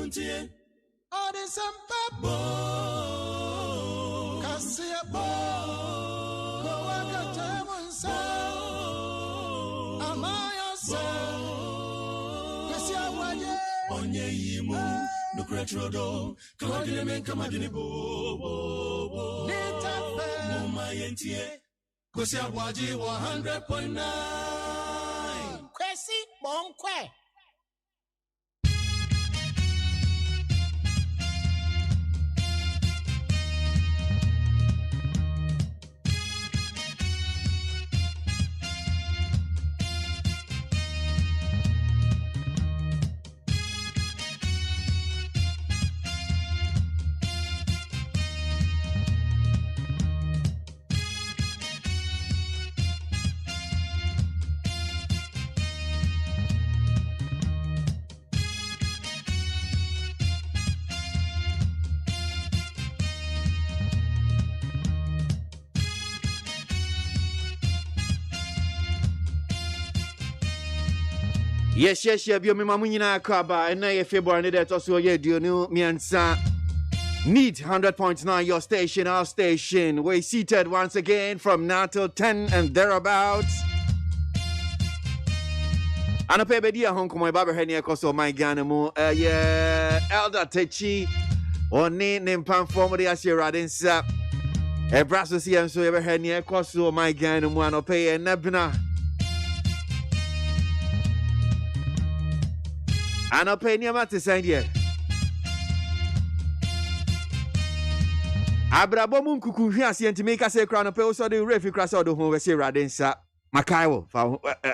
MONTIE. All this bo. Kasia bo. Go akatemunsa. Amaya sa. Kasia waje. Onye yimu. No cretrodo. Kawadile men kamadile bo. Nitafe. Muma yentie. Kasia waje 100.9. Kwesi bonkwe. Yes, bio me mamunyina akaba and na February that also ye do new miansa. Need 100.9 your station, our station. We're seated once again from now till 10 and thereabouts. And a pebedia home my baba henia koso my ganamu elder techi or name pan former as your radinsa. A brasso see and so ever henia koso my ganamu and pay and nebna. And I'll pay near Matis idea. Abrabomun cuckoo here sent to make us a crown of pay also the refi cross out of whom we say Radensa. Macao,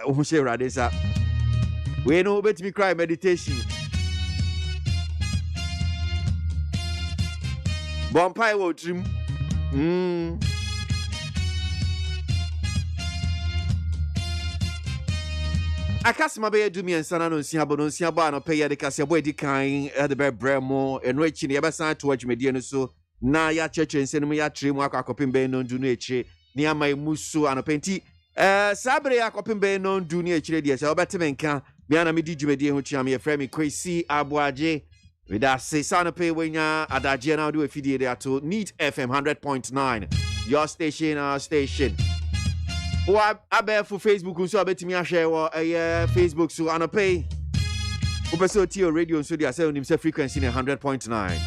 who say Radensa. We know bet me cry meditation. Bompire will trim. I cast my baby do me and son on Siabo no pay the Cassia di kind at the bear bremo and reaching the other side to watch mediano so na ya church and send me a trim work a coping bay non do nature near my musu and a penti. Sabre a coping bay non do nature, dear. So better men can be an amidi media which I'm your friend me KWASI ABOAGYE. With that say son pay when ya at that now do a video there to Need FM 100.9. Your station, our station. Oh, I bear for Facebook, so I bet me I share Facebook, so I pay. Open to radio, so they are selling himself frequency in 100.9.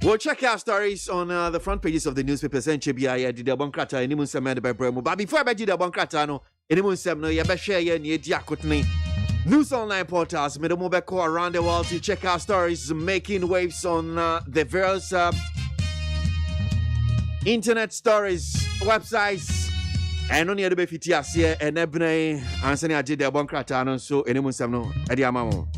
We'll check our stories on the front pages of the newspapers and Chibia did the Bonkrata and Nimun by Bremo. But before I did the Bonkratano, anyone said no, you better share near Diakotni. News online portals, Medomobeko around the world to check our stories making waves on the various internet stories, websites, and only the Befitias here and Ebne Anthony did the Bonkratano, so anyone said no, Ediamamo.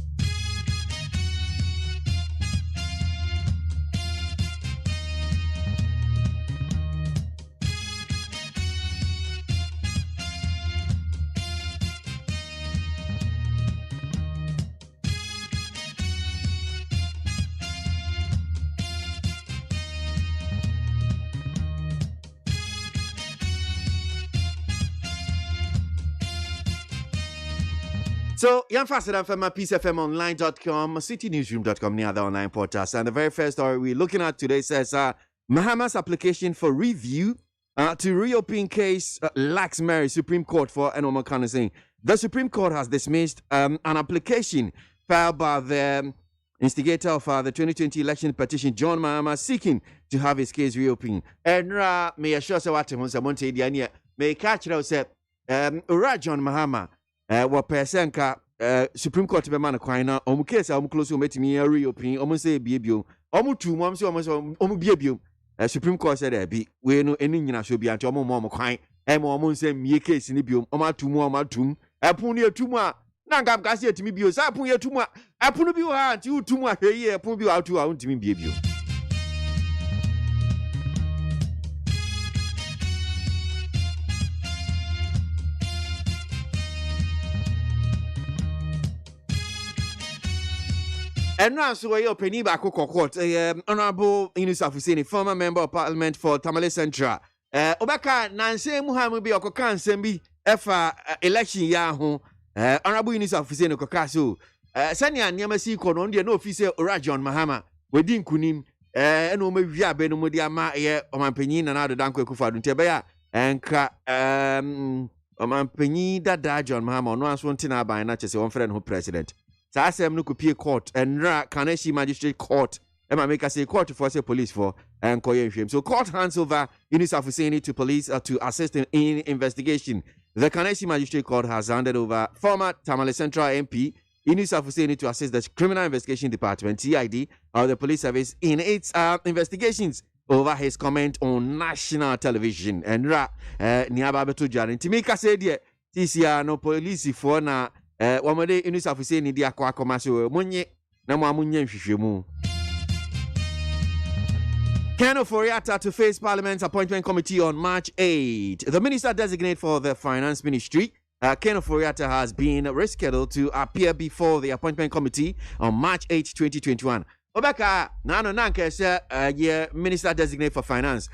So, young faster than from peacefmonline.com, citynewsroom.com, near the online portals. And the very first story we're looking at today says Mahama's application for review to reopen case lacks merit. Supreme Court for Enomo Kano saying the Supreme Court has dismissed an application filed by the instigator of the 2020 election petition, John Mahama, seeking to have his case reopened. And may assure say what MONTIE Diania may catch it out said John Mahama. What Persenka Supreme Court be man kwan na omu case omu close ometimi reopen omu say biebio omu tu mom say omu biebio Supreme Court said be we no eni nyina so bia nti omu mom kwan omu say mie case ni biom omu atumu omu atum epun ni atumu a na ngam ka say etimi bio sa epun ye atumu a epun bi wa nti utumu a hwe ye epun bi wa atu a untimi biebio. And now, so you're penny back court. Honorable Yunus Afuseni, former member of parliament for Tamale Central. Obaka Nancy Muhammad be Okokan Sembi Efa election yahu. Honorable Yunus Afuseni Kokasu. Sanya Nyamasi Konon, no officer Rajon Mahama. Wedin Kunim. No me via Benomodia Ma Oman Penin and other Danko Kufadun Tebea. And Oman Penin that John Mahama no one tina by Natchez, one friend who president. Sasem no could court and Kaneshi Magistrate Court. Emma make us say court for say police for and Koyen shame. So court hands over Yunus Afuseni to police to assist in investigation. The Kaneshi Magistrate Court has handed over former Tamale Central MP Yunus Afuseni to assist the Criminal Investigation Department (CID) of the police service in its investigations over his comment on national television. And Niaba Betu Jarin Timika said, "Tisia no police for na wamade Yunus Afuseni dia kwa komaso munye na mwamunye mhwehwemu." Ken Oforiatta to face Parliament's appointment committee on March 8. The minister designate for the Finance Ministry, Ken Oforiatta, has been rescheduled to appear before the appointment committee on March 8, 2021. Obeka, nano nanke se minister designate for finance.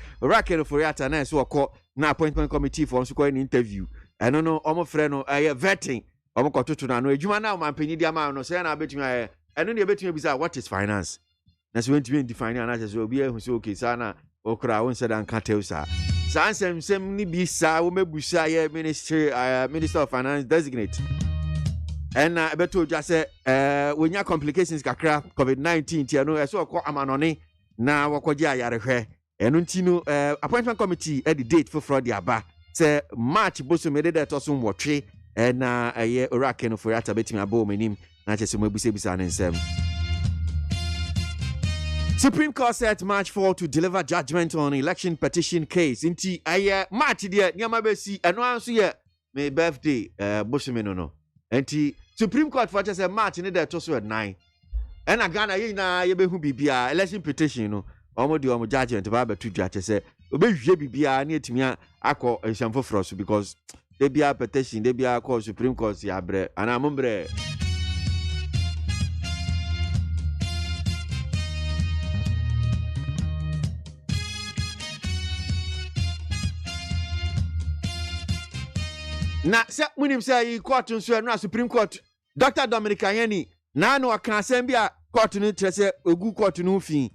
Ken Oforiatta na so ko na appointment committee for so an interview. I don't know, omo freno vetting. Omo kototo na no ejuma na man panyi dia ma no se na betumi eno ne betumi bisa what is finance. Na so wentumi define ana se obi ehun so okay sana okra won se dan kateusa. Sansem ni bisa wo mebusa ye minister of finance designate. And beto just say when your complications kakra COVID-19 ti no so ko amanone na wakoje ayarehwe. Eno ntino appointment committee at the date for fraud aba say March boso mede de to so nwotwe na eye Ken Oforiatta betimi abo manim na chese mabusebisa nsem. Supreme Court set March 4 to deliver judgment on election petition case. Inti March dia nyama besi eno anso ye me birthday boso me no. Enti Supreme Court for say March ne dey to so at 9. And Ghana ye na ye behu bibia election petition no. Omo di omo judgment ba betu dwa say obehwe bibia na etimi akọ ensamfo froso because they bia petition they bia call Supreme Court ya bre ana mombre. Na se munim say court nso na Supreme Court Dr. Dominic Ayeni na no aka asem bia court no trese ogu court no fin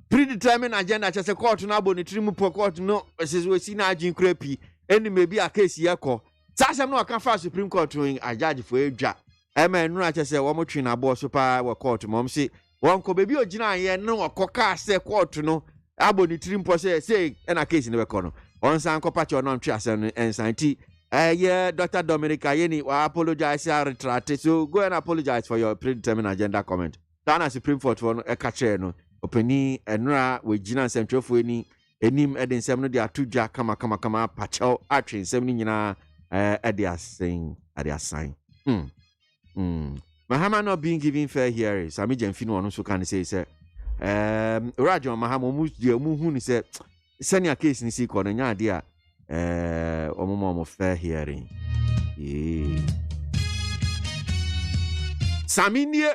predetermined agenda trese court no aboni trimu po court no sesi na agin krapi eni mebi a case yeko sasem no aka fa Supreme Court win a judge for edwa ema no trese wo mo twi na bo so pa wo court mom se won ko bebi ogina ye no okoka se court no aboni trimu po say na case no be ko no on san ko pa cho no ntwe asem ensanti. Dr. Dominic Ayeni will apologize and retract. So go and apologize for your predetermined agenda comment. Dana Supreme Court for a catcher no openi enra we Gina Central for any enim eden semno dia tuja kama pacho atrin semni nyina edia saying edia sign. Mahama not being given fair hearing. Sami Jemfino no so can say Rajon Mahama mu dia mu hu ni say senior case ni si ko no nya dia omo fair hearing. Saminie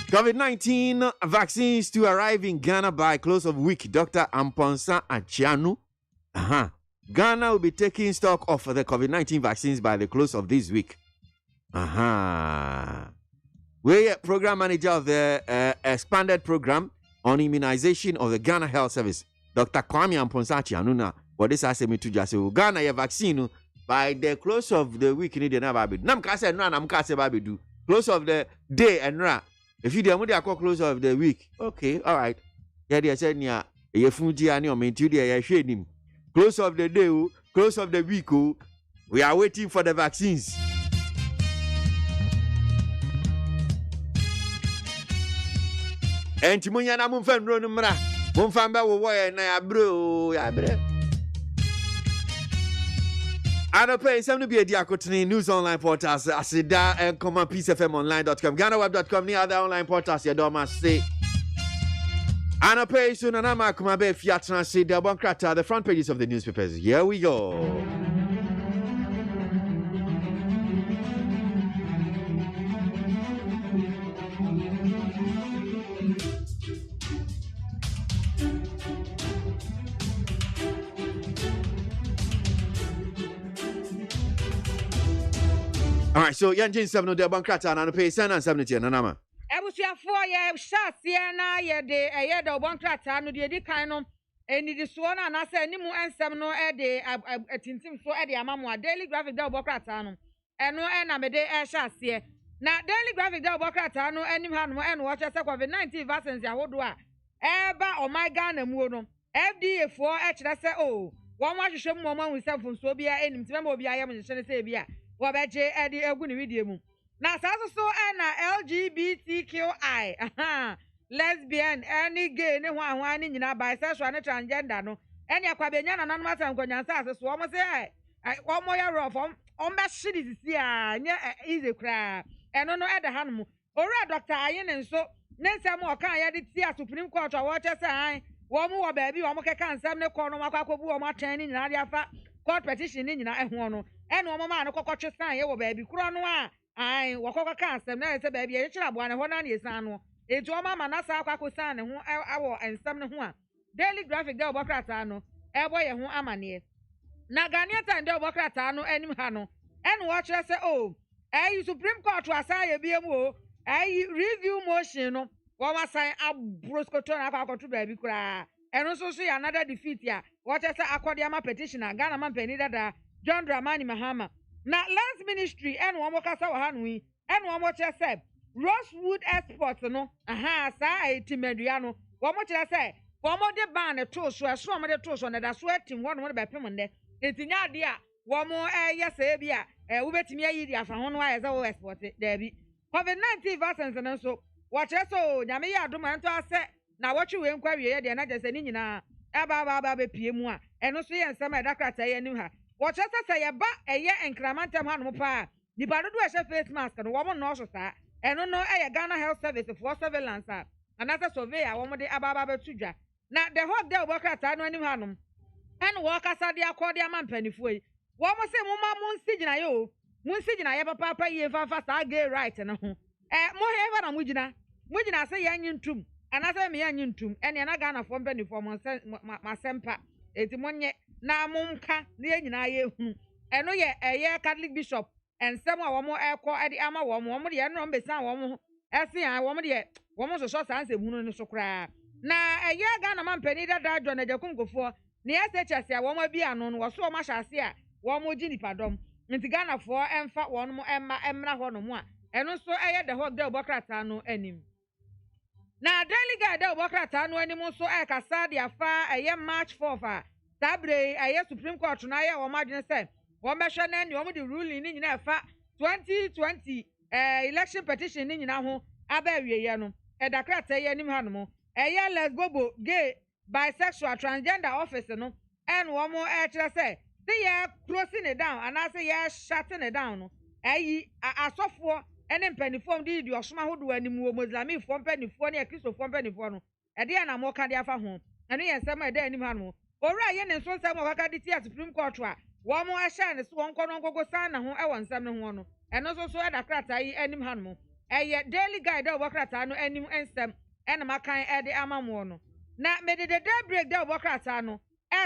COVID-19 vaccines to arrive in Ghana by close of week. Dr. Amponsa Achianu. Ghana will be taking stock of the COVID-19 vaccines by the close of this week. We're program manager of the expanded program on immunization of the Ghana Health Service, Dr. Kwame Amponsa Achianu. What this has me to just say Ghana your vaccine by the close of the week in the Nababi. Nam kase no nam kase babi do. Close of the day and ra. If you dey close of the week, okay, all right. Yeah, they said nia ye funji ani o mentu dey ye hwe nim. Close of the day, close of the week, we are waiting for the vaccines. And Timunya na mumfa nro no mra. Mumfa mba wo ye na ya bro, ya bre. Ana pay some to be a diakotini news online portals asida and come on peacefmonline.com GhanaWeb.com ni other online portals ya do must say. Ana pay soon and I'm come be fiat na say the bankrata the front pages of the newspapers. Here we go. right, so Yanjin 7 de Bankrata and pay San and 70 and Nama. Ebusuafo ye hyasie na ye de eye de obonkrata no de di kan no eni di so na na se ni mu ensem no e de atintim so e de amamu daily graphic de obonkrata no eno e na me de hyasie na daily graphic de obonkrata no anim ha no e no wo che se COVID-19 vaccines ahodo a eba o my Ghana mu no FDA fo e kire se o won wa hwehwe mu mo hu se mfo bia enim ti me obi ayam hye ne se bia wo beje e de egu ni video mu. Na so na LGBTQI lesbian any gay ne hwa ni nyina bisexual ne transgender no ene akwabenya na nanom asankonyansa aseso omo se omo ya rough on be shiri sisi a nye easy kra eno no ede hanom owura Dr. Ayene nso ne nsem o kan ya de ti a Supreme Court a wo che se han wo mu wo ba bi wo mo keka nsem ne kɔ no makwakobu wo mo atɛn ni nyina de afa court petition ni nyina ehwo no ene wo mo ma no kokotwe san ye wo ba bi kro no a ai wakoko kan sem na ese ba bi e kyira boa ne ho na ne san no etu o mama na sa akwako san ne ho awo ensem ne ho a daily graphic de obokrata no ebo ye ho amane na Ghanaian Time de obokrata no anim ha no ene wo kyerɛ sɛ o Supreme Court asa ye biem o review motion no wo masan abroskoto na akwakoto ba bi kura eno so ya another defeat ya wo kyerɛ sɛ akɔde ama petitioner Ghana man pani dada John Dramani Mahama na Lands Ministry and one more kasa wa hanwi and one more say Rosewood Export no sa timedua one more say one more de ban to so so more de to so na da so atim one more be pem nde etinya de a one more yes e bia wo betimi ayi dia fa ho no ayeze wo export da bi COVID-19 vaccines no so what so nyame ya adom anto ase na wotwe we nkwa wie de na jese ni nyina aba be pie mu a eno so ye nsem e dakrata ye nim ha watch us say ya ba eye enkramantem ha no pa nipa do e face mask no wo mo no so sa eno no eye Ghana Health Service for surveillance anasa surveyor wo mo de aba betudwa na the whole day obokrata no anim ha no en wo kasa de akode amampanifo yi wo mo se mo ma mo nsi gina ye papa ye fa sa gay right no ho mo he na mo gina se ya nyintum anasa me ya nyintum ene na Ghana fo mpanifo mo sempa eti monye na mumka ne nyina ye hunu eno ye eye Catholic bishop ensem a wo mo ekọ ade ama wo mo de no mbesan wo mo ese an wo mo de wo mo so sanse hunu no so kra na eye Ghana man pani dada John Ejakunkofo ne SHS a wo mo bi ano no wo so mo hyase a wo mo gi nipadom nti Ghana fo emfa wo no mo emra ho no mo a eno so eye the whole day obokrata no anim na daily guide obokrata no anim so kasa de afa eye March 4 Sabre aye Supreme Court na ya wo madwene se wo mehwe na ni wo de ruling ni nyina fa 2020 election petition ni nyina ho aba wieye no dakrata ye nim ha no mo lesbobo gay bisexual transgender office no en wo mo kire se ye closing it down and I say ye shutting it down no asofo ene mpanifo di osoma hodo anim wo Muslim fo mpanifo ne Kristo fo mpanifo no de na mo ka de afa ho eno ye nsem e da anim ha no ora ye ne nso nsem waka de ti Supreme Court a wo mo ahya ne so wonko no gogo san na ho e won nsem ne ho no eno so e da krata yi anim ha no ye daily guide o krata no anim ensem ena makan e de amamo no na me de daybreak da o krata no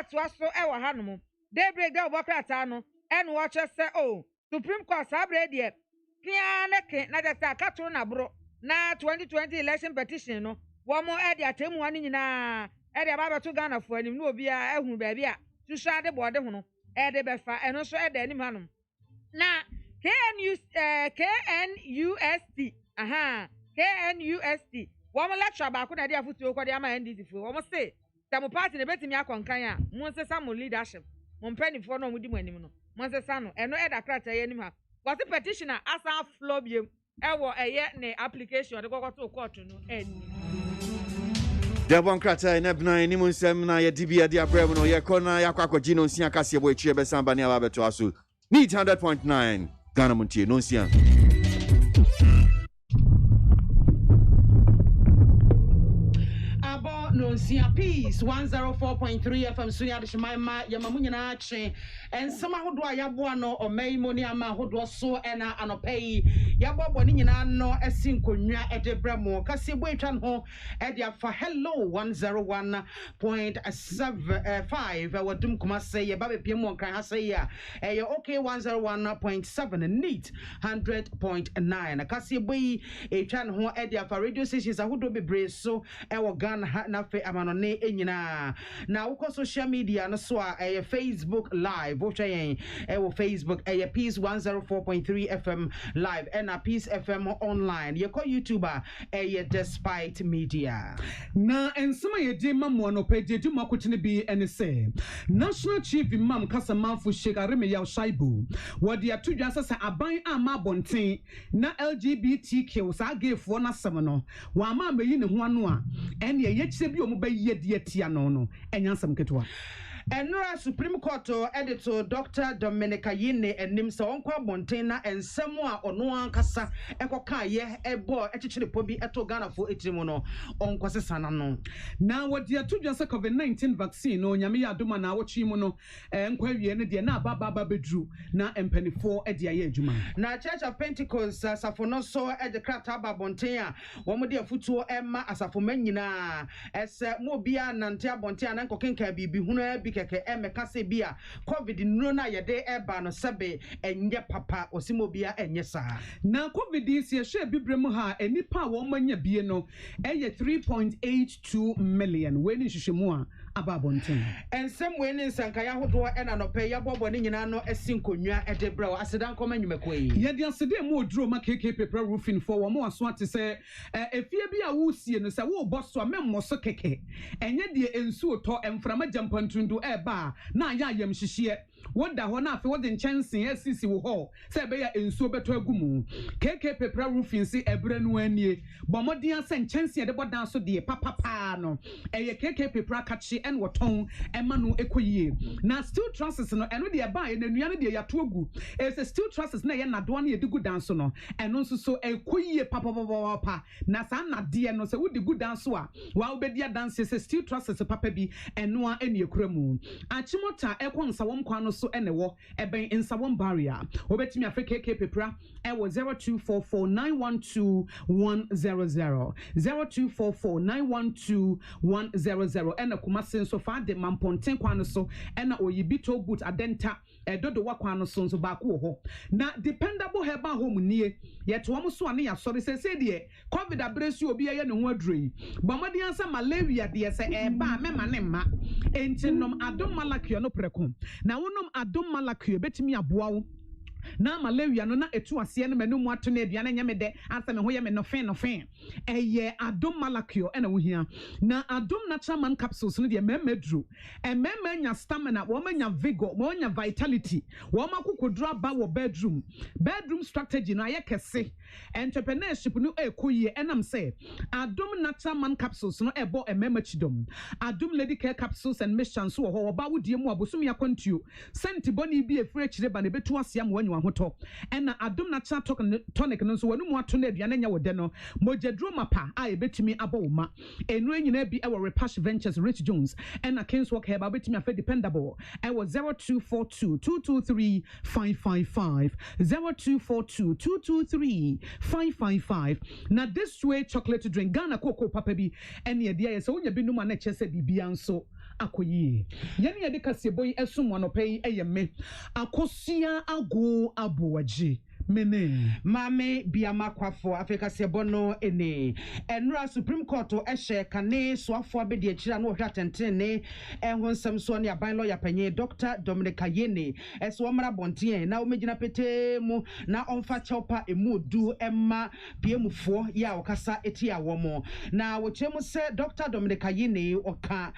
to aso e wo ha no mo daybreak da o krata no en wo che se o Supreme Court sabre de pia na ke na de ta katoro na bro na 2020 election petition no wo mo e de atemu ani nyina e de baba to Ghana fo anim no obi a ehunu ba bi a susha de bode ho no e de befa eno so e de anim hanom na KNUST wo mo lecture ba ko na de afutu ko de ama NDC fo wo mo say tamo party ne betimi akonkan a mo se samo leadership mo mpanifo no mo di mo anim no mo se sano eno e da krata ye anim ha was the petitioner asa flow biem e wo eye ne application de kokoto court no eni Devon Krata in Ebna, Nimusem, na ye Dibia dia Brevno, ye Kona, Yakako Gino, Siakasi, boy, Chiebe Sambani, Abato Asu. Need 100.9, Ghana Montie, no Sian. Abo no Abusia Peace 104.3 FM Suya de Shemaima Yamamunya Che and some Hodwa Yabuano or May Moniama Hodwa so and Anopay Yababonina no Esinkunya at the Bremo Cassi Waitan Ho at the for hello 101.75 our Doom Kumase Baby Pimon can say ya okay 101.7 neat 100.9 Cassi Boy a chan ho at the for radio stations I would be brave so our gun na fe amanone enyina na uko social media no so a Facebook live wo twen Facebook Peace 104.3 FM live and a Peace FM online ye ko YouTuber Despite Media na ensema ye de mamu no page de makotene bi ene se National Chief Imam Kasamanfo Sheikh Areme Yaw Shaibu wodi atudwa sasa aban ama bonten na LGBTQ sa agefo na sem no wa ma meyi ne ho ano a ene ye kire bi o mo ba ye de atia no no enyansam ketwa Enra Supreme Court editor Dr. Dominica Yine enim se onkwa bontena ensemu a ono ankasa ekoka ye ebo echichire pobi eto Ghana fo etirimu no onkwa sesana no na wodi atudwa se COVID-19 vaccine no nyame ya adoma na wochi mu no enkwa wie ne de na ababa bedru na empanifo e de aye adwuma na Church of Pentecost asafo no so e de krata ba bonten a wo mo de afutuo emma asafo manyina ese mo bia nante abonten a na nkokenka bibi hunu abi keke emeka se bia COVID nuro na yede eba no sebe enye papa osimobia enye sa na COVID is ye hwe bibrem ha enipa wo manya bie no eye 3.82 million we ni hwehwemu a ababonten ensem we ni nsankaya hodo ena no pe yabobo ni nyina no esinkonwa edebra asedan koma nwumakoi ye de asede mu oduro ma KK paper roofing for wo mo aso ate se efie bi a wo sie no se wo boso memmo so keke enye de ensu oto emframa jampantundu eba na ya yam hihie woda ho na afi wo de nchansen asisi wo ho se be ya ensu beto agumu KK paper roofing si ebre no anie bomodin ase nchansen de bodan so de papa no eye KK paper akachi en woton ema no ekoyie na steel trusses no eno de eba ye nanua no de yato agu se steel trusses na ye nadoa na ye digu dan so no eno nso so ekoyie papa na sa na de no se wo digu dan so a wa obedi dance se steel trusses papa bi eno a ene ekuramu achimota ekonsa wom kwa no so ene wo eben insawon barrier obetimi Africa KK pepra e wo 0244912100 0244912100 ena kumase so fa de mamponten kwa no so ena oyibito boot adenta dodo wakwa no so ba ko ho na dependable herbal home nie yeto am so ane ya sori se de COVID abresi obi ye ne ho adroi bomadi ansa malaria de se eba mema ne ma entinom adom malakio no prekom na wonom adom malakio betimi aboa wo na malaria no na etu ase ne manu mu ato na aduane nya me de asa me ho ye me no fen eye adom malakio ena wo hia na adom natural man capsules no de memedru memma nya stamina wo manya vigor wo nya vitality wo makokodru aba wo bedroom strategy no ayekese entrepreneurship no ekoyie enam say adom natural man capsules no ebo memma chidom adom lady care capsules and missions wo ho ba wodie mu abosom yakwantuo senti boni bi efure chire ba ne betu ase am hoto ena adom natural tonic no so wanu mu ato na aduane nya wode no mojedro mapa a ebetimi abawoma enu enyina bi e wo Repash Ventures Rich Jones ena Kingswalk Herb betimi afa dependable e wo 0242223555 0242223555 na this way chocolate drink Ghana cocoa papa bi ene ye de so wonya bi numa na chese bibia nso akoyi yene yede kaseboyi esum anopai eyeme akosia ago aboagye mene mame biamakwafo Africa sebono ene enra Supreme Court ehye kane soafo abedi akira no hwa tentene ehonsam so ne aban lawyer panye Dr. Dominica Yene eso mara bonten na omegina pete mu na onfa chopa emudu emma biemufo ya okasa eti awomo na wochemu se Dr. Dominica Yene oka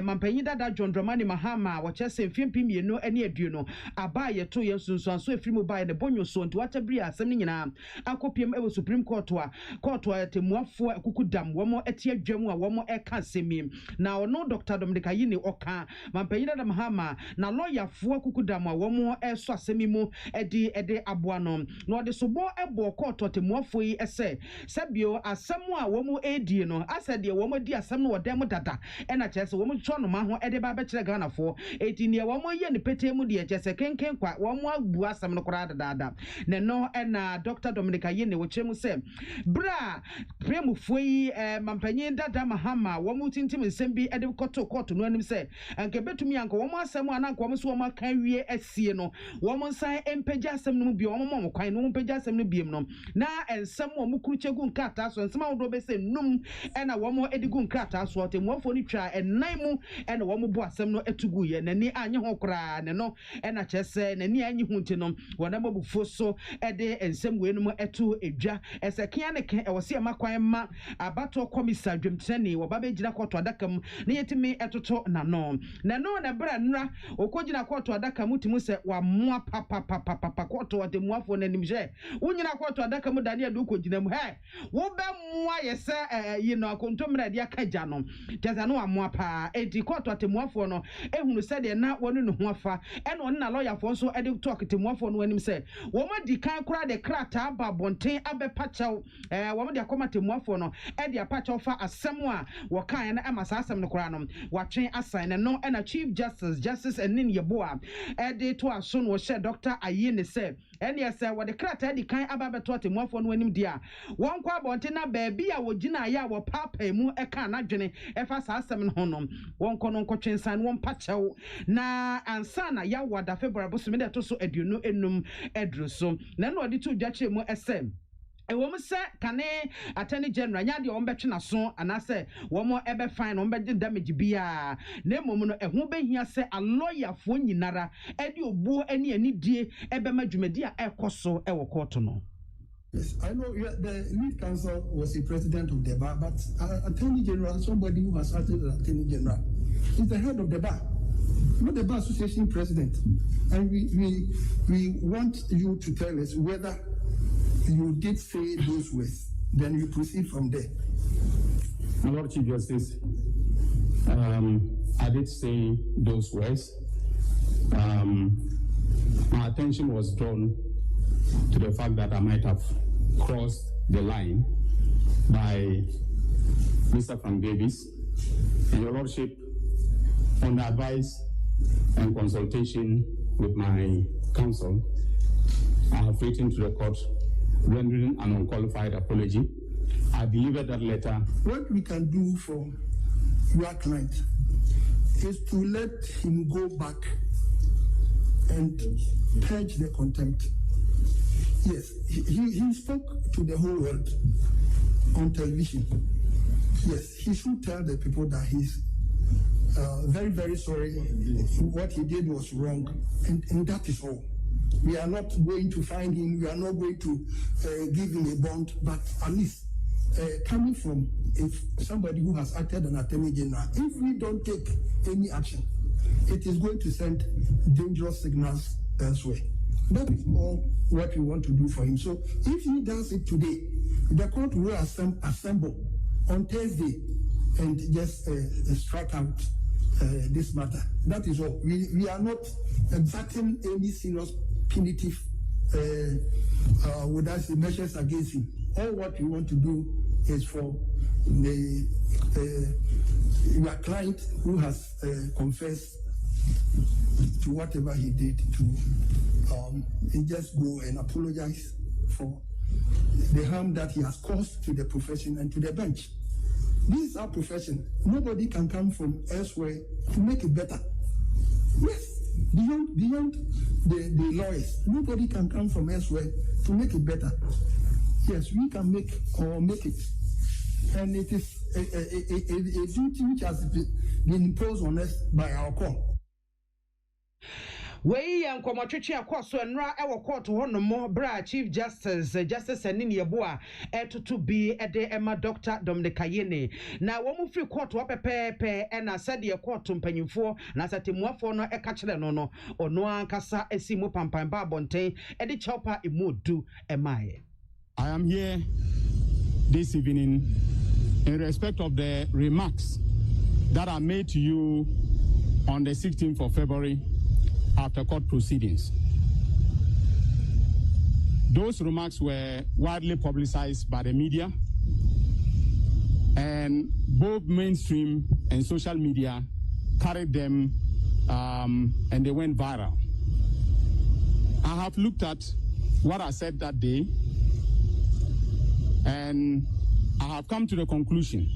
mampanyi dada John Dramani Mahama wochese mfimpim yeno ene aduno abaye to yesunso so efirimu baye ne bonyo so nti bria asɛm no nyinaa akɔpiem ɛwɔ Supreme Court a temuafo akukudam wɔn ɛte adwam a wɔn ɛka asɛm na ɔno Dr. Dominic Ayine ɔka mampanyina da mahama na lawyer-fo akukudam a wɔn ɛso asɛm mu ɛde aboa no na ɔde sobo ɛbɔ court temuafo yi ɛsɛ sɛbio asɛm a wɔn ɛdi no asɛ deɛ wɔn di asɛm no wɔdɛm dada ɛna kyerɛ sɛ wɔn twɔ no ma ho ɛde ba bɛkyerɛ Ghanafoɔ eti nea wɔn yɛ ne pete mu deɛ kyerɛ sɛ kenken kwa wɔn abu asɛm no koraa dadaada na no ɛna Dr. Dominic Ayine wɔkyerɛ mu sɛ bra premufoɔ yi mampanyin dada mahama wɔn tintim nsɛm bi ɛde kɔtɔ court no anim sɛ anka betumi anka wɔn asɛm a na wɔn so wɔn aka wie asie no wɔn nsan mpagya asɛm no mu bi wɔn mɔ kwan no wɔn mpagya asɛm no bi mu no na nsɛm wɔn kurukyɛ gu nkrataa so nsɛm a wɔdo bɛsɛ num ɛna wɔn ɛde gu nkrataa so ɔtemuafo no twa ɛnan mu ɛna wɔn bo asɛm no ɛtugu yɛ n'ani anye ho koraa ne no ɛna kyerɛ sɛ n'ani anye ho nti no wɔn abɔbufo so ɛde nsɛm wei no mu ɛto edwa ɛsɛ kea ne ke ɛwɔ se ɛma kwan ma abato komisa dwemtene wɔba bɛgyina kɔtɔ adaka mu ne yɛtumi ɛtoto n'ano na bra nra okɔgyina kɔtɔ adaka mu timu sɛ wamoa papa kɔtɔ atemuafo n'anim hwɛ wonyina kɔtɔ adaka mu dane ade okɔgyina mu hɛ wobɛmoa yɛ sɛ yi no akontomra de aka gya no kyɛsɛ no wamoa pa edi kɔtɔ atemuafo no ehunu sɛ de na wɔne no ho afa ɛna ɔne na lawyer-fo nso ɛde talk atemuafo no anim sɛ wɔn di kan kora de krata ba bonten abɛpa kyɛw wɔn de akɔma atemuafo no ɛde apa kyɛw fa asɛm a wɔkan na ɛma saa asɛm no kora no watwe asan no ɛna Chief Justice Enin Yeboa ɛde to aso no hyɛ Dr. Ayine sɛ ɛne ɛsɛ wɔde krata di kan aba bɛto atemuafo no anim dia wɔn kɔ abɔnten na baabi a wɔgyina ayɛ a wɔpaapa mu ɛka n'adwene ɛfa saa asɛm no ho no wɔn kɔ no nkɔtwe nsan wɔn pa kyɛw na ansa na yawo da February bosome de to so aduonu enum ɛduru so na no ɔde to dwa kyerɛ mu ɛsɛ wɔn sɛ kane attorney general nya deɛ wɔn bɛtwe naso anasɛ wɔn ɛbɛ fine wɔn bɛgye damage bia na mmom no ɛho bɛhia sɛ a lawyer-fo nyinara ɛde obuo ani anidie ɛbɛma dwumadi a ɛkɔ so ɛwɔ court no. Yes, I know the lead counsel was the president of the bar, but attorney general, somebody who has acted as attorney general, is the head of the bar, not the bar association president. And we want you to tell us whether you did say those words. Then you proceed from there. My Lord Chief Justice, I did say those words. My attention was drawn to the fact that I might have crossed the line by Mr. Frank Davis. And Your Lordship, on the advice and consultation with my counsel, I have written to the court rendering an unqualified apology. I delivered that letter. What we can do for your client is to let him go back and purge the contempt. Yes, he spoke to the whole world on television. Yes, he should tell the people that he's very, very sorry. What he did was wrong, and that is all. We are not going to find him. We are not going to give him a bond, but at least coming from somebody who has acted an attorney general, if we don't take any action, it is going to send dangerous signals elsewhere. That is all what we want to do for him. So if he does it today, the court will assemble on Thursday and just strike out this matter. That is all. We are not exacting any serious punitive measures against him. All what we want to do is for your client who has confessed to whatever he did to he just go and apologize for the harm that he has caused to the profession and to the bench. This is our profession. Nobody can come from elsewhere to make it better. Yes, beyond the lawyers, nobody can come from elsewhere to make it better. Yes, we can make it. And it is a duty which has been imposed on us by our court. Wei yan komotwetwe akoso enra ewo court ho no mo bra Chief Justice Anini Yeboa to be ede Emma Dr. Dominic Ayene na wo mu free court wo pepepe na said ye court mpanyimfo na satemuafo no eka kire no ono ankasa esi mu pampan ba bonten ede chopper emudu emaye. I am here this evening in respect of the remarks that are made to you on the 16th of February after court proceedings. Those remarks were widely publicized by the media, and both mainstream and social media carried them and they went viral. I have looked at what I said that day, and I have come to the conclusion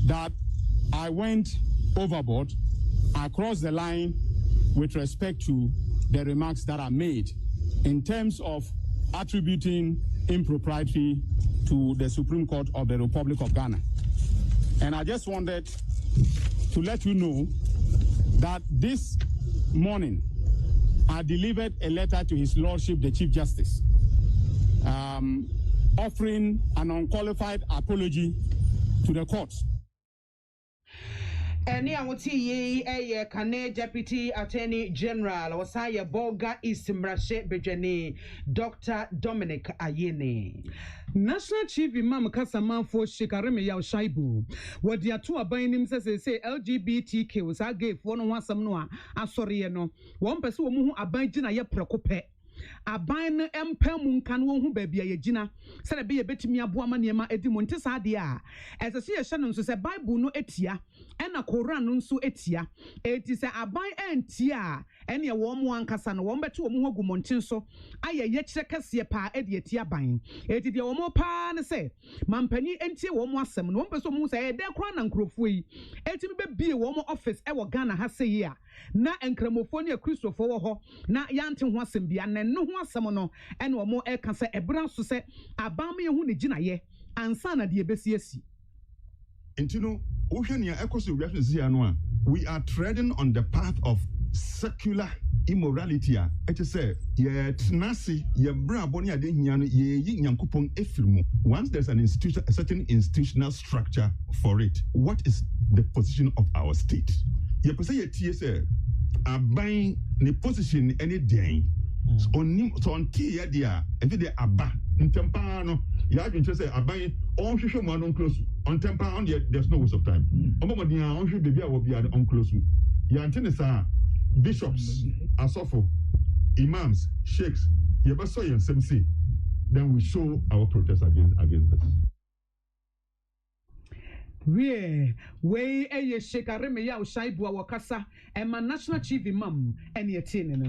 that I went overboard, I crossed the line with respect to the remarks that are made in terms of attributing impropriety to the Supreme Court of the Republic of Ghana. And I just wanted to let you know that this morning I delivered a letter to His Lordship, the Chief Justice, offering an unqualified apology to the courts. Eni awoti ye Kane Deputy Attorney General Wasaya Boga Isimrashe Bejene Dr. Dominic Ayene. National Chief Imam Kasamanfo Shikareme Yaw Shaibu. Wadi atu abayinim say LGBTQ was a gay for no one some noa asori no. One person who abayina ye prekope. Aban empem kan won hu baabi ayegina se na be yebetimi aboa ma niema edi monte saade a ese se ye hye no se Bible no etia ena Quran no nso etia eti se aban entia ene ye wo mo ankasa no wo beto wo ho gu monte so aye ye kire kase pa edi etia ban eti de wo mo pa ne se mampani entie wo mo asem no wo beso mo se de kra na nkrofo yi eti me be bie wo mo office e wo Ghana ha se yi a na enkramofo ne Kristofo wo ho na yante ho asem bia na no ho asem no ene wo mo e ka se ebra so se abam ye hu ne gina ye ansa na de ebesi asi Intino ohwenia ekoso wiase zia no a we are treading on the path of secular immorality a it say ye tnasi ye bra boni ade hia no ye yi nyankopon efirmu. Once there's an institution, a certain institutional structure for it, what is the position of our state? Ye pese ye tie say aban ne position any den onim so onti ye dia efi de aba ntempa no ya adwin say aban on hwehwe mo no close on tempa on there's no waste of time omo dia on hwehwe baby a wo bia on close ya antene sa bishops asofo imams sheikhs ye be so yen semsi then we show our protest against this. We eye Shekareme Yaw Shaibu wakasa ema National Chief Imam eni etine no.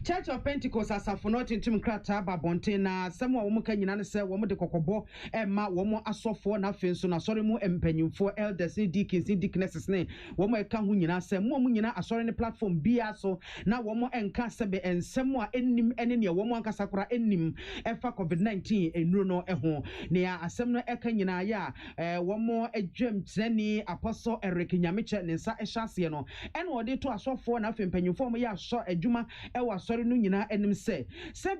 Church of Pentecost asafono tintim krata babonte na asem a wo muka nyina ne se wo mu de kokobo ema wo mu asofo na afenso na sori mu empanyimfo elders deacons deaconesses ne wo mu eka ho nyina se mu nyina asori ne platform bia so na wo mu enka sebe ensem a ennim ene ne wo mu ankasa kora ennim efa COVID-19 enuro no eho ne asem no eka nyina ya wo mu Treni Apostle Eric Nyamiche Nensa Eshase no ene ode to asofo na afempanyimfo mo ya so adwuma e wasori no nyina enim se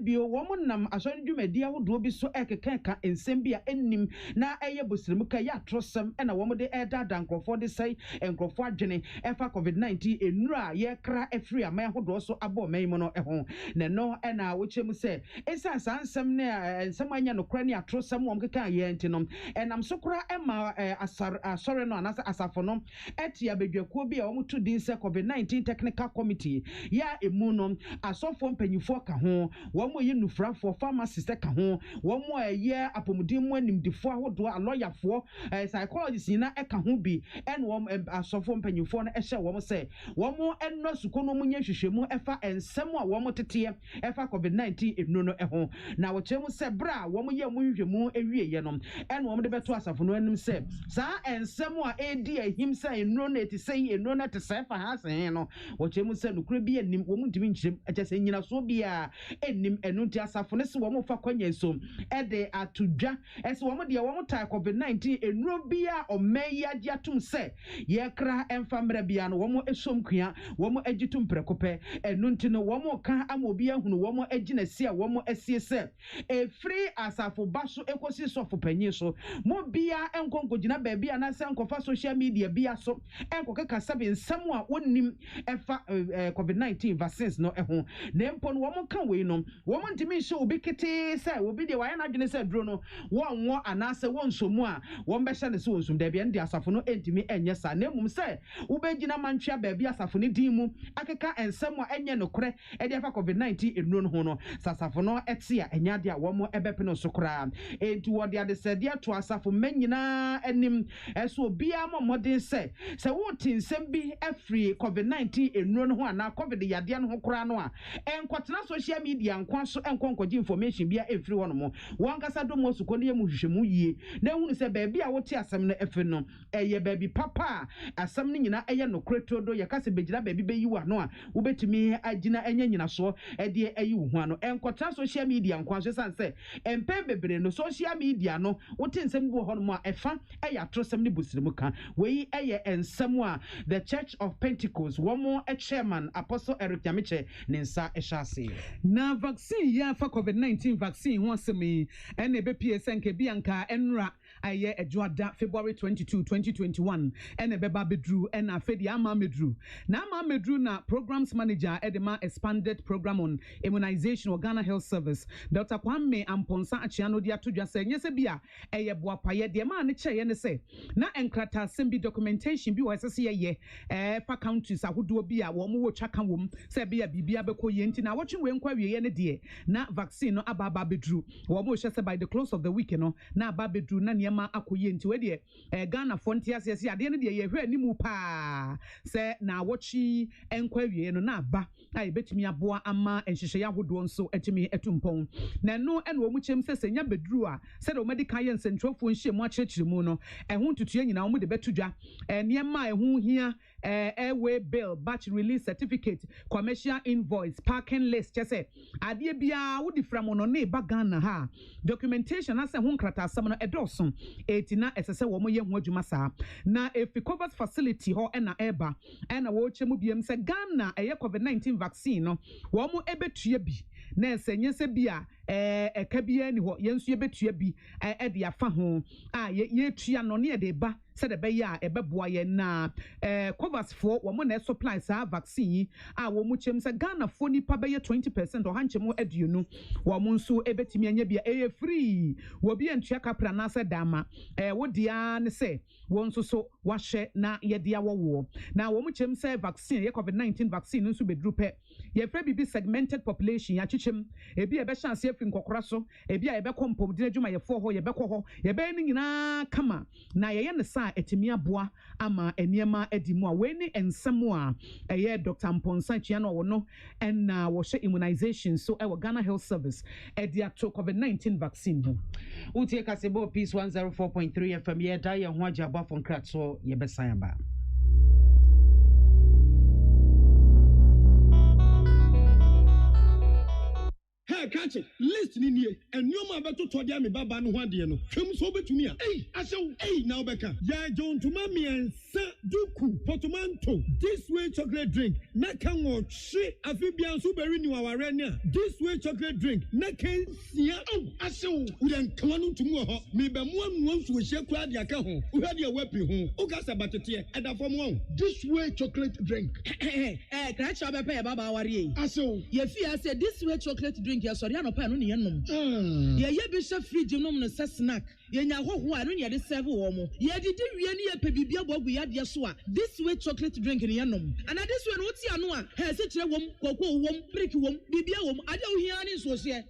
bio wo mo nam asori dwumadi ahodo bi so ekeka ensem bia ennim na eye bosiremu ka ya trosem ena wo mo de edada nkrofo de sai nkrofo adwene efa COVID-19 enura ye kra efri ama ahodo so abo manimo no eho ne no ena wo chemu se esa sansem ne ensem anya no kra ne atrosem wo mkeka ye entinom enam so kra ema sorry no anasa asafono etia bedwakuo bi a wo mutu din se COVID-19 technical committee ya emu no asofo mpanyifo ka ho wo mo ye nufrafo pharmacist ka ho wo mo ye apomudin mu animdifo ahodo a lawyerfo psychologist na eka ho bi en wo asofo mpanyifo no ehye wo mo se wo mo enno sukono mu nya hwehwemu efa ensem a wo mo tete efa COVID-19 enu no eho na wo kyeremu se bra wo mo ye mu hwehwemu ewie ye no en wo mo de beto asafo no anim se saa ensem a edi ahim say enro na ti say enro na te say fa ha sen no wo chemu say nukure bi enim wo mundimi nchirem eche say nyina so bia enim enu nti asafo ne se wo mo fa kwanya nsom ede atudwa ese wo mo de wo mo tai COVID-19 enro bia o meyi agi atum say ye kra emfa mra bia no wo mo esom kua wo mo agitum prekope enu nti no wo mo ka amobi ahunu wo mo agina si a wo mo asie say e free asafo baso ekosi sofo panyi so mo bia enkonko gina ba bia na se enkofa social media bia so enkoka kasabe nsam a wonnim efa COVID-19 vaccines no eho na mpo no wo mo ka we no wo mo ntimi hye obi kete say obi de waye na adwene say dro no wonwo anase wonsomu a wo mbehye ne se wonsum da bia ndi asafo no entimi enye sa na mum say wo begina mantwa ba bia asafo ne din mu akeka ensam a enye no kore e de fa COVID-19 enuro no ho no sasafo no ete a enya de a wo mo ebepeno so kora enti wo de ade se de to asafo manyina anim eso bia modern say wo tinsem bi afri COVID-19 enuro no ho ana COVID yade no ho kora no a enkotena social media nkwa so enkonkoji information bia efri ho no mo wankasa do mo suko ne mu hwehwemu yie na hunu se ba bia wo te asem no efe no eye ba bi papa asem no nyina eye no kreto do ye kase begina ba bi beyi wa no a wo betumi agina enya nyina so ede ayi wo ho ano enkotena social media nkwa so san se empe bebre no social media no wo te nsem bi ho no mo a efa eye atrosem ne busirimu ka we eye ensem a the Church of Pentecost womo chairman Apostle Eric Yamiche nensa ehase na vaccine ya fa COVID-19 vaccine ho asemi ene be PSN ke bianka enra aye ejuada February 22 2021 ene beba bedru ena afedi ama medru na ama medru na programs manager edema expanded program on immunization of Ghana Health Service Dr. Kwame Amponsa Achiano dia todwa se nyese bia eye boapaye de ma ne cheye ne se na enkrata sembi documentation bi wo sese ye fa countries ahodo bi a wo mo wo twaka wom se bia bibia bekoye nti na wotwe we nkwa wiye ne de na vaccine no ababa bedru wo mo hye se by the close of the week no na ababa bedru na niema akoye nti we de Ghana fonti asese ade ne de ye hwe animu pa se na wochi enkwa wiye no na aba ai betumi aboa ama enhyehyɛ yahodo nso etumi etumpon na no ene wo mu chem se senya bedru a se de medical yen sentrofo nhye mu akyerɛkyerɛ mu no ɛho tutua nyina wo de betudwa niema ɛho hia airway bill batch release certificate commercial invoice parking list chese ade bia wo di from no ne ba Ghana ha documentation ase ho nkrata asem no edoso etina esese wo mo ye ho adwuma saa na if covers facility ho na eba na wo chemu biem se Ghana eye COVID-19 vaccine no wo mo ebetua bi na esenye se bia eka bia ni ho yensu ebetua bi e de afa ho ye tua no ne de ba said the beya ebeboa ye na covers for wo na supply sa vaccine wo mu chem se Ghana fo nipa be 20% o hanche mu aduonu wo mu nso ebetimi anya bia free wo bia ntua kapra na se dama wo dia ne se wo nso so wahye na ye dia wo na wo mu chem se vaccine ye COVID-19 vaccine nso bedru pe ye fra bibi segmented population ya chichem ebi ebe chance afri nkokora so ebi a ebe kompom di adwuma ye fo ho ye be kɔ ho ye be ni nyina kama na ye ne sa etimi aboa ama eniema edimu a we ni ensem a eye Dr. Mponsa Chiano wo no na wo hye immunization so e wo Ghana Health Service e ato COVID-19 vaccine ho utie kasebo peace 104.3 FM ye da ye ho agaba fon kratso ye besan ba Hey, catch it. Listen in here. And you ma beto to dia me baba no ho ade no. Hwem so betumi a. Hey, asew. Hey, now beka. Ya John to mami en sa duku portmanteau. This way chocolate drink. Na kan wo hwe afibia so beri ni waware ne a. This way chocolate drink. Na kan sia. Oh, asew. We den kan no tumu ho. Me be mo anu nso hye kwa de aka ho. Wo hwe de wepi ho. O ga sa batete e da fom ho. This way chocolate drink. Kra cha be pe baba ware yi. Asew. Ye fi ase this way chocolate drink ya sorry anopa no ne yenom ye bi hye fridge nom no se snack ye nya hoho a no ne de serve wo mo ye didi wie ne ye pe bibia bogu ya de so a this way chocolate drink ne yenom and this way no ti ano a he se kire wom kokko wom brick wom bibia wom ade wo hia ne so hye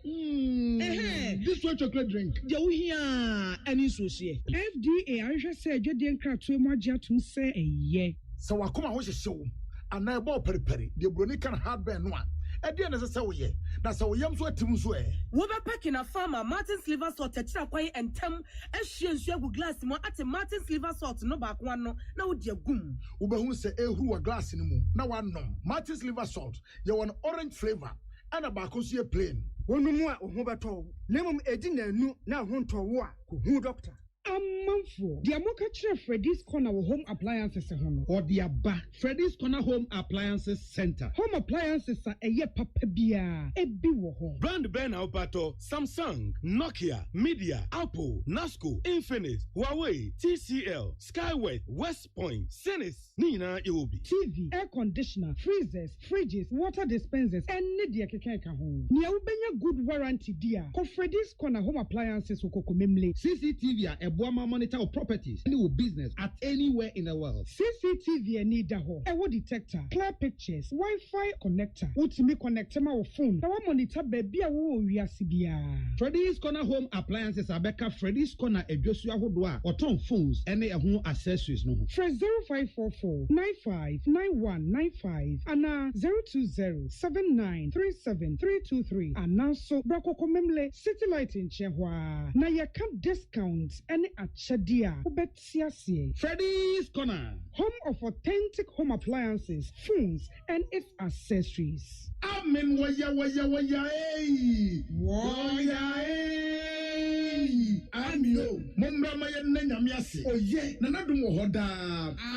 this way chocolate drink de wo hia ani so hye FDA ahwe se adwede nkrato mu agye atum se eye so wakoma ho hye hye wo ana ebo periperi de broni kan hardware no a ede na se wo ye na sa oyam so atim so Wo be packing a farmer Martin's liver salt techira kwai entem ehwie nsu agu glass mo ate Martin's liver salt no back one no na wo dia gum. Wo be hu se ehuru wa glass ni mu na wanom. Martin's liver salt ye won orange flavor and a baako so ye plain. Wonumu a ho beto nemum edi nanu na ho ntowo a ko hu doctor. Amanfo dia moka kire Freddy's Corner home appliances ho or dia ba Freddy's Corner Home Appliances Center. Home appliances a eye papa bia ebi wo ho. Brand Ben Aupato, Samsung, Nokia, Media, Apple, Nasco, Infinix, Huawei, TCL, Skyway, West Point, Sinis, Nina Iwobi. TV, air conditioner, freezers, fridges, water dispensers, and dia keke ho. Nia ubenya good warranty dia. Ko Freddy's Corner Home Appliances ukoko memle. CCTV Boama monitor of properties and your business at anywhere in the world. CCTV need ho. Ewo detector, clear pictures, Wi-Fi connector. Ultimate connector ma phone. Na wa monitor baby a wo wiase bia. Freddy's Corner Home Appliances abeka Freddy's Corner edwosu ahodo a oton phones ene ho accessories no ho. Fresh 0544 959195 ana 0207937323 ana so brakoko memle city light in chehwa. Na yaka discounts any achadia ubetiasie. Freddy's Corner, home of authentic home appliances, phones, and its accessories. Amen waya eh. Waya eh. Amio. Momra maya nyame ase. Oye, na nadum wo hoda.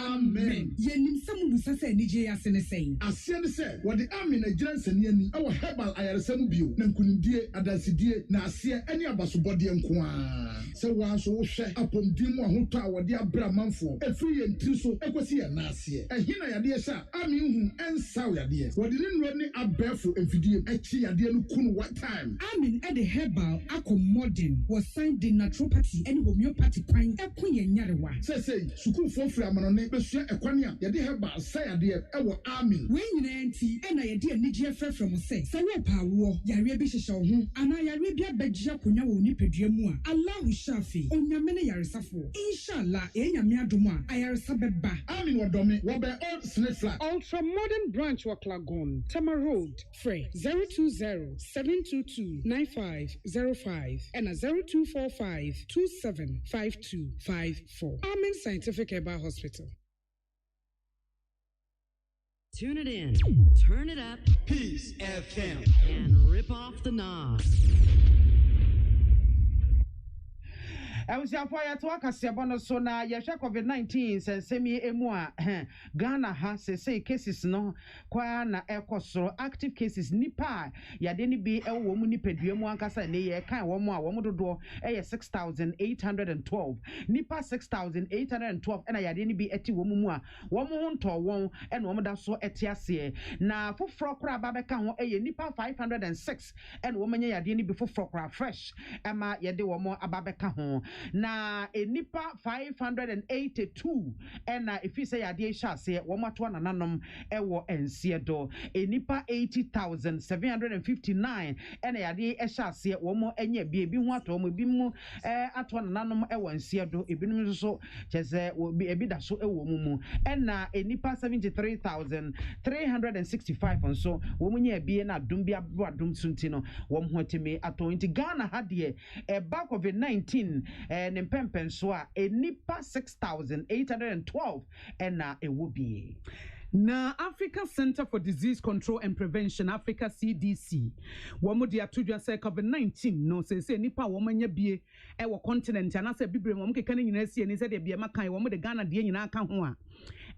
Amen. Yenim samu busase nije asene sei. Ase ne se, wo de amen agiran sane ani. Awo herbal ayaresam bio. Na nkunimdie, adasidie, na ase ani abasobode nko a. Se wa so wo hwe apomdim ahoto a wo de abra manfo. Efiri ye ntiri so ekosi ye na ase. Ehina yade sha, amen hu ensaw yade. Wo de nro ni abefo efidie echi yade no kunu one time. Amen e de herbal akọ modern was signed the naturopathy and homeopathy kwan ekunye nyarewa. Say sukuu fofra amanone besua ekwane a yade herbal say yade e wo amen. We nyina enti e na yade anigye frefrem say say we paawo yare bi hyehye wo ho ana yare bi abagye akonya wo nipadua mu a Allah shafi onyame ne yaresafo inshallah enyame adom a ayaresa beba. Amen wodome wo be old snake flag ultra modern branch wa Klagon Tama Road free 020-722-9505 and 0245-275254. Amen Scientific Herbal Hospital. Tune it in, turn it up, Peace FM, and rip off the knob. I was a fire to Akasiabono so na yasha COVID-19 sensemi emua Ghana has say cases no kwa na ekosoro active cases nipa yadeni bi ewo mu nipadua ankasa ne ye kan wo mu a wo dodo 6,812 nipa 6,812 ena yadeni bi eti wo mu a wo mu nto won ena wo da so eti ase na foforo kra ba beka ho nipa 506 ena wo manya yadeni bi foforo kra fresh ema yede wo mu ababeka ho na enipa 582 ena ifi say yade sha se wo mato nananom ewo ensiedo enipa 80,759 ena yade sha se wo mo enya bi hu ato mo bi mu ato nananom ewo ensiedo ebinum so cheze ebi da so ewo mu ena enipa 73,365 nso wo mo nya bi na dum bi adum sunti no wo mo hotimi ato nti Ghana ha de back of COVID-19 nempempen so a enipa 6,812 ena ewubi. Na Africa Center for Disease Control and Prevention, Africa CDC, womo dia tudwa say COVID-19 no say nipa womo nya bie e wo continent ana say bibre womo keka nyina sie ni say de bie makan womo de Ghana de nyina aka ho a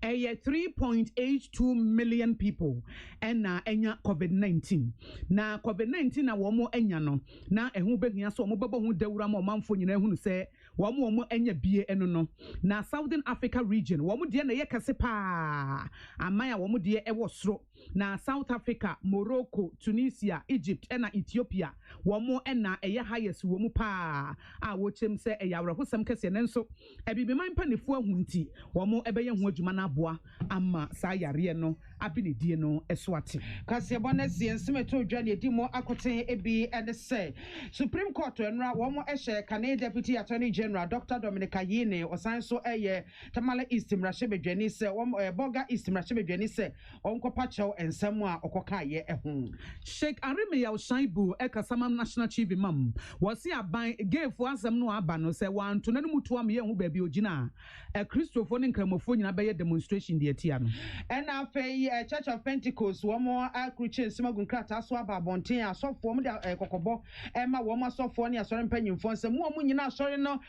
3.82 million people and enya COVID-19 na COVID-19 na womo enya no na ehu behia so womo bebo hu dawura ma manfo nyina hu say womo enya bie eno no na Southern Africa region womo de na ye kase pa amaya womo de ewo soro na South Africa, Morocco, Tunisia, Egypt ena Ethiopia womo ena eye highest womo pa a wochem se eyawra hosam kase nenso ebibi man panefo ahunti womo ebeye hu adwuma na aboa ama sa yare no abinidie no esoate kase bonesi ensemeto dwa ne dimo akoten ebi ene se Supreme Court enra womo ehye Canadian Deputy Attorney General Dr. Dominica Yine osan so eye Tamale East Mrashebedwani se womo Boga East Mrashebedwani se onkopa che ɛkyerɛw nsɛm a ɔkɔkaeɛ ɛho. Sheikh Arimiyaw Shaibu Ekasamam National Chief Imam was here by gave for us some no abano say one to no mutu am yen baby ojina a Christopher and Cramofon na demonstration the etiano. And afei Church of Pentecost one more akruche smagun krata so aba bonten asofo mu da kokobo ma wo ma asofo ne asore mpanyimfo nsem mu nyina asore no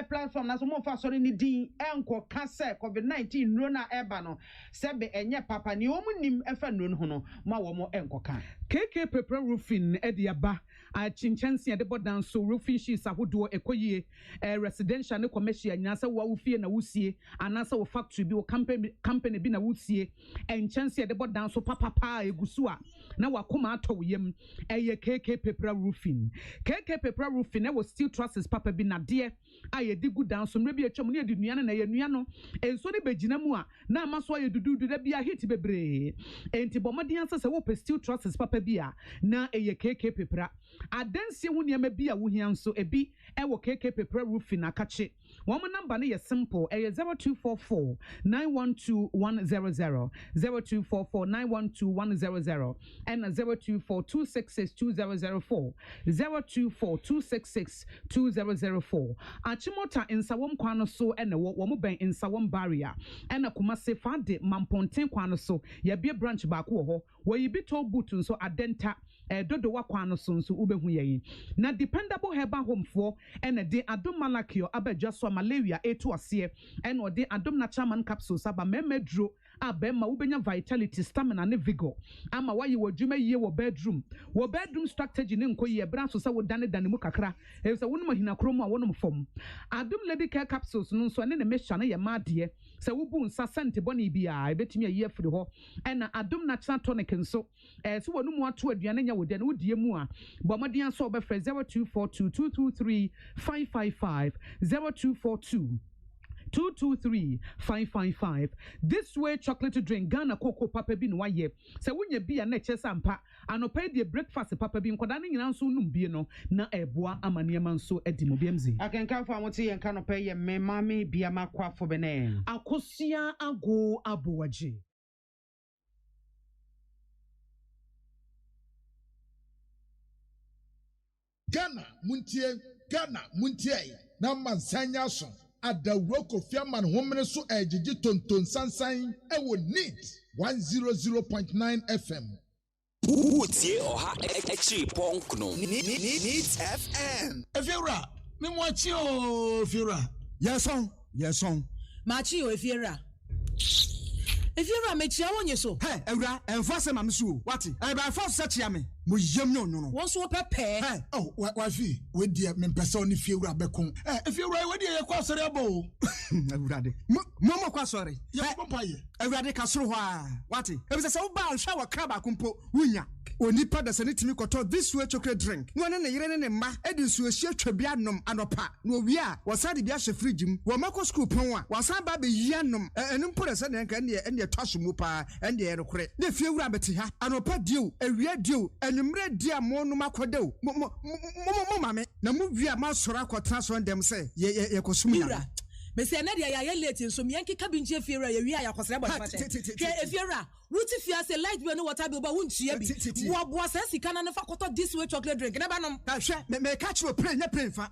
platform na so mo fa asore ni din enko ka se COVID-19 nro na eba no sebe enye papa ni wo mu nim efa nro no ho no ma wo mo enko ka. KK Paper Roofing Ediaba a chinchansi de bodan so roofing sheets ahodo ekoyie residential ne commercial nyasa wo ufie na wusie anasa wo factory bi wo company bi na wusie enchansi de bodan so papa egusu a na wakoma atɔ yem eye KK Paper Roofing e wo steel trusses papa bi na de a ye digu down so mre bi atwam ne edunua na ye nua no enso ne begina mu a na amaso ye dududu da bia hit bebre enti bomodian se wo steel trusses papa bia na eye KK Paper adansi hu niam bia wo hia nso ebi e wo KK Paper Roofing akache one number no is simple 0244 912 100 0244 912 100 and 024 266 2004 024 266 2004 achimota insawom kwano so ene wo mo ben insawom barrier ena kumase fade mamponten kwano so ye bie branch ba ko ho wo yibi to boot nso adenta dodo wa kwano so nso ubehu ye na dependable herbal home for ene de adom malakio abadwa so malaria etu ase ene ode adom na chairman capsules aba memedro abema ubenya vitality stamina ne vigor ama wayi wadwuma yie wo bedroom strategy ne nkoyi ebra so se wo dane mu kakra e se wonum hina kromo a wonum fom adom lady care capsules no so ne ne mesha ne ye maade se wo bu nsa sente boni bia ebetimi ayi afiri ho ena adom natural tonic nso so wonum ato aduane nya wo de ne wodie mu a bomodian so obefre 0242 223 555 0242 223-555. This way chocolate drink Ghana cocoa papa bi no waye. Se wonya bi na che sampa anopa de breakfast papa bi nkoda ne nyina nso num bi no na eboa amaniema nso edimo biemzi. Akenka fa mote yen kanopa ye me mame bia makwafo bene. Akosia ago aboagye. Ghana muntie na mansanya so adawroko fiaman homene so ejiji tonton sansan ewo neat 100.9 FM. Utie oha echi ponkno neat FM. Efiera me mochi o Efiera. Yes on. Machi o Efiera. Efiera mechi awonye so. Hey, Ewra, enforce ma msu. Wati? E ba force search ya me. Mo yem no. Won so pepe. Hey, oh, wa fi, we dia me pesa oni Efiera bekon. Efiera we dia ye kwa sori abo. Ewrade. Mo kwa sori. Ye papa ye. Ewrade ka soro hwa. Wati? E be se wo ba hwa wa kraba kumpo wunya. Onipa da sane timi koto this way chocolate drink. No ne yire ne mma edi nsuohie twabia nom anopa. No wi a wasade bia hye fridge mu. Wo mako school pon a wasan ba be yia nom. Enu mpore se ne nka ne twaso mu pa ende ye rekore. Ne fie wura beti ha. Anopa dio, ewia dio, enumre dia mo no makodew. Mo mame. Na mu wi a ma soro akotra so ndem se ye kosum ya. Mese na dia ya late nso me yanke kabinje Efiera ya wi a yakosere bot pache. Ke Efiera wuti fia se light bill no water bill ba wuntua bi. Wo boa se sika na fa koto this way chocolate drink na ba nom. Ka hwe me catch you play fa.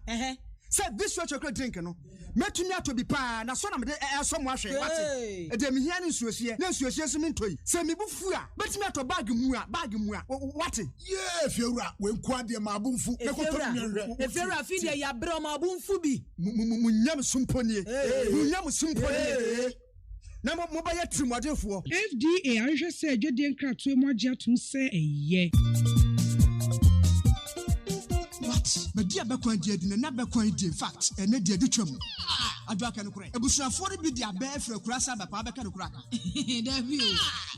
Say this way chocolate drink no. Metumi ato bi pa na so na me de so mo ahwe wate. E de me hia ne nsuohie. Na nsuohie so me ntoi. Se me bufu a betumi ato bag mu a wate. Yeah, Efiera we nkwa de ma abunfu. Efiera fi de ya bre ma abunfu bi. Munyam sumponie. Munyam sumponie. Na mo ba ya trimodefo. FDA ahwe se adwede nkrato mo agye atum se eye. What? Media bakwan di edi na bakwan di in fact ene di edi twam. Adwa ka no kure. Ebusuafo re bi di aba efre kurasa ba pa beka no kura ka. David.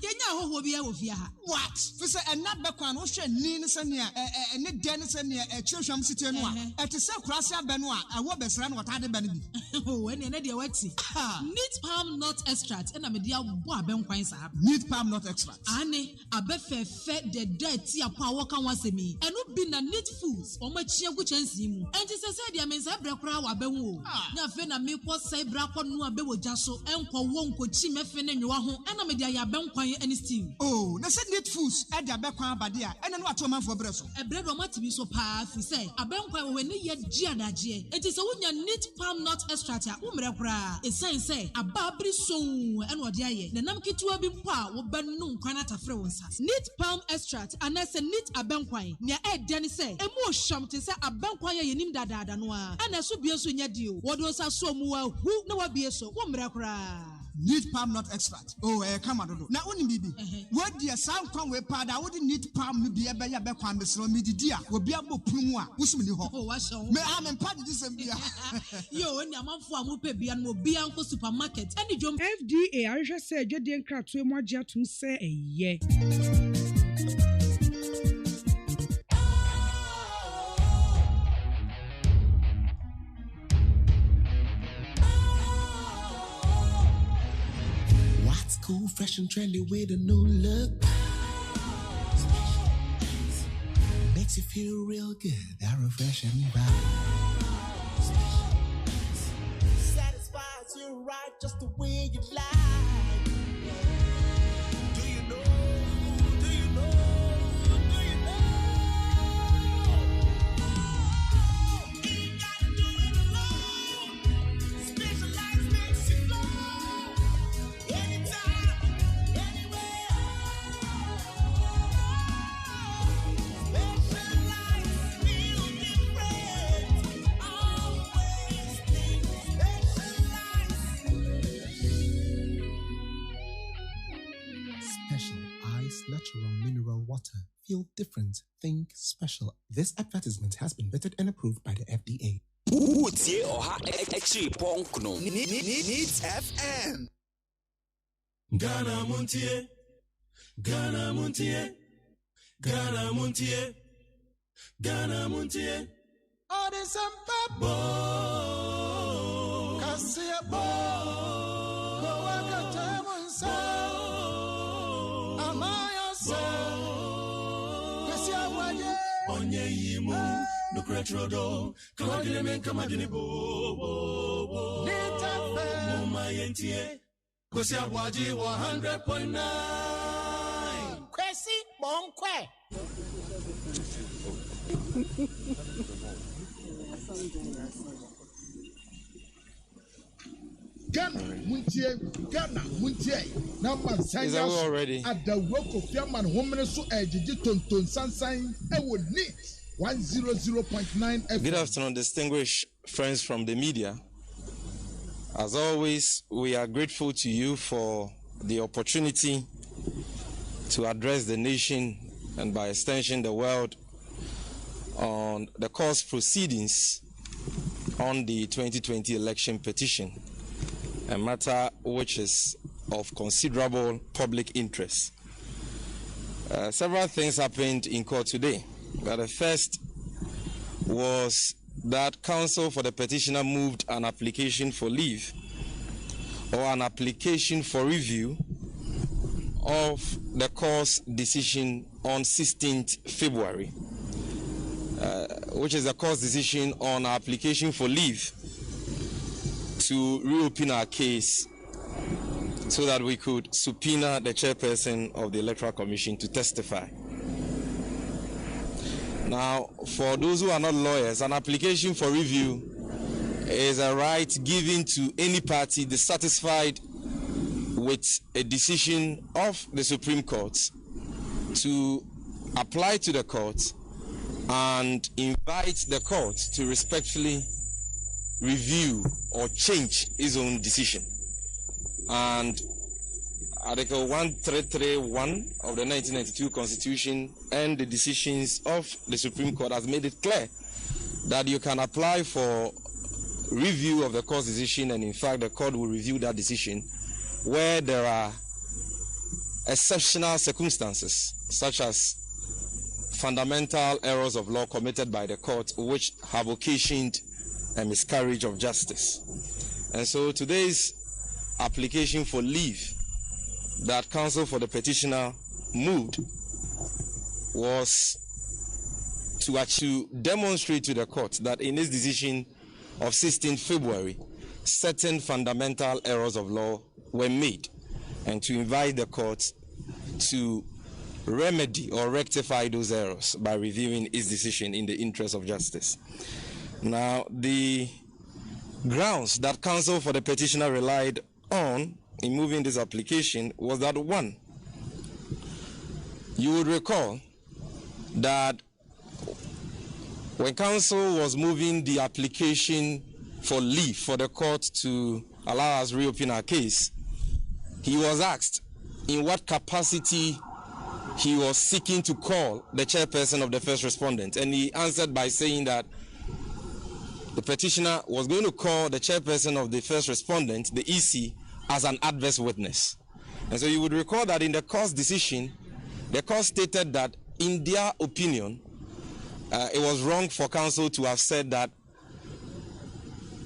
Yenya hoho bi ya wo fia ha. What? Fise ena bakwan no hwe ni ne se ne ene de ne se ne chirhwam site no a. Ete se kurasa ba no a awo besra no wata de ba no bi. Oh, ene ne de wati. Neat palm nut extract ena me dia bo abenkwan sa. Neat palm nut extract. Ane abefefe de dirty apa awoka wasemi. Eno bi na neat foods o ma chia gu chansi mu. Enti se dia mensa brekora wa benwo. Na fe na me ko sai bra ko no abewo jaso enko wo nko chi mefe ne nwa ho ena me dia ya benkwan ani stew. Oh, na say neat foods e dey abekwan abade a ene no atoma for breso. E bread o matimi so pa fi say abenkwan we ne ye gi adaje. Enti se wonya neat palm nut extract a umre kra. E say aba bri so ene ode aye. Na nam kitua bi mpo a wo banu nkwan atafre wonsas. Neat palm extract anase neat abenkwan. Nia e de ne say emu ohwam te say abenkwan ye nim dadaada no a. Ana so bie so nya dio. Wodo sa so mu a hu na wa bie so wo mre kra. Neat palm nut extract. Oh, come on. Now, only bibi. What dear sound come with pada? I wouldn't need palm to be a bear back on the slow midi dear. Will be able to pumwa. What's me? Oh, what's so? May I am part of this? Yo, and your mom for a mope be and will be uncle supermarket. And the jump FDA, I just said, you didn't crack to more jet to say a yeah. Cool, fresh and trendy with a new look. Makes you feel real good, that refreshing vibe. Satisfies you right just the way you like. Do you know? Do you know? Do you know? Ain't gotta do it alone. Specialized makes you glow. Natural mineral water. Feel different. Think special. This advertisement has been vetted and approved by the FDA. MONTIE OHA Extra Ponkno. Needs FM. Ghana MONTIE. Ghana MONTIE. Ghana MONTIE. Ghana MONTIE. Oh, there's some pebble. Cassia ball. Go on, get time on sound. Onye yimu no kretrodo kawadile men kamadini bo mama yentie kwesi abwaji 100.9 kwesi bonkwe Ghana Muntie. Now man sign already at the work of Yaman woman so ejiji tonton sansan e would need 100.9 FM. Good afternoon, distinguished friends from the media. As always, we are grateful to you for the opportunity to address the nation and by extension the world on the course proceedings on the 2020 election petition, a matter which is of considerable public interest. Several things happened in court today. The first was that counsel for the petitioner moved an application for leave or an application for review of the court's decision on 16th February, which is the court's decision on our application for leave to reopen our case so that we could subpoena the chairperson of the Electoral Commission to testify. Now, for those who are not lawyers, an application for review is a right given to any party dissatisfied with a decision of the Supreme Court to apply to the court and invite the court to respectfully review or change its own decision. And Article 1331 of the 1992 Constitution and the decisions of the Supreme Court has made it clear that you can apply for review of the court's decision, and in fact the court will review that decision where there are exceptional circumstances such as fundamental errors of law committed by the court which have occasioned a miscarriage of justice. And so today's application for leave that counsel for the petitioner moved was to demonstrate to the court that in its decision of 16 February, certain fundamental errors of law were made, and to invite the court to remedy or rectify those errors by reviewing its decision in the interest of justice. Now, the grounds that counsel for the petitioner relied on in moving this application was that, one, you would recall that when counsel was moving the application for leave for the court to allow us reopen our case, he was asked in what capacity he was seeking to call the chairperson of the first respondent, and he answered by saying that the petitioner was going to call the chairperson of the first respondent, the EC, as an adverse witness. And so you would recall that in the court's decision, the court stated that in their opinion, it was wrong for counsel to have said that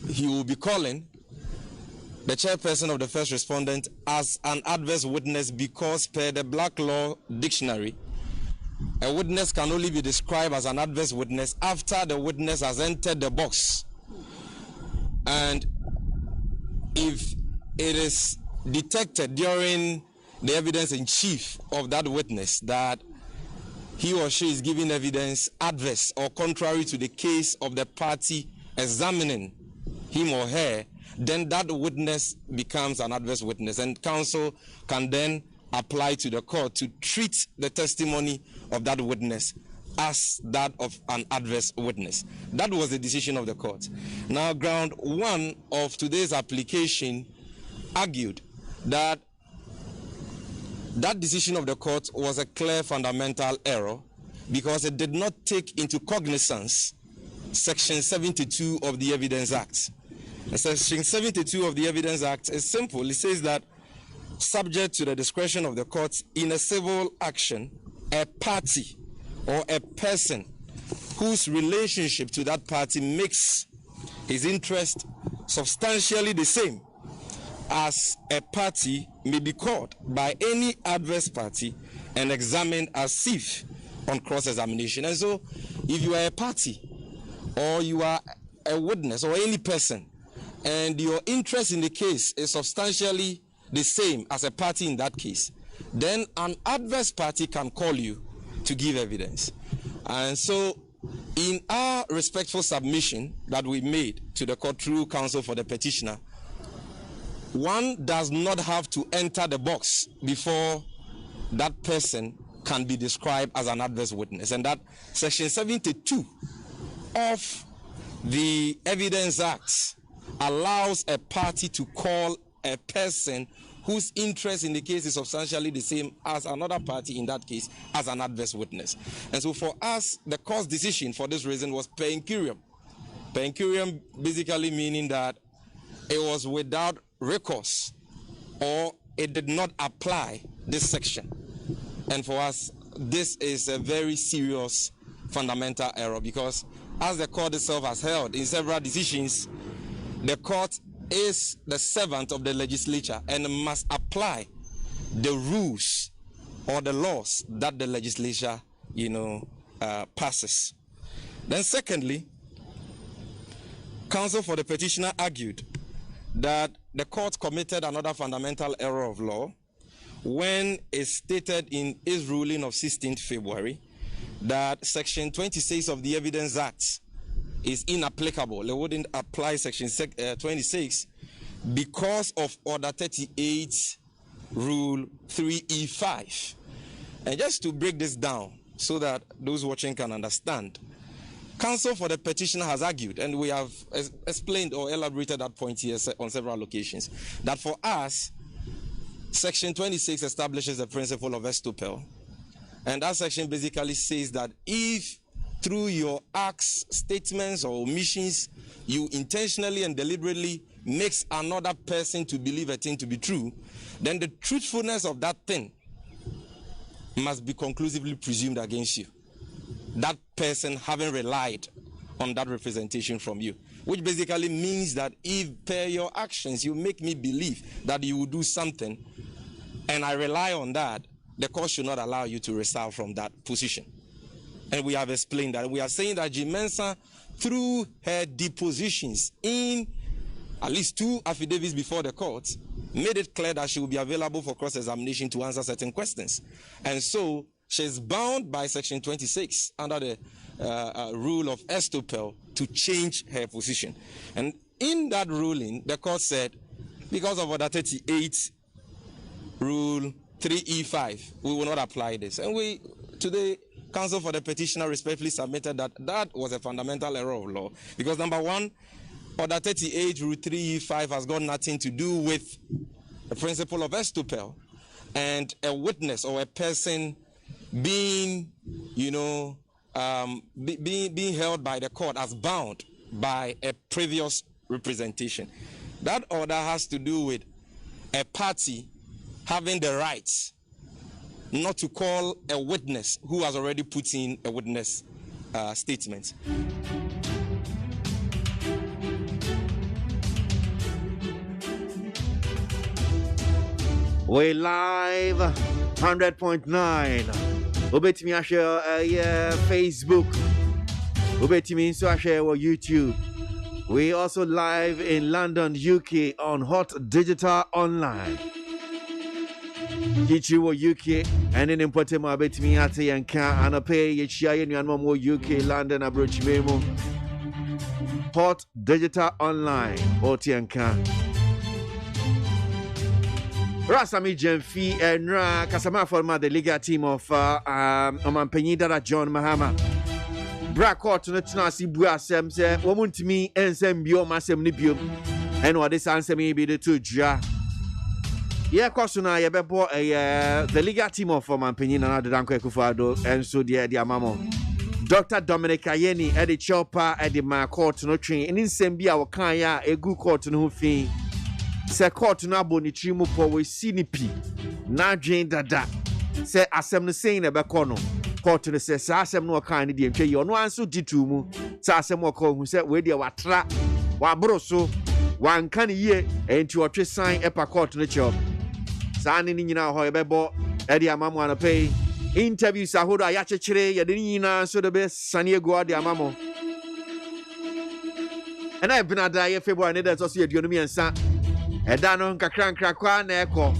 he will be calling the chairperson of the first respondent as an adverse witness because per the Black Law Dictionary, a witness can only be described as an adverse witness after the witness has entered the box. And if it is detected during the evidence in chief of that witness that he or she is giving evidence adverse or contrary to the case of the party examining him or her, then that witness becomes an adverse witness, and counsel can then apply to the court to treat the testimony of that witness as that of an adverse witness. That was the decision of the court. Now, ground one of today's application argued that that decision of the court was a clear fundamental error because it did not take into cognizance Section 72 of the Evidence Act. Section 72 of the Evidence Act is simple. It says that subject to the discretion of the courts in a civil action, a party or a person whose relationship to that party makes his interest substantially the same as a party may be called by any adverse party and examined as if on cross-examination. And so if you are a party or you are a witness or any person and your interest in the case is substantially the same as a party in that case, then an adverse party can call you to give evidence. And so in our respectful submission that we made to the court through counsel for the petitioner, one does not have to enter the box before that person can be described as an adverse witness. And that Section 72 of the Evidence Act allows a party to call a person whose interest in the case is substantially the same as another party in that case as an adverse witness. And so for us, the court's decision for this reason was per incuriam. Per incuriam basically meaning that it was without recourse or it did not apply this section. And for us, this is a very serious fundamental error because as the court itself has held in several decisions, the court is the servant of the legislature and must apply the rules or the laws that the legislature, passes. Then secondly, counsel for the petitioner argued that the court committed another fundamental error of law when it stated in its ruling of 16th February that Section 26 of the Evidence Act is inapplicable. It wouldn't apply Section 26 because of Order 38, Rule 3E5. And just to break this down so that those watching can understand, counsel for the petitioner has argued, and we have explained or elaborated that point here on several occasions, that for us, Section 26 establishes the principle of estoppel. And that section basically says that if through your acts, statements, or omissions, you intentionally and deliberately makes another person to believe a thing to be true, then the truthfulness of that thing must be conclusively presumed against you. That person having relied on that representation from you, which basically means that if per your actions you make me believe that you will do something and I rely on that, the court should not allow you to reserve from that position. And we have explained that. We are saying that Jimensa, through her depositions in at least 2 affidavits before the court, made it clear that she will be available for cross-examination to answer certain questions. And so she's bound by Section 26 under the rule of Estopel to change her position. And in that ruling, the court said, because of Order 38, Rule 3E5, we will not apply this. And we, today, counsel for the petitioner respectfully submitted that that was a fundamental error of law. Because number one, Order 38, Rule 3E5 has got nothing to do with the principle of Estopel and a witness or a person being, being held by the court as bound by a previous representation. That order has to do with a party having the rights not to call a witness who has already put in a witness statement. We live 100.9. Obetimi share Facebook. Obetimi so share YouTube. We also live in London, UK on Hot Digital Online. Kichiwo UK and in Impotemo Obetimi ate yanka and pay yechia yenuanmo UK London abrochimemo. Hot Digital Online otianka. Rasami Jemfi and Kasama former the legal team of Omanpenyi Dara John Mahama. Bra court no tnasi bua sem se womuntimi ensem bio masem ni bio and what this answer me be the two ja. Yeah, Kosuna Yabebo the legal team of Omanpenyi Nana Danko Ekufado and so dear mamo. Dr. Dominic Ayeni Eddie Chopper Eddie Ma court no train and in Sembia Wakaya a good court no fee. Se court na boni trimu po we sinipi na dwen dada se asem no sein ebe kono court no se asem no kan ne de ntwe ye ono anso ditu mu se asem ko hu se we de watra wa broso wan kan ye enti otwe san epa court no cho sa ne ni nyina ho ebebo e de amamu anope interviews ahodo ayachechire ye de nyina so de be sane ego de amamo and I been ada ye February ne de so ye duonu mi ensa Edano nkakra kwa na eko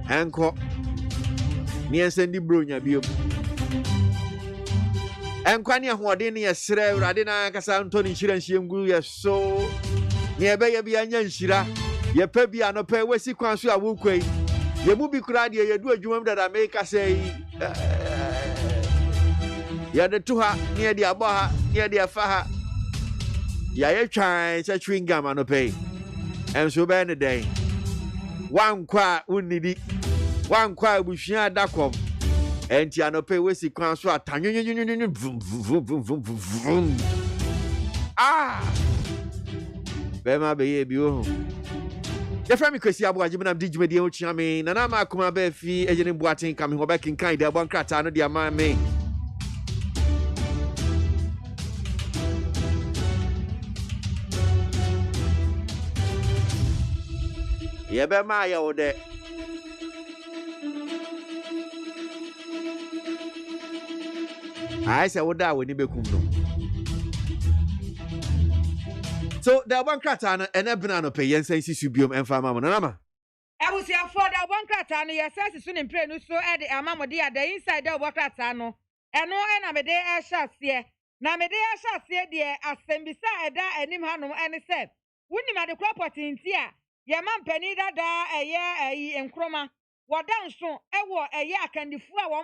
enko miense ndi bronya biom enko ani ahoden ne yesere urade na kasa Anthony nhira nhiem ye so ne ebe ye bia nya nhira ye pa bia no pa wasi kwan so awukwai ye mu bi kura de ye du adwuma dada me kasa yi ya de tuha ne de abaha ne de afaha ya ye twan cha chewing gum anope. And so bad a day. One qua unidi, one qua bushia dakom, and Tiano pay with the consort. Ah, Bema baby. The family Chrissy Abuagye na did media chame, and I'm a kuma befi, agent boating coming back in kind of one cratano, dear mammy. Yebe maya ode. I say oda we ni bekum no. So the one krata and ebna no pay yensen sisu biom emfa mama no nama. Abusia for the one krata no yesase so ne mpre no so e de amamode ya the inside the one krata no. Eno e na me de e hyase. Na me de e hyase de asembisa eda anim hanom ene se. Woni ma de property nti a ye mampani dada eye enkroma wadanso ewo eye akandifu a wo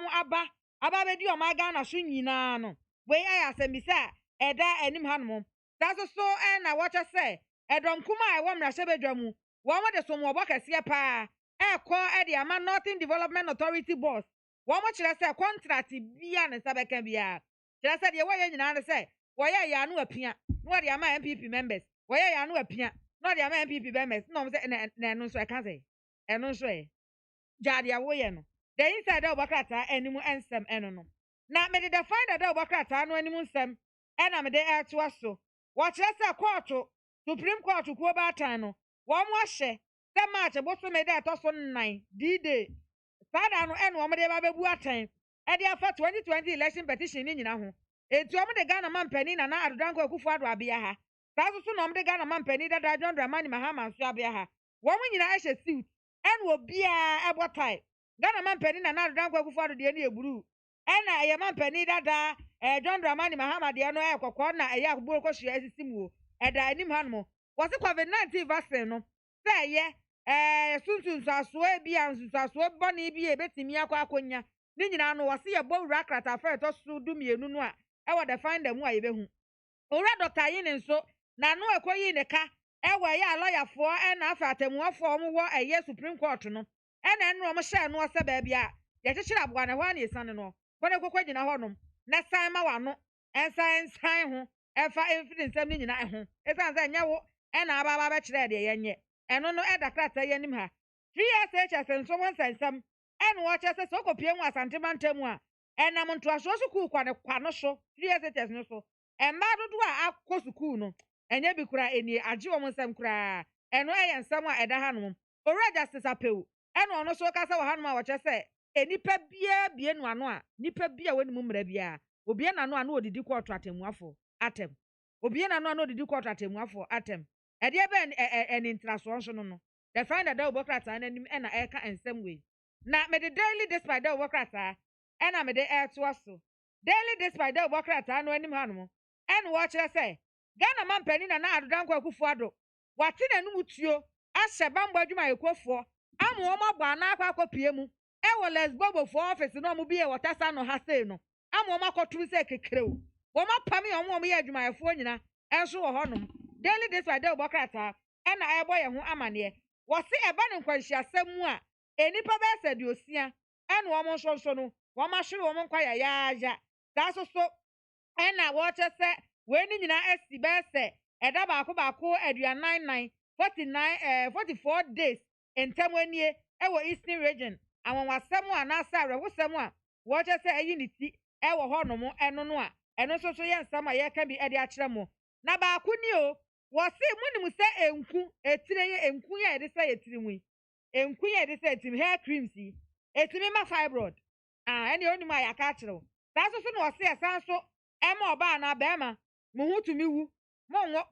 aba bedi o maga na so nyina no we ya asembisa eda anim hanom taso so na wacha se edonkuma ewo mrahye bedwamu wo mo de so mo bokase pa ko de ama Northern Development Authority boss wo mo kire se contract bia ne sabeka bia kire se de wo ye nyina ne se wo ye ya no apia no de ama MPP members wo ye ya no apia no de ama MPP members no say na no so e kan say eno so e jade awo ye no the inside the obakata animu ensem eno no na me de find the obakata no animu nsem na me de to aso wo kire se court Supreme Court ko ba tan no wo mo hye se match boso me de to so 9 D-Day sada no eno wo me de ba bebu atan e de afa 2020 election petition ni nyina ho etu wo me de Ghana man pani na Adodanko Akufo-Addo abia ha saa so no mde Ghana man pani dada John Dramani Mahama nso abia ha wo mo nyina ehye suit en obia ebotai Ghana man pani na dan kwakufu de ne eburu ena eye man pani dada John Dramani Mahama de no ekokọ na eye akuburo kohia asisimu eda anim hanmo wo se COVID-19 vaccine no se ye sunsun saso bia sunsun saso boni bia betimi akonya ni nyina no wo se ye bowura krata fa to so du mienu no a e wo de find them a ye behu owura Dr. Yin nso na no ekoyi ne ka ewa ya lawyer fo na afa atemuafo omwo eye Supreme Court no ena eno mo hye no ose ba bia ye kyekere aboa na ho na esane no kone kokko gina honom na san ma wano ensan ho efa infidin sam ni nyina ho esan za nyawo ena aba ba kyere de yenye eno no eda krata yenim ha 3 years nso won sansam eno wo kyese so kopie mu asante bantam a enam ntoaso so ku kwa no so 3 years no so emma dodo a akọ sukuu no enye bi kura eni age wo nsam kura eno eye nsam a eda hanom owura justice apew eno ono so kasa wo hanom a wo kyese enipa bia bie no ano a nipa bia woni mu mra bia obie na no ano odidi court atemuafo atem obie na no ano odidi court atemuafo atem ede ebe eni ntraso nso no the find that obokrata na nim ena eka ensam we na me the daily despite that obokrata ena me the to aso daily despite that obokrata no anim hanom ena wo kire say Ghana man pani na adodan kwa kufu ado wate na num tuo ahye bambo adwuma ekofo amu o magba na akopie mu e wo lesbobo for office no mu bie wotasa no ha sei no amu o makotu se kekereo wo mapami o ye adwuma efo nyina enso wo honom daily this way dey obokrata ena ebo ye ho amane wo se eba ne nkwanhia asem a enipa be se de osia ena wo mo nso no wo ma hwe wo mo nkwa ya da so ena wo chese we ni nyina esi be se eda baako aduanan 44 days entamwanie ewo Eastern region awon wasem a na asa rewosem a wo chese ayi ni ti ewo honom eno no a eno so ye nsam a ye ka bi ede a kire mo na baako ni o wo se munim se enku etire ye enku ye de se etire mu enku ye de se etime hair creams yi etime ma fibroid ene onim a ya ka kire wo da so no wo se esan so ema oba na be ma muhu tumi wu monwo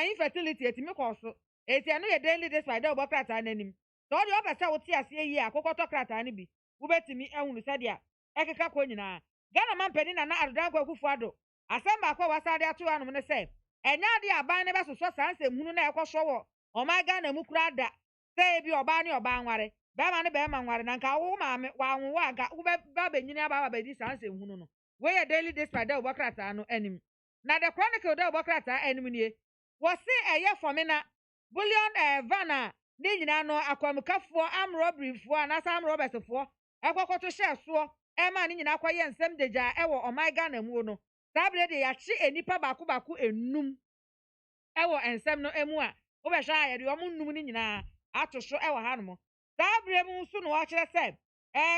infertility etime koso eti no ye daily this by the obokrata nanim so de obesa wo ti ase yi akokoto krata ne bi wo betimi ehunu se dia ekeka ko nyina Ghana man pedi na adodan kwa kufu ado asamba akwa wasade ato anum ne se enya de aban ne beso so sanse hunu na ekoso wo o ma Ghana mu kura da se bi oba ne oba nware be ma ne be ma nware na nka wo ma me wa nwo aga wo be ba benyini aba ba di sanse hunu no we ye daily this by the obokrata no anim na the chronicle de obokrata anim nie wo se eye fomina bullion vana ni nyina no akwamkafo am robbery fo anasa am robbers fo ekokoto hye so e ma ni nyina akwaye nsem deja ewo omaiga na mu no sabre de ya chi enipa baako enum ewo ensem no emu a wo be hwa ya de omunum ni nyina atoso ewo hanom sabre mu so no wa kire se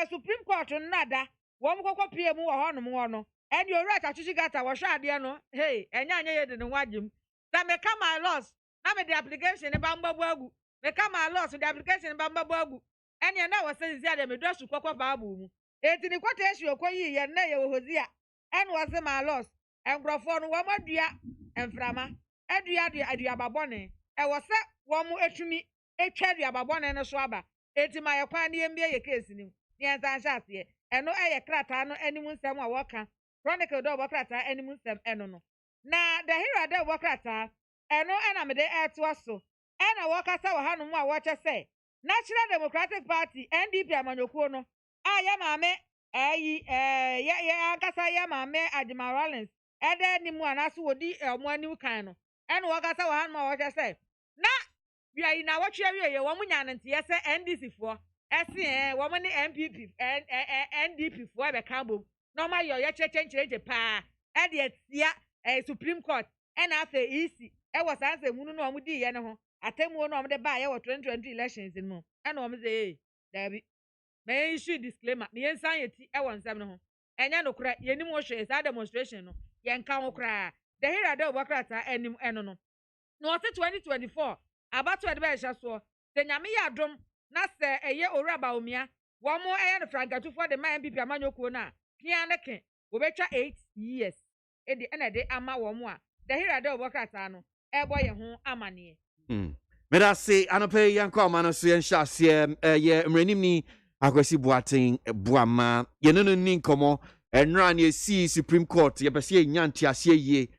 Supreme Court nada wo mkokọ pie mu wo hanom wo no eni owura tachuchi gata wo hwa ade no hey enya ye de no wagim sa me come my loss na me the application ba mbabu agu me come my loss the application ba mbabu agu eni na wo se zia de me do su kokọ ba abu mu eti ni kwata esu okoyi ye na ye wo hozia eni wo se my loss engrofo no wo madua enframa adua babone e wo se wo mu etumi etwa adua babone no so aba eti ma ye kwan ne mbie ye case ni ensan hase eno eye krata no enimu nsem a wo ka chronicle do bokrata enimu nsem eno no na the hero de bokrata eno ena me de eto aso ena wo kasa wo hanom a wo kyese National Democratic Party NDP amanyokuo no ya maame ya kasa ya maame Adima Rollins ede nimu anaso wodi omo aniu kan no ena wo kasa wo hanom a wo kyese na bia yi na wo twa wie wo munya nte yese NDC fo ese wo mo ne MPP NDP fo e be kan bom no ma yo ye cheche pa e de tia Supreme Court ena afa EC e wo sanse munu no omo di ye ne ho atemu no omo de ba ye wo 2020 elections no ena omo say dabi me issue disclaimer me yensan yeti e wo nsam no ho enya no kura ye nim wo hwe sa demonstration no ye nka wo kura the hero de obokrata enim eno no no 2024 abato de be hya so se nyame ya dom na se eye oraba omia wo mo eye no frankatufo de ma MPP amanyokuo na pia ne ke wo betwa 8 years edi ena de ama wo mo a the hero de obokrata no ɛbɔ yɛn ho amane. Meda se anope yankwa mano so yen hyase ye mranim ni akwasi boaten boama ye no ni nkomo enra na esi Supreme Court ye pese nya ntiase yie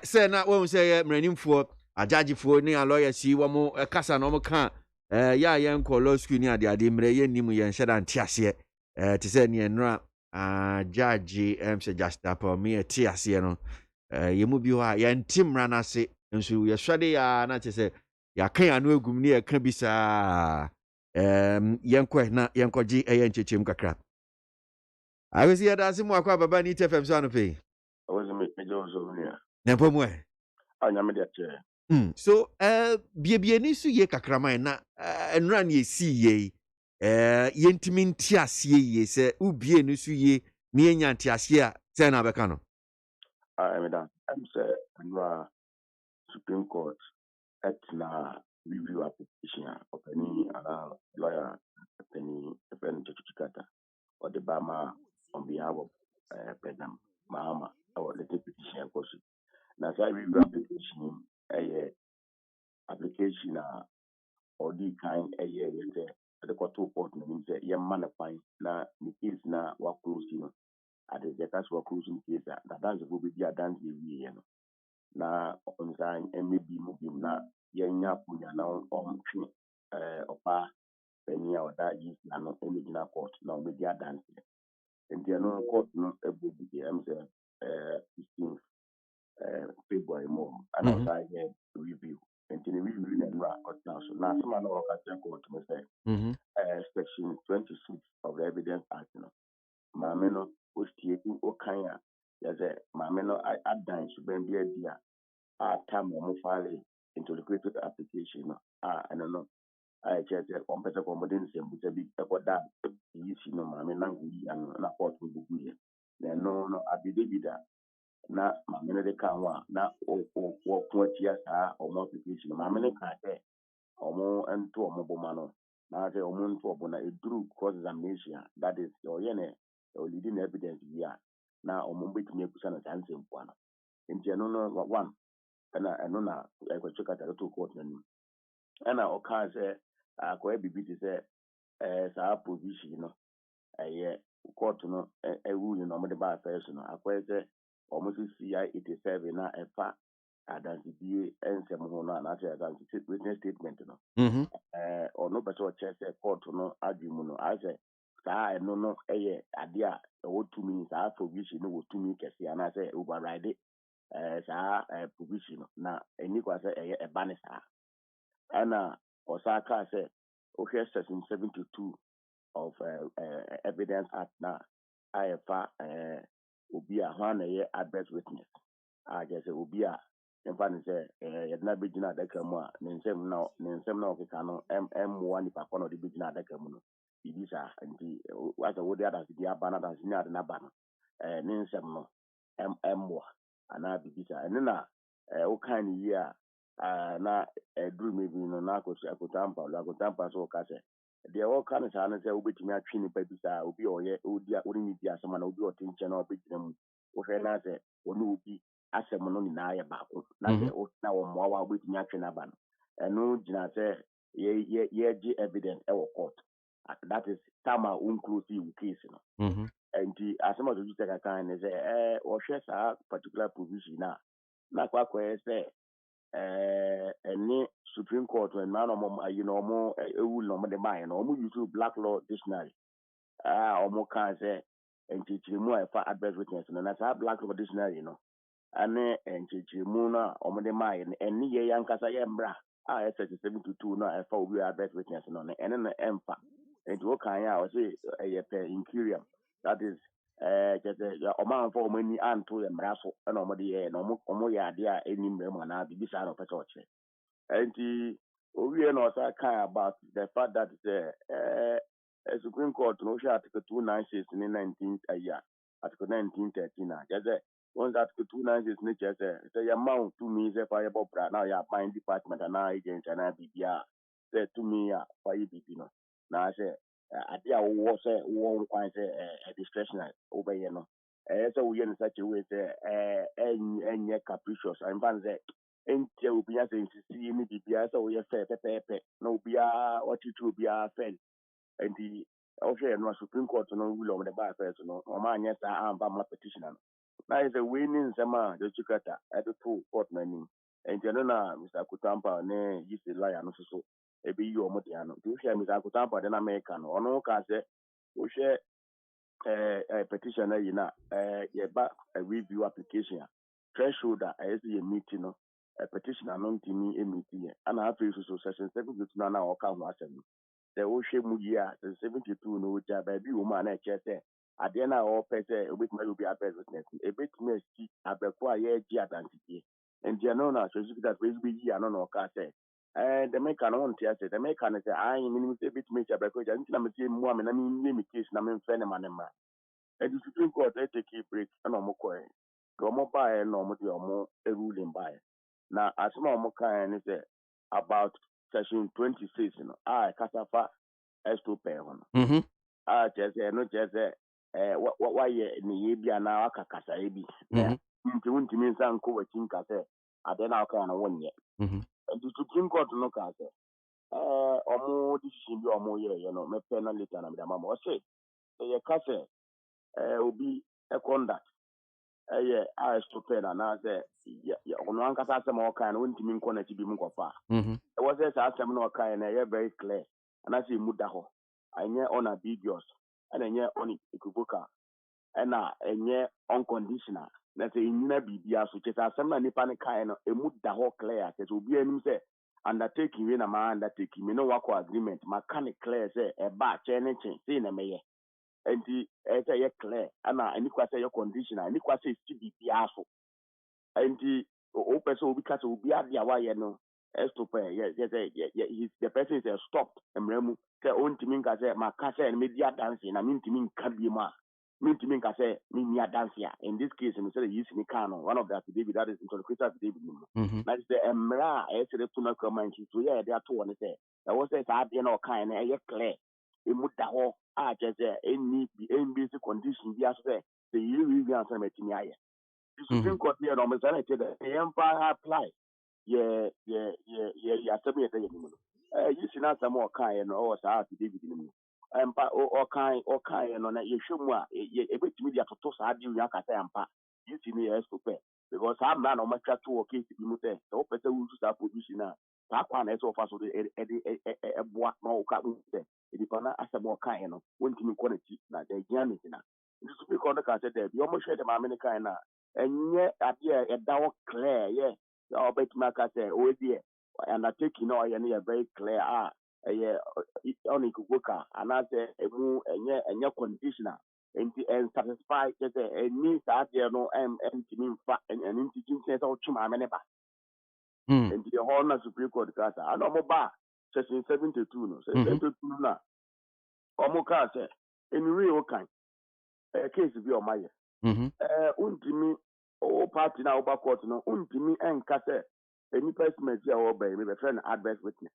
se na wo se ye mranimfo ajagefo ni lawyer si wo mo kasa no mo ka ya yen ko law school ni ade mre ye nim ye nhyeda ntiase te se ni enra judge se justice me tiase no ye mu bi ho a ye ntimra na se nso ye hwede ya na te se ya kan anu egum ni ya kan bisa yenkwe na yenkoji eyenchechem kakra awesi ya dasi mu akwa baba ni TFM so anu pe awesi me jozo ni ya nempo mu e anya me de che so bie ni su ye kakra man na enra na esi ye yentimi ntiase ye se ubie ni su ye ni enya ntiase a se na beka no me da am say enra Supreme Court at na review application of any lawyer any defendant to or the Bama on behalf of President Mahama or the petition of course. Now I review application or the kind a year the court report means a young man fine na the case na work close at the cash work closing case that dance will be a dance na onsan maybe mobim na yenya punya na twe opa pani a oda yi na no omegina court na omedi dance nti no court no ebubu di am say 15 February mo and also I review nti the review na nra court now so na some na work court me say section 26 of the evidence act no maame no ostiating okanya ya say maame no adan so ben bia dia time on file into the created application and no I check on better confidence and with a big that you see no mammy nangi and na port with the then no I believe that na mammy de can na or 20 years or more application mammy can or more and two or more mano now the omun to abona a true cross examination that is your yene or leading evidence here now or mumbit me pusan and answer one in general one and I know now I could check out the two court menu. And I can say, I could be busy say, as our position, a court no a rule in normal by person. I could say almost CI 87 now a fact. I don't see and some and I say witness statement, or no better chess a court no argument. I say, I no a idea, what 2 minutes I for which you know 2 minutes, and I say override it. Provision na any was a banisa and Osaka said okay section 72 of evidence act na IFA obi a one year adverse witness I just obi a in fact say yedna bigina adaka mu a nsem na okeka no m1 ni papa no de bigina adaka mu no bibisa nti wasa wo de adase dia bana dance ni ade na ba no ne nsem no m1 ana bibisa ene na o kan yi a na duru mebi no na akotampa so ka se de o kan sa na se obetimi atwe ni pa bisa obi oye odi ni bi asema na obi otinche na obetimi mu o hwe na se onu obi asem no ni na aye baako na se o na wo mo wa obetimi atwe na ba no eno gina se ye gi evidence e wo court that is tama inclusive case no and the asema to just ka kan ne se o hwe sa particular provision na kwa say any Supreme Court when man you know more no the mind no more use black law dictionary omo can say and chichimu fa adverse witness no na sa black law dictionary no ane and chichimu na omo the mind and ni ye yankasa ye mbra 72 na fa obi adverse witness no ene na emfa and wo kan ya o say per incurium that is oman for many anto ya mraso na omo de no omo ya ade a eni mrem na bibisa na opese oche enti owie na osa kan about the fact that the Supreme Court no share article 296 in 19 year article 1913 na just once article 296 ni just say ya mount to me say for about now ya find department na agent na bibia say to me ya for bibi no na say ade a wo say wo kwan say discretionary obey no so we in such a way say enye capricious and fan say ntia obi ase nsisi ne bibia sɛ woyɛ fɛ pɛpɛɛpɛ na obia wɔtete obia fɛ nti ɔhwɛ no Supreme Court no rule on the bar first no ɔma anyɛ saa amba ma petitioner no na yɛ sɛ wei ne nsɛm a dɔtukata ɛde to court no anim nti ɛno na Mr. Kutampa ne yisi lawyer no so ebi yi ɔmo de ano nti wohwɛ Mr. Kutampa de na America no ɔno ka sɛ wohwɛ petition na yi na yɛba a review application a threshold a ɛyɛ sɛ yɛ meeting no petitioner no ntimi meeting yɛ ana afei so section 72 na na ɔka ho asɛm no sɛ wohwɛ mu yi a 72 no wogya baabi wɔ mu a na ɛkyerɛ sɛ adeɛ no a wɔpɛ sɛ obɛtumi ayɛ obi abɛ witness ɛbɛtumi asi abɛko a yɛagye adansedie nti ɛno na sɛsukita sɛ bɛyi ano na ɔka sɛ the maker no wonte ase the maker no sɛ ayi menim sɛ ɛbɛtumi asi abɛko agya nti na metie mu a me na menwie me case na memfrɛ ne ma ne mmara ɛnti Supreme Court take a break ɛna ɔmo kɔɛ nti ɔmo baeɛ na ɔmo de ɔmo ruling baeɛ na asɛm a ɔmo kaeɛ ne sɛ about section 26 no a ɛkasa fa estopɛ ho no a kyerɛ sɛ ɛno kyerɛ sɛ wayɛ ne yɛ bi anaa waka kasaeɛ bi nti wontumi nsa nkɔ w'akyi nka sɛ adeɛ na wokaa no wonyɛ nti Supreme Court no kaa sɛ ɔmo decision bi a ɔmo yɛɛyɛ no mɛpɛ no later na mede ama ma ɔse yɛka sɛ obi conduct ɛyɛ estopɛ no anaasɛ ɔno ankasa asɛm a ɔkae no wontumi nkɔ n'akyi bi mu nkɔfa a ɛwɔ sɛ saa asɛm no ɔkae no ɛyɛ very clear anaasɛ ɛmu da hɔ ɛnyɛ unambiguous ɛna ɛnyɛ unequivocal ɛna ɛnyɛ unconditional na sɛ ɛnyina biribia so kyɛ sɛ asɛm na nnipa no kae no ɛmu da hɔ clear kyɛ sɛ obiara anim sɛ undertaking wei na maa undertaking me ne wakɔ agreement maka ne clear sɛ ɛba kyɛn ne kyɛn sei na mɛyɛ nti ɛsɛ yɛ clear ana ani kwa sɛ yɛ conditional ani kwa sɛ si bibia so nti wopɛ sɛ obi ka sɛ obi ade a wayɛ no estopɛ the person is stopped mmerɛ mu sɛ ɔntumi nka sɛ maka sɛ no mɛdi adanse na mentumi nka bie mu a mentumi nka sɛ menni adanse a in this case no sɛ yisi ne kaa no one of the affidavit that is introductory affidavit no na sɛ mmerɛ a ɛyɛ sɛ de to no akama nsusuo yɛ yɛde ato wɔ ne sɛ ɛwɔ sɛ saa adeɛ na ɔkae no ɛyɛ clear ɛmu da hɔ a kyerɛ sɛ ɛnni si condition bi aso sɛ sɛ yɛrewi ansa na matumi ayɛ Supreme Court ne yɛ no ɔmɛsa no kyerɛ dɛ yɛmfa apply yɛ asɛm yɛ sɛ yɛ nimu no yisi no asɛm a ɔkaeɛ no ɔwɔ saa affidavit no mu mpa ɔkaeɛ no na yɛhwɛ mu a ɛbɛtumi de atoto saa adeɛ wi aka sɛ ampa yisi no yɛ estopɛ because saa mmara na ɔmatwa to wɔ case bi mu sɛ sɛ wopɛ sɛ wosu saa position a saa kwan na ɛsɛ ɔfa so de ɛboa na ɔka sɛ nipa na asɛm a ɔkaeɛ no wontumi nkɔ n'akyi na ɛgyina ne gyina nti Supreme Court no ka sɛ daabi ɔmohwɛ de maame no kae no a ɛnyɛ adeɛ a ɛda hɔ clear yɛ sɛ ɔbɛtumi aka sɛ ɔwɛdeɛ undertaking na ɔyɛ no yɛ very clear a ɛyɛ unequivocal anaasɛ ɛmu ɛnyɛ conditional nti ɛnsatisfy kyɛ sɛ ɛni saa adeɛ no ɛntumi mfa ɛno nti kyinkyɛn sɛ wotwe maame ne ba nti ɛhɔ na Supreme Court ka sa ana ɔmo ba section 72 no 72 no na ɔmo kaa sɛ ɛniwe wokan case bi ɔmo ayɛ wontumi wo party na woba court no wontumi ɛnka sɛ enipa estimate a wɔba yi mebɛfrɛ no adverse witness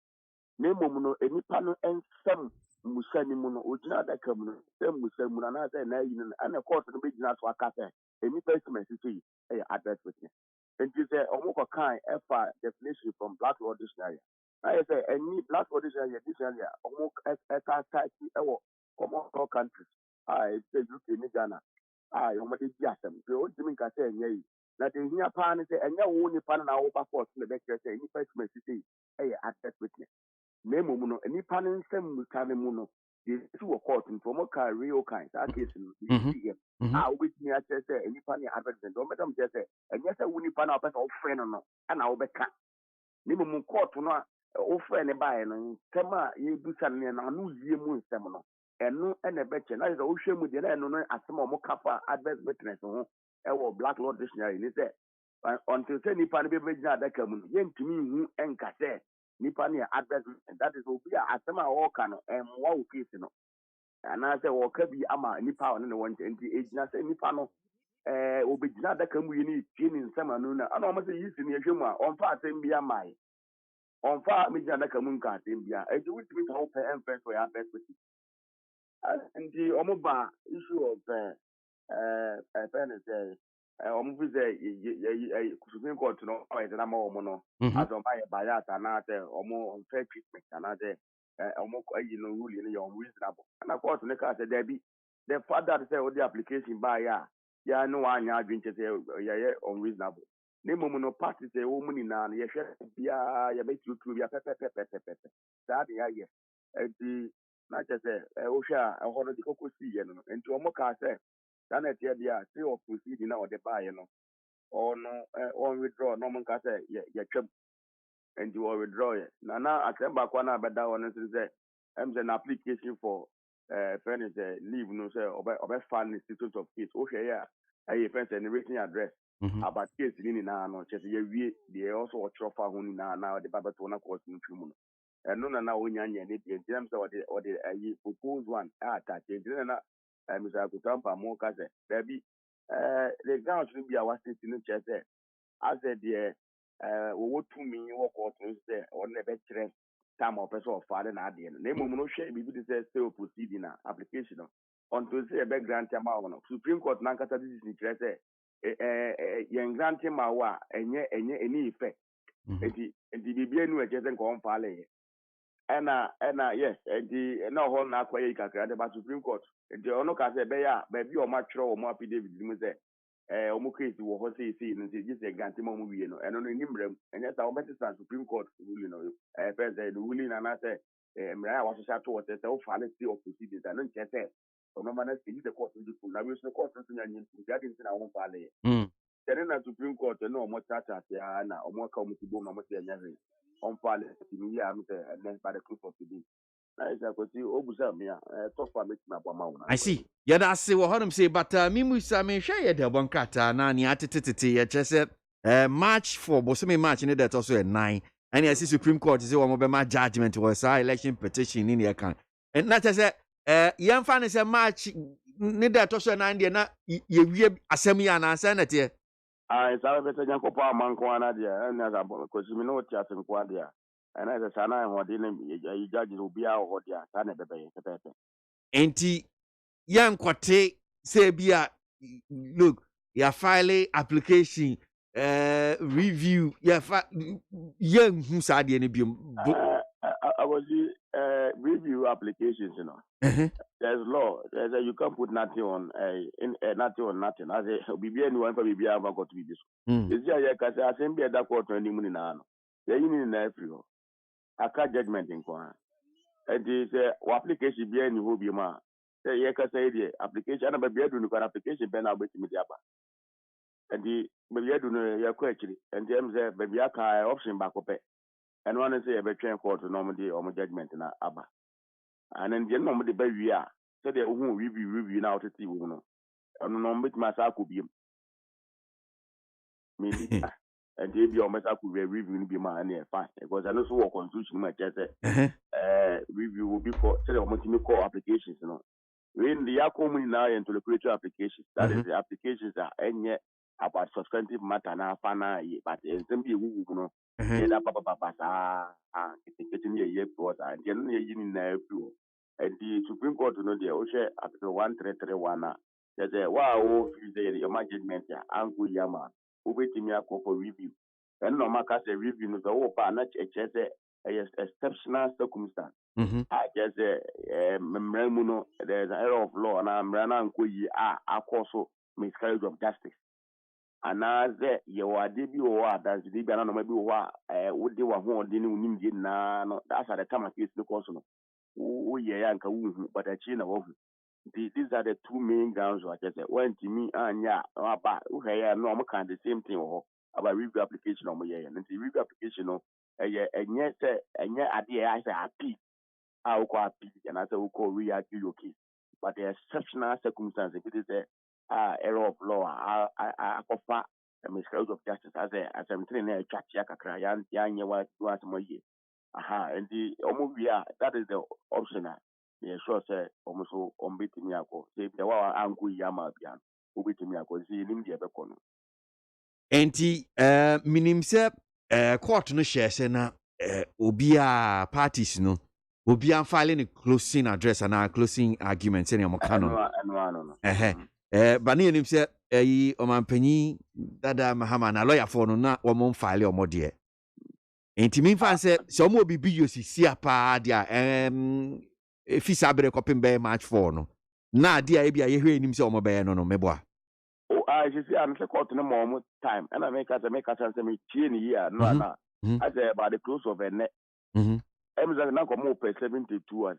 na mmom no enipa no nsɛm musa ni mu no ogyina adaka mu no sɛ musa mu no anaasɛ na ayi no ɛna court no bɛgyina so aka sɛ enipa estimate so yi ɛyɛ adverse witness nti sɛ ɔmo kɔkan ɛfa definition from Black Law Dictionary na yɛ sɛ ɛni Black Law Dictionary a ɔmo ɛka taaki ɛwɔ common law countries a ɛsɛ UK ne Ghana a ɔmo de di asɛm so ontumi nka sɛ ɛnyɛ yi na de hia paa ne sɛ ɛnyɛ wo nipa no na woba court na bɛkyerɛ sɛ nipa estimate so yi ɛyɛ adverse witness na mmom no nipa no nsɛm muka no mu no yɛsi wɔ court nti ɔmo ka real kind saa case no yɛsi a wobɛtumi akyerɛ sɛ nipa no yɛ advertisement ɔmɛdam kyerɛ sɛ ɛnyɛ sɛ wo nipa no a wopɛ sɛ wofrɛ no no ɛna wobɛka na mmom court no a wofrɛ ne baeɛ no nsɛm a yɛbusa no no ano yie mu nsɛm no ɛno ɛna ɛbɛkyɛ na yɛ sɛ wohwɛ mu deɛ na ɛno no asɛm a ɔmo ka fa adverse witness ho ɛwɔ Black Law Dictionary ne sɛ until sɛ nipa no bɛbɛgyina adaka mu no yɛntumi nhu ɛnka sɛ nipa no yɛ adverse witness that is obi a asɛm a wɔɔka no ɛmmoa wo case no anaasɛ wɔka bi ama nipa a ɔne ne wɔ nkyɛn nti ɛgyina sɛ nipa no obɛgyina adaka mu yɛ ne yɛtie ne nsɛm ano no ana ɔmo sɛ yisi no yɛhwɛ mu a ɔmfa asɛm bi amae ɔmfa megyina adaka mu nka asɛm bia ɛgye wotumi sɛ wopɛ ɛmfɛ so yɛ adverse witness nti ɔmo ba issue of ɛfɛ ne sɛ ɔmo fi sɛ Supreme Court no ɔyɛ dɛ ma ɔmo no Mhm. as ɔmo ayɛ bias anaasɛ ɔmo unfair treatment anaasɛ ɔmo ayi no rule no yɛ unreasonable ɛna court no kaa sɛ dabi the fact that sɛ ɔde application baayɛ a yɛa ne wanyɛ adwene kyɛ sɛ yɛyɛ unreasonable na mmom no party sɛ ɛwɔ mu nyinaa no yɛhwɛ biara yɛbɛtuotuo bia pɛpɛpɛpɛpɛpɛ saa de yɛayɛ nti na kyɛ sɛ wohwɛ a ɛhɔ no de kɔkɔ siiɛ no nti ɔmo kaa sɛ saa na ɛteɛ deɛ a stay of proceeding na ɔde baayɛ no ɔno ɔn withdraw na ɔmo nka sɛ yɛtwam nti wɔ withdraw yɛ na asɛm baako na abɛda hɔ no nso sɛ ɛm sɛ na application for friend is leave no sɛ ɔbɛfa ne status of case wohwɛ yɛ a ɛyɛ friend sɛ ne written address about case ni nyinaa no kyɛ sɛ yɛwie deɛ ɔsɔ ɔkyerɛ fa ho nyinaa na ɔde ba bɛto na court no twi mu no ɛno na wonya nyɛ ne deɛ nti nam sɛ ɔde ayi propose one attache nti na Mr. Akutampa mo ka sɛ baabi the grounds no bi a wastate no kyerɛ sɛ asɛ deɛ wɔwɔ tumi wɔ court no sɛ ɔno na ɛbɛkyerɛ time a ɔpɛ sɛ ɔfaale na adeɛ no na mmom no hwɛ biribi te sɛ stay of proceeding a application no ɔnto sɛ yɛbɛ grant ama wo no Supreme Court nankasa decision kyerɛ sɛ yɛn grant ma wo a ɛni effect nti biribi anu ɛkyerɛ sɛ nka ɔmfaale yɛ ɛna yes nti na ɔhɔ na akɔyɛ yi kakra de ba Supreme Court nti ɔno ka sɛ ɛbɛyɛ a baabi a ɔmo atwerɛ ɔmo affidavit mu sɛ ɔmo case wɔ hɔ seesei no nti gye sɛ grant ma ɔmo wie no ɛno no ɛni mmara mu ɛnyɛ saa ɔbɛsesa Supreme Court ruling no ɛfɛ sɛ the ruling anaasɛ mmara a wɔahyehyɛ ato wɔ sɛ wofaale stay of proceedings ɛno nkyerɛ sɛ ɔnɔma no sɛ the court no full na bi so court no so nya nyɛ nti ade nti na wɔmfaale yɛ kyɛne na Supreme Court na ɔmo tata ase a na ɔmo aka ɔmo ti bom na ɔmo sɛ ɛnyɛ hwee ɔmfaale timi yi a mo sɛ ɛnɛ by the close of the day na ɛsɛ akɔsi obusa me a tɔfo a mɛtumi abɔ ama wo na I see. Yɛda ase wɔ hɔnom sɛ but mimu sa mehwɛ yɛ de bɔ nkrataa na nea atetetete yɛkyerɛ sɛ March 4 bosome March ne da ɛtɔ so yɛ 9 ɛne ɛsi Supreme Court sɛ wɔn bɛma judgment wɔ saa election petition ne ne ɛka na kyerɛ sɛ yɛmfa ne sɛ March ne da ɛtɔ so yɛ 9 deɛ na yɛwie asɛm yi anaasɛ na teɛ saa bɛsɛ Nyankopɔn ama nko ana deɛ ɛne asɛ kɔsimi ne wote ase nko adeɛ a ɛna ɛsɛ saa na ɛhɔde ne judge obiara wɔ hɔ deɛ a saa na ɛbɛbɛyɛ pɛpɛɛpɛ enti yɛnkɔte sɛ bi a look yɛ file application review yɛnhu saa deɛ no biom review applications, you know. There's law. There's you can't put nothing on nothing on nothing. As a BB anyone for BB have got to be this. Is there a case I send be a dark water any money now? The union in April. I can't judgment in Kwan. It is application be any who be ma. Say ye can say the application and be doing an application ben I'll be to me and the maybe I do know your question and them say baby I can option back up. And one say a train court to normal or my judgment in Abba. And then the normal baby are so they who review now to see who know. And no make my could be me and they be on my could be reviewing be my near fine because I know so constitution my just review will be for say multi call applications, you know. When the coming now into the creature applications, that is the applications are any about substantive matter now, but it's simply who know. Yeah, papa, it's getting a year for us, and generally in April. And the Supreme Court, you know, the OSHA after 1331. There's a wow, your management, Uncle Yama, who wait me up for review. And no matter a review, no, the whole partner, exceptional circumstance. I just Memuno, there's an error of law, and I'm running a course miscarriage of justice. And as you are DBO, that's the banana maybe what they were holding in no, that's at the time of case the person. Oh, yeah, but a chin of these are the two main grounds. I just said, when to me, and yeah, about okay, normal kind of same thing about review application on my year and the review application, and yet, idea I say, happy. I'll call happy, and I say, we'll call react your case. But the exceptional circumstances, it is a error of law, I offer a miscarriage of justice as I'm training a chat yakakra, yan, you want to ask my year. And the Omuvia, that is the option. Yeah, sure, sir. Almost on beating Yako. Say the war Uncle Yamabian, who beat me, I could see him the Becono. Enti, minim se court no share se na obia parties no obia filing a closing address and a closing argument any mo canon. bani enim se omampanyi dada mahama na lawyer for no na wo file omode enti mi fan se omo obi biyo sisi apa dia efisa abre kopim be match 4 no na dia e bia ye hwe enim se omo be no mebo oh I see am say court no more time and I make us say me tie ni here no na I say about the close of a net I'm say na come up 72 as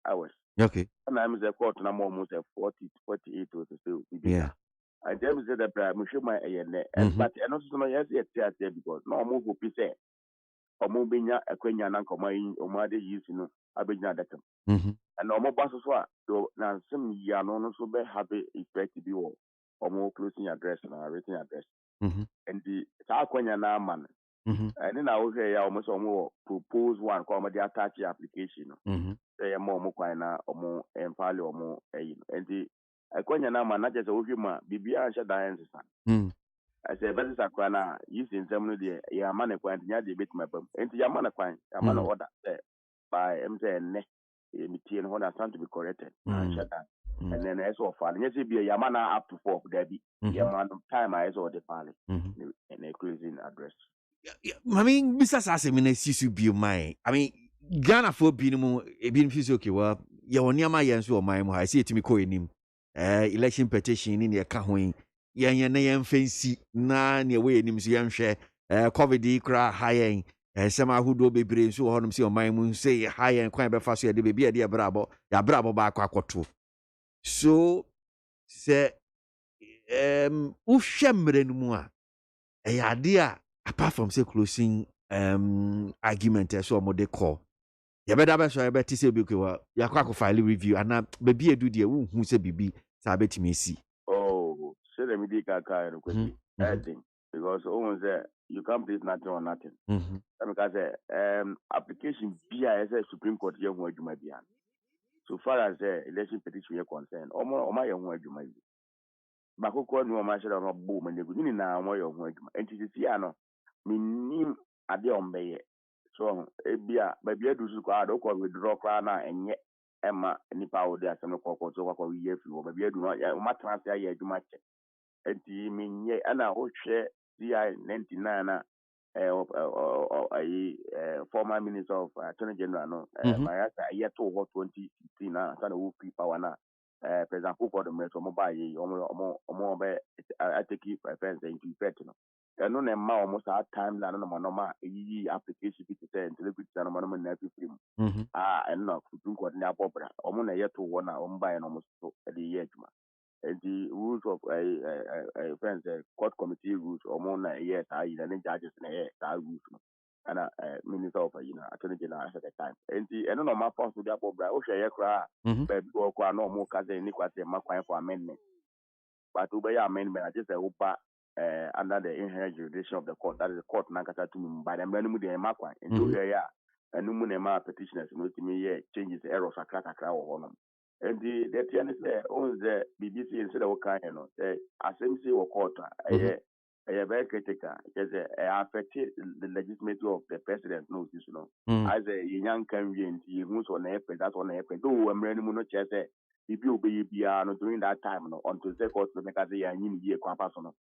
hours okay and I'm say court no more almost 40 48 or so yeah and them say that I'm sure my but and also no yes yes because no more hope say omo benya akwanya na nkoma yi omo ade yi si no abenya datam and omo baso so a na nsem ya no so be have effect bi wo omo closing address na written address and the akwanya na man and na wo hwe ya omo so omo propose one ko omo dey attach application no say mo omo kwan na omo enfale omo and the akwanya na man na je so wo hwe ma bibia ansha dan nsa I say, but it's a crana using some of the Yamana Quant, Yadi bit my bum, and Yamana Quant, Yamana order by MZN, MT and Honda to be corrected. And then as well, yes, it be a Yamana up to 4 Debbie, Yaman time I saw the pilot and a cruising address. I mean, Mr. Sassimina sees you be mine. I mean, Ghana for being okay, well, your near my answer or my I see it to me calling him election petition in your cahoing. Yan na yan fancy na ne we nim so yan hwe covid kra hayen sema hudo bebre so honum se oman mu say hayen kwan be fa so ya de bebi ya brabo ba akwakoto so se uhwemre no mu a ya de a apart from say closing argument so mo de call ya be da be so ya be ti se bi kwa ya kwa file review ana bebi edu de wu hu se bibi sa betimi si the medical car anything because almost you can't please nothing or nothing. Because application BIS Supreme Court you want to be so far as election petition is concerned, or my young word you might be. But who called no master of boom and the beginning now more your word and to see ano mean at the ombe so ebia baby do so called withdraw crana and yet Emma any power there some call so what we have to baby do not my transfer here do much. Enti minye ana ohwe CI 99 na former minister of attorney general no mayasa yeto 2016 na sana wo free power na president Kufuor the metro mobile omo be ateki fence into effect no eno na ma almost that time na no normal yi application bi te integrity na no na free eno Supreme Court ni abobra omo na yeto wo na omo buy no mo so e dey yeduma. And the rules of friends, court committee rules, or more than yes, I and judges and rules, and minister of attorney general at the time. And the and no my first to the above, okay, cry, but go no more cousin Nicholas and Macquarie for amendment. But to be amendment, I just a upa under the inherent jurisdiction of the court. That is the court Nankata to me by the menu de Macquarie. And to here, and no more petitioners, no to me, changes errors, a crack or honor. And the pianist owns the BBC instead of kind, as MC or quarter, a very critical, because affected the legitimacy of the president knows this, as a young Canadian, he moves on airplane, that's on airplane. Though I'm really not just if you be during that time, until the court to make a year in year,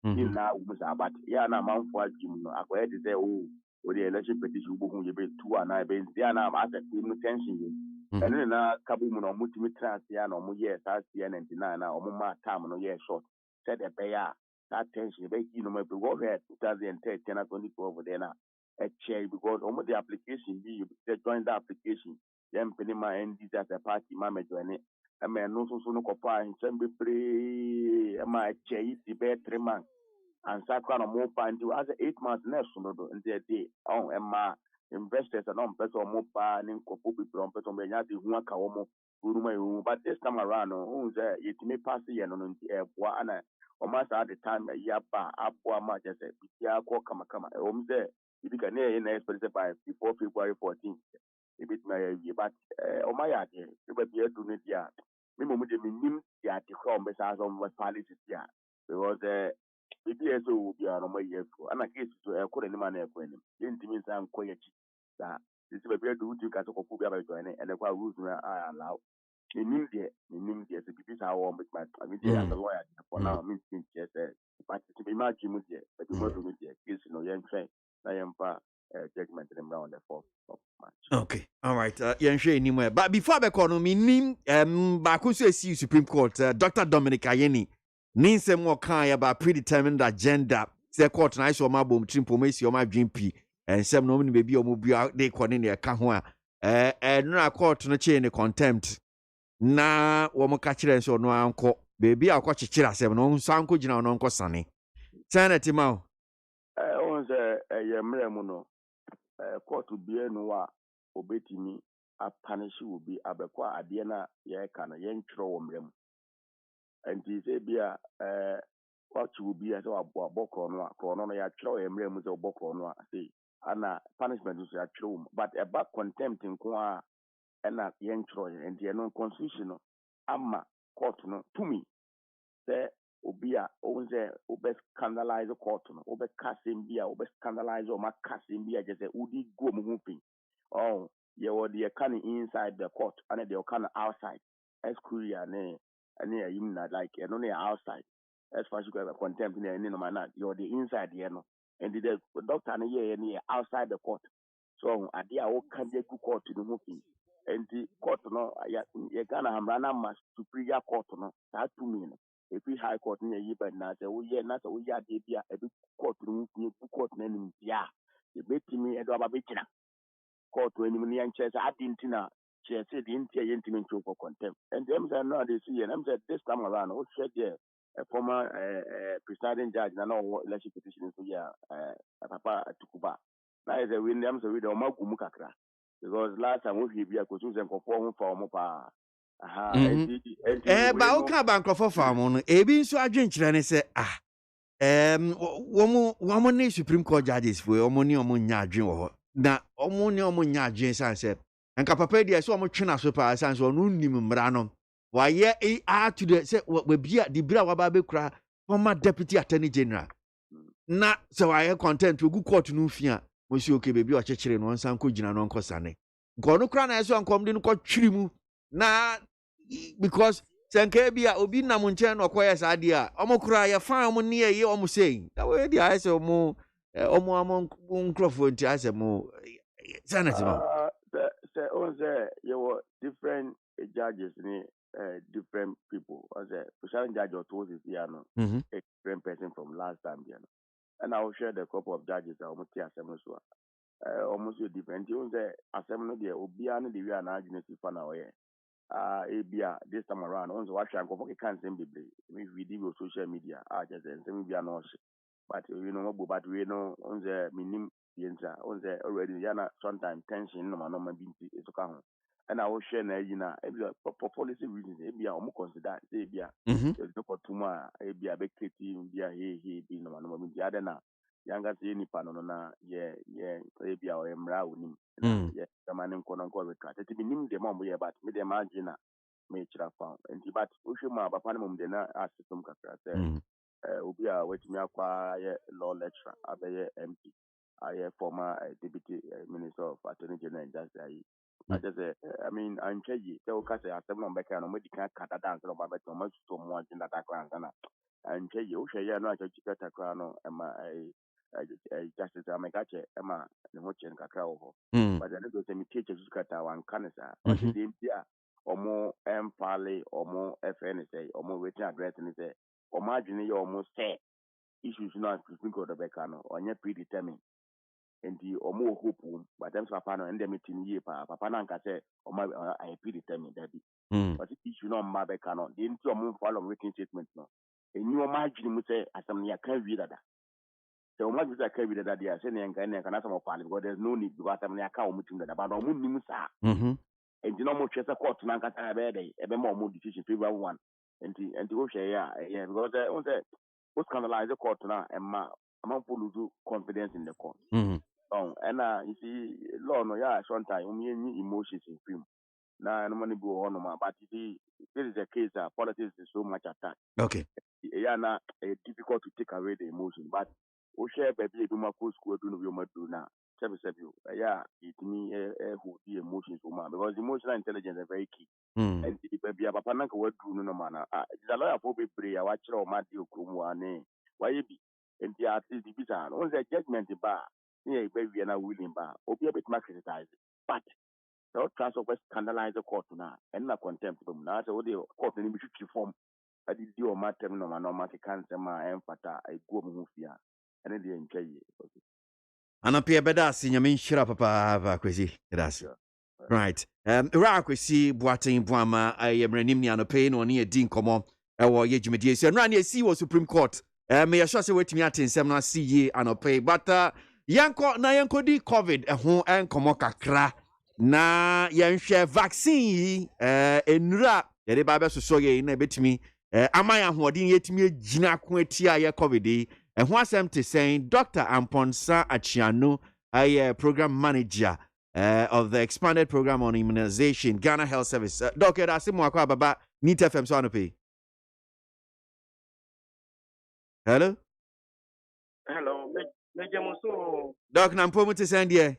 in now, but yeah, now, Mount for Jim, I go ahead to say, oh, the election petition, you be 2 and I been there now, I said, tension. And then Kabu no multimeter no mo yes as 99 na omo ma time no yes short said a bear that tension be no me be go here 2010 and 2012 there na a chair because omo the application be you join the application them pay my ND as a party mama join it I mean no so no kopa in some be pre ma chair is be 3 months and sakwa no mo pa into as 8 months next no do in the day on Emma investors and on person more planning couple people on person be nyati hu aka wo mo but this time around no say it may pass here no nti eboa ana o ma sa the time ya ba aboa ma just say bia ko kama o mo say ibi ka na na expect by before February 14th e bit my but o ma ya de e ba bia do ne dia me mo de minim ya de ko mo sa so mo policy dia because bibi eso bi ano mo yefo ana case so e ko ni ma na e ko ni ntimi san ko ya that this is a very good you got to be able to and the rules are allowed. menim deɛ sɛ bibi saa wɔ mbɛtumi I mean deɛ as a lawyer for now mentimi nkyerɛ sɛ but to be match mu deɛ bɛbi mu adu mu deɛ case no yɛntwɛn na yɛmfa judgment no mmra on the 4th of March. Okay, all right. Yɛnhwɛ anymore. But before I call me, baako so esi Supreme Court, Dr. Dominic Ayeni, ne nsɛm wɔ kan about predetermined agenda. Sɛ court na iso ma bom trim pomesi o ma dwempi. Nsɛm no mu bebi o mu bia de kɔ ne ɛka ho a. No court no chain contempt. Na wo mo ka kyerɛ nso no ankɔ. Bebi a kɔ kyekyere asɛm no nsan kɔ gyina no nkɔ sane. Senate ma o. On sɛ ɛyɛ mmerɛ mu no court bia no a obetimi apanish will be abekwa adeɛ na yɛka no yɛntwerɛ wɔ mmerɛ mu nti sɛ bia wakye will be as abɔ korɔ no a korɔ no yɛatwerɛ wɔ mmerɛ mu sɛ ɔbɔ korɔ no a sei ana punishment nso yɛatwerɛ wɔ mu but ɛba contempt nko a ɛna yɛntwerɛ nti ɛno constitution no ama court no tumi sɛ obi a ɔwɔ sɛ ɔbɛ scandalize court no ɔbɛ kasɛm bi a ɔbɛ scandalize ɔma kasɛm bi a gyɛ sɛ wodi go mu ho fi oh you the kind inside the court and the kind outside. As Korea ne like only outside. As far as you have contempt in any man, you're the inside the and the doctor and outside the court. So at the can be good court to the movie. And the court no you can run a mass to pre court no that 2 minutes. If we high court near you but not not we are a big court to move court name yeah. The bit me and Robert court when you and chess I didn't know chess didn't say intimate for contempt. And them say no they see and them said this time around who said there a former presiding judge and no election petition to ya papa tukuba. Now is a win them so we don't kakra because last time we be a kusus and conform for pa ba o ka bankrofo farm no ebi nso adwenkyerɛ ne sɛ wɔn ne Supreme Court judges for wɔn ne wɔn nya adwen wɔ hɔ na wɔn ne wɔn nya adwen san sɛ nka papa di ɛsɛ wɔn twena so pa san so ɔno nim mmara no wayɛ to the sɛ wabia di bira waba bekura former deputy attorney general na sɛ wayɛ content ogu court no fia mo si okay baby ɔkyekyere no nsan kɔ gyina no nkɔ sane nka ɔno kra na ɛsɛ nkɔm de no kɔ twiri mu na because senke bia obi nam nkyɛn no kɔyɛ saa de a ɔmo kra yɛ fan ɔmo ne yɛ ɔmo sei na we di ayɛ sɛ ɔmo nkrɔfo nti ayɛ sɛ mo senate no say on say you were different judges ni different people as a special judge or two is here no a different person from last time there and I will share the couple of judges that almost assembly so almost different you say assembly there obi an the we na agency for now ebia this time around on so what can go for can same be we deal with social media just same be no but you know but we know on the minimum yenza on the already yana sometimes tension no man binti etuka ho and I will share na yina ebia for policy reasons ebia omo consider say ebia the kotuma ebia be kreti bia he bi no man binti ada na yanga say ni pa no na ye ebia o emra onim ye kama nko we ka tete binim de mo ye but me de imagine me chira fa enti but o hwe ma papa no mo de na asesum kakra say obi a wetimi akwa ye law lecturer abaye MP I former deputy minister of attorney general justice I just I mean I'm cheji so ka say asem no beka no medical kata dance no ba beto mo so mo agin that akwa na I'm cheji o hwe ya no acheji kata kwa no ema justice amekache ema ne ho chen kakra wo ho but I don't say me teach you kata wan kanisa o se dem dia omo empale omo FN say omo waiting address ni say omo adwene ye omo say issues no Supreme Court beka no onye predetermined and the omo hope but them papa no and them meeting ye papa na nka say omo I predetermined that but issue no mma beka no the into omo follow written statement no enyu omo adwene mu say asam ya kan wi dada so omo adwene kan wi dada dia say na nka na na some fall because there's no need because asam ya kan omo tim dada but omo nim sa and the normal chese court na nka say be dey ebe ma omo decision February 1 and the go share yeah because on say what scandalize the court now and people lose confidence in the court. And you see, law no yeah sometimes any emotions in film. Now no money go on but you see this is a case that politics is so much attack. Okay. Yeah, now it's difficult to take away the emotion, but we share baby do my school do no do now. yeah, it me who the emotions woman because emotional intelligence is very key. Mm. And if be a papa nanka what do no man, it's a lawyer for be pray, I watch your Matthew Krumwane. Why be? And the artist the bizarre. On the judgment bar, yeah, baby and I willing bar, or be a bit more criticized. But the transfer was scandalize the court now, and not contempt them. Now, so the court in the form. I did your matter no man, no matter cancer, my emphasis, I go move here, and then enjoy it. Anapia beda si nyame nhyira papa va kwesi. That's right. Ra kwesi Boateng Boama ayemranim ni anope no ne edi nkomo ewo ye dwumedie so nra ne si wo Supreme Court. Me yesho se wetimi atensem na si ye anope but yanko di COVID ho enkomo kakra na yenhwe vaccine yi enura ye de ba be soso ye na betimi amaya hoodin yetimi agina ko atia ye COVID yi. And who asem to saying Dr. Amponsa Achiano, program manager of the expanded program on immunization, Ghana Health Service. Doctor, that's him. Baba, need FM so pay. Hello. Hello, Major Muso. Doc, Nampomo to send ye.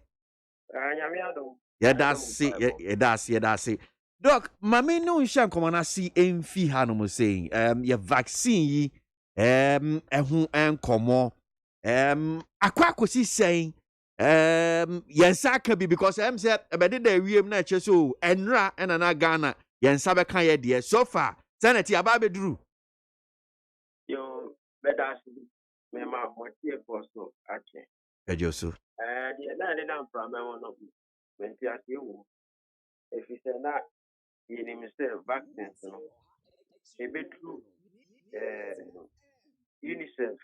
Yeah, that's it. Doc, mami no nshan komana si emfi hanu saying your vaccine ehun enkomo akwa kosi saying yensa ka bi because say ebede da wiem na che so enra ena na Ghana yensa be kan ye de so far senate aba be duru Yo bedas me ma MONTIE posto ache ejoso the na from me one of menti ase wo if you say na you say vaccines no e be true UNICEF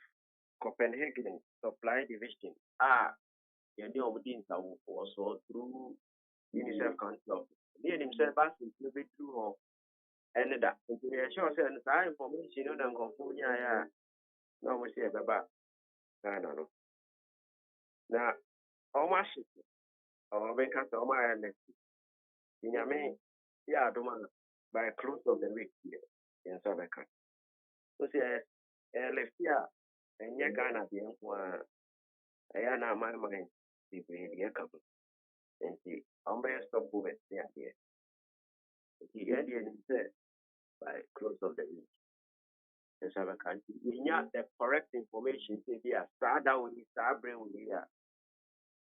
Copenhagen Supply Division the obedience also through UNICEF Council. The himself vaccines no be true and that sure say that information no dan confirm ya no we say baba no na almost or we can so my next nyame ya do man by close of the week here in South Africa. So say left here and ya Ghana the one I na my mind the be couple and see stop moving there the idea is by close of the week in South Africa. We need the correct information to be a start down with start bring with here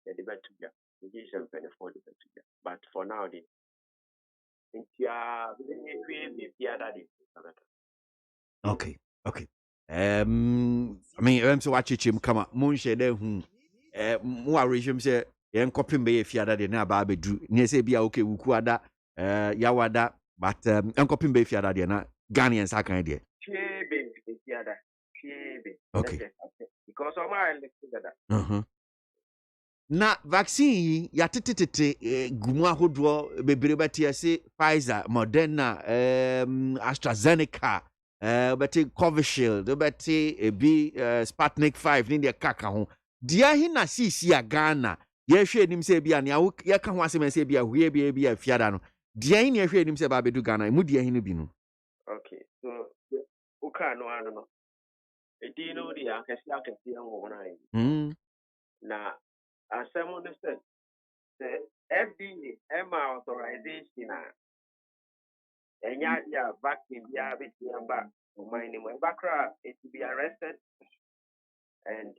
the debate to ya the decision for the debate but for now the okay I mean so watch him come up moon shade hu mo regime say yen kopim be fiada de na ba bedu ne say bia okay wuku ada yawada but en kopim be fiada de na Ghanaians akan de okay because of my together na vaccine ya tete gumu ahodo bebre beti ase Pfizer, Moderna, AstraZeneca, beti Covishield, beti ebi Sputnik 5 ni de kaka ho dia hi na sisi ya Ghana ye hwe nim se bia ne ya ka ho asem se bia hwe bia fiada no dia hi ne hwe nim se ba bedu Ghana mu dia hi no bi no okay so uka no ano no edi no dia akasi anwo na na asem no said the FDA EMA authorization enya ya vaccine bia be tiamba minimum bakra it to be arrested and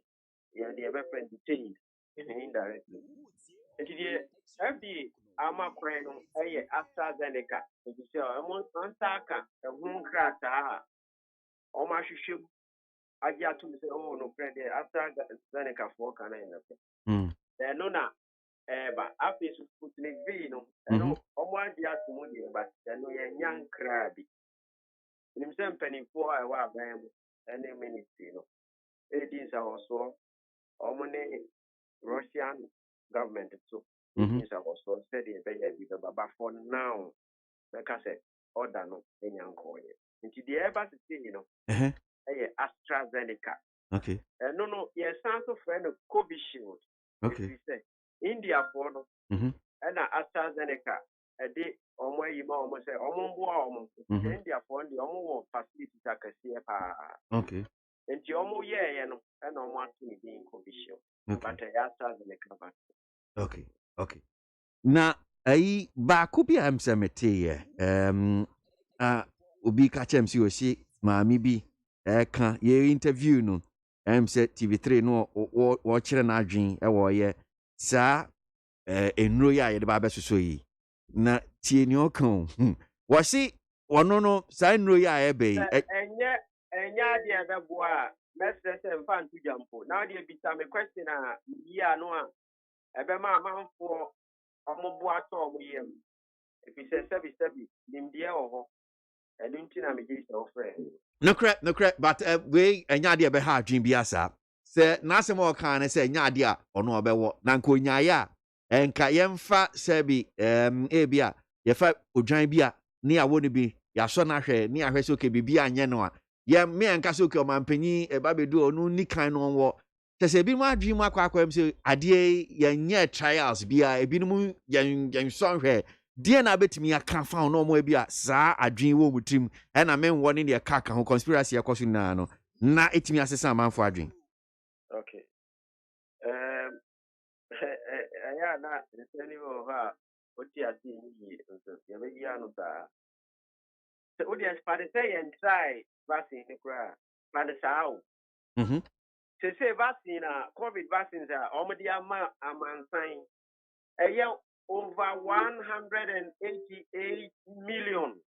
the ever friend detained indirectly. And the FDA ama kweno AstraZeneca it is ansaka a home crata o ma hwehwem agia to say no friend AstraZeneca for kana no na ba after Sputnik V no no omo agia to mo dey but no ye nyan krabi nim say mpanimfo a wa ban mu ene ministry no it is also omone Russian government so it is also said in but for now like I said order no enyanko ye nti the ever say you know AstraZeneca okay no yes so friend Covishield okay India for no and AstraZeneca de omo yima omo say omo mbo omo India for the omo facility akase pa okay nti omo ye no and omo atuni din Covishield but AstraZeneca Okay. Okay. Na ayi baako bi a msɛ meteyɛ obi ka kyerɛ m sɛ ɔsi maame bi ɛka yɛ interview no sɛ TV3 no wɔkyerɛ n'adwen ɛwɔ ɔyɛ saa nnuro yi a yɛde ba abɛsoso yi na tie nea ɔka o wɔse ɔno no saa nnuro yi a ɛbɛ yi ɛnyɛ adeɛ ɛbɛboa a mɛsrɛ sɛ mfa nto gya mpo na wodeɛ bisa me question a yi a no a ɛbɛma amanfoɔ ɔmoboa tɔ ɔmo yam ɛfiri sɛ sɛbi nimdeɛ wɔ hɔ ɛno nti na megye sɛ wofrɛ nokorɛ but wei ɛnyɛ adeɛ ɛbɛha adwen bi asa sɛ n'asɛm a ɔkaa ne sɛ ɛnyɛ adeɛ a ɔno ɔbɛwɔ na nka onyaeɛ a ɛnka yɛmfa sɛbi ebi a yɛfa odwan bi a ne yɛawɔ no bi yɛasɔ no ahwɛ ne yɛahwɛ sɛ oke biribi anyɛ no a me ɛnka sɛ oke ɔmampanyin ɛba bɛdu ɔno ni kan no ɔwɔ kyɛ sɛ ebinom adwene mu akɔ sɛ adeɛ yɛnyɛ trials biara ebinom yɛnsɔ nhwɛ deɛ na abɛtumi aka fa no ɔmo bi a saa adwene wɔ mu tirim ɛna menwɔ ne deɛ ka ho conspiracy ɛkɔ so nyinaa no na ɛtumi asesa amanfo adwene. Okay. Ɛyɛ a na nsɛm wɔ hɔ a ɔte ase yie nso yɛbɛyi ano saa sɛ wodeɛ spade sɛ yɛntrae vaccine no koraa spade saa o sese vaccine a covid vaccines a ɔmode ama amansan ɛyɛ over 188 million.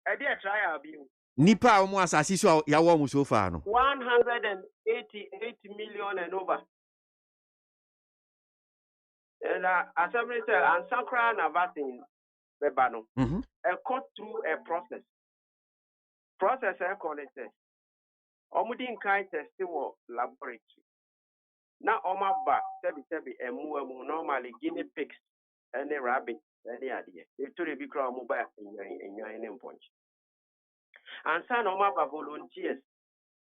Ɛdeɛ trial bi. Nipa a wɔn asase so a yɛawɔ mu so far no. 188 million and over. And assembly said, and Sakra na vaccine bebano. Cut through a process. Process I call it. Omudin kai test laboratory. Na oma ba sebi normally guinea pigs and the rabbit and the idea. If to be crown mobile in punch. And son oma ba volunteers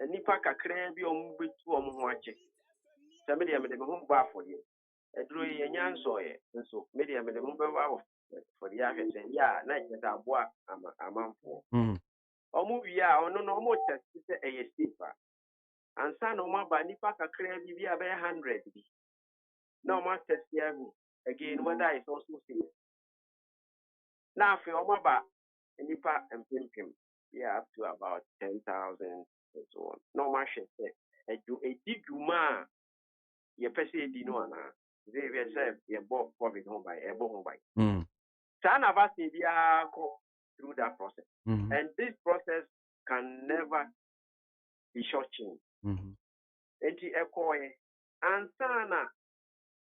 and nipa kakre bi ombu tu omwache. Somebody am the home bar for you. A drew a yan soy and so media made the mobile for the average and night that bois a month for. Omu ya ono no more test a steeper. And son of my body pack a crane be a 100. No more test again, whether it's also seen. Now, for my back, and you pack and pimp, up to about 10,000 and so on. No more shit. A dig ma, your person dino, they will say your bob profit home by a bone by. Some of us go through that process, and this process can never be shortchanged. Enti ekoye ansana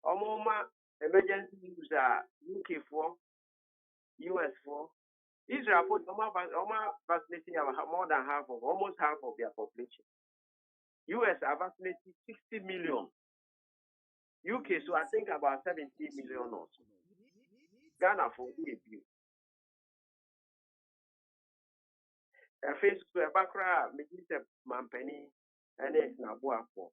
omoma emergency use UK for US for Israel for vaccinating more than almost half of their population. US are vaccinating 60 million. UK so I think about 70 million or so. Ghana for the view. A face to a background, making a mampeni. And it's not work for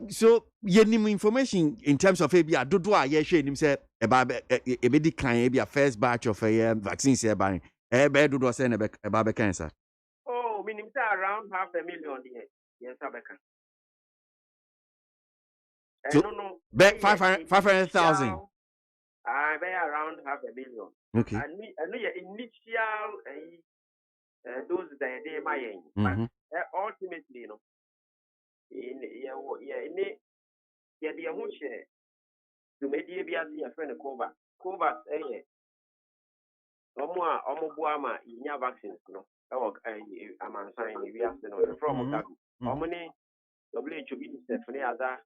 so yenim information in terms of maybe dodo a ye hwe nim say e ba be kan be a first batch of vaccines here by be dodo say na be ba be kan sir. Oh minim say around 500,000 here yes abeka so no 500,000 I be around 500,000. Okay. And your initial those that they my but ultimately in the whole share to media be as your friend Covas Omobuama in your vaccines no I'm signing we have to from Omni WHO be Stephanie other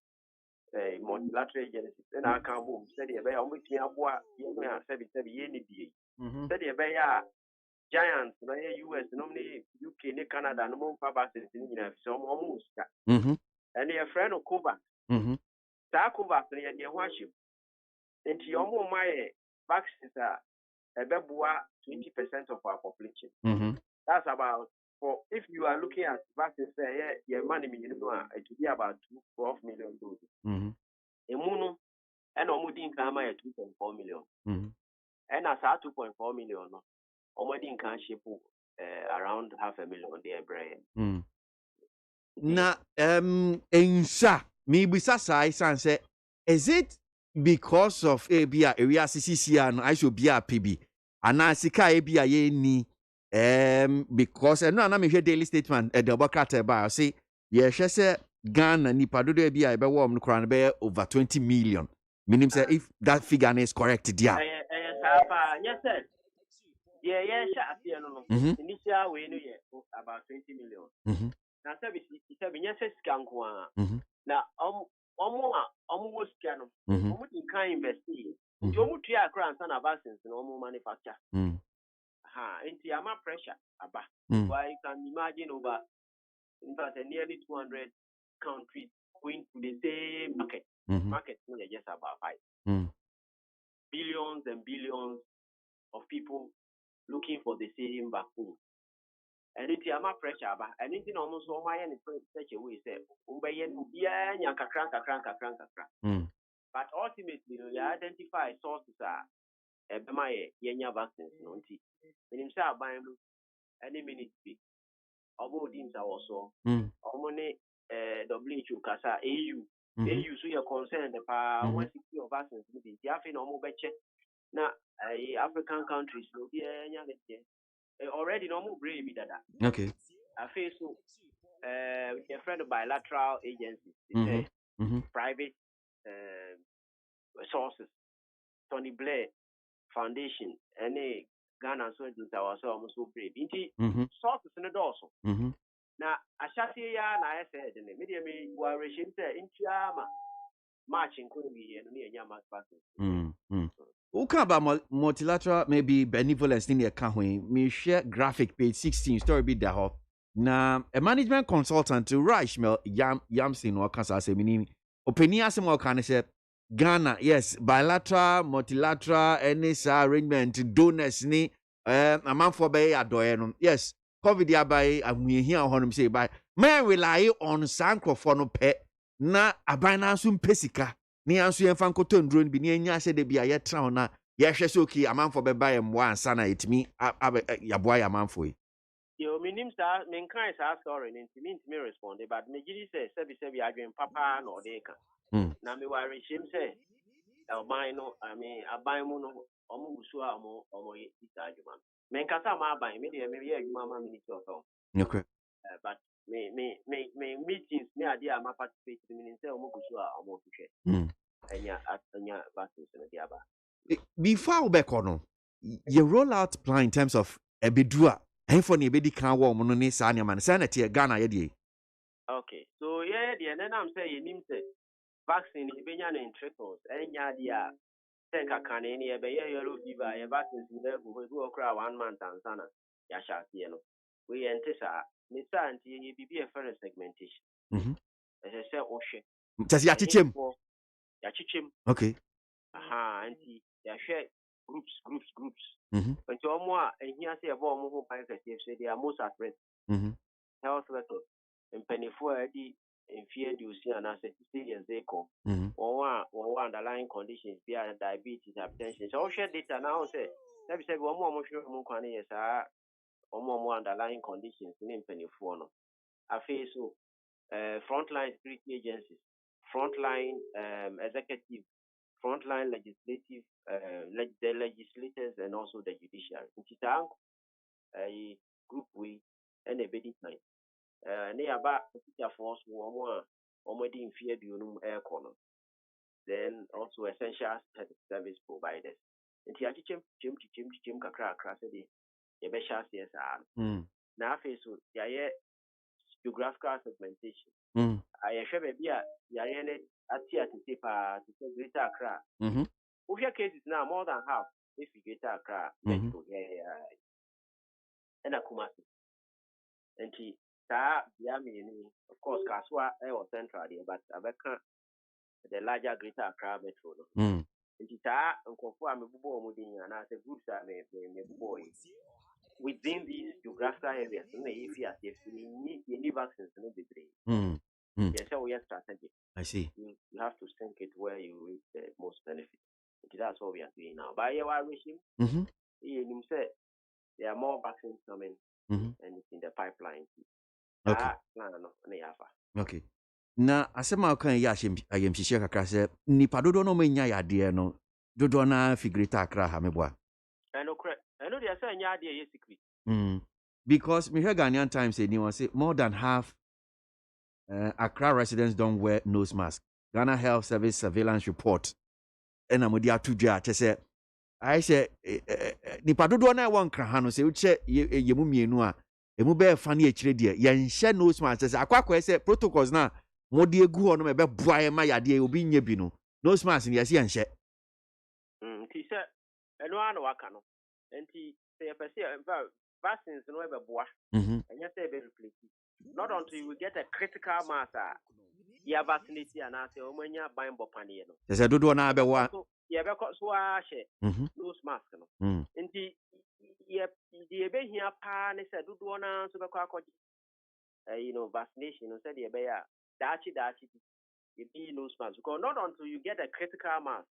multilateral agencies and I can't move said about almost Yabua Yemen 70 said about giants, US, normally UK, Canada, no more vaccines in some almost. And your friend of Cuba, Takuba, your worship. And your more my vaccines are a 20% of our population. That's about for if you are looking at vaccines, your money minimum, it will be about 12 million doses. A mono and Omudin Kama at 2.4 million. And as 2.4 million. Omadi can ship around 500,000 their brain. Na insha mibisa sai san say is it because of ebia area CCC and I should be a PB ana sika ebia ye ni because no na me hwe daily statement the Democrat ba say ye hwe say Ghana nipa dodo ebia e be wo no kra no be over 20 million meaning say if that figure is correct dia yes sir yeah sha no initial we no yeah about 20 million na service itabi nyese sika nko a na omo wo sika no omo din kan invest nti omo tua akra ansa na vaccines no omo manufacture nti ama pressure aba why you can imagine over in fact nearly 200 countries going to the same market no just about 5 billions and billions of people looking for the same vaccine. And it's a pressure, and it's almost all my end such a way, say, but ultimately, you identify sources are my yenya vaccines, no tea. When him say, buy any minute speak, about things are also, money, WHO, Casa, AU, so you're concerned about 160 of vaccines, the African or more now, African countries, no, already no more brave that. Okay. I face a friend of bilateral agencies, private sources, Tony Blair Foundation, any Ghana soldiers are almost so brave. Sources in the also. Now, I shall say, I said, in the media, we were regime in Chiama marching couldn't be near Yamas passing. Okay, about multilateral maybe benevolence in the account. Me share graphic page 16 story bit there. Now a management consultant to Rashmel Yamsin or Kansas say meaning opinion as more can say Ghana yes bilateral multilateral NSA arrangement donors ni a man for bay adoyen yes COVID ya by we here on say by may rely on sanko for no pet na abana sum pesika. Ni anso yɛmfa nkoto ndron bi ni anya sɛ de bia yɛtra na yɛhwɛ sɛ okay amanfo bɛba yɛ mmoa ansa na etimi yaboa yɛ amanfo yi yo minim sa men kan sa story ni ntimi respond but me gidi sɛ sɛbi adwen papa na ɔde ka na me ware hyem sɛ aban no aban mu no ɔmo gusu a ɔmo yɛ isa adwuma men kasa ma aban me de me yɛ adwuma ma ministry of health okay but me meetings me ade a ma participate me nim sɛ ɔmo gusu a ɔmo hwehwɛ anya vaccines in the aba. Before we back on, your rollout plan in terms of a bidua, and for the bedi can warm on the Sanya man, sanity, Ghana, yedi. Okay, so and then I'm saying, him say vaccine is being in trickles, and yadia, take a can any yellow fever, a vaccine in there who will cry 1 month and sana, Yasha, we anticipate, Mr. Auntie, be a further segmentation. As I said, Oshe. Does Yachim? Yachim. Okay. And they share groups. But you more and here say about more say they are most at risk. Health record and penny for the in fear you see an asset serious they call or underlying conditions via diabetes, hypertension. So share data now say let me say one more yes or more underlying conditions in penny for no. I face so frontline security agencies, frontline executive, frontline legislative, the legislators and also the judiciary. Which is a group we and a bit time. They are back to force more in fear do air corner. Then also essential service providers. And here Jim Kakra Crasady, the Besha CSR. Now face yeah geographical segmentation. I assure maybe Yariane Atia to Tipa to say Greater Accra. With your cases now, more than half, if you get Accra, and a Kumasi. And of course, Kaswa or Central, but Abeka, the larger Greater Accra metro. And and conform a boy and as a group that may boy. Within these geographical areas, if you need vaccines, no be yes, so we are strategic. I see. You have to sink it where you reach the most benefit. That's what we are doing now. By your regime, he said there are more vaccines coming and it's in the pipeline. Okay. No yafa. Okay. Na asema kan ya ayemhihye kakra se nipa dodo no manya yade no dodo na figurita akra ha meboa. Eno dey say nya ade ye secret. Because me hear Ghanaian Times say anyone say more than half Accra residents don't wear nose mask. Ghana Health Service surveillance report. And amodi atudwa che say I say nipa dodo na won kra ha no say uche yemu mienu a emu be fa na ekire de ye nose mask say akwakwa say protocols na modi egu ho no me be boa ye ma yade obi nye bi no nose mask ni ye nhye. Ti say eno an waka no enti say person vaccines no be boa and you say be replace not until you get a critical mass you vaccinate and say omanya ban bopane no say dodo na be wa ye be so a she nose mask no enti ye be hia pa ne say dodo na so be kwakoji vaccination no say ye be ya dachi you be nose mask because not until you get a critical mass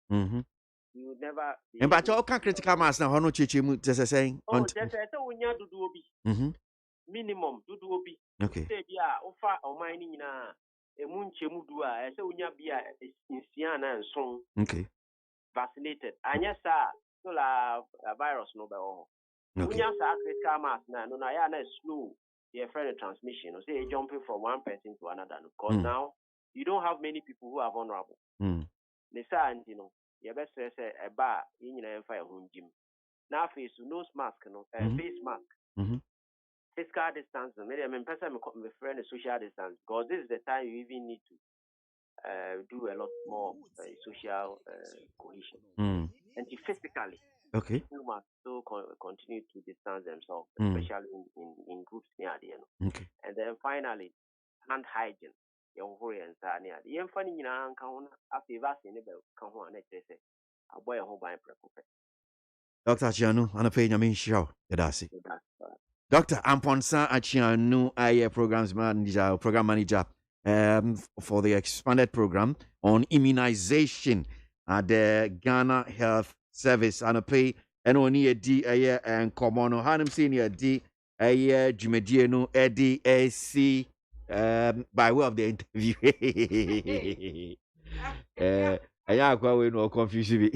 you never and but you can critical mass na hono chichi mu just saying just say unya dudu obi minimum dudu obi okay say bia ofa oman ni nyina emu nchemu du a say unya bia insia na nson okay vaccinated anya sa so la virus no be ho unya sa critical mass na no na ya na slow your friend transmission say jumping from one person to another because now you don't have many people who are vulnerable they say anti you best say a bar in your fire home gym. Now face nose mask no face mask. Physical distance, maybe I mean person my friend social distance because this is the time you even need to do a lot more social cohesion. And physically people must still continue to distance themselves, especially in groups near the end. Okay. And then finally hand hygiene. Your and Sania. The funny in an account after vaccine come on, let say, a boy a whole by Dr. Achianu, and a pay Yamin show. Dr. Amponsa Achianu, I program manager for the expanded program on immunization at the Ghana Health Service and a pay and only a D a year and common Hanum Senior D a year Jumediano Eddie AC. By way of the interview. I no confusion.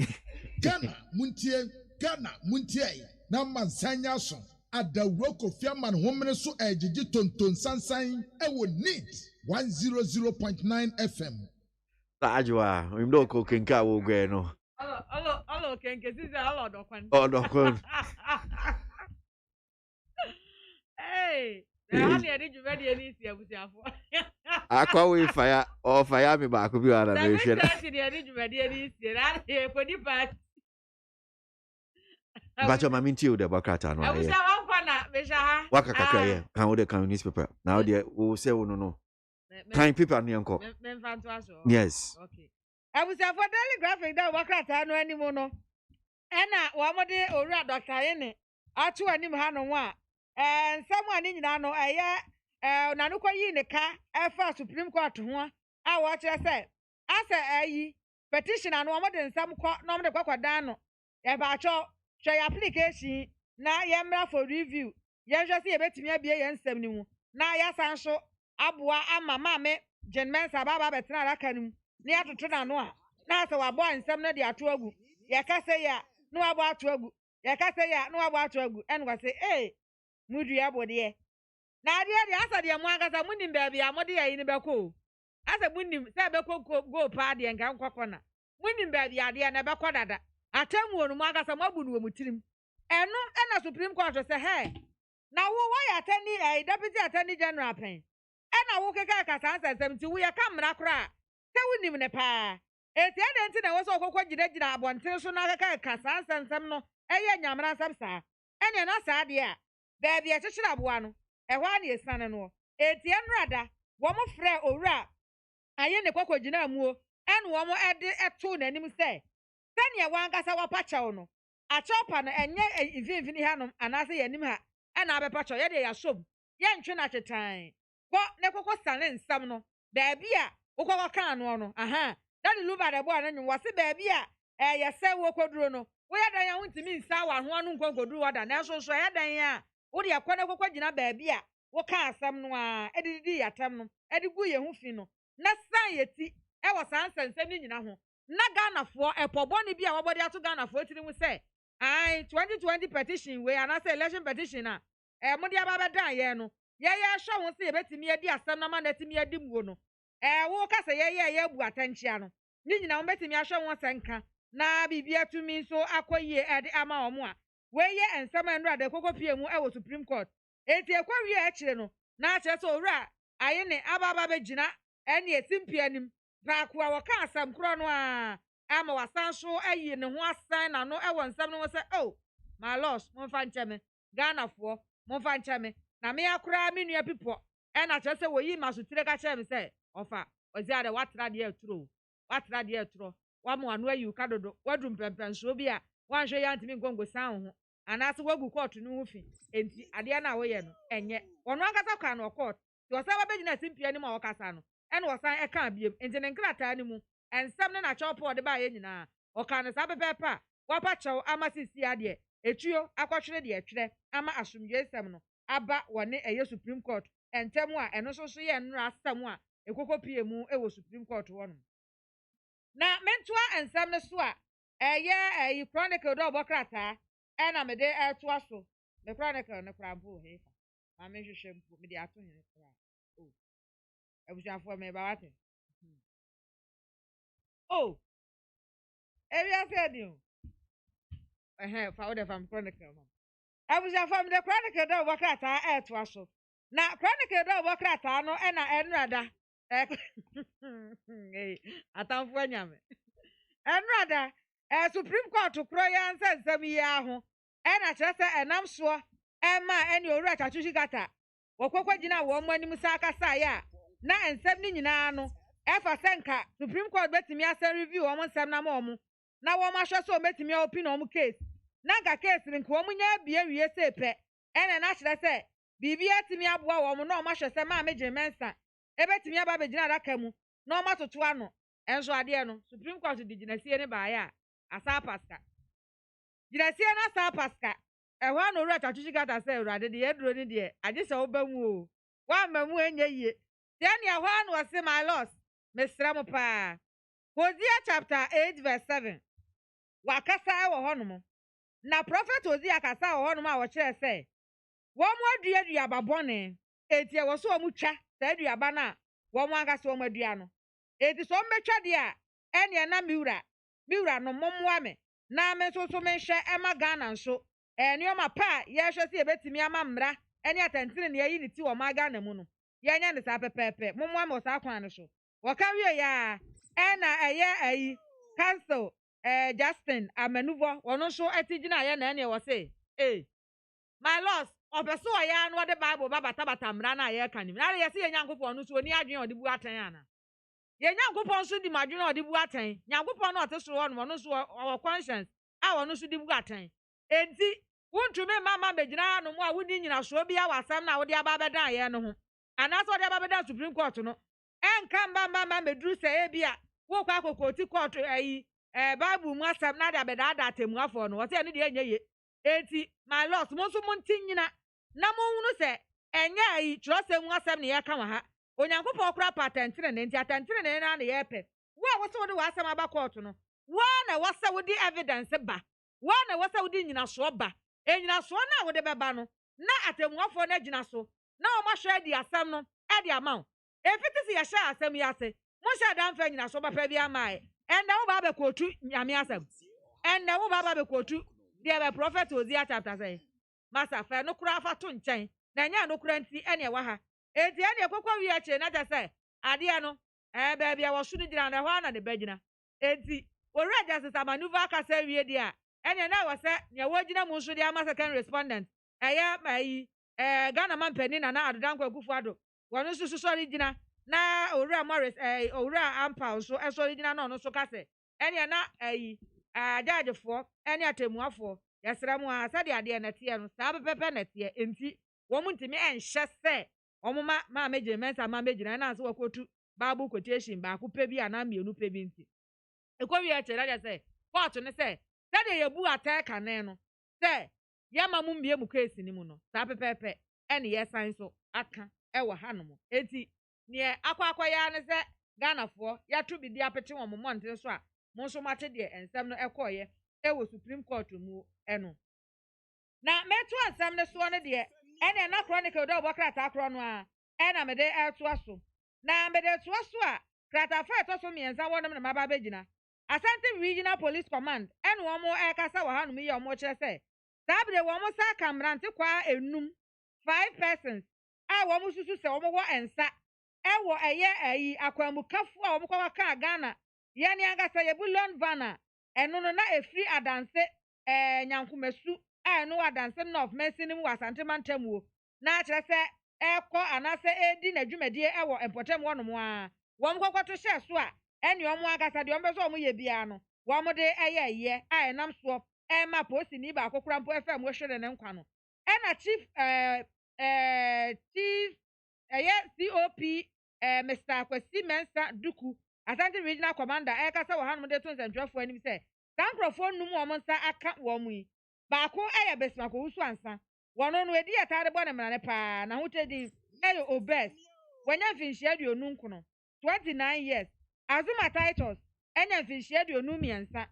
Ghana Muntie, Naman Sanyason, at the Rock of Yaman Woman so Ejiji Tonton Sansan, I would need 100.9 FM. Tajwa, we know cooking cow no. Hello, Ken, this is a lot of fun. Oh, no. Hey. I call we fire or fire me back. Could be on a nation. But your mammy too, the Bacata. Waka Kaka, how the county newspaper. Now, dear, who say, no. Kind people, uncle. Yes. Okay. I was a for telegraphic that Wakata no anymore. And one more day or Dr. Ene. I two and him had no one. And someone in Nano, Nanuka in the car, Supreme Court. I watch I said, I say, petition and one more than some court, no, the Quadano. About your application, now yamra for review. Yes, just see a bit me be a 70. Now, yes, I'm sure Abua and Mamma, Genman Sababa Betra Canum, near to Trinanoa. Now, so I bought in some of the Atuagu. Yakasa ya, no about Tuagu. Yakasa ya, no about Tuagu. And was say, eh. Mudi abodie na de asa de mo anga sa munim baby amode ya yin beko asa munim se beko go pa de nka nkokọ na munim baby ade na beko dada atamu onu mo anga sa mabu no mutirim eno na Supreme Court say hey na wo why attorney deputy attorney general pen na wo keka ka sansa 70 wo ye kamra kra se wunim ne pa eti ade nti na wo so kokọ gidagida abonten so na keka ka sansa nsem no eye nyamra nsem sa ene na sa de a baby a chechira aboa no ehwa na esane no eti enrada wo mo frɛ owura aye ne kwakogina amuo ene wo mo ede eto nanim sɛ sɛnea wankasa wapakyɛw no akyɛwpa no enye ivinvini hanom anase yanim ha ena abepakyɛw ye de ya som ye ntwe na chetan ko ne kokɔ sane nsam no baabi a wokɔ kan no aha dade luba de boa no nwu wase baabi a ye sɛ wo koduro no wo ya dan ya wontimi nsa wa ho anu nkonkoduru wada na so so ye dan ya wo de akɔ ne kokɔ gina baabi a woka asɛm no a edidi yatam no edigu ye ho fi no na san yeti e wo san sensem ni nyina ho na Ghanafoɔ epobɔ ne bi a wɔbɔde ato Ghanafoɔ tiri mu sɛ ai 2020 petition we anasa election petition a mo de aba bɛdan ye no ye hwɛ wo sɛ yebetimi adi asɛm na ma na timi adi muo no wo ka sɛ ye abu atanchia no ni nyina wo betimi ahwɛ wo sɛnka na bibia tumi so akɔyie ede ama wo a we ye ensɛm enra de kokopie mu e wo Supreme Court eti ekwawie akire no na akyerɛ sɛ owura aye ne ababa begina ene esimpie anim baako a wɔka asɛm koro no a ama wasan so ayi ne ho asan na no ɛwɔ nsɛm no sɛ oh my loss momfa nkyɛme Ghanafoɔ momfa nkyɛme na me akora me nua pipo ɛna kyerɛ sɛ woyi masotire ka kyerɛ me sɛ ɔfa ɔzia de watra de aturo wamo anu ayi ka dodo wadum pɛmpɛnso bi a wanhwɛ ya ntimi ngongo san ho anaso wagu court no ho fi enti ade na woyɛ no enye wɔno ankasa kwa no court ti wɔsa babegyina simpia ni ma wɔkasa no ɛna wɔsan ɛka biem enti ne nkrataa ni mu ensɛm ne na chɔpɔ de ba yɛ nyinaa ɔka no sa pepepa wapa kyɛw ama sisi ade etuo akɔhwere de ɛtwerɛ ama asomdwe nsɛm no aba wɔne ɛyɛ Supreme Court ɛntɛm a ɛno so yɛ nnura asɛm a ekokopie mu ɛwɔ Supreme Court wɔ no na mentoa ensɛm ne so a ɛyɛ Chronicle do obokrataa ɛna me de ɛtoa so me Chronicle ne krampo hefa ma me hwehwɛ mpo me de ato hene kra oh abusuafo me ba wate oh area said you fa wo fam Chronicle ma abusuafo me de Chronicle do obokrataa ɛtoa so na Chronicle do obokrataa no ɛna ɛnrada atamfo anyame enrada Supreme Court kro ya nsensem yi aho na kyerɛ sɛ enam so ma ene owura chachuchi gata wokokwa gina wo mo anim sa akasa ya na ensem ni nyinaa no efa senka Supreme Court betimi asa review wo nsem na mo na wo ma hwɛ so betimi opinion wo case na ga case nka wo nya bia wie sepe ene na kyerɛ sɛ bibia timi aboa wo mo na o ma hwɛ sɛ ma megye mensa ebetimi aba begina adaka mu na o ma toto ano enso ade no Supreme Court di ginasie ne baaya asa paska ginasie na asa paska ehwa no owura chachuchi gata sɛ urade de yeduro ni de agye sɛ wo bamu o wa mamu enye yie then ya hwa no wase my loss mesra mo pa Hosea chapter 8 verse 7 wakasa ɛwɔ hɔ no na prophet Hosea kasa ɛwɔ hɔ no a wɔkyerɛ sɛ wo mo adua babɔne etie wo so wo mu twa sɛ aduaba na wo mo akasa wo mo adua no eti so mbetwa de a ene na miwura no mommoa me na me so menhwɛ ema Ghana nso nneoma pa ye hwɛ sɛ ebetimi ama mmra ene atantene ne yayi ne ti wo ma Ghana mu no ye nya ne sa pepepe mommoa me so akwan no so wɔka wie ya ɛna ɛyɛ ayi council Justin Amenuvo wɔno nso atigina ye na ene wɔ sɛ my loss obeso ya no de Bible bata mmra na ye ka nim na ye sɛ ye nyankopɔn no so oni adwen ɔde bu atan ana ye nyankopɔn so di madwene ɔde bu atan nyankopɔn no ɔte soro no no so our conscience a wɔno so di bu atan enti wontumi mama begina no mu a wodi nyina so bi a wasam na wode aba bedan ye no ho anaso wode aba bedan Supreme Court no enka mama meduru sɛ e bia wo kwa kokoti court ayi Bible mu asam na da bedada atemu afọ no wɔse ne de enye ye enti my loss mo so montinyina na mo hunu sɛ enye ayi trose mu asam ne ye ka wa ha onyankopɔn kora patentene ne nti atentene ne na ye pɛ wo a wo so de wasam aba court no wo na wo se wo di evidence ba wo na wo se wo di nyina so ba enyina so na wo de beba no na atemuafo na gyina so na wo ma hwɛ di asam no e di ama efiti si ye hya asam yi ase mo hya dan fa nyina so ba pa bi ama e enda wo ba be kotu nyame asam enda wo ba be kotu de be prophet Hosea chapter 6 masa fa no kura fa to nkyɛn na nya no kura nti ene wa ha eti ene ekokwa wi ache na jase ade no ba bia wo so ni gyina na hɔ na de bagina eti owura Justice Amenuvo aka sɛ wie di a ene na wɔ sɛ nya wo gyina mu nso de ama second respondent ɛyɛ mai Ghana man pani na adodankwa Akufo-Addo wɔno nso so sɔre gyina na owura Morris owura Ampa nso ɛsɔre gyina na ɔno nso ka sɛ ene na judgefoɔ ene atemuafoɔ yɛsrɛ mu a sɛ de ade na tie no saa pepepe na tie enti wo mu ntimi enhyɛ sɛ omuma ma meje mensa ma mejina na so wakotu Bible quotation ba ko pe bi ana mienu pe bi nti ekowi e chere ya say court ne say de ye bu ataka ne no say ye ma mu mie mu case ni mu no sa pepepe ene ye san so aka ɛwɔ hanom eti ne akwa ya ne sɛ Ghana for ya to bi di apete wɔn mmɔnten so a mo nso mate deɛ nsɛm no ɛkɔɔyɛ ɛwɔ Supreme Court mu ɛno na meto nsɛm no so no deɛ ɛne na chronicle dɛ ɔbɔ krata korɔ no a ɛna mede ɛtoa so na mede toa so a krata fa ɛtɔ so mmiɛnsa wɔnom na maba bɛgyina Asante Regional Police Command ɛne wɔn ɛkasa wɔ hanom yi a wɔn kyerɛ sɛ saa bere wɔn sa kamrante kwa enum 5 persons a wɔn susu sɛ wɔn wɔ nsa ɛwɔ ɛyɛ ayi akwamukafo a wɔn kɔ ka Ghana yɛne ankasa yɛ bullion vana ɛno no na efiri adanse nyankomasu a ɛno adanse north mɛsi no mu wɔ Asante Mantamu na kyerɛ sɛ ɛkɔ anase edi na dwumadie ɛwɔ mpɔtam wɔnom a wɔn kɔkɔto hyɛ so a ɛne wɔn ankasa deɛ wɔn bɛ so wɔn yɛ bia no wɔn de ɛyɛ yɛ a ɛnam soɔ ɛma posi ni baako kora mpo ɛfɛ mo hwɛ ne nkwa no ɛna chief chief COP Mr. Kwasi Mensa Duku Asante Regional Commander ɛkasa wɔ hanom de to nsɛntwerɛfoɔ anim sɛ saa nkurɔfoɔ num wɔn nsa aka wɔn yi baako ɛyɛ besimako wusu ansa wɔn no edi atade bɔ ne mmerane paa na ho tedi ɛyɛ obes wɔnya mfinhyia aduonu nkono 29 years Azuma titles ɛnya mfinhyia aduonu mmiɛnsa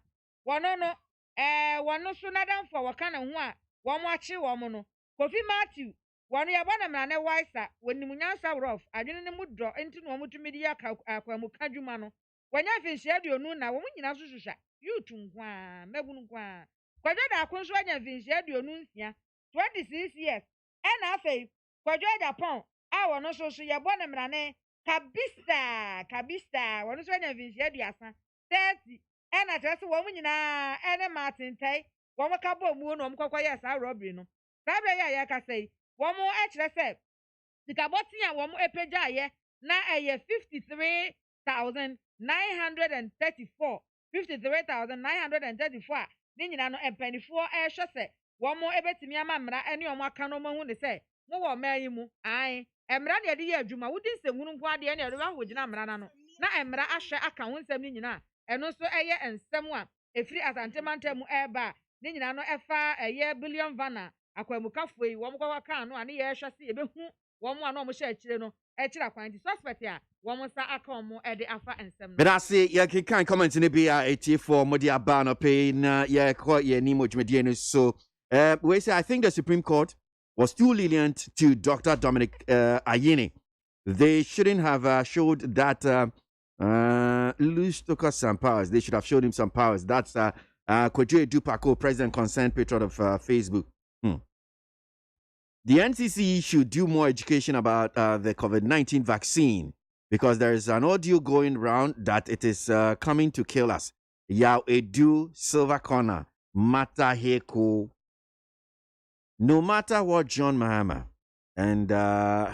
wɔn no wɔn so nadamfo wɔka ne ho a wɔn akye wɔn no Kofi Matthew wɔn yɛ bɔ ne mmerane waisa wɔnim nyansa rough adwene ne mu dɔ enti no wɔn tumi di akwamuka dwuma no wɔnya mfinhyia aduonu na wɔn nyina so hwehwɛ youth nko a mabunu nko a kwadwo da akon so anya mfinhyia aduonu nsia 26 years ɛna afei kwadwo Japan a wɔn so yɛ bɔ ne mmerane kabista wɔn so anya mfinhyia aduasa 30 ɛna kyerɛ sɛ wɔn nyinaa ɛne Martin Tai wɔn ka bɔ mu no wɔn kɔkɔ yɛ saa robbery no saa bere yɛ yɛ kasa yi wɔn ɛkyerɛ sɛ sikabɔten a wɔn epagya ayɛ na ɛyɛ 53,934 a ne nyinaa no mpanyinfoɔ ɛhwɛ sɛ wɔn ebetumi ama mmara ɛne wɔn aka no wɔn ho ne sɛ mo wɔ ɔman yi mu ae mmara na yɛde yɛ adwuma wodi nsɛmhunu nko adeɛ na yɛde ahɔ gyina mmara na no na mmara ahwɛ aka ho nsɛm ne nyinaa ɛno nso ɛyɛ nsɛm a efiri Asante Mantamu ɛɛba ne nyinaa no ɛfa ɛyɛ billion vana akwamukafo yi wɔn kɔkɔ kan no a ne yɛhwɛ sɛ yɛbɛhu wɔn a na wɔn hyɛ akyire no ɛkyerɛ kwan ti suspect a wɔn nsa aka wɔn ɛde afa nsɛm no. But I say you can comment in the BR84 Modi Abano pay na yeah call your name so we say I think the Supreme Court was too lenient to Dr. Dominic Ayine. They shouldn't have showed that Luis took us some powers. They should have showed him some powers. That's Kwadwo Dupako, President Concerned Patron of Facebook. The NCC should do more education about the COVID-19 vaccine because there is an audio going around that it is coming to kill us. Yao Edu, Silver Corner, Mata Heko. No matter what John Mahama and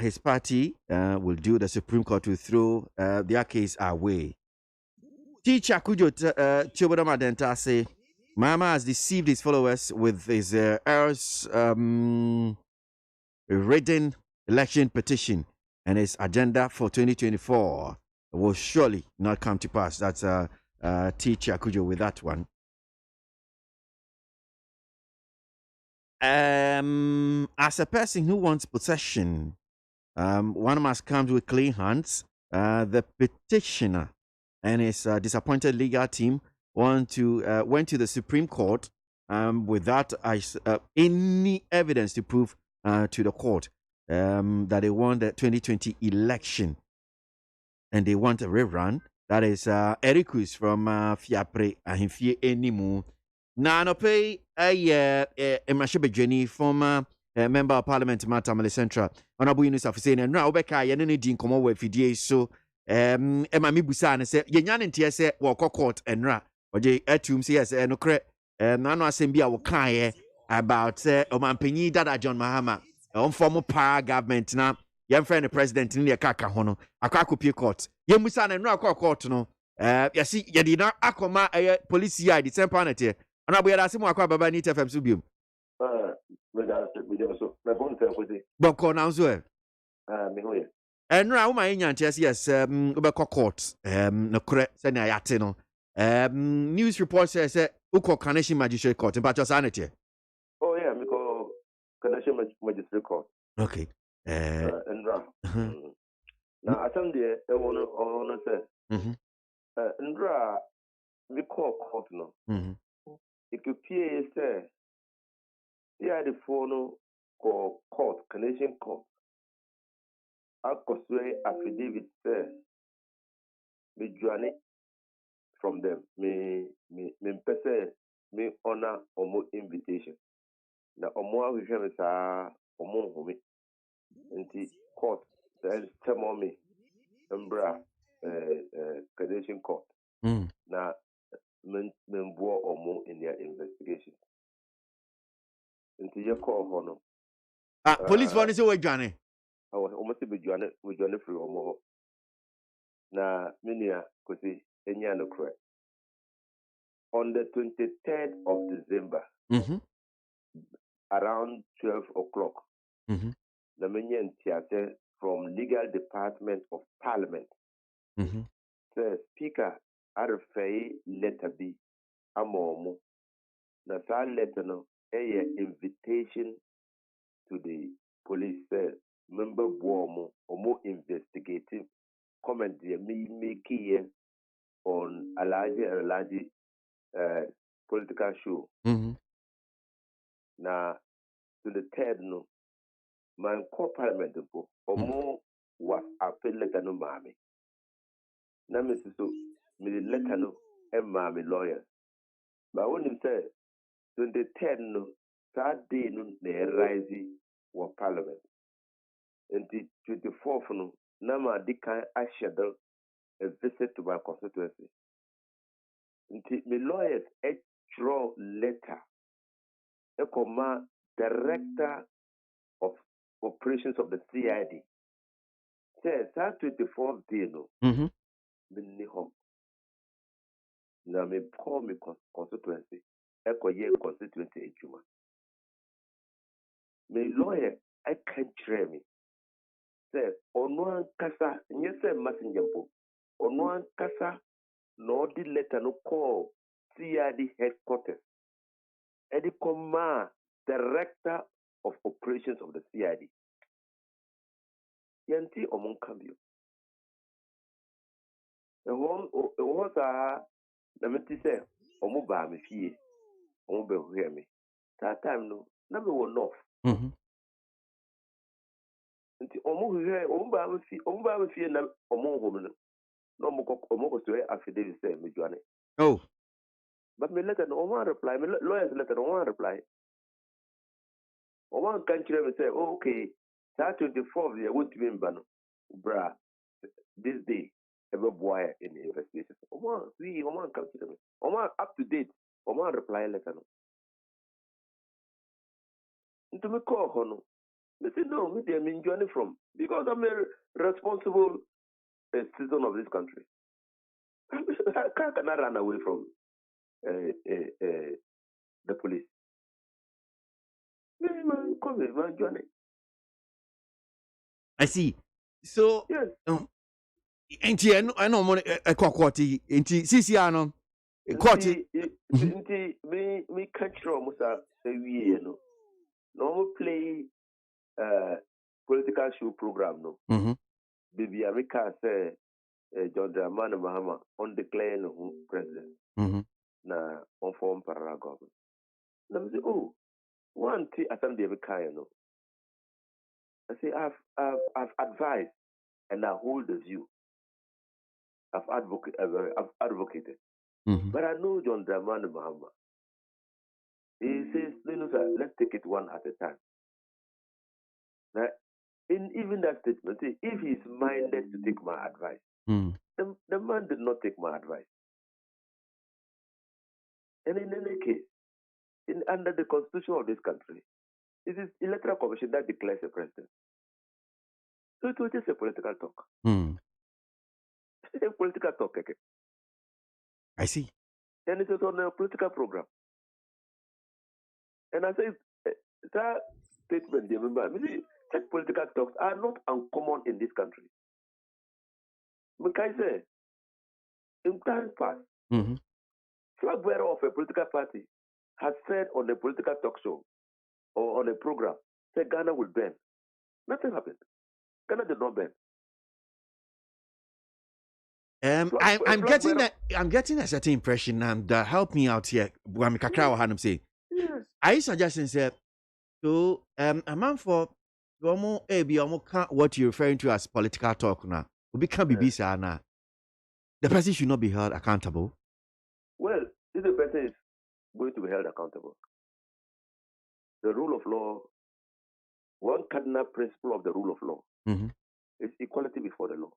his party will do, the Supreme Court will throw their case away. Teacher Kujo Chobodama Denta say, Mahama has deceived his followers with his written election petition, and his agenda for 2024 will surely not come to pass. That's Teacher Kujo with that one. As a person who wants possession, one must come with clean hands. The petitioner and his disappointed legal team went to the Supreme Court without any evidence to prove to the court that they won the 2020 election, and they want a rerun. That is Ericus from Fiapre Ahimfie Enimu. Now, no pay a Mashebe former member of Parliament, Matamale Central, Honorable Yunus Afuseni, and now Beka Yanini Din come over Fidie. So, Emma Mibusan said, Yan and TSA walk court and ra, or J. Etum says, no credit, Nano Assembly will kind about Omampini Dada John Mahama, on former power government now. Young friend, the president in the Kaka Hono, a Kakupi court. Yamusan and Rock court, no. You see, you did not akoma a police the same panel. And I'll be asking what Baba need to have subium. Boko now, so. And now my Indian chess, yes, Ubako court, no correct, send a yatino. News report says, Uko Carnation Magistrate Court, in Pacho Sanity. Oh, yeah, because Carnation Magistrate Court. Okay. Ndra. Na asam de e wono say. Ndra we call court no. Ikupie say the phone call court, Canadian court. Akoswe affidavit say me journey from them. Me pese me honor omo invitation. Na omo ahwehwe me saa omo home. Nti court then tell me mbra Canadian court. Na membo omo in their investigation. Nti ye call hono. Police for say we dwane. Omo se be dwane free omo. Na minia kosi enya no correct. On the 23rd of December, around 12 o'clock, the Minion Theatre from Legal Department of Parliament says, Speaker, RFA letter B, Amomo. The letter no, a invitation to the police says, member Bomo, or more investigative comment me make here on Alaji political show. Na to the third no, my co-parliament or more was appeal letter no mammy. Na me so me letter no and mammy lawyer. But when him said 23rd no, that day no they rise wa parliament. And the 24th no, nama dikan I schedule a visit to my constituency. And me lawyers draw letter. A command director of operations of the CID says that 24th day no, me home. Now me call me constituency. Eko ye constituency ejuma. Me lawyer I can't try me. Say onwan kasa nye say messenger po. Onwan kasa no di letter no call CID headquarters. Edi command director of operations of the CID. Yanti omon kambio. Was na me ti say omo ba me fie. Omo be hear me. That time no, na me won off. Nti omo hear omo ba me fie na omo home no. No mo ko so affidavit say me joane. Oh. But me letter no one reply. Me lawyers letter no one reply. One country me say, oh, okay, that 24th year won't be in Bano. Bra, this day, ever boy in the investigation. One country me. One up to date. One reply letter no. Into me call hono. Me say no, me dey mean journey from because I'm a responsible citizen of this country. I cannot run away from the police. Man, come here, man, journey. I see. So, yes. Enti I know money a courti. Enti CCR no. Courti. Enti me catch from Musa we no. No play political show program no. Baby America say John Dramani Mahama on declare no president. Na on form parallel government. Let me say, oh, one thing I think they no. I say I've advised and I hold the view. I've advocated. But I know John Dramani Mahama. He says, no, sir, let's take it one at a time. Now, in even that statement, if he's minded to take my advice, the man did not take my advice. And in any case, under the constitution of this country, it is electoral commission that declares a president. So it was just a political talk. A political talk. Okay. I see. And it was on a political program. And I say, that statement, remember, such political talks are not uncommon in this country. But I say, in times past, flag bearer of a political party has said on a political talk show or on a program, say Ghana will burn. Nothing happened. Ghana did not bend. I'm getting a certain impression, and help me out here. Buami kakra wa hanum say. Yes. I suggesting say so a man for omo ebi omo ka what you're referring to as political talk now. Obi can be bisa na. The person should not be held accountable. Well, if the person is going to be held accountable, the rule of law, one cardinal principle of the rule of law is equality before the law.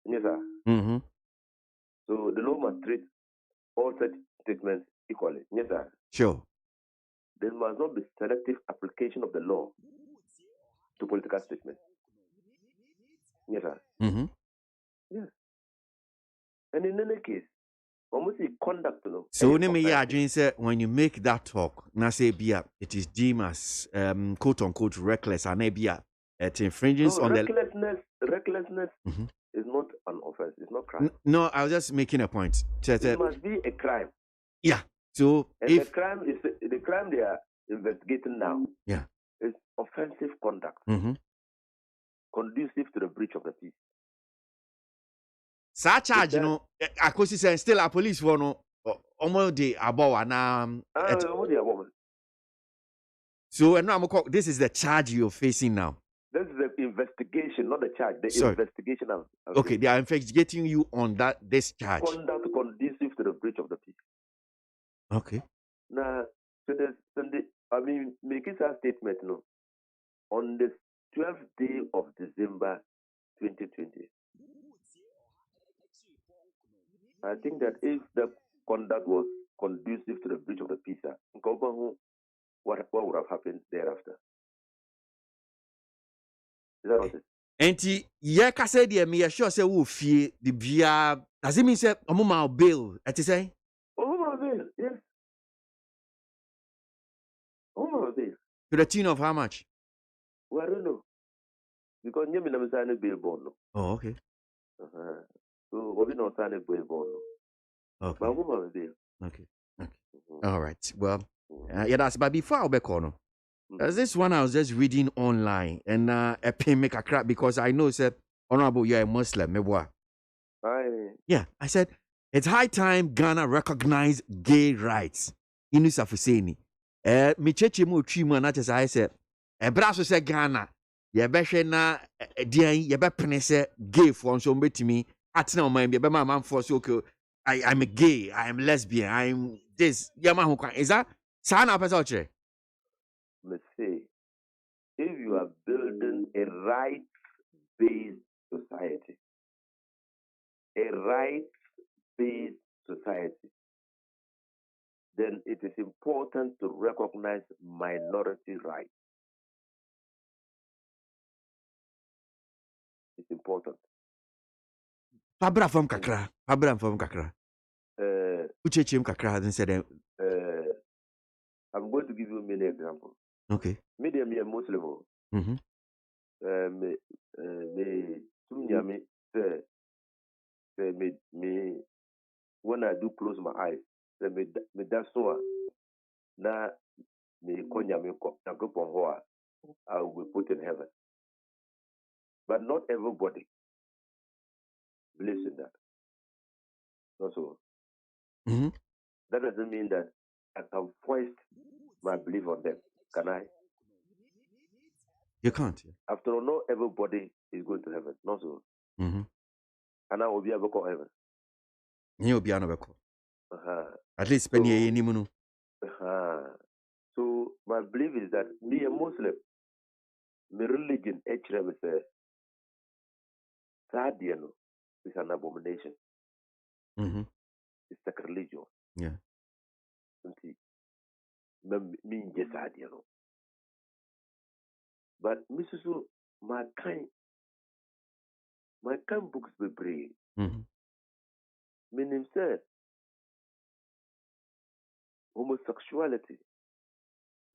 Yes, sir. So the law must treat all such statements equally. Yes, sir. Sure. There must not be selective application of the law to political statements. Yes, sir. Yes. And in any case, almost the conduct, you know. So when you make that talk, na say bia it is deemed as quote unquote reckless and bia it infringes on recklessness is not an offense. It's not crime. No, I was just making a point. It must be a crime. Yeah. So and the crime they are investigating now. Yeah. Is offensive conduct. Conducive to the breach of the peace. Such charge, you know, Akosi said still a police for no almost the about so this is the charge you're facing now. This is the investigation, not the charge. Investigation. Okay, they are investigating you on this charge. Conduct conducive to the breach of the peace. Okay. Now, making a statement, no, on the 12th day of December 2020. I think that if the conduct was conducive to the breach of the peace, what would have happened thereafter? Is that what it is? Enti ye ka say dey me sure say wo fie the bia does it mean say omuma bail ati say omuma bail yes omuma bail to the tune of how much? Well, I don't know because nyemi na msane bail bond. Oh, okay. So we don't sign a bail bond. Okay. But omuma bail. Okay. All right. Well, yeah, that's but before I'll be calling. There's this one I was just reading online and a pain make a crap because I know said honorable you're a Muslim, yeah, I said it's high time Ghana recognize gay rights. Inu Safuseni. Me cheche mu trimu na I said braso se Ghana ye behwe na dian ye bepene se gay for so betimi atena o man be ma man for so okay I'm a gay, I'm lesbian, I'm this. Yama ho kwan. Is that sana person che? Me say, if you are building a rights-based society, then it is important to recognize minority rights. It's important. Pabra from kakra. Uchechim kakra then said I'm going to give you many examples. Okay. Me dem a Muslim. Me tumnyami say me when I do close my eyes say me that so na me konya me ko na go pon I will be put in heaven. But not everybody believes in that. Not so. That doesn't mean that I can foist my belief on them. Can I? You can't. Yeah. After all, not everybody is going to heaven. Not so. And I will be able to heaven. You'll be able to. At least spend your any. So my belief is that me a Muslim, my religion actually says Sadiano is an abomination. It's sacrilegious. Yeah. Me just Sadiano. But Mrs. My kind books be brave. Meaning said homosexuality,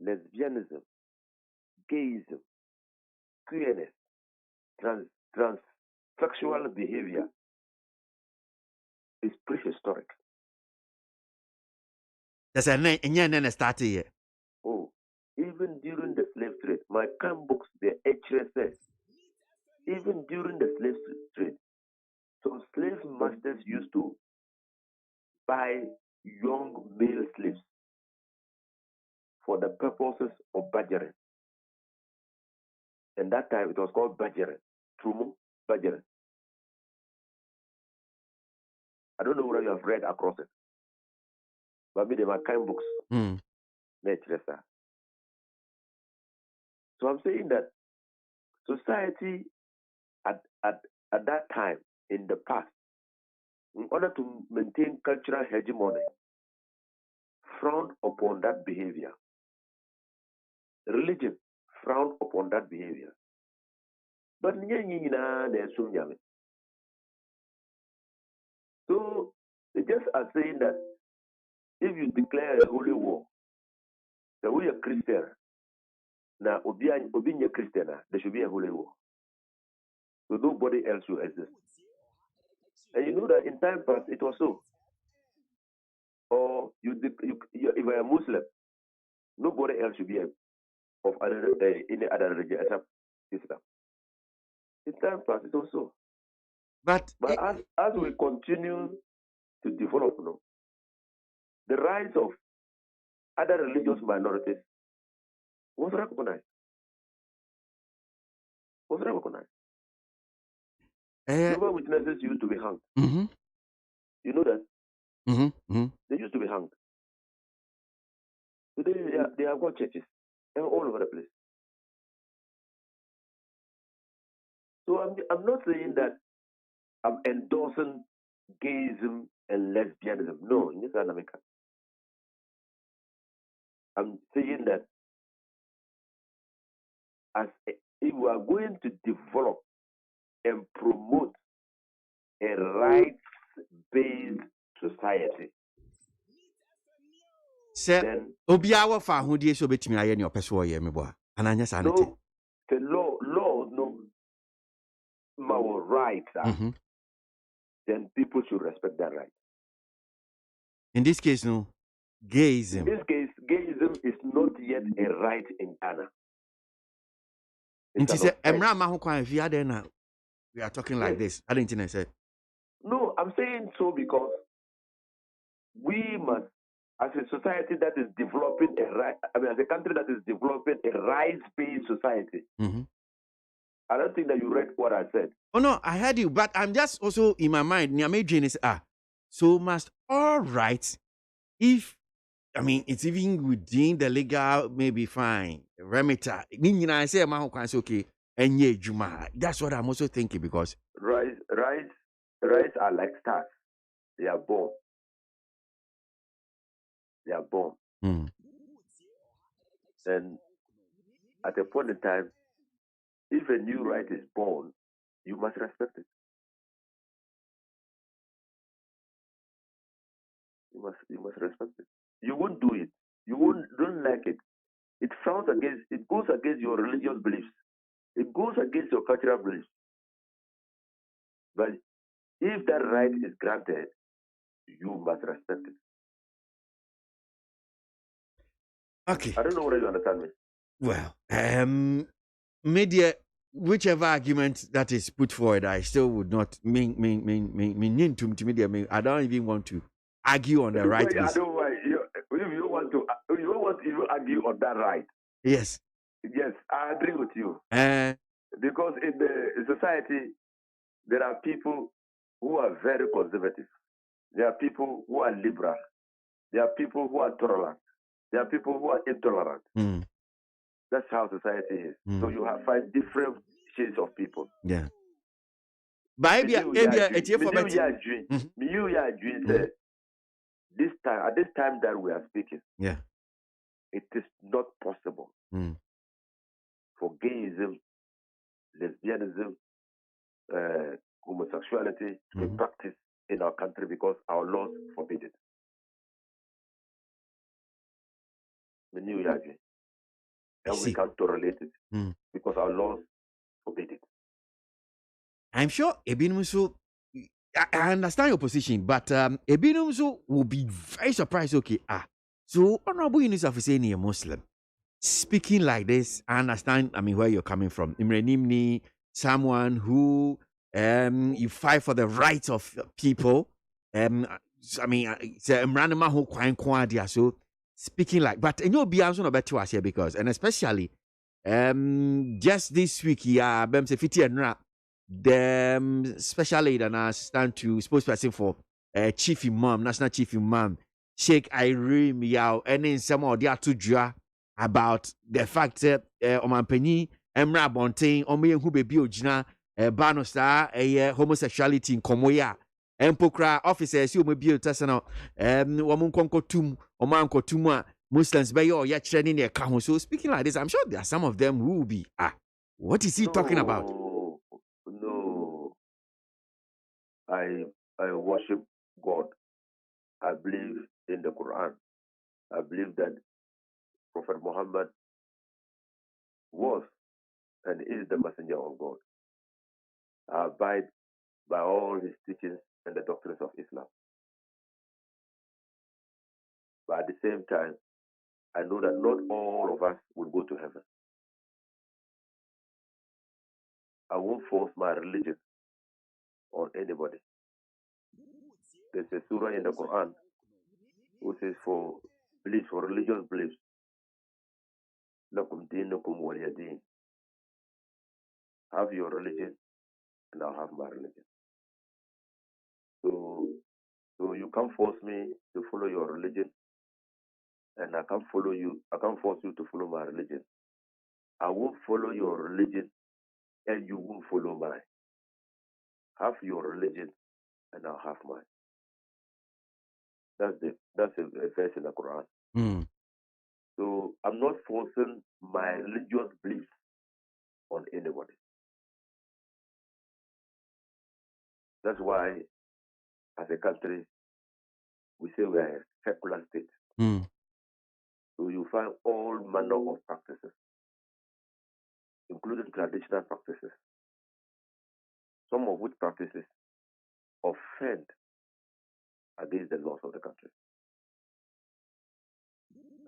lesbianism, gayism, queerness, transsexual behavior is prehistoric. That's a name started here. Oh, even during the slave trade. my camp books, the HSS, even during the slave trade, some slave masters used to buy young male slaves for the purposes of badgering. And that time it was called badgering. Trumu, badgering. I don't know whether you have read across it. But me, they were kind books. So I'm saying that society at that time, in the past, in order to maintain cultural hegemony, frowned upon that behavior. Religion frowned upon that behavior. But so they just are saying that if you declare a holy war, that we are Christian, now obinya Christian, there should be a holy war. So nobody else will exist. And you know that in time past it was so. Or if you are a Muslim, nobody else should be of any other religion except Islam. In time past it was so. But as we continue to develop, the rise of other religious minorities was recognized. Jehovah's Witnesses used to be hanged. You know that? They used to be hanged. Today they have got churches all over the place. So I'm not saying that I'm endorsing gayism and lesbianism. No, in this America. I'm saying that if we are going to develop and promote a rights-based society, then obiawa fa ahudie so betimi aye ne opeso ye mebo ananya sanity. The law no our rights then people should respect that right. In this case, no, gayism. In this case, gayism is not yet a right in Ghana. We are talking like this. I didn't say. No, I'm saying so because we must, as a society that is developing as a country that is developing a rights-based society. I don't think that you read what I said. Oh no, I heard you, but I'm just also in my mind. So must all rights, if it's even within the legal, maybe fine. Remita, I say okay, and yeah, that's what I'm also thinking because rights are like stars. They are born. And at a point in time, if a new right is born, you must respect it. You must respect it. You won't do it. Don't like it. It goes against your religious beliefs. It goes against your cultural beliefs. But if that right is granted, you must respect it. Okay. I don't know whether you understand me. Well, media, whichever argument that is put forward, I still would not mean to media. I don't even want to argue on the right. I don't want you don't want to argue on that right. Yes. Yes, I agree with you. Because in the society, there are people who are very conservative. There are people who are liberal. There are people who are tolerant. There are people who are intolerant. That's how society is. So you have 5 different shades of people. Yeah. At this time that we are speaking, it is not possible for gayism, lesbianism, homosexuality to be practiced in our country because our laws forbid it. And we can't tolerate it because our laws forbid it. I'm sure Ebinumso, I understand your position, but Ebinumso will be very surprised. Okay, so Honorable Yunus of saying a Muslim. speaking like this, I understand, I mean, where you're coming from. Imrenimni, someone who you fight for the rights of people. I mean, it's a Mranima who quite so speaking like, but you'll be answering about to us here because, and especially just this week, yeah, Bem Sefiti and Rap, the special aid and assistant to spokesperson for Chief Imam, National Chief Imam, Sheikh Irene Yao, and in some of the other about the fact that Omanpenny, Emra Bontain, Omi who be Ojina, Banostar, homosexuality in Komoya, Empokra officers, you may be a personal, Woman Konkotum, Oman Kotuma, Muslims by your yet training their account. So speaking like this, I'm sure there are some of them who will be, what is he talking about? No, I worship God. I believe in the Quran. I believe that Prophet Muhammad was and is the messenger of God. I abide by all his teachings and the doctrines of Islam. But at the same time, I know that not all of us will go to heaven. I won't force my religion on anybody. There's a surah in the Quran which says for beliefs, for religious beliefs, lakum dinukum waliya din. Have your religion and I'll have my religion. So you can't force me to follow your religion, and I can't force you to follow my religion. I won't follow your religion and you won't follow mine. Have your religion and I'll have mine. That's a verse in the Quran. So I'm not forcing my religious beliefs on anybody. That's why, as a country, we say we are a secular state. So you find all manner of practices, including traditional practices, some of which practices offend against the laws of the country.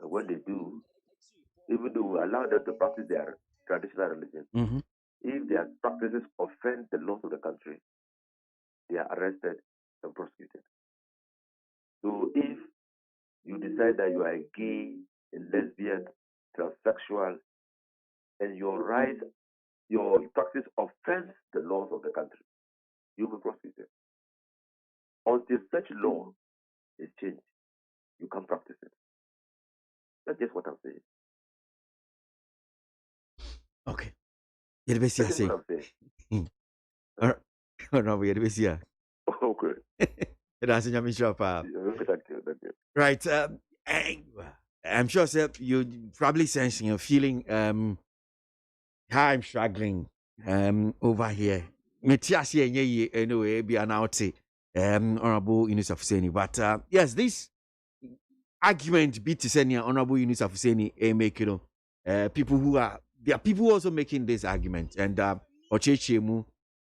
And when they do, even though we allow them to practice their traditional religion, if their practices offend the laws of the country, they are arrested and prosecuted. So if you decide that you are a gay, a lesbian, transsexual, and your practice offends the laws of the country, you will be prosecuted. Until such law is changed, you can't practice it. That's just what I'm saying. Okay. That's what I'm saying. Okay. That's right. I'm sure, sir, you probably sensing or feeling how I'm struggling over here. Anyway, be an outie, Honorable Yunus Afuseni. But yes, this argument beat to send Honorable Yunus Afuseni make people who are there are people also making this argument and Ochechemu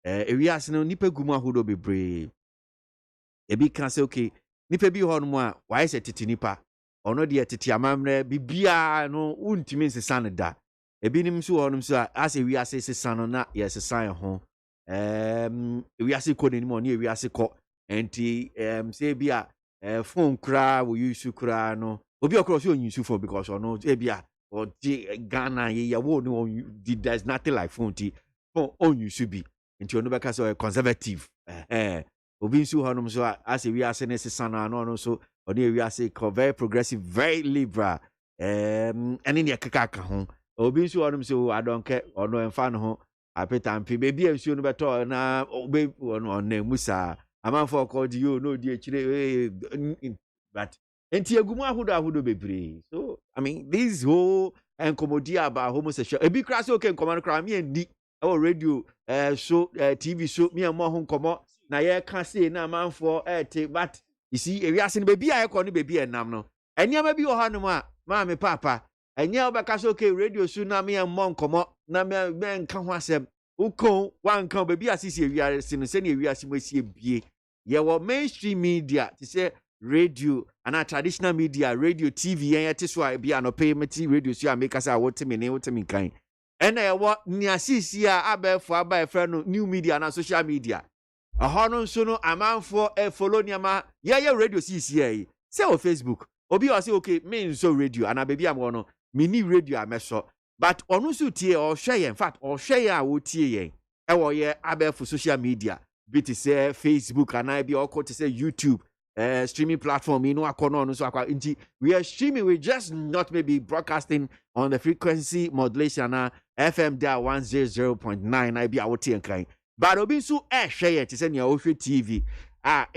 we are saying nipa guma hudo bebre ebi kan say okay nipa bi ho no a why say titi nipa ono de titi amamre bibia no untimi nsesa ne da ebi nim so ho no so as we are say sesa no na yes sesa ho we are say ko ni mo ni we are say ko enti say bia phone kra we use kra no obi okro so use phone because ono e bia or Ghana ye wo no there's nothing like phone ti phone on you should be into your number so conservative obi nsu honom so as we are saying sesa no so oni we are say very progressive very liberal and in your kaka ho obi nsu honom so I don't care or no emfa no ho apetampi baby nsu no beto na obi on na musa amanfo called you no di chire but enti egumu ahodo bebre so I mean this whole encomodia about homosexual ebi kra say okay encommand kra me ndi our radio show TV show me and more nkomo na ye ka say na amanfo but you see we are saying baby I call no baby enam no enyama bi wo hanom a ma me papa enya obeka say okay radio show na me and more nkomo na me nka ho asem ukon wan kan baby asisi we are saying say we are saying bie ye wo mainstream media to say radio and traditional media, radio, TV, and it is why be an opay radio, so I make us a what me kind. And I what near CCA, Abe for a friend, new media and social media. A honon sono, a man for a follow ma, yeah, radio CCA. Say on Facebook. Obi I say, okay, me so radio, and a baby I'm one mini radio I mess up. But onusu tie or share, in fact, or share I would tie. Yeah, Abe for social media. Be to say Facebook and I be all to say YouTube. Streaming platform, you know, we are streaming, we just not maybe broadcasting on the frequency modulation, FM there 100.9, I be out here kind. But Obi so share it, send your TV. A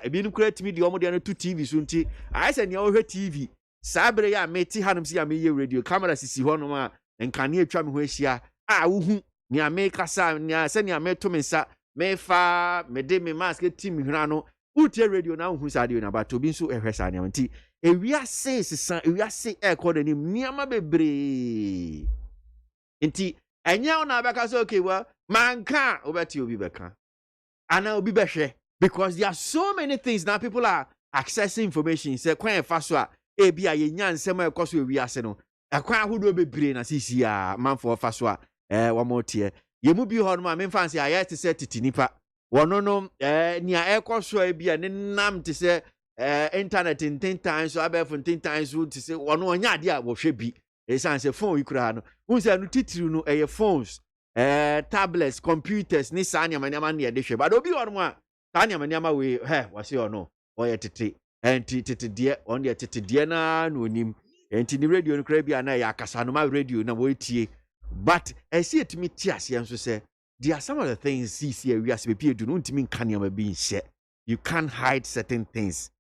been create me the almost 2 TV soon. I send your TV. Sabre ya meti hanum see a me radio camera sisi honoma and can you try me where uhu ni a make us send your me to me sa me fa me de me mask team rano. Utie radio na hu sadio na ba to bi nso ehwesa anya nti ewiase sesa ewiase ekọ de nim niama bebre nti enya na beka so okay well manka obeti obi beka ana obi behwe because there are so many things now people are accessing information say kwan fa so a bia ye nya nsem ekọ so ewiase no ekwan ahodo bebre na sisi a manfo fa so a wo motie ye mu bi ho no ma memfanse ayet se titinipa wonono nia ekoso ebia ne nam te se internet in 10 times so abef 10 times so te se wono onya ade a wo hwe bi esan se phone ikura no unse no titiru no phones tablets computers ni sanya manyama ne de hwe ba do bi wono a sanya manyama we wase ono oye tete enti tete de on de tete de na no nim enti ni radio no kra bia na ya akasa no ma radio na wo tie but esi etimi ti ase enso se there are some of the things see we as people do not mean can be share. You can't hide certain things.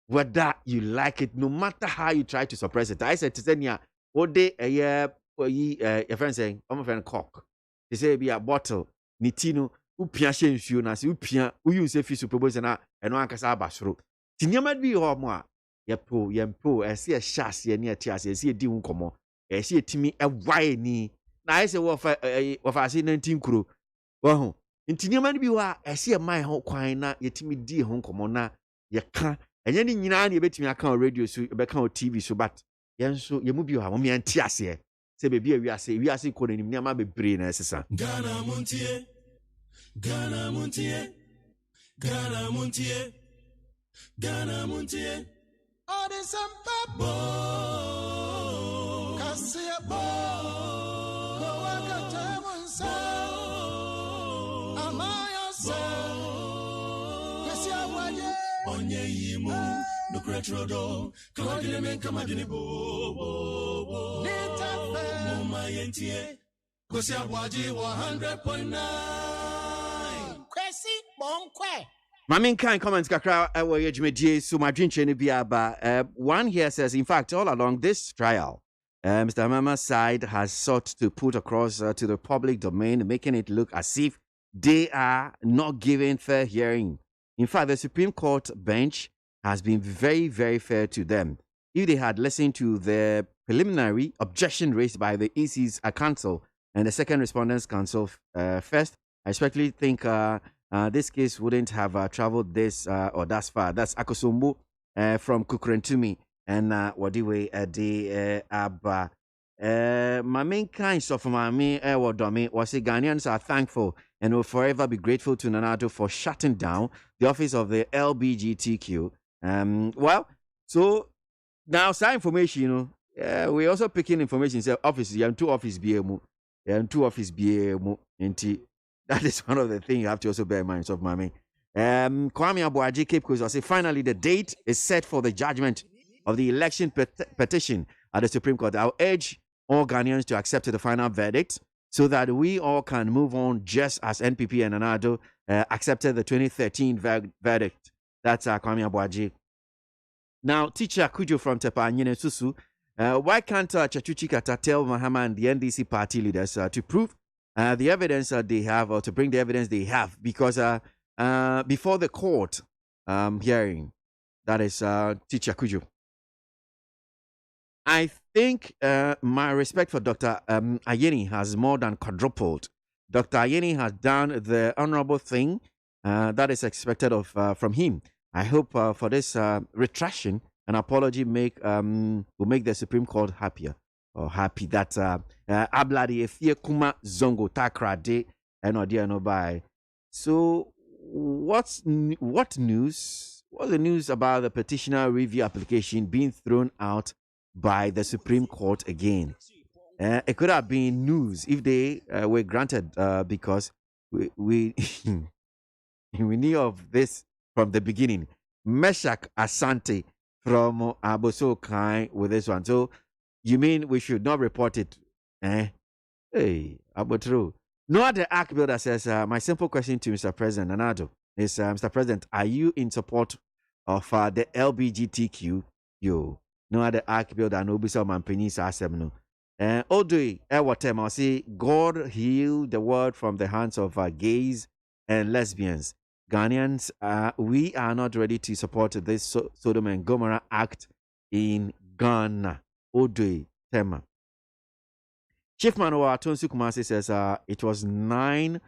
Whether you like it, no matter how you try to suppress it. I said to Zenia, what day a year your friend saying, I'm a friend cock. They say be a bottle, nitino, upia shen na si upia, use a fish to propose and one casa basro. Tinia might be or more. Yempo, I see a chassis near Tias, I see a dim como, I see a timmy a wide knee. Now I say, what I see 19 crew. Well, nti niam bi wa ese mai ho kwan na yetimi di ho nkomo na ye ka enye ni nyina na yebetimi aka on radio so be ka on TV so but yenso yemu bi ha mo me anti ase se be bi awiase ko na nim niam bebre na esesa Ghana Montie Ghana Montie Ghana Montie Ghana Montie all the samba kasia bo ko wakata monsa onye yimu no kretrodo kawadile men kamadini bo mama yentie kosi ABOAGYE 100.9 kwesi bonkwe Mamin kind comments kakra ewo yejmedie so madwinche ne bia ba one here says in fact all along this trial Mr. Mama's side has sought to put across to the public domain making it look as if they are not given fair hearing. In fact, the Supreme Court bench has been very, very fair to them. If they had listened to the preliminary objection raised by the EC's counsel and the second respondents' counsel first, I especially think this case wouldn't have traveled this or that far. That's Akosombo from Kukurentumi and Wadiwe de Abba. My main kind of Mami Ewodomi was the Ghanaians are thankful and will forever be grateful to Nana-Addo for shutting down the office of the LGBTQ. Well, so now some information, you know, we're also picking information. Say offices, you have 2 office BMU, and 2 office BMU. That is one of the things you have to also bear in mind. So, Mami, Kwame ABOAGYE Cape Coast. I say finally the date is set for the judgment of the election petition at the Supreme Court. I'll urge all Ghanaians to accept the final verdict so that we all can move on just as NPP and Nana-Addo accepted the 2013 verdict. That's Kwame ABOAGYE. Now, teacher Kujo from Tepa Nyene Susu, why can't Chachuchi Kata tell Mahama and the NDC party leaders to prove the evidence they have or to bring the evidence they have? Because before the court hearing, that is teacher Kujo. I think my respect for Dr. Ayeni has more than quadrupled. Dr. Ayeni has done the honorable thing that is expected of from him. I hope for this retraction, an apology will make the Supreme Court happier or happy that Abladi Efie Kuma Zongo Takra De and Odia no by. So what news? What's the news about the petitioner review application being thrown out by the Supreme Court again? It could have been news if they were granted because we we knew of this from the beginning. Meshach Asante from Aboso Kai with this one. So you mean we should not report it? Hey, Abotro. No other act builder says, my simple question to Mr. President Nanado is, Mr. President, are you in support of the LBGTQ? Yo, no other act builder, no bisa manpenis asem no. Odoi, Ewatem, I'll say, God heal the world from the hands of gays and lesbians. Ghanaians, we are not ready to support this Sodom and Gomorrah Act in Ghana. Odoi, Tema. Chief Manoa Tonsu Kumasi says it was 9-0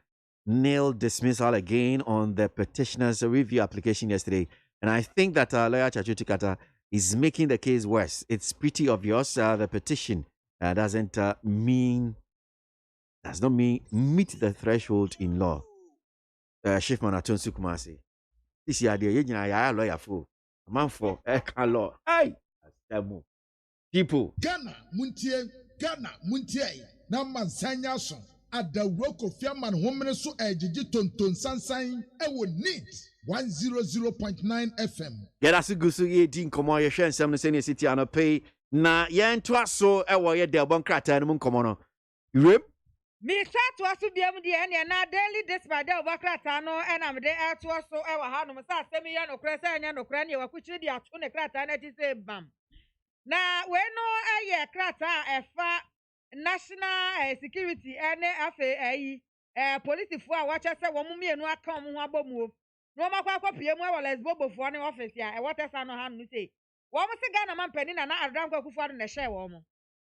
dismissal again on the petitioner's review application yesterday. And I think that lawyer Chachuti Kata is making the case worse. It's pretty obvious the petition does not mean meet the threshold in law. Chief Manoa Tonsu Kumasi. This is idea you lawyer for a man for law. Hey, people. Ghana Montie na mansanya so adawro kofia man homene so ejiji tonton sansan ewo neat 100.9 FM. Get us gusu ye din komo ye hwe nsem no sene city anope na ye ntoa so ewo ye de bon krata no nkomo no. Rem me to aso biam de ene na daily dispatch de obakrata no ena me de to so ewo ha no sa asem ye no kra sa anya no kra ne wakuchiri de ato ne krata na ti se bam. Na we no eye krata efa national security ene afa police fo a wacha se wo mumienu aka omo ho abomu no makwa akopie mu e wala lesbobo fo ne office a e wotesa no ha no say wo mo se Ghana man pani na adran kwa kufu na share wo mo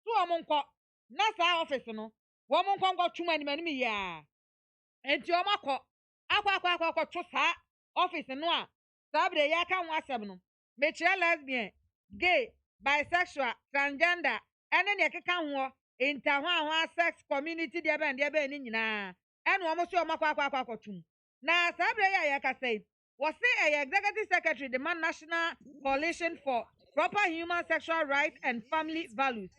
so wo mo nko na sa office no wo mo nko twuma ni mani ya enti wo makọ akwa to sa office no a sabre ya ka ho asem no me chere lesbian gay bisexual transgender ene ne keka ho interhwa sex community de be ni nyina ene wo mo so makwa tum na sabre ya ka say was say executive secretary the man national coalition for proper human sexual rights and family values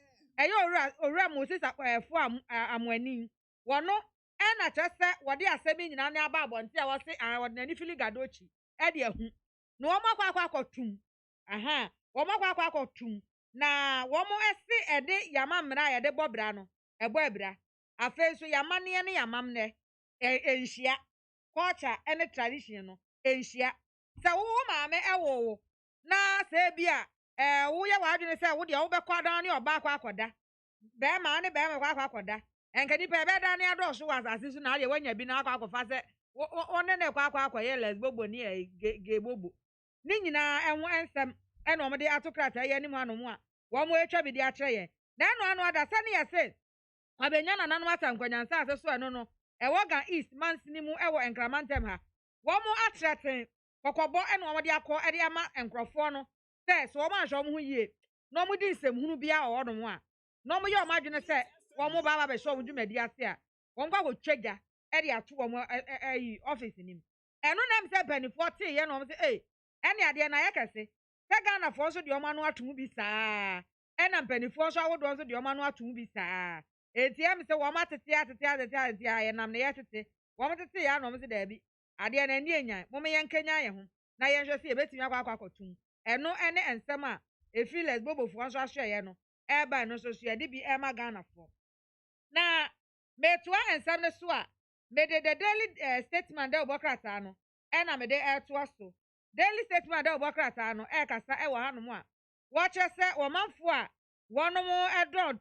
ora Moses fo amwani wono ena chese wode asemi nyina ne aba abonte a wose wode nani fili gadochi e de ahu no wo makwa tum aha wo makwa tum na wo mo ese ede yama mra ya de bobra no ebo ebra afa so yama ne yamamne enhia culture and tradition no enhia se wo maame ewo na se bia wo ye wadwene se wo de wo be kwada ne oba akoda be ma ne be ma akoda enkadi pe be da ne ado so wasase so na de wanya bi na akofa se one ne akoye lesbobo ne gebobo ni nyina enwo ensem ena omde atokrata ye ni mu anomu a wo mo etwa bi de akere ye na eno anu ada se ne ye se abenya na nanu atankonyansa ase so eno no ewoga east mansini mu ewo enkramantem ha wo mo atreten kokobo ena omde akọ ede ama enkrofo no se so wo ma hwe mo yie no mo di nsem hunu bia owo no a no mo ye o madwene se wo mo baba be so wo dwumadi ase a wo ngwa go twega ede ato wo mo office nim eno na mse bani 40 ye no mo se ene ade na ye kese se Ghana fo so de o ma no ato bi saa ena mpanifo so awodo so de o ma no ato bi saa etiem se wo ma tete ye nam na ye tete wo mo tete ya no mo se da bi ade na ni enyan mo me ye nkenya ye ho na ye hwe se e betimi akwakotum eno ene ensem a efi lesbobo fo so ahwe ye no eba no so ye de bi e ma Ghana fo na metua ensem ne so a me de the daily statement de obokrata no ena me de eto so daily statement de obokrata no kasa e wo hanom a wo che se wo manfo a wonom edod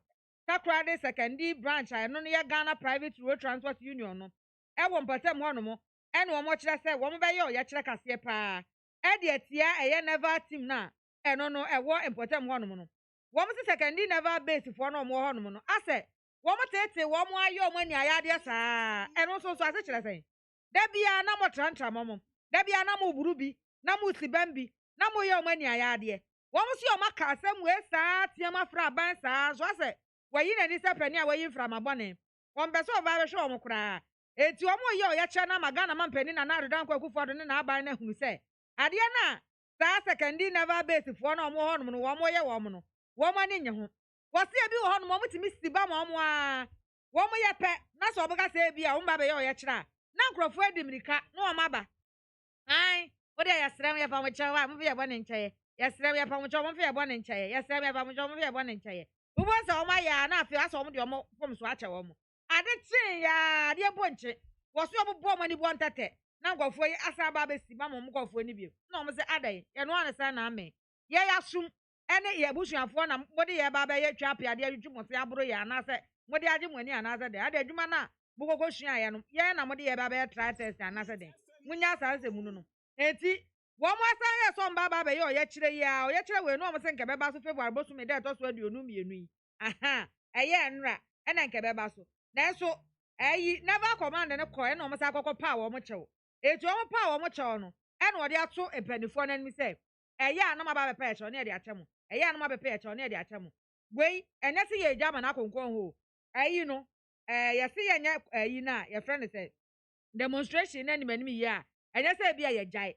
Takrade secondary branch eno ne ye Ghana Private Road Transport Union no e wo mpatam honom ene wo mo kire se wo mo be ye o ye kire kase pa e de atia eye never team na eno no e wo mpatam honom no wo mo se secondary never base fo no mo honom no ase wo mo tete wo mo ayo mo ni ayade saa eno so ase kire se da bia na mo trantra mo da bia na mo burubi na mo si bambi na mo ye o mani ayade wo mo si o maka asem we saa tiama fra ban saa so ase wayi na ni se pani a wayi fra mabone wo mbe so ba be hwe o mo kra eti o mo ye o ye kye na magana mampani na adodan kwa kufodo ne na aban na hunu se ade na saa secondary never base fo na o mo ho no wo mo ye wo mo no wo mo ni nye ho wo se bi wo ho no mo timi siba mo mo a wo mo ye pe na so obuka se bi a wo mba be ye o ye kira na nkrofo edimirika na o maba ai wo de yesrem ye pa mo chewa mo fe bone ncheye yesrem ye pa mo chewa mo fe bone ncheye yesrem ye pa mo chewa mo fe bone ncheye wo bo se o ma ya na afi aso mo de o mo fom so ache wo mo ade tin ya de bonche wo so obo mo ni bo ntete na nkrofo yi asa ba be si ma mo nkrofo ni bi na o mo se adai ye no an sa na ame ye ya sum ene ye busuafo na mo de ye ba be ye twa apiade adwudwu mo se aburo ya na se mo de age mo ani ana se de ade adwuma na bukoko sua ya no ye na mo de ye ba be try test ana se de munya sa se mu no eti wo mo asan ye so mba ba be ye o ye kire ya o ye kire we no mo se nke be ba so February bo so me de to so aduonu mienu yi aha eye nra ena nke be ba so na eso eyi never command ne ko e na mo sa akoko pa wo mo chewo eti wo mo pa wo mo chewo no e na o de ato epanifo na nmi se eye anam aba be pa e chewo na e de achemu eye anam aba be pa e chewo na e de achemu wei enya se ye jama na konkon ho eyi no ye se ye nya eyi na ye friend say demonstration na ni manimi ye a enya se bia ye jai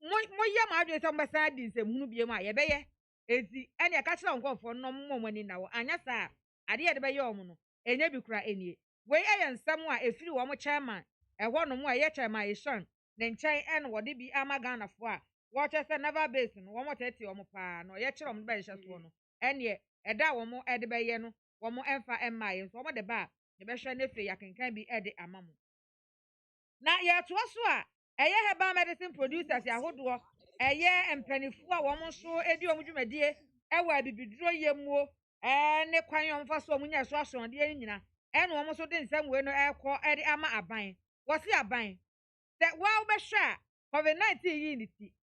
mo ye ma adwe se mbasa di nsem hunu biem a ye be ye ezi ene ka kira nkofo no mo ni na wo anya sa ade ye de be ye omo no enya bi kura enie wei eye nsem a efiri wo mo chairman ehwo no mo a ye chairman Eshan ne nchen ene wo de bi amaga na fo a wo che se never base no wo mo tete wo mo pa no ye kira wo be hye so no ene eda wo mo ede be ye no wo mo emfa emma ye so wo mo de ba ye be hwe ne firi yakenkan bi ede amamo na ye to so a eye herbal medicine producers ya hodo eye mpanifu a wo mo so edi o mo dwumadie ewa bibiduro yemuo ne kwan yo mfa so munya so asonde nyina ene wo mo so de nsam we no ekọ ede ama aban wo si aban se wa wo be hwa COVID-19 yi ni ti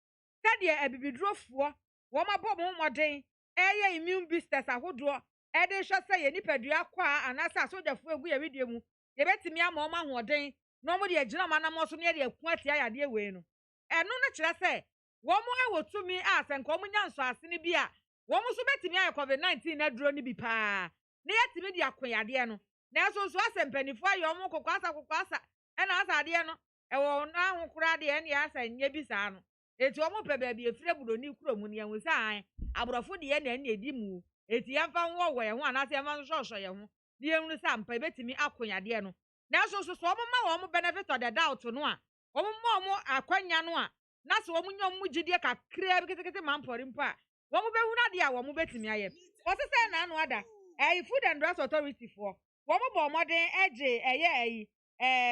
sade abibidurofuo wo mabọ mo moden eye immune boosters ahodo ede hwa se ye nipadua kwa anasa sojafo egu ye video mu ye betimi ama o ma hoden no mo de agina manam so ne de aku atia yade we no eno no kire se wo mo awotumi asenko mo nya nso ase ne bi a wo mo so betimi aye COVID-19 na duro ni bi pa ne yatimi de akoyade no na so so asempanifo aye o mo kokwasa ena asa ade no ewo na ahokura de ene asa nya bi sa no eti o mo pe ba bi efire budoni kuro mu ne yan wesa an abrofo de ene ene edi mu eti yamfa nwo wo ye ho anase yamfa nso ye ho de ehunu sa mpa betimi akoyade no na so so mo ma wo mo benefit of the doubt no a wo mo akwanya no a na so wo nyom mu gidie kakra bi ketekete mampori mpa wo mo behu na de a wo mo betimi aye wo se se na anu ada food and drugs authority for wo mo bo modern eje eye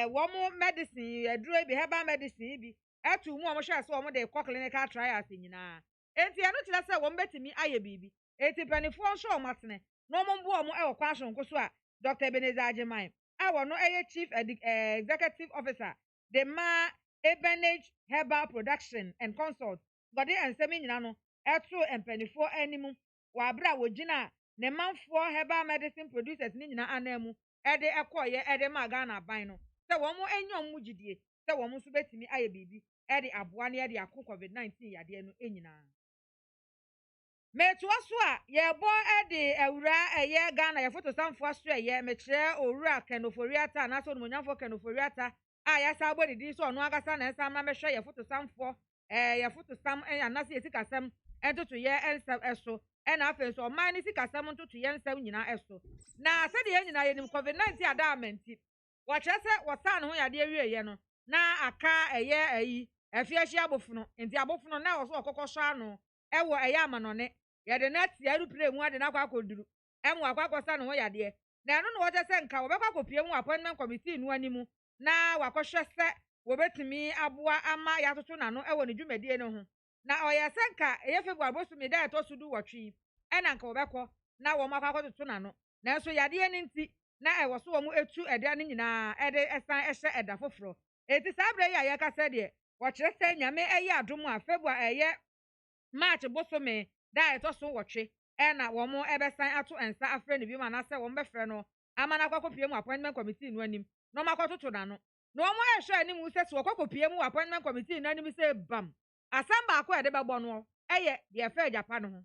wo mo medicine aduro bi herbal medicine bi etu mu wo mo hwe se wo mo de clinical trials nyina enti eno kire se wo mo betimi aye bibi enti panifo nso o matene no mo mbo wo mo e wo kwa so nkoso a Dr. Ebenezer Ajiman awo no chief executive officer the ma Ebenage Herbal Production and Consult gode ensemi nyina no eto empanifo animu wa abra wogina ne manfo herbal medicine producers ni nyina anamu ede ekoye ede maga na ban no se wo mo enyom mu gidie se wo mo so betimi aye bibi ede aboa ne ede akọ COVID-19 yade no enyina metu aso a ye bo ede awura eye Ghana ye foto samfo aso eye mekire owura kenoforiata na so nyamfo kenoforiata a ya sa gbodidi so onu agasa na ensam na mehwe ye foto samfo ye foto sam anase ye sikasam entoto ye ensam eso na afa so man ni sikasam ntoto ye ensam nyina eso na se de ye nyina ye nim COVID-19 adamenti wo kire se wo sa ne ho yade awie ye no na aka eye ayi afiachi abofuno enti abofuno na wo so okokosho ano ewo eye amanone yede na tia rupre mu ade na kwa koduru emu akwakosa ne ho yade na eno no wo se nka wo bekwa kopie mu appointment committee nu animu na wakohwe se wo betimi aboa ama ya toto na no ewo ne dwumadie no ho na oya se nka eye February bo so me da to sudu wotwe ena nka wo bekọ na wo makwa toto na no na enso yade ni nti na ewo so wo mu etu ede ne nyina ede esan ehye eda foforo eti sabre ya ka se de wo kire se nyame eye adom a February eye March bo so me da to so wotwe ena wo mu ebesan ato ensa afre ne bi ma na se wo mbefre no ama na kwakopie mu appointment committee nu anim no makwa toto na no no mo ehwe anim se so kwakopie mu appointment committee nu anim se bam asɛm baako a yɛde bɛbɔ no ɛyɛ deɛ ɛfɛ agyapa no ho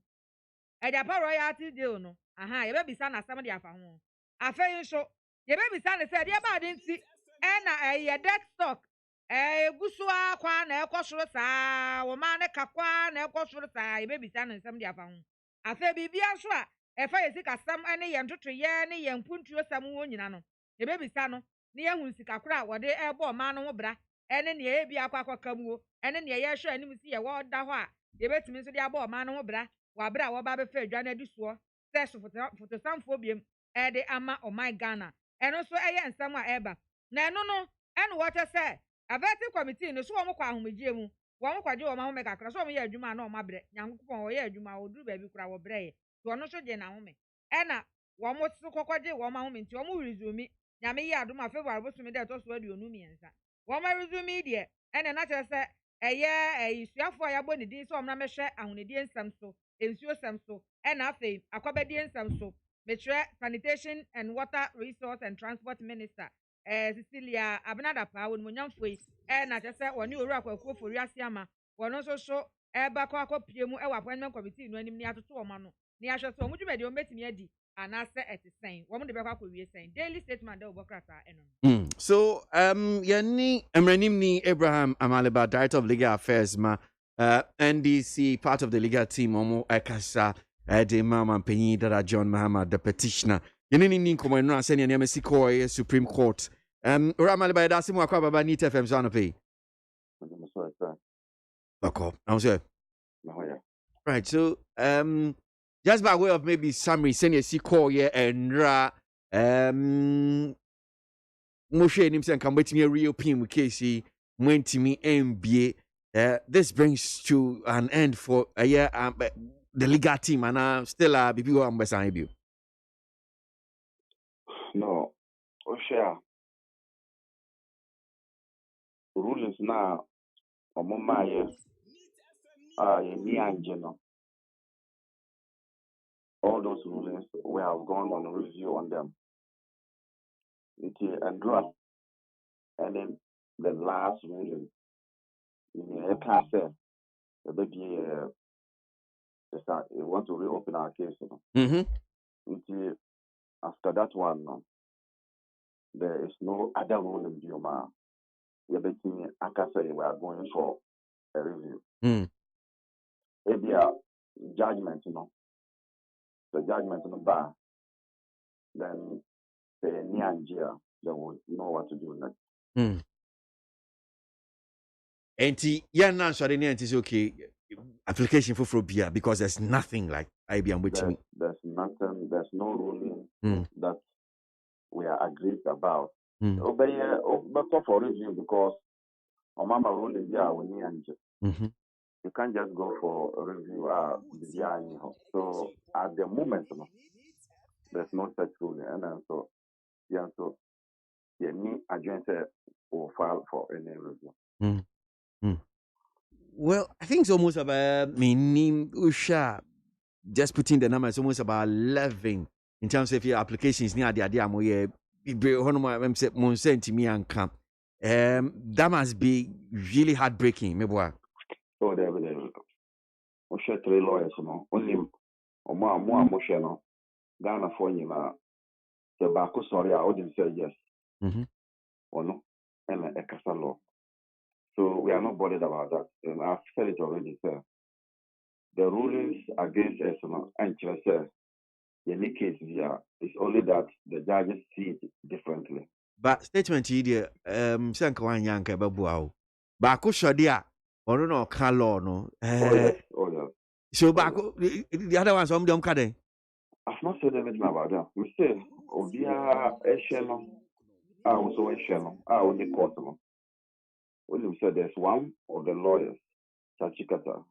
agyapa royalty deal no yɛbɛbisa no asɛm de afa ho afei nso yɛbɛbisa no sɛ deɛ baa de nti ɛna ɛyɛ dead stock egu so akwa na ɛkɔ soro saa wɔma ne kakwa na ɛkɔ soro saa yɛbɛbisa no nsɛm de afa ho afei biribia nso a ɛfa yɛ sikasɛm ne yɛn ntotoyɛ ne yɛn mpuntuo sɛm wɔ nyina no yɛbɛbisa no ne yɛhu sikakoro a wɔde ɛbɔ ɔman no ho bra ɛne nea ɛyɛ bi akɔ akɔka mu o ɛne nea yɛhwɛ anim si yɛwɔ da hɔ a yɛbɛtumi nso de abɔ ɔman no ho bra wɔ abere a wɔba bɛfa adwa no adi soɔ sɛ so fotosamfoɔ biem ɛde ama ɔman ghana ɛno nso ɛyɛ nsɛm a ɛba na ɛno no ɛne wɔkyɛ sɛ averting committee no so wɔn kɔ ahomegye mu wɔn kɔgye wɔn ahome kakra so wɔn yɛ adwuma a na wɔn abrɛ nyankopɔn wɔyɛ adwuma a wɔduru baabi kora wɔbrɛ yɛ to ɔno nso gye n'ahome ɛna wɔn so kɔkɔgye wɔn ahome nti wɔn resume nyame yi adom a february bosomi dɛ ɛtɔ so aduonu mmiɛnsa wɔn resume deɛ ɛna na kyerɛ sɛ ɛyɛ suafoɔ a yɛabɔ ne din sɛ wɔn na mɛhwɛ ahonedie nsɛm so nsuo nsɛm so ɛna afei akɔbɛdie nsɛm so mekyerɛ sanitation and water resource and transport minister Cecilia Abinadapa wɔn nyamfo yi na kyerɛ sɛ wɔne owura akɔkuo fori ase ama wɔn nso so ɛbɛkɔ akɔpie mu ɛwɔ appointment committee no anim ne atoto wɔn ano ne ahwɛ sɛ wɔn dwumadie wɔn bɛtumi adi anaasɛ ɛte sɛn wɔn de bɛkɔ akɔwie sɛn daily statement dɛ wɔbɔ krataa ɛno. So yɛni mmerɛnim ni Abraham Amaleba, Director of Legal Affairs ma NDC part of the legal team ɔmo ɛkasa ɛde mama mpanyin Dada John Mahama the petitioner yɛne ni nkɔmɔ ɛno asɛ nea nneɛma si kɔɔ Supreme Court Ora Amaleba yɛda ase mu akɔ ababa NIT FM so anɔpɛ yi. Bakɔ ahun sɛ. Right, so just by way of maybe summary, send you see call here and Moshe him saying come wait me a real pin with KC went to me MBA. This brings to an end for a year the legal team and I'm still BB I'm beside you. No, Osha rulings now on my Angelo. All those rulings, we have gone on a review on them. And draft. And then the last ruling, I can't say, the baby, we want to reopen our case. After that one, there is no other ruling. I can say we are going for a review. Maybe a judgment, the judgment in the bar, then the Nianjia, they would know what to do next. And yeah, now so the is okay. Application for Frobia because there's nothing like IBM with me. There's nothing, there's no ruling that we are agreed about. But for review because Mama ruling there with Nianjia. You can't just go for a review. So at the moment, there's no such ruling, and so me agent will file for any review. Well, I think it's almost about Usha. Just putting the number, it's almost about 11 in terms of your applications near the idea. That must be really heartbreaking, me boy. So there. We share 3 lawyers, only more emotional. Ghana for you the Baku sorry, I wouldn't say yes. Or no, and a Casa law. So we are not bothered about that. And I've said it already, sir. The rulings against us and just the case here is only that the judges see it differently. But statement here, Sankawan Yanka Babuao. Baku Shadia. Or no, Carlo, no. Oh, yes. So, the other ones, I'm cutting. I've not said anything about that. We say, oh, dear, Echelon. I also Echelon. I only court them. William said there's one of the lawyers, Chachikata.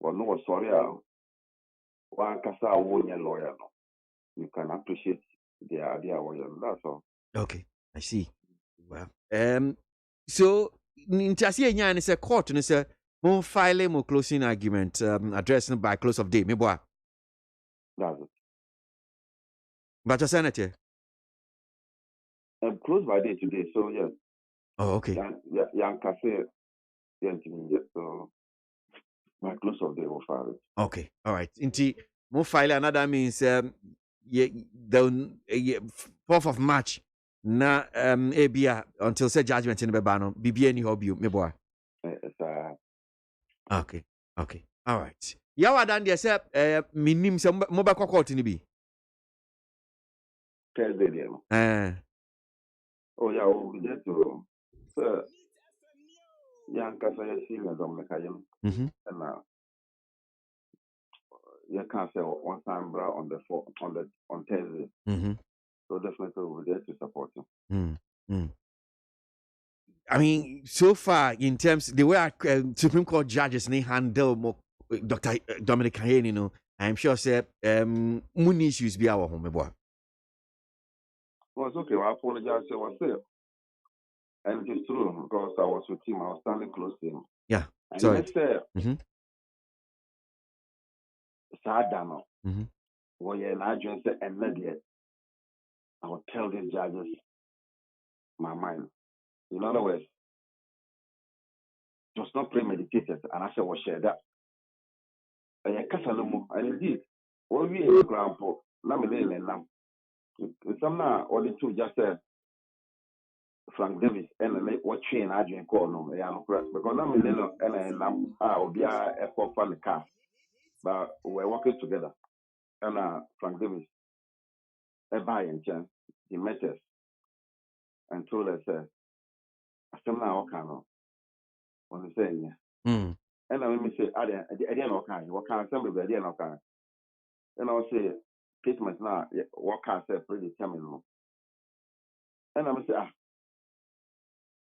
Well, no, sorry, one Casa one lawyer. You can appreciate the idea. That's all. Okay, I see. Well, so. Ntiasi enya ni se court ni se mo file mo closing argument addressed by close of day me boa. That's it. But your senator. Close by day today, so yes. Oh, okay. Young cafe, so By close of day, we'll file it. Okay, all right. Inti mo file another means the 4th of March na ABA until say judgment in the bano BBA ni hobby me boy. Okay. All right. Yawa dan dey say minim say mobile court ni bi. Thursday there. Oh yeah, we get to sir. Yeah, because I see me Dominic Ayem. And you can't say one time on Thursday. So definitely we're there to support him. I mean, so far in terms the way Supreme Court judges they handle Dr. Dominic Ayem, you know, I'm sure say money issues be our home boy. Well, it's okay. I apologize to myself. And it is true because I was with him. I was standing close to him. Yeah. And So let's say, Sadano, where you're not just and yet, I will tell these judges my mind. In other words, it was not premeditated, and I said, "Well, share that." And indeed, when we in the ground for Lamin and Lam, some now or the two just said Frank Davis and what chain I drink call no, because Lamin and Lam will be a pop on the car, but we're working together. And Frank Davis, a buy and chance, he met us and told us, "Some now can on the saying." And I me say, I didn't know kind. What kind of somebody I didn't know kind. And I'll say, statement now, what can I say predetermined. And I say,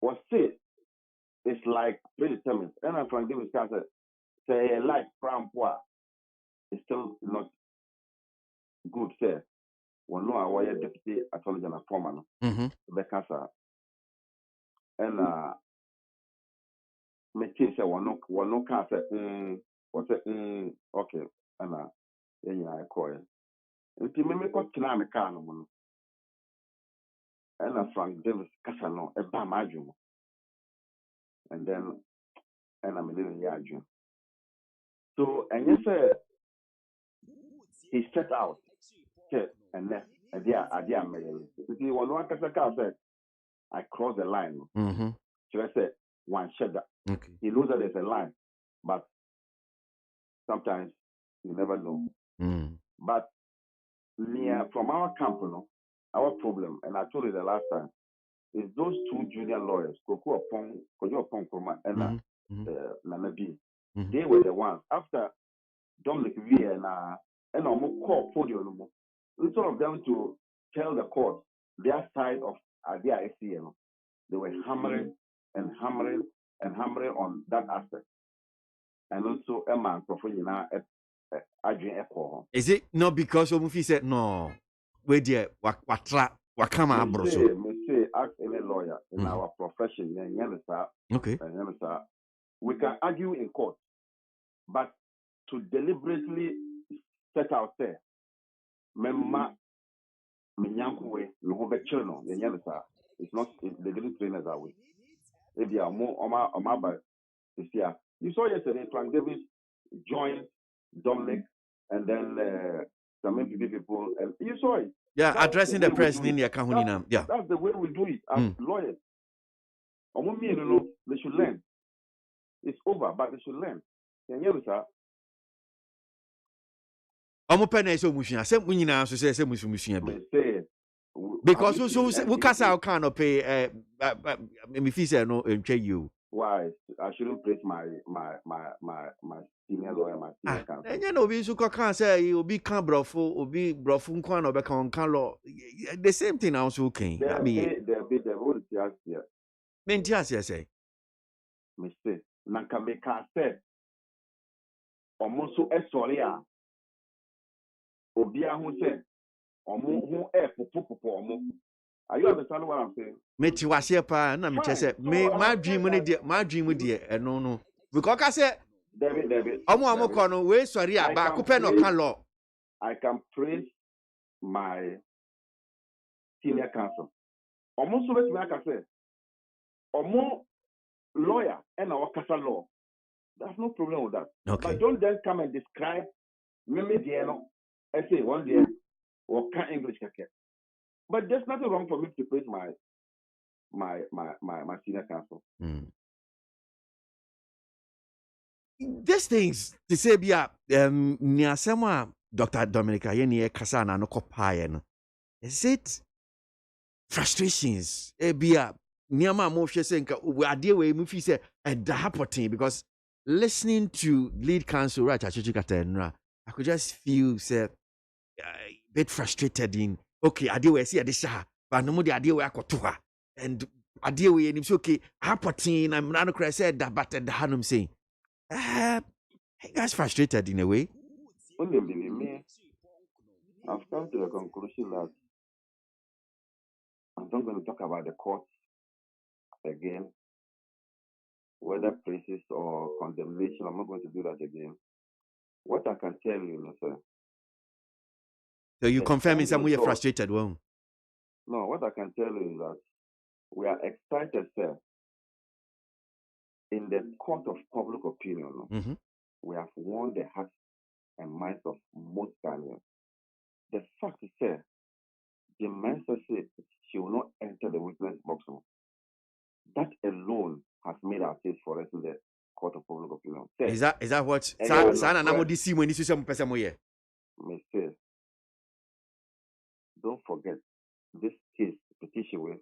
what say? It's like predetermined. And I'm trying to give a say, like Brown Poir is still not good, sir. Well, no, I was deputy attorney general former, Becassa. And me say, one no can say, what say, okay. And then I call it. And to me, what can I make and Frank Davis Casano, a Bamajum. And then, and I'm a little Yajum. So, and you say, he set out, and then, and there, I did If you want one Casaka said, I crossed the line. So I said, one shedder. He knows that there's a line, but sometimes you never know. But near from our camp, our problem, and I told you the last time, is those two junior lawyers, Kojo Upon Kroma and Nanabi. They were the ones after Dominic Villa and call podium. Instead of them to tell the court their side of their SCL, they were hammering and hammering and hammering on that aspect. And also Emma and Professor Adrian Echo. Is it not because Omufi said no? Where dear Wakama Abroso? We say ask any lawyer in our profession, okay. We can argue in court, but to deliberately set out there, Memma Minyankuwe, Luhobechono, it's not, they didn't train us that way. If you are more Omaba this year, you saw yesterday Frank Davis joined Dominic and then some MPP people, and you saw it. Yeah, that's addressing the press in the account. Yeah, that's the way we do it as lawyers. They should learn. It's over, but they should learn. Because we can't say kind of pay me fees no you. Why I shouldn't praise my senior lawyer, my senior counsel. And you know, we should can't say you be can brofo, be brofun kwan or can law. The same thing also can. There be the whole here. Mentias, say. Mistake. Nankameka said, almost so esoria. Obia who said, who are you understanding what I'm saying? Meti was pa na me say me my dream dear no because I said David omo kono we sorry aba coupe no kan law. I can praise my senior counsel. Almost so like I said, lawyer and our casa law. There's no problem with that. Okay. But don't just come and describe maybe I say one day or can't English keke. But there's nothing wrong for me to praise my senior counsel. These things, to say, near someone, Dr. Dominica, Yeni Kasana, no copayan. Is it frustrations? Bia, Niama Moshe Senka, we are dear way, Mufi say, a dahapotin, because listening to lead counsel, right, I could just feel, say, a bit frustrated in, okay, I do see a disha, but no more the idea where I got to her. And I deal with him, okay, hapotin, I'm not a said that, but the Hanum saying, that's frustrated in a way. Only believe me, I've come to the conclusion that I'm not going to talk about the court again, whether praises or condemnation. I'm not going to do that again. What I can tell you, sir. So you confirm in some way you're frustrated, won't? No, what I can tell you is that we are excited, sir. In the court of public opinion, we have won the hearts and minds of most Ghanaians. The fact is, sir, the man says she will not enter the witness box. That alone has made our case for us in the court of public opinion. Sir, is that what? Sana namodi si when you see some person moye. Mister, don't forget this case petition with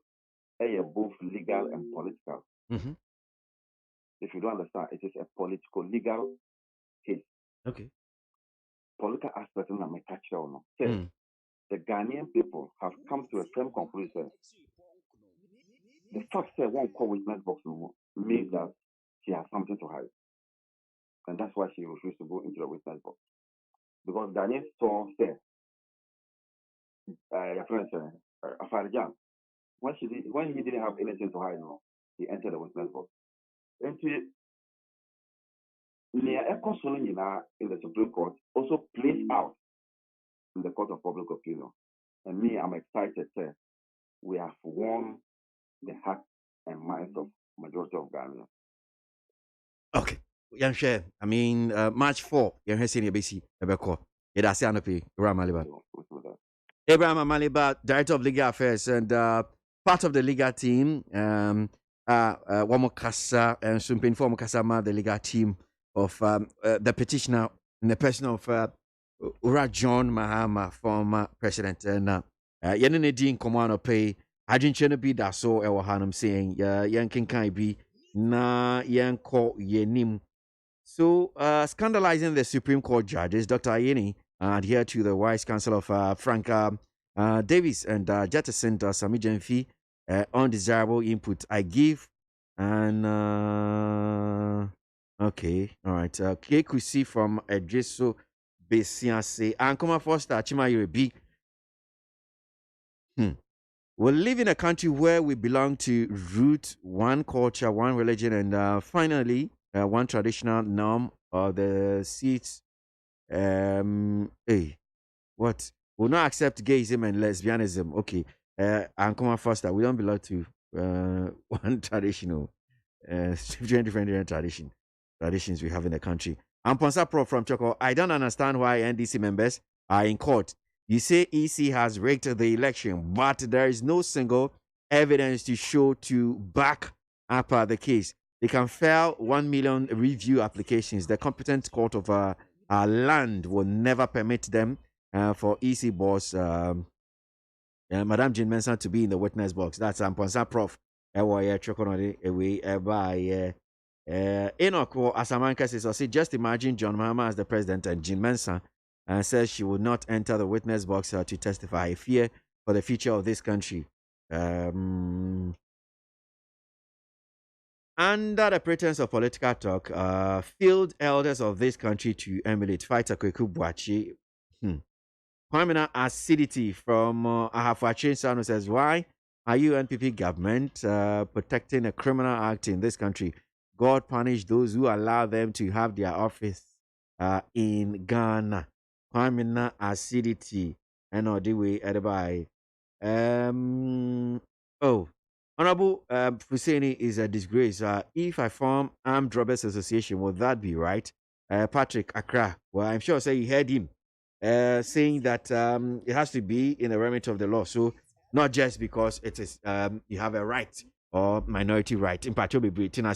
both legal and political. If you don't understand, it is a political legal case. Okay. Political aspect in the the Ghanaian people have come to a firm conclusion. The fact that one call witness box means that she has something to hide. And that's why she refused to go into the witness box. Because Ghanaians saw there, your friend Afarijan, when he didn't have anything to hide, he entered the witness box. And near in the Supreme Court also plays out in the court of public opinion. And me, I'm excited, sir. We have won the heart and minds of majority of Ghana. Okay. Young share. I mean, March 4, young Hessini BC, Ebeko. Yedasi Anopi, Abraham Maliba. Abraham Maliba, Director of Legal Affairs and part of the legal team. Wamokasa and Sumpin for Mokasama, the legal team of the petitioner in the person of Ura John Mahama, former president. And Yenene Dean Komano pay. I didn't be that so Hanum saying, Yankin Kai be na Yanko Yenim. So, scandalizing the Supreme Court judges, Dr. Ayeni adhered to the wise counsel of Frank Davis and jettisoned Sami Jenfi undesirable input. I give and okay, all right. KWASI from Edreso Besianse and Kuma Foster Chima B. We live in a country where we belong to root, one culture, one religion, and finally, one traditional norm of the seats. What? We'll not accept gayism and lesbianism. Okay. And come on, Foster, we don't belong to one traditional, different traditions we have in the country. I'm Ponsa Pro from Choco. I don't understand why NDC members are in court. You say EC has rigged the election, but there is no single evidence to show to back up the case. They can file 1 million review applications. The competent court of our land will never permit them for EC boss, Madam Jean Mensah, to be in the witness box. That's Amponsa Prof. Enoch Asamanka says, just imagine John Mahama as the president and Jean Mensah says she would not enter the witness box to testify. I fear for the future of this country. Under the pretense of political talk, field elders of this country to emulate fighter Kweku Boakye. Kwamina Acidity from Ahafache Sano says, why are you NPP government protecting a criminal act in this country? God punish those who allow them to have their office in Ghana. Kwamina Acidity and all the way at by. Honorable Husseini is a disgrace. If I form Armed Robbers Association, would that be right? Patrick Accra. Well, I'm sure say you heard him saying that it has to be in the remit of the law. So not just because it is you have a right or minority right. In particular, Ghana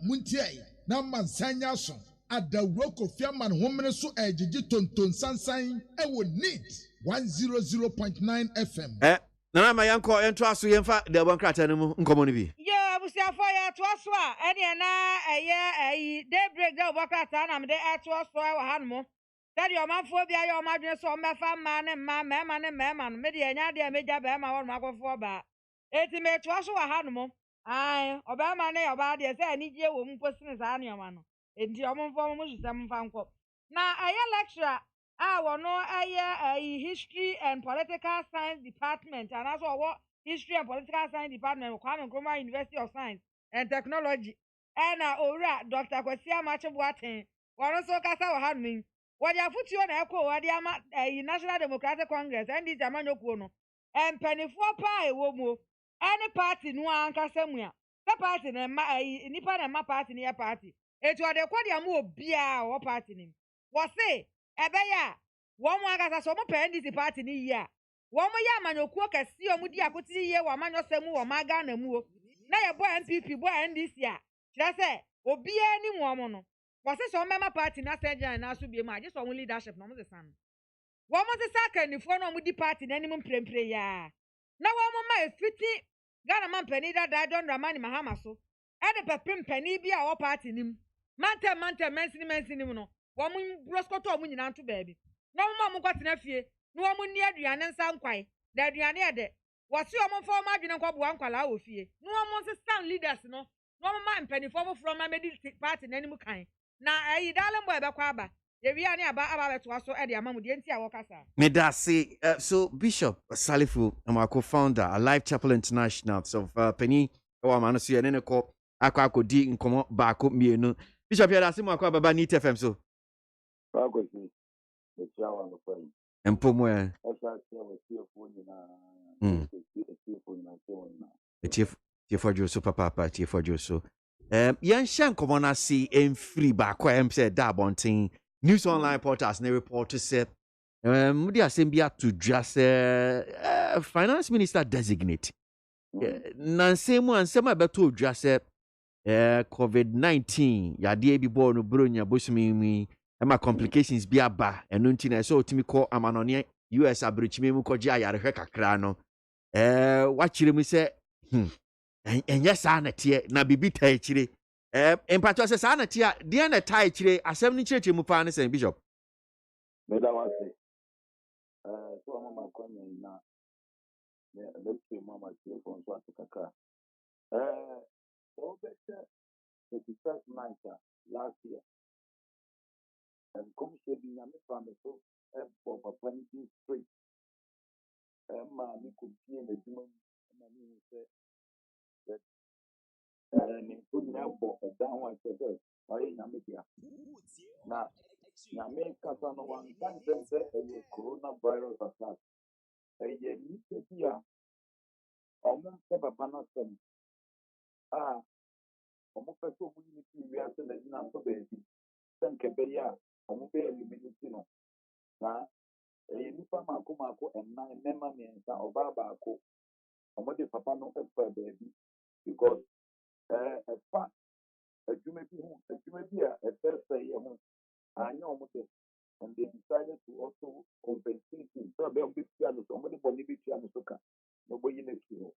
Muntie, Naman Sanyason, at the Roko Fiaman Woman so Ejiji Tonton Sansain, I will need 100.9 FM. Nana my uncle and trust you the one crater in community. Yeah, we see for ya to us any na a daybreak the wakata and the air to us for our hanmo. That your man for the your madness or my man and my man and man, media major bema or mago for ba. Etimate to us or hanmo. Aye, Obama ne about the say, I need you woman person is on your man. In your own form, some fanco. Now, I lecture. Our no a history and political science department and also what history and political science department Kwame Nkrumah University of Science and Technology and ora Dr. Kwasia Machebuaten one also kasa wa me what ya futu on echo what ya National Democratic Congress and the Jamano Kuno and penny for pie womo any party no anka semua the party na nipa na ma party near party it was the kwadia mu obia or party nim was say ebeya one agasa so mo pen this party ni ya one mo ya amanyokuo kesi o mu di akoti ye wa amanyosemu o maga na mu o na ye boy NPP boy NDC a kire se obi ani mu omo no wo se so mema party na sergeant na so bi ma je so won leadership no mo se san wo mo se sakanifo no mo di party na anim mprempre ya na wo mo ma efiti Ghana man pani da Don Ramani Mahama so e de pepem pani bi a wo party nim mante mensini no wo mo broskoto o mo nyina nto baabi no mo kwatena fie no mo ni aduane nsa nkwai da aduane ede wose o mo fo ma adwene nkwabu ankwala wo fie no mo se stand leaders no no mo ma mpanifo mo from amedi party na nim kan na ayi dalen boy be kwa aba ye wi ane aba beto aso ede amamu de nti a wo kasa me da say so Bishop Salifu my co-founder Alive Chapel International so Penny o ma no so ye ne ko akodi nkomo baako mienu Bishop ya da say mo akwa baba Neat FM so Bagosi the chawa no friend Empomo esa se we see for you na Tiefo so papa Tiefo so yan shan komo na see free baako say da bonten news online portals na report to say mudi asem bia to just finance minister designate na nsemu ansem abeto odwa say COVID-19 yade bi bo no bronya bosumi ema complications bi aba eno nti na so otimi ko amanone US abrochime mu koje ayarehwe kakra no wachire mu se enye sa na tie na bibi ta chire empato se sa na tie de na ta chire asem ni chire mu pa ne sen Bishop me da wa se so mama kwanya na let's say mama tie for so atakaka so better the first night last year and come to be na me family so for papa ni straight ma mi could see the demon na me say that ni could na for down one say why na me dia na me kasa no one time say coronavirus attack ye ni se dia omo se papa na sem omo pe so mu ni ti wi ase na na so be bi sen ke be ya omo be eliminate no na nipa mako enna nema miensa oba baako omo de papa no efa baby because efa adwuma bi a efesa ye ho anya omo de and they decided to also compensate him so be omo tia no omo de boni bi tia no so ka no boyi na ki ho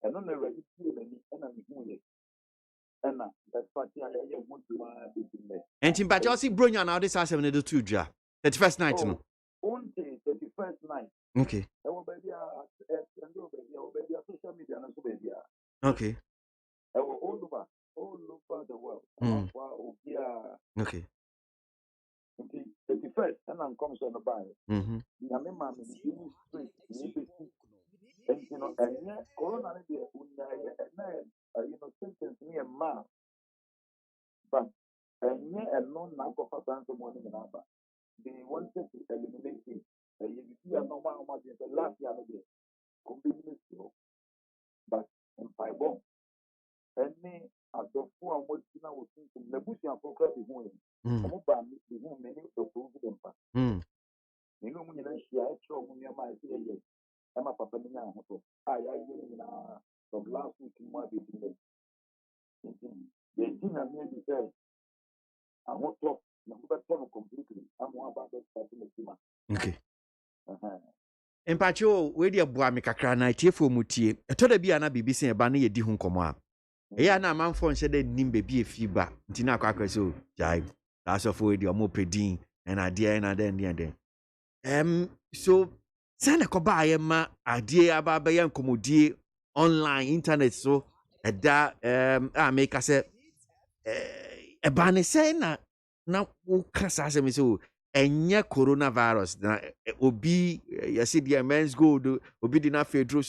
eno na ready to na ni na mi hu ye na that party ya go to ma be me enti mpacha osi bronya na this asem ne do to dwa 31st night no on the 31st night okay baby social media na so baby okay all over the world okay the 31st and I'm comes on the buy na me ma me straight and you know and corona na dey sentence me a man but and no na go for some money na ba they wanted to eliminate it. You see a normal the last year of the convenience kura bi hu yi ɔmo ba bi hu mɛ ne ɔpɔwu bi mpa nínú ɔmo nyinaa hyia ɛkyerɛ ɔmo nneɛma a ɛsɛ yɛyɛ ɛma papa no nya ahotɔ a yɛayɛ no nyinaa from last week mu abɛdi dɛ nti yɛdi nyame adi sɛ ahotɔ na mobɛtɔ no completely ama aba bɛstate no sima okay mpacho we dia boa me kakra na tiefo mu tie eto da bia na bibi se eba na yedi hu nkomo a eya na amanfo nhyɛ da nim bebi efi ba nti na akwa so jai asofo we dia omo pedin na ade na den so sana ko ba ye ma ade aba ba ye nkomodie online internet so eda make say eba ne say na wo kasa se me so enye coronavirus na obi yesi the men's gold obi di na fedro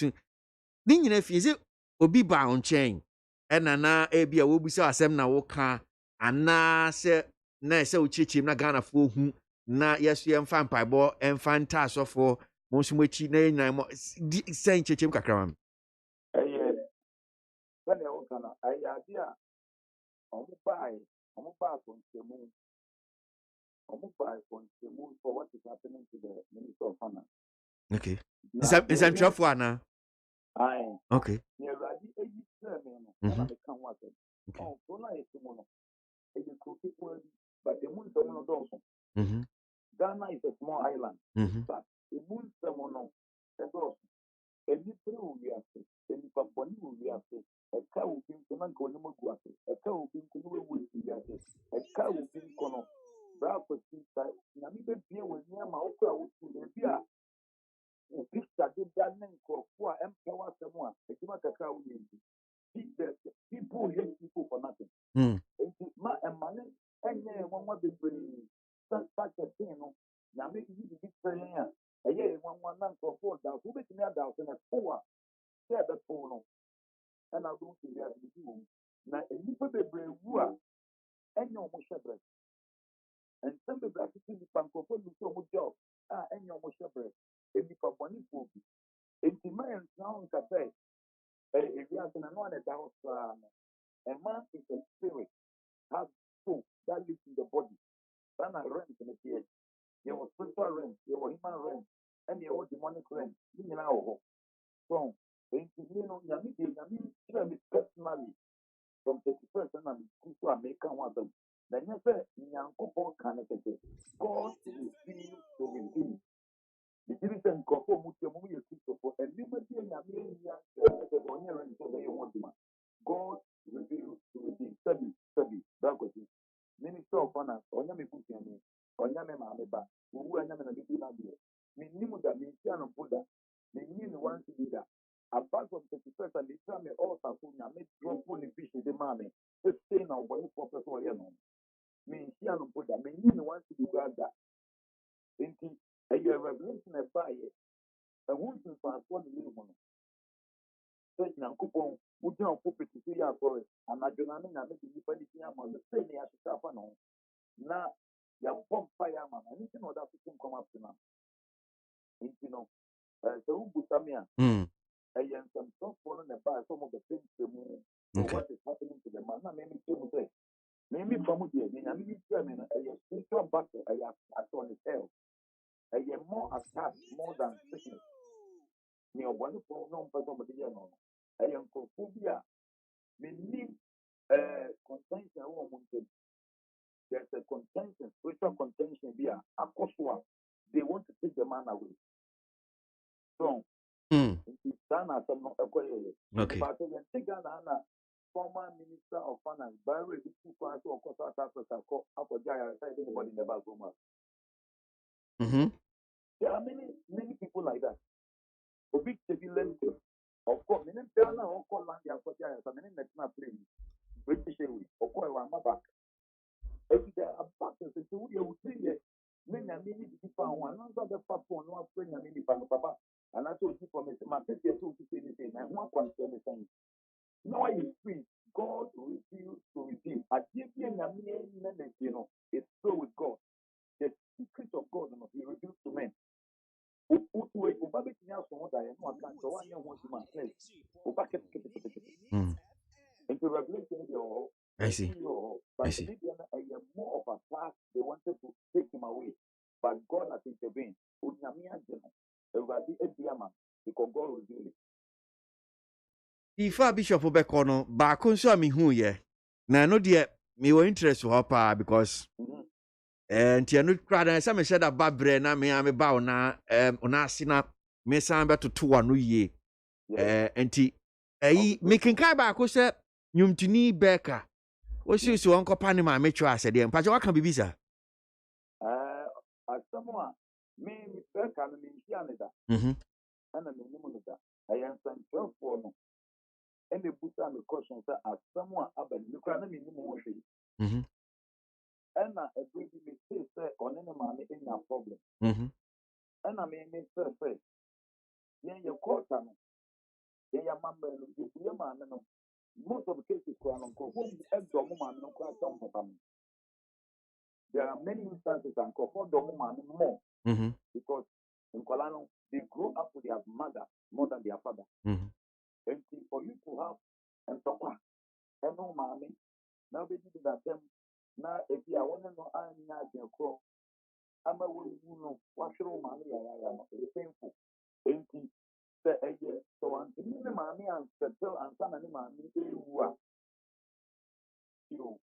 ni nyina fi se obi ba on chain na ebi a wobusa asem na wo ka ana se na se wo chichim na Ghana fo hu na yesu emfa mpaibo emfa nta asofo mo nso machi na nyan mo sen chichim kakra mam bane wo kana ayade a omo ba kontsemu for what is happening to the Minister of Finance. Okay. Is that true Anna? Aye. Okay. Yeah, ready eyi sermon na be kan wa se. Oh, so na yesi mo no. Eyi ko people but the moon no do. Ghana is a small island. But the moon no e do. Ebi pro we ase. Ebi paponi we ase. E ka wo bi ko na ko ni mo gu ase. E ka wo bi ko ni we wu ase. E ka wo bi ko no bravo sister na mi be bia we nia ma okura wo tu e bia o picture de dannen ko a empower asemu a ekima kakra wo ni people hate people for nothing ma emane enye nwanwa bebree such a thing no na me yi bi tren a eye nwanwa na nko for da wo be tini ada so na power say be power no and I don't see that you na enipa bebree wu a enye o mo shebre and some people are sitting in the for so job. And your shepherd, and if a bonny food, if the man sounds a say, if you have an another house, a man is a spirit, has soul that lives in the body. Then I rent in the theater. There was spiritual rent, there was human rent, and there was demonic rent. You know, so, you know, Yami personally, from 31st and I'm to American one of them. Then you say, Yanko can God reveals to redeem. The citizen conform with your movie for a liberty and God reveals to redeem. Study, that was it. Minister of Finance, Onyame Pusiani, Onyame Mameba, who are Yaman and Bibina. Minimuda, Miniano Buddha, Minin wants to be that. Apart from 31st and the time, also, I made drop fully fish with the mammy. Let's say now, what is purpose or you know? Miniano Buddha, Minin wants to be glad that. Thinking, a revelation of fire, a wound to transform the little one. So, now, coupon, would you put it to see our forest, and I do not know if anything on the same as the Safano. Now, your bomb fireman, and you know that can come up to now. You know, so Busamia. I am some following about some of the things the moon or what is happening to the man. Maybe you say, maybe from the I mean, a spiritual battle I have on his hell. I am more attacked more than sickness. You know, one for no person, but I am phobia. We need contention. There's a contention, spiritual contention here. They want to take the man away. So, okay. But former Minister of Finance, Barry, South Africa, anybody in the bathroom. There are many people like that. A big civilian, of course, many Ghana or Land, many national plane, British Airways, of course, I'm back. If there are factors, you will see it. Many found one other papa, no friend, and many papa. And I told you from my picture to say anything, and one concern is saying, now you free, God reveals to redeem. I give you a minute, you know, it's so with God. The secret of God, you know, He reveals to men. I see. onyame agye no awurade adi ama because God reveal it. Before Bishop Obekono, back on so me who ye. Na no dear me were interest for her because and you know crowd and some said about bre na me am ba na ona sina me san beto to anu ye. Enti me can kai back ko say nyumtini beka. Wo si so onko pa ne ma me twa asede. Mpaje wa kan bibisa. Asamoa me beka no me hia ne da. Ana me nimu ne da. Ayan san for no. And the buta me question say Asamoa abani me kra na me nimu wo hwe. And a baby me say on any man in a problem. And I mean say yeah your quarter no. Yeah mama no you man no. Most of the cases kwa no ko who do man no kwa tom papa. There are many instances and ko do man more. Because in Kolano they grow up with their mother more than their father. And for you to have and so on and no mommy now they did that them now if you are one no anya je ko ama wo no wahwere mommy ya it's painful and the so and the mommy and settle and son and mommy ewu a you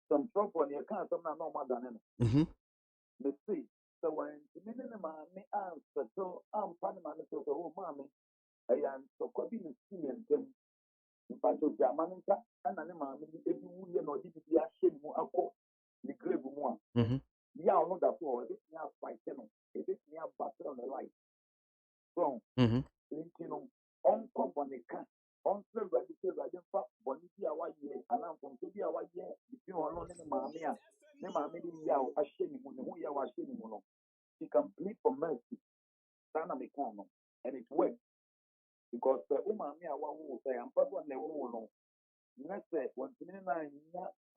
some trouble you can't some na no mother no me see so when the mommy and settle am pan mommy so mommy and so could be the and them but to Jamanica and an mammy, if you would not be a shame more the grave more. Yeah, I know that for this near fighting, it is near battle on the light. So, you know, on company can on the register, I didn't fuck Bonita, our year, and I'm from to be our year, if you are not in the mammy, the mammy, yao, a shame when who you are shaming. She complete for mercy, Sana Mekano, and it works. Because the woman, I will say, I'm not one the woman. Let's say, when I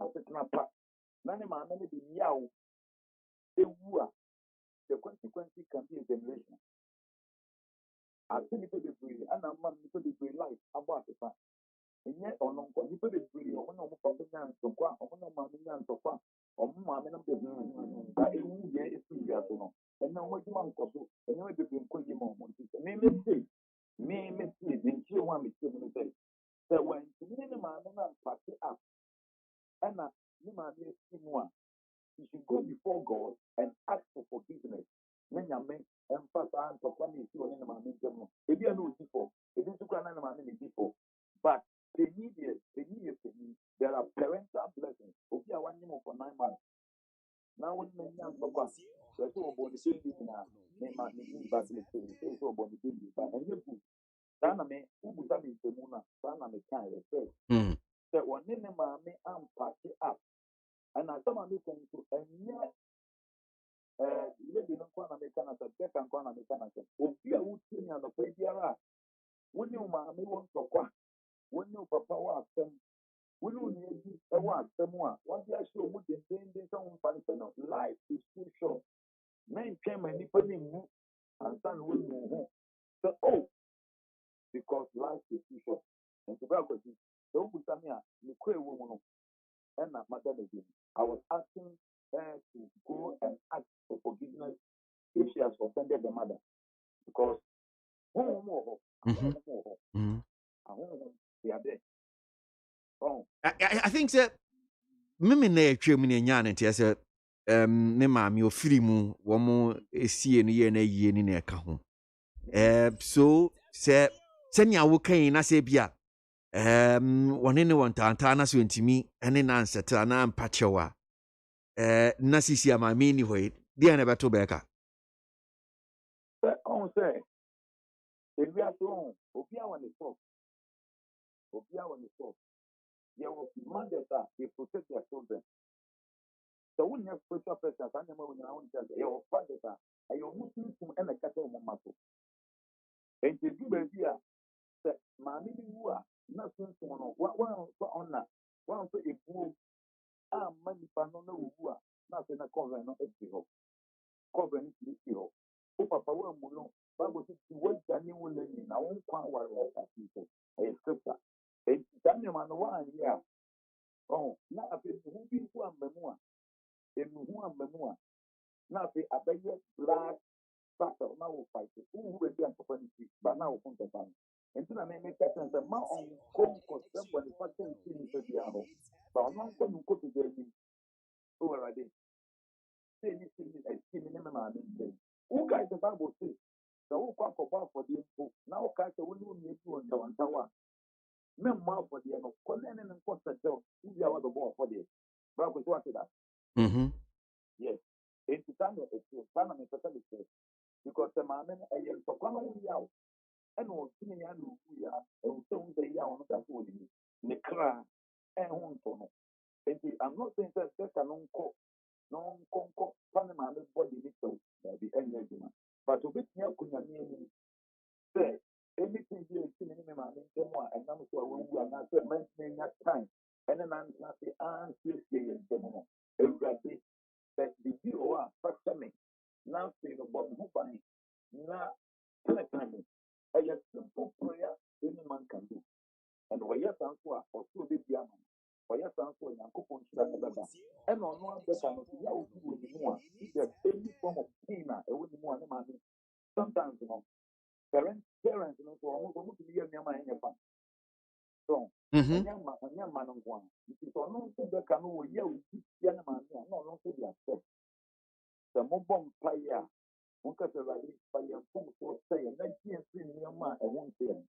a certain part, none of my money be yaw, the consequences can be a generation. I think it will be and I'm not going to be life about the fact. And yet, on you put it really on no popping down so far, on no mammy and so far, or mammy of the that is and now what you want to do, and you will be quite moment. Maybe say, maybe then you want me to say. So when the mammy and party up, and you might be you should go before God and ask for forgiveness. When you make emphasize on what you see on the man, if you know before, it is to grant a man before. But they need it, there are parental blessings. Okay, I want you for 9 months. Now, when men young for us, there's no body baby now. They might be back in the city, there's no body baby. And you put Dana me, who was having the Muna, Dana me kind of say, that one in the mammy and party up. And I some of you can to and yet maybe no one American as a deck and one American as a Opia would see me on the play here. When you mammy won't talk, when you papa was them, when you need a one, someone, what you actually would be saying this on function of life is too short. Men came and nipple and son will move. So, because life is too short. And to go with it, don't put me a queer woman. And my mother again. I was asking her to go and ask for forgiveness if she has offended the mother. Because they are there. I think that Mimi na etwa mu ne nya ne ntia se ne maami ofiri mu wo mo esie no ye na yie ni na eka ho so se nya wo kan na se bia wone ne won tanta na so ntimi ene na anseta na ampachewa na sisi amaami ni hoyi dia na beto beka on say if we are so obi a won the source there was mothers that they protect their children. So when you have spiritual persons, I never when you own child, your fathers are your Muslim and a cattle matter. And to do baby, that mammy who are not soon to one on that. One for a fool, money for no who are not in a cover, not a hero. Cover is hero. Oh, Papa, Mulo, Bible says, what Daniel will let me now, one power like that people, a scripture. And Daniel man, 1 year. Oh, now I've been who be who am memoir. In who am memoir. Now, I bet you blood now will fight it. Who will be a community, but now will come to find. And then I may make that sense. The man on come for somebody fucking things to be out. But I'm not going to go to the who are they? Say anything, I see minimum. Who guys the Bible says? The whole quack about for the info. Now, guys, the one who made you on the one tower. Men more for the end of Colin and Costa Joe. Who you are the ball for the Bible to answer that. Yes. It's time it's time and it's because the man and for coming out. And was seeing we are, and so they are on that wood. Necra and home for me. I'm not saying that there's a non conco, Panama body little, the energy. But to be here, could not say anything you see in my and I'm so we are not mentioning that time. And then I'm not the answer in the moment. Everybody that the you are me. Now say about who buying. Now, a simple prayer any man can do. And why yes answer or so big yaman. Why yes answer in Uncle and on one better not to yell with more. If there's any form of pain, I wouldn't want to man. Sometimes, you know, parents, you know, so almost to be a man in your family. So, a young man on one. If you don't know the canoe, yell with young man, no, to be upset. The mobile player. Because the right by your phone for saying, let's see your man and one thing.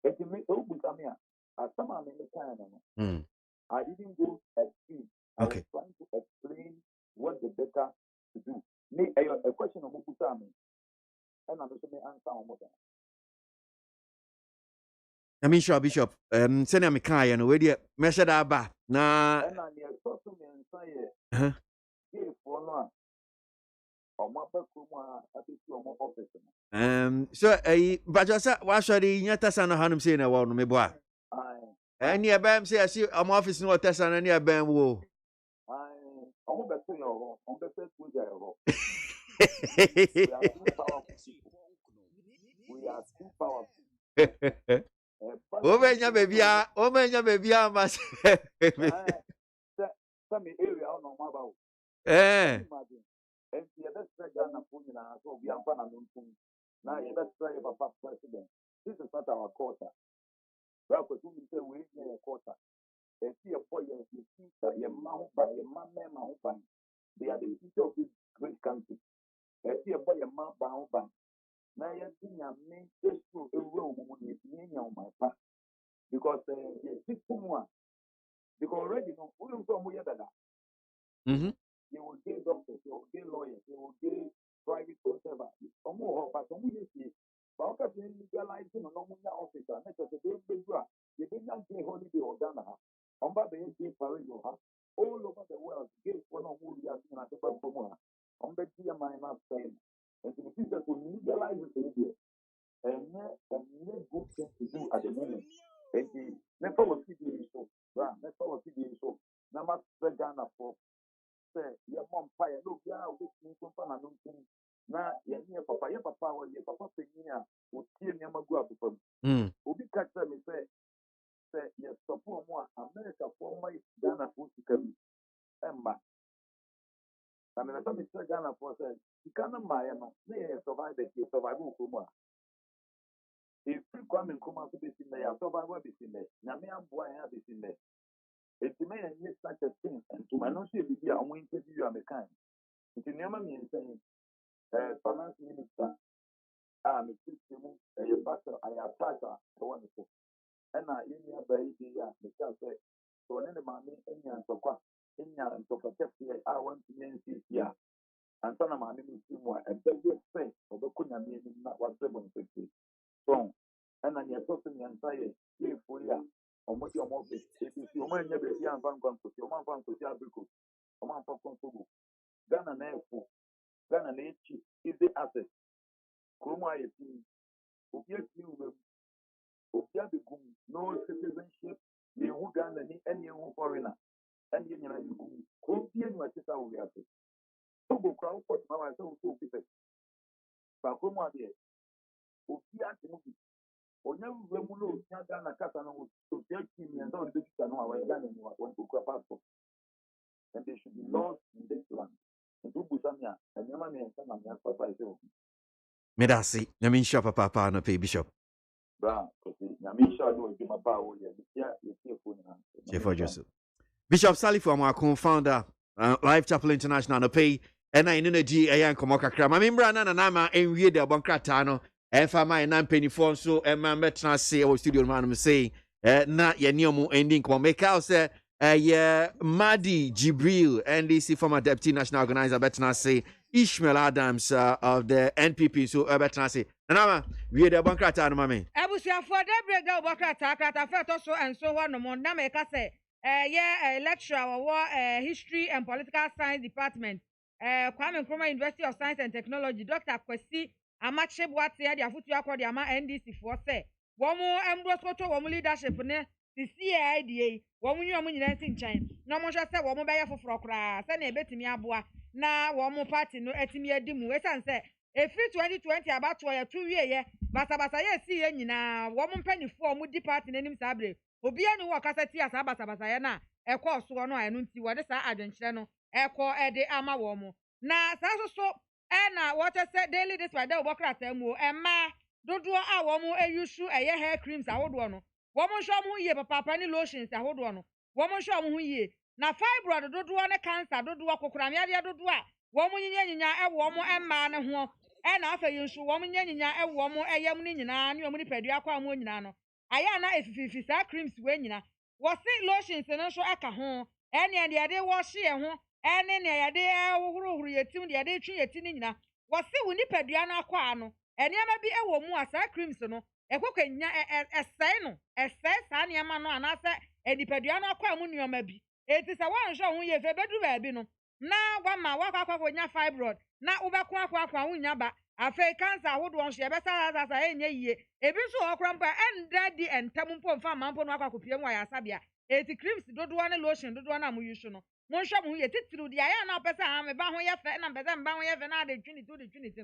If you make open come here, as some are in the time, I didn't go extreme. I was trying to explain what the better to do. Me, a question of Mukutami, and I'm going to answer on what I mean, sure, Bishop. Send me Kai and already measured our back. Nah, and I'm here talking and say, if for no. So but just what should the Yatasan Hanum say na one me boy? And your bam say I see office no Tassan and your bam wo. We are too powerful. Omenya baby, mas. Some area on my about. And the other Ghana Pumina, so we are Panamum. Now, you best try about past president. This is not our quarter. Well, we say we need a quarter. And see a boy, you see that your mouth by your man, they are the future of this great country. And see a boy, your mouth by. Now, you're seeing a main issue a room with me on my part. Because the system one. Because already, no, we don't know where that. They will get doctors, they will get lawyers, they will get private whatever. Some more, but some will see. But after legalizing a normal officer, let us say they did not get holiday or Ghana. On by the parade all over the world, get one of who we are seeing at the Barbara. On the minor saying, and the future to legalize it here. And no good thing to do at the moment. And the never was CDA so, never was CDA so. Now, Ghana for. Your mom fire, look, yeah, with me, now, your papa, or your papa, will kill your mother. Will be catch them and say, yes, support more America for my Ghana food to come. Emma. I mean, I thought Mr. Ghana for said, you cannot buy a man, they survive the survival for more. If you come and come out to this in there, survival is in there. Namia boy have it in there. It's a man and such a thing, and to my notion, I'm going to give you a mechanic. It's in your money and saying, finance minister, I'm a system, a pastor, I have pastor, wonderful. And I in your baby, the child said, so any money, any answer, any answer for here, I want to name this year. And son of my name is Timor, and they will say, or the Kuna meaning not what 750. So, and I'm your person and say, if we are. On what your office, if you mind never see and bank on your man to see Abrico, or man for Consumo, Ghana Nafu, Ghana Nachi is the asset. Kroma is Obiak you, Obiabicum, no citizenship, the who Ghana any foreigner, and you know, Kopian, my sister will be at it. So go crowd for my so people. But Kroma, dear, Obiak movie. Onye wemulo nyaga na kasa na to take him and don't be to know our Ghana and what to go passport. And they should be lost in this land. And to Busamia, and Yamani and Samania, Papa is Medasi, Yamin Shop, Papa, no pay Bishop. Bra, because Namisha do give my power. Yeah, you For Joseph. Bishop Sally for my co-founder, Life Chapel International, no pay, and I know G. Ayan Komoka Kram. I mean, Brana and Nama, and we the Boncratano, and for my 9 so, and my metna say, or studio man say, not your new ending, come make out, say, yeah, Madi Jibril, NDC former deputy national organizer, betna say, Ishmael Adams of the NPP, so betna say, Nama, we the Boncratano, mammy. Abusia for the break down Bokrata, Kata, so and so on, no more, Nameka say. Lecturer war history and political science department Kwame Nkrumah University of Science and Technology Dr. KWASI Amache Boate ya futu akọ de ama NDC for say wo mo embrosoto wo mo leadership ne CCIDA wo mo nyi wo mo nyina nsi nkyɛn na mo hwɛ sɛ wo mo bɛyɛ foforo kra sɛ na ebetimi aboa na wo mo party no etimi adi mu wesan sɛ efiri 2020 abato ya tu wie ye basabasa ye si ye nyina wo mo mpanifo mo di party n'anim sabre obi ani wo kasati asa basabasa ye na ekɔ so no anu nti wo de sa adwenkyerɛ no ekɔ ede ama wo mo na sa so na what say daily this by the obokrata mu emma dodo a wo mo eyusu eye hair creams ahodo no wo mo hwo mo yie papa ni lotions ahodo no wo mo hwo mo yie na fibroid dodo ne cancer dodo kokoramia dodo a wo mo nyinya ewo mo emma ne ho na afa yinsu wo mo nyinya ewo mo eyam ni nyina ne wo mo ni padua kwa mo nyina no aya na efififi sa creams we nyina wo se lotions no so aka ho ene de de wo hye ho ene ne ya de huruhuru yetim de de twi yeti ni nyina wo se wo ni padua na akwa ano ene ma bi ewo mu asa creams no ekokwanya esai no esai sa ne ma no anase edipadua na akwa mu nioma bi eti sa wan hwe ho ye fe bedu ba bi no na gwama wakwa nya fibroid na ubekwa akwa wunya ba afa cancer ahodo on hye besa sa enye yie ebi so okra mpa enda di entam mpo mfa mampo no akwa kopie mu ayasabia eti creams dodo ne lotion dodo na mu yusu no mo hwe mo ye titiru di aya na opesa ha me ba ho ye fe na mbeza mba ho ye fe na de twini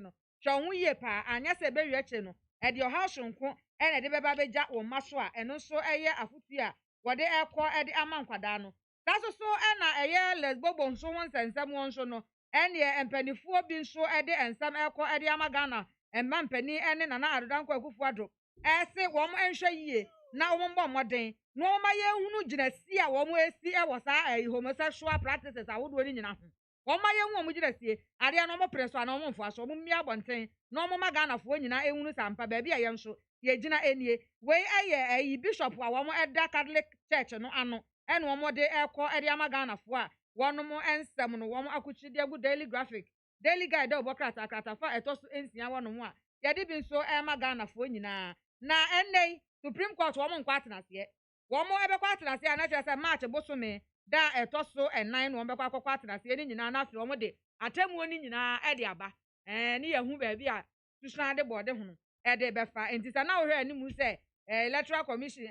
no hwe ho ye pa anya se be wiache no e de oha sonko e na de beba beja wo maso a eno so eye afutu a wode ekọ e de ama nkwada no taso so e na eye lesbobo nso ho nsensem won so no ene empanifuo bi nso e de ensam ekọ e de ama Ghana emma mpani ene na na adodanko akufu ado e se wo mo enhwe yie na wo mbọ moden no ma ye hunu gina si a wo mo esi e wo sa homosexual practices awodo ni nyina ho wo ma ye hu mo gina sie ade na mo preso na mo mfo aso mo mi abonten na mo ma Ghana fo nyina ehunu sampa ba bia ye nso ye gina enie we aye bishop a wo mo eda Catholic Church no ano ene wo mo de ekọ ede ama Ghana fo a wono mo ensem no wo mo akuchi de gu Daily Graphic Daily Guide obokrata akata fa etoso ensia wono mo a ye de bi nso ema Ghana fo nyina na ennei Supreme Court wo mo nkwa atenase wo mo ebekwa atenase a na kire se March bosome da etoso enan no wo bekwa akokwa atenase ni nyina na afre wo mo de atemu ni nyina e de aba ni yehu ba bi a susuna de bode ho e de befa entisa na wo hwe ani mu se Electoral Commission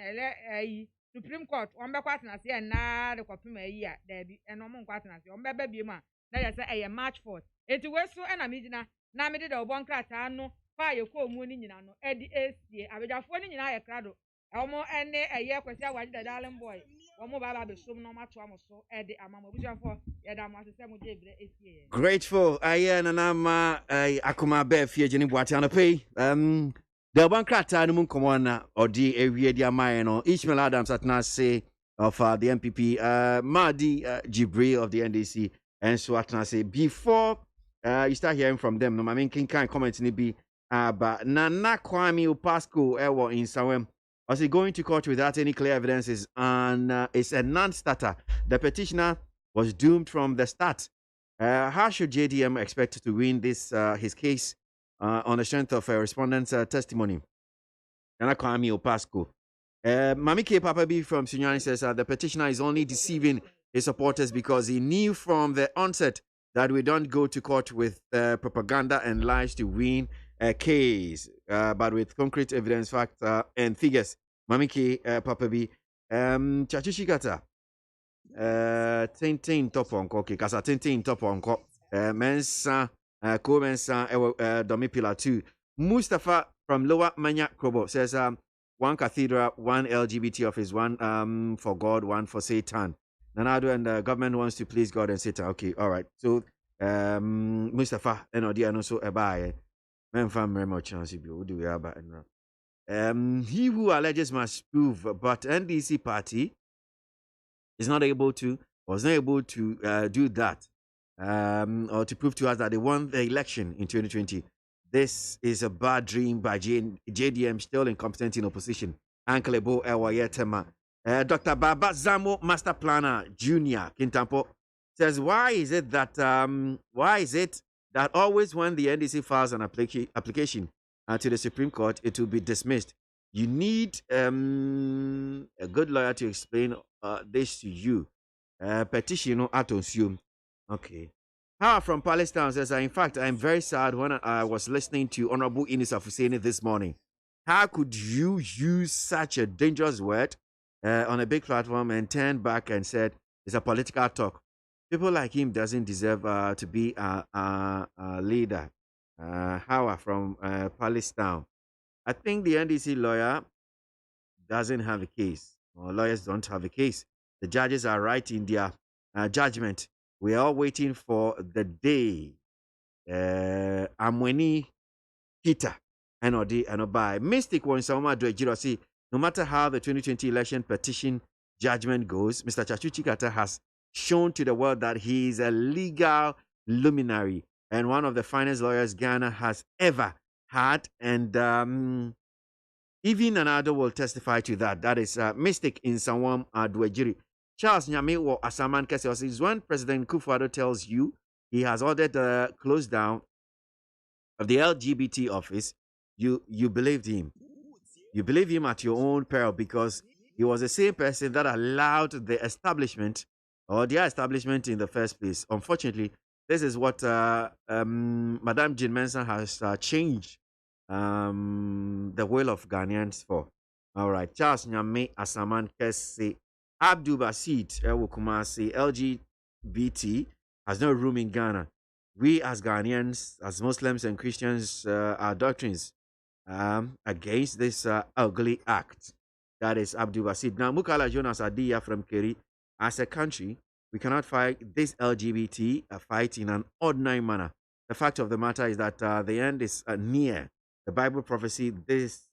Supreme Court wo bekwa atenase na de kopim ayi a da bi eno mo nkwa atenase wo beba bi mu a na ye se March 4th enti we so na me gina na me de obonkrata no fa ye ko mu ni nyina no edi esie abejafo ni nyina ye krado omo ene eye kwesi awadi da darling boy omo baba be som no mato amoso edi amamo bujafo ye da mo asese mo je bire esie Grateful aye na nama akoma be fie gini boate anope the bankrata no mun komo na odi ewie di amaye no Ishmael Adams atna say of the MPP Madi Jibril of the NDC and so atna say before you start hearing from them no I mean can comment ni be but Nana Kwame Opasco ewo in Sawem was he going to court without any clear evidences and it's a non-starter. The petitioner was doomed from the start. How should JDM expect to win this his case on the strength of a respondent's testimony? Nana Kwame Opasco. Mami K. Papa B from Sunyani says the petitioner is only deceiving his supporters because he knew from the onset that we don't go to court with propaganda and lies to win a case, but with concrete evidence, facts, and figures. Mamiki, Papa B, Chachishikata, Tintin Toponko, Kasa Tintin Toponko, Mensa, Komensa, Domipila 2. Mustafa from Lower Manyak Krobo says, one cathedral, one LGBT office, one for God, one for Satan. Nanado and the government wants to please God and Satan. Okay, all right. So, Mustafa and Odi and also Ebaye. Men fam very much chance you do we have he who alleges must prove, but NDC party is not able to, was not able to do that, or to prove to us that they won the election in 2020. This is a bad dream by JDM, still incompetent in opposition. Uncle Ebo Ewayetema. Dr. Baba Zamo, Master Planner Junior Kintampo, says, why is it that always when the NDC files an application to the Supreme Court, it will be dismissed? You need a good lawyer to explain this to you. Petition attention. Okay. How from Palestine says, in fact, I'm very sad when I was listening to Honorable Inis Afuseni this morning. How could you use such a dangerous word on a big platform and turn back and said it's a political talk? People like him doesn't deserve to be a leader. Howard from Palestine. I think the NDC lawyer doesn't have a case, or lawyers don't have a case. The judges are right in their judgment. We are all waiting for the day. Amweni Peter and Odi and Obai. Mystic one Sama Dwejiro. No matter how the 2020 election petition judgment goes, Mr. Chachuchi Kata has shown to the world that he is a legal luminary and one of the finest lawyers Ghana has ever had. And even another will testify to that. That is Mystic in Sawam Dwejiri. Charles Nyame or Asaman Kese is when President Kufuor tells you he has ordered the close down of the LGBT office, you believed him. You believe him at your own peril because he was the same person that allowed the establishment or their establishment in the first place. Unfortunately, this is what Madame Jean Mensa has changed the will of Ghanaians for. All right, Charles Nyame Asaman Kese. Abdul Basit Kumasi, LGBT has no room in Ghana. We as Ghanaians, as Muslims and Christians, our doctrines against this ugly act. That is Abdul Basit. Now, Mukala Jonas Adia from Keri, as a country, we cannot fight this LGBT fight in an ordinary manner. The fact of the matter is that the end is near. The Bible prophecy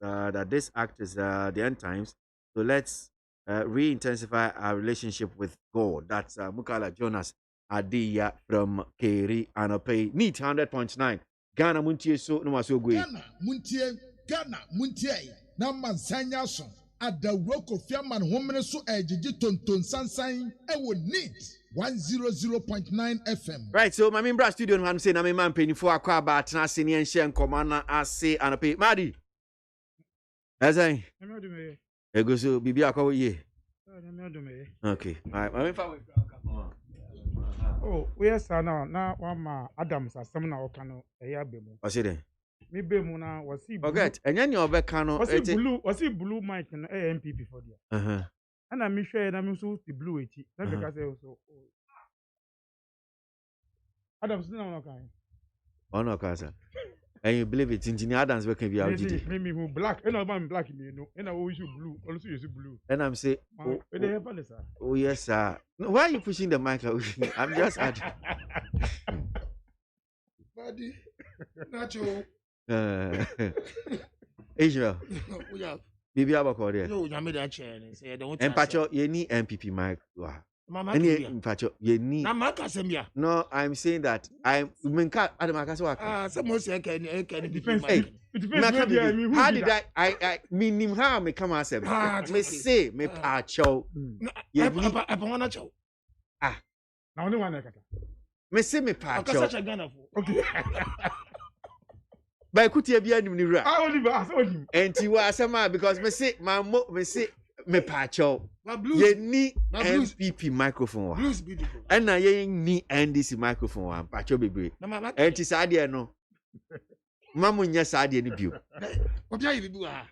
that this act is the end times. So let's re-intensify our relationship with God. That's Mukala Jonas Adia from Keri Anope. Neat 100.9. Ghana Muntie so no maso gwe. Ghana Muntie na mansanya so adawro Kofi Man homene so ejiji tonton sansan ewo neat 100.9 FM. Right, so my membra studio no say na me man penifo akwa ba atena se ne enhye nkoma na ase Anope. Madi. Ezai. Ego so bibi akwa ye. Okay. All right. My family. Oh, yes, na wama Adams asem na okano eya bemu. O se den. Me bemu na wasi blue. Forget. Enya ni obeka no. Wasi blue mic no MPP for there. Ana me hwe na me so the blue eti. Na be ka say so. Adams na no kan. Ono kasa. And you believe it, Engineer Adams working be out. Me who black, and I'm black, you know, and I always use blue, also use blue. And I'm saying, oh yes, sir. Why are you pushing the mic? I'm just adding. Buddy, Nacho. Israel. Bibi abako there. No, you made that chair. And Pacho, you need MPP mic. No, I'm saying that I'm someone say can how did I mean him how me come as me say me pacho now only one me say me pacho okay by kutia bia nim ni ra I told him and you are some because me say me pacho ye ni MPP microphone blues beautiful and na ye ni NDC microphone wa pacho bebre and ti sade no mamu nya sade ni bio obia ye bibu ha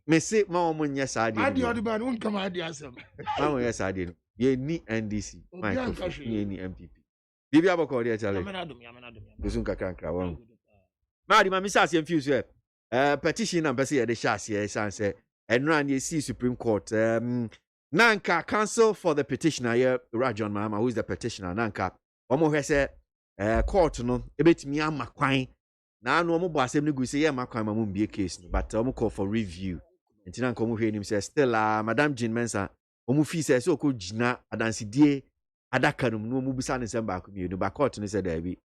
me say mamu nya sade adi odi ban won come adi asem mamu nya sade no ye ni NDC microphone ye ni MPP bibi aboko dey chale amenadum busun kakra won ma di ma mi sase infuse petition number say dey shase sanse and run the Supreme Court. Nanka counsel for the petitioner here, Rajon Mama, who is the petitioner. Nanka, Omo say court no, ebet mi amakwan Now no more boss him go say yeah my crime am be a case but call for review. Nti na nkomo hwe nim say still Madam Jean Mensa omu fi say so ko gina adansidie adaka no mu bisa ne sem ba ko mi no ba court no say da bi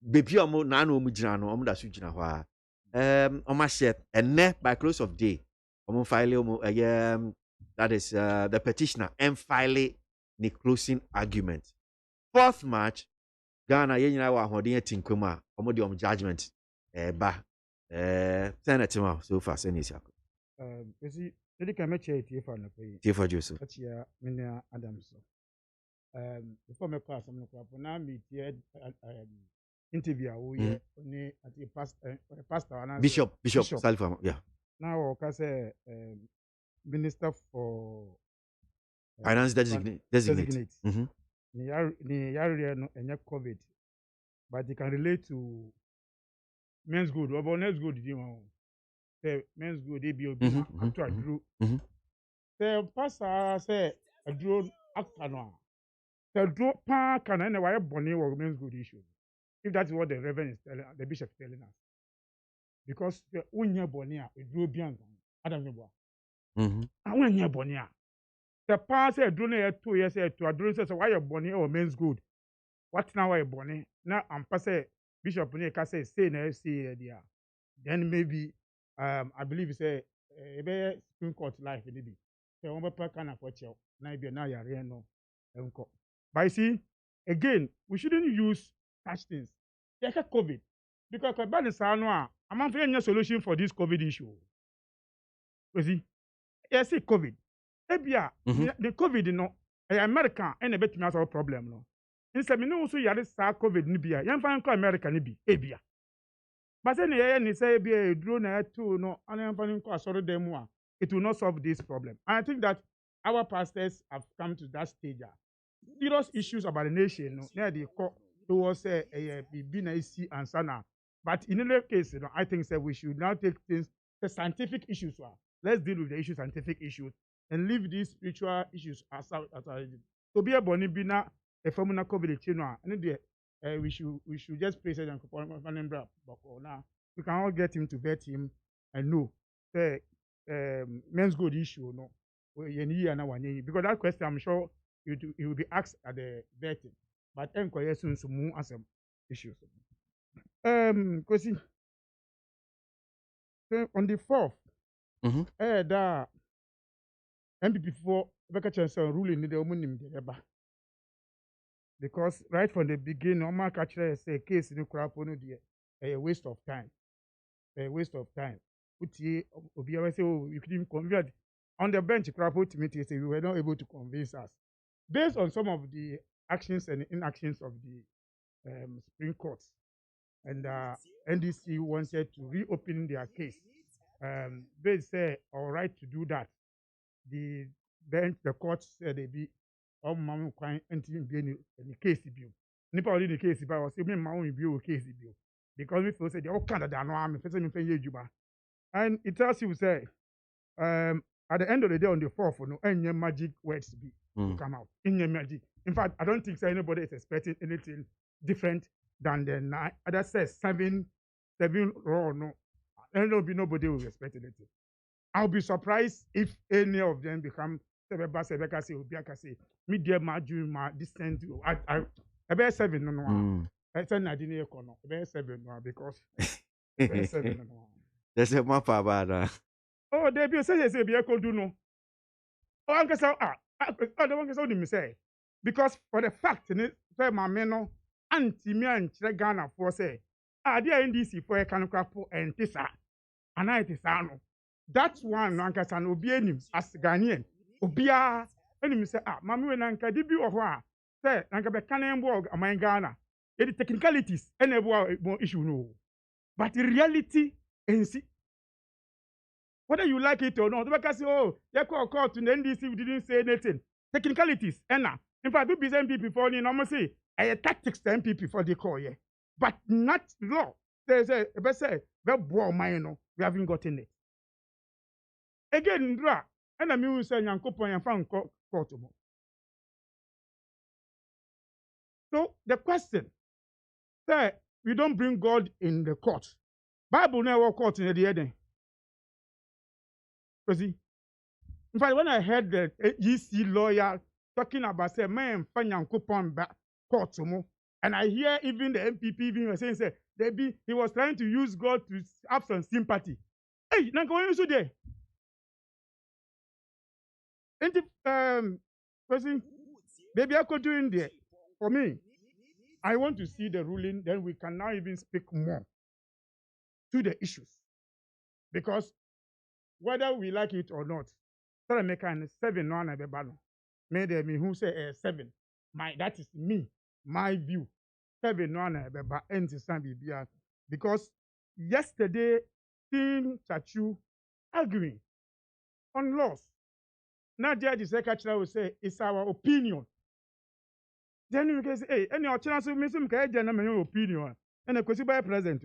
bepi omo na na omu gina no omu da so gina ho a oma shet enne by close of day omu file omu that is the petitioner and file the closing argument 4th March Ghana yenyina wa hoden atinkwam a omu de judgment ba senator so far senator you see, they can make it here for Joseph. That's here, Minia Adams. Before my class, I'm going to now meet here interview only at the pastor Bishop Salifam, yeah. Now, because Minister for Finance designate. The area and COVID, but they can relate to men's good. What about men's good? Say men's good, they be to a drew. Say pastor say a drone actor no. Say draw pa can anyway bonny or men's good issue. If that's what the reverend is telling, the bishop is telling us. Because the unya bonny a drew bianca. Adam Neboa. I want nya bonny. The pa say drone 2 years to a drone says why a bonny or men's good. What now a bonny? Now I'm pass bishop ne ka say na FC there. Then maybe I believe it's a Supreme Court life in it. So one person can afford you. Now be now you are no. But you see, again, we shouldn't use such things. Like COVID, because COVID is no. I'm not finding a solution for this COVID issue. You see, yes, COVID. Ebia the COVID no. America and a bit me solve problem no. Instead, me no also yare sa COVID ni bia. Yan find America ni bi. Ebia. But then say be a drone too no it will not solve this problem. And I think that our pastors have come to that stage. Serious issues about the nation, no, they call towards a BNIC and Sana. But in any case, I think that we should now take things the scientific issues. Let's deal with the issues, scientific issues, and leave these spiritual issues aside. To be a bonibina, a formula COVID, and we should just praise it and now we can all get him to vet him and know the men's good issue no because that question I'm sure it will be asked at the vetting but enquire soon to move as some issues. Because on the 4th, the MPP for vacation ruling in the woman because right from the beginning, normal catcher say case in the crap on a waste of time. A waste of time. You couldn't convert on the bench crap ultimately say you were not able to convince us. Based on some of the actions and inactions of the Supreme Court, and NDC wanted to reopen their case. They say all right to do that. The court said they be all mama crying until in the case bill. Nipa already the case bill was even my own bill case bill because we feel say they all Canada no I'm facing in Juba, and it tells you say at the end of the day on the 4th no any magic words be come out in your magic. In fact, I don't think anybody is expecting anything different than the 9. That says 7 raw no, and there'll be nobody will expect anything. I'll be surprised if any of them become media ma distant. I about 7 no. I said I didn't know about 7 no because 7 no. There's a map about oh, they be say be echo do no. Oh, I guess I don't guess what say because for the fact say my men anti me and Ghana for say there NDC for a can crap and tisa and I tisa no. That one nankasa no obi enim as Ghanaian obia enim say mami we nanka di bi ohwa say nanka be kan mbo aman Ghana the technicalities enable issue no but in reality ensi whether you like it or not because oh you call court to the NDC we didn't say anything technicalities enna in fact we be MPP for ni no say tactics the MPP for the call yeah but not law there's a say we boy mine no we haven't gotten it. Again, Ndra, and I mean, say, Yankopon and found court. So, the question, say, we don't bring God in the court. Bible never court in the end. You see? In fact, when I heard the GC lawyer talking about say man fanya coupon back court mo, and I hear even the MPP even saying say he was trying to use God to have some sympathy. Hey, now go into there. Person, baby, I could do in there. For me, I want to see the ruling, then we can now even speak more to the issues. Because whether we like it or not, so make an 7 no na be bano. Made me who say 7. That is me, my view. 7 no na be ba enti san bibia. Because yesterday, seeing Chachu arguing on laws. Now, Judge Secretary will say, it's our opinion. Then you can say, hey, any chance of missing my opinion. And a question by president.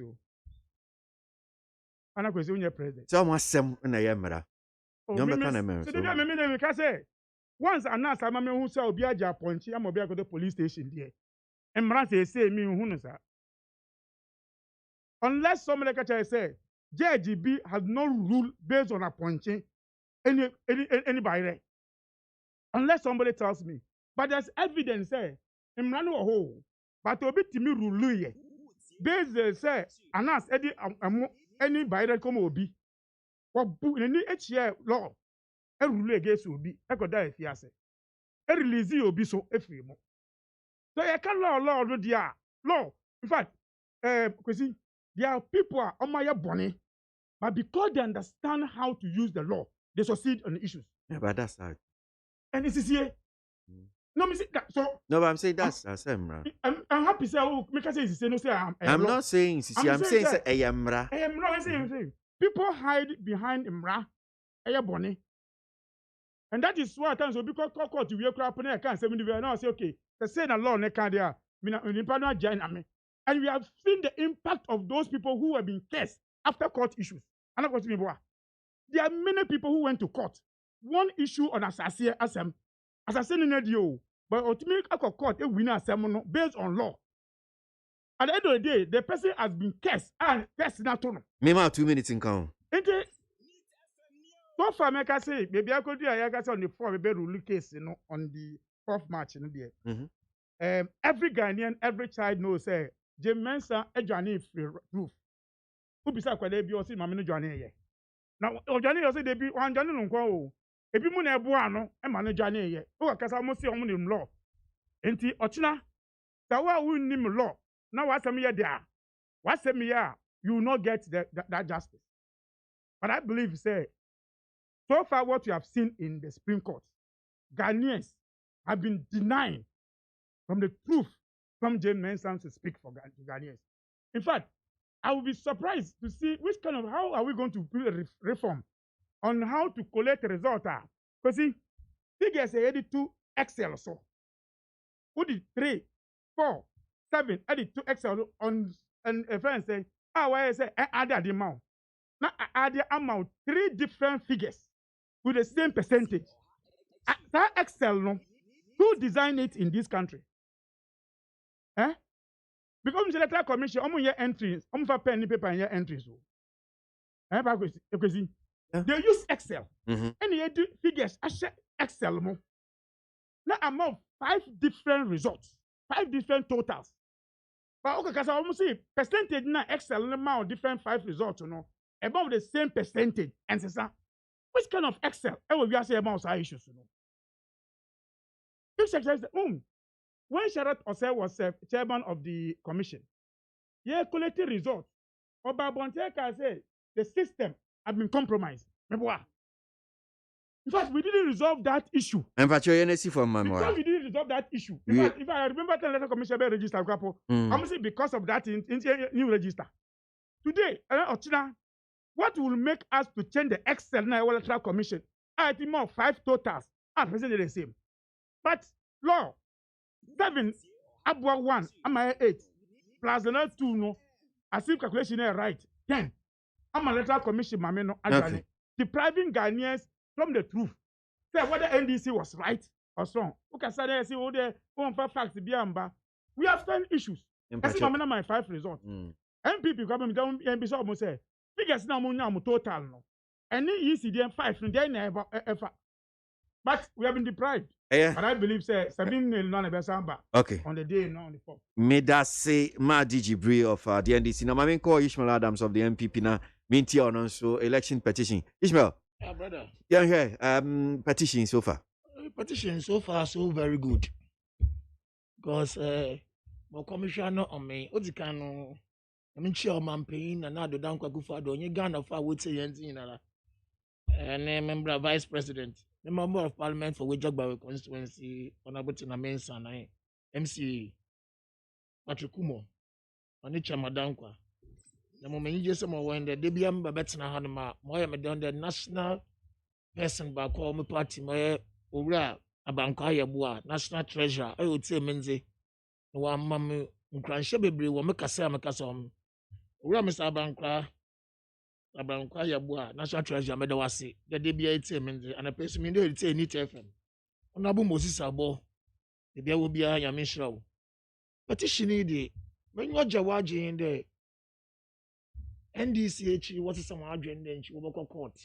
And a question your president. So, I'm some in a yammer. No, I can say, once I announced I'm a man who shall be a Japan, I'm a the police station there. And Mrancy say, me, who sir. Unless somebody can say, JGB has no rule based on appointing anybody, unless somebody tells me. But there's evidence say in Mrano ho, but to be timi rule ye. Based say anas anybody come obi. What book in any year law a rule against obi. I could die if you say. A release obi so every mo. So I can law do dia law. In fact, because there are people on my bonnet, but because they understand how to use the law, they succeed on the issues. Yeah, but that's hard. And this is here. No, me say that. So no, but I'm saying that's Emra. I'm happy say make us say no say I'm not saying Sisi. I'm saying say Emra. I'm saying people hide behind Emra. Bonnie. And that is why at times we because court to we crap I can't say me now say okay. The say na law ne can there. Me na join me. And we have seen the impact of those people who have been cast after court issues. And of course, there are many people who went to court. One issue on assassin in a deal, but ultimately court a winner based on law. At the end of the day, the person has been cast and cast not to know. Maybe 2 minutes in count. So far, I can say, maybe I could do a on the 4 rule case, on the 4th March in the year. Every Ghanaian, every child knows, say, Jim Mensa, a Johnny proof. Who beside Quade be or see Mamma Johnny? Now, Johnny also they be one Johnny no go. If you muna buano, a man Johnny ye. Oh, cause I must see on him law. Enti Ochina, Tawa win him law. Now what's a mere there? What's a mere? You will not get that justice. But I believe, say, so far what you have seen in the Supreme Court, Ghanaians have been denying from the truth from James Mensa to speak for Ghanaians. In fact, I will be surprised to see how are we going to do a reform on how to collect results. Because see, figures are added to Excel so. Who did 3, 4, 7 added to Excel on and a friend say, why I say add the amount. Now add the amount 3 different figures with the same percentage. That Excel no, who designed it in this country? Because the electoral commission, your entries, for pen and paper and your entries. They use Excel. And they do figures. I share Excel more. Now I'm of 5 different results, 5 different totals. But okay, because I almost see percentage now Excel amount different 5 results, above the same percentage. And say, which kind of Excel? I will be say about our issues, If Secretary said, when Sharat Osei was chairman of the commission, he collected results. Oba Bonteka said the system had been compromised. In fact, we didn't resolve that issue. Because we didn't resolve that issue. In fact, if I remember the letter commission about register, I'm going to say because of that in new register. Today, what will make us to change the Excel now electoral commission? I think more 5 totals are presented the same. But law 7, ABOAGYE 1, am I 8, plus another 2, no, as if calculation is right, 10. I'm a electoral commission, mameno, actually, depriving Ghanaians from the truth. Say whether NDC was right or wrong. Okay, so they say, oh, facts, we have 10 issues. I see my 5 results. MPP kwa me down MPP so mo say figures na mo nya mo total no. Any ECDM 5 no dey na ever. But we have been deprived. Yeah. But I believe say 7 million na be samba. Okay. On the day no on the 4th. May that say Madi Jibri of the NDC. Now, my call Ishmael Adams of the MPP now. Minty on also election petition. Ishmael. Yeah, brother. Yeah, here. Petition so far. Petition so far so very good. Because my commissioner on me, Odikano, I mean, chairman paying and now the down Kwakufa, don't you Ghana for would say anything, and a member vice president, the member of parliament for Wejagbawe constituency, Honorable Tina Mensa, MCA, Patrick Kumo, on each Madankwa. The moment you just when the DBM Babetina Hanama, Moya Madon, the national person back home party, Moya Ura, Abankaya Bua, national treasurer, I would say Menze, one mammy, Cransha Baby, will make a Samakasom. Ura Mr. Abankaya Bua, national treasurer, Medawasi, the DBA Menze, and a person in there, say, Nit FM. Honorable Moses Abo, there will be a Yamin petition needy. When you are Jawaji in there, NDCH, what is some agenda and she will go court.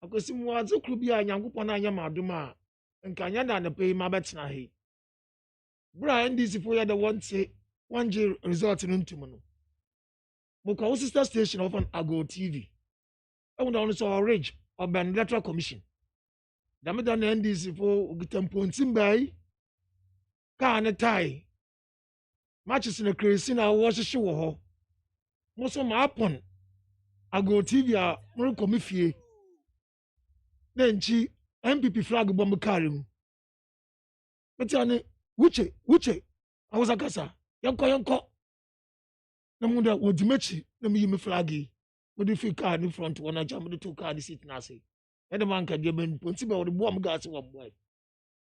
I could see more as a clubia, Yankupana Yamaduma, and Kanyana and pay my bets na he. Brian, NDC for the one say 1G resort in Untumano. Moka sister station of an Ago TV. I would only saw a rage of an electoral commission. Damadan NDC for Gitam Pontin Bay. Can tie matches in a crazy now was a show. Most of my upon Ago TV are more comifie. Then she MPP flag bomb carrying. But which I was a gassa. Yanko. No wonder would Dimechi, no me flaggy. Would you feel card in front when I jump the 2 card seat Nasi? And the man can give me Pontiba or the bomb gas one boy.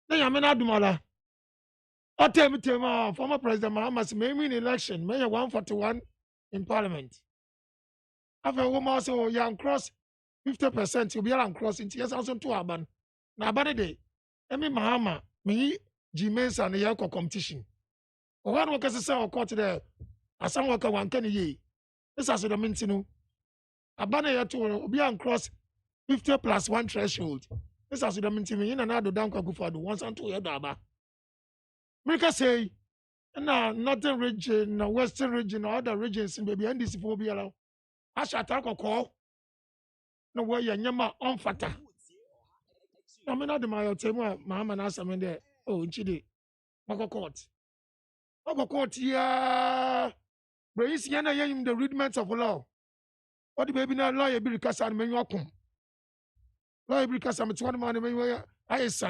Then I'm an Adumala. I tell me, former President Mahamas may win election, may 141 in Parliament. After a woman also young cross 50%, you'll be around cross in 2002 urban. Now, by the day, Emi Mahama, me, Jimenez and the Yako competition. Or one worker say or court there, as some worker one can ye. This has the mean a banner here to be on cross 50 plus 1 threshold. This has the mean in another down Kakufa, once and 2 year daba. America say, no, northern region, no western region, or other regions in baby NDC for be allowed. I shall talk a call. No way, Yama on fata. I mean, not the my hotel, Mamma Nasa there. Oh, Chidi. Mako court. Mako court, yeah. Brace Yana in the rudiments of law. What the baby now lawyer be because I'm in your come. Lawyer because I'm 20 man, I say,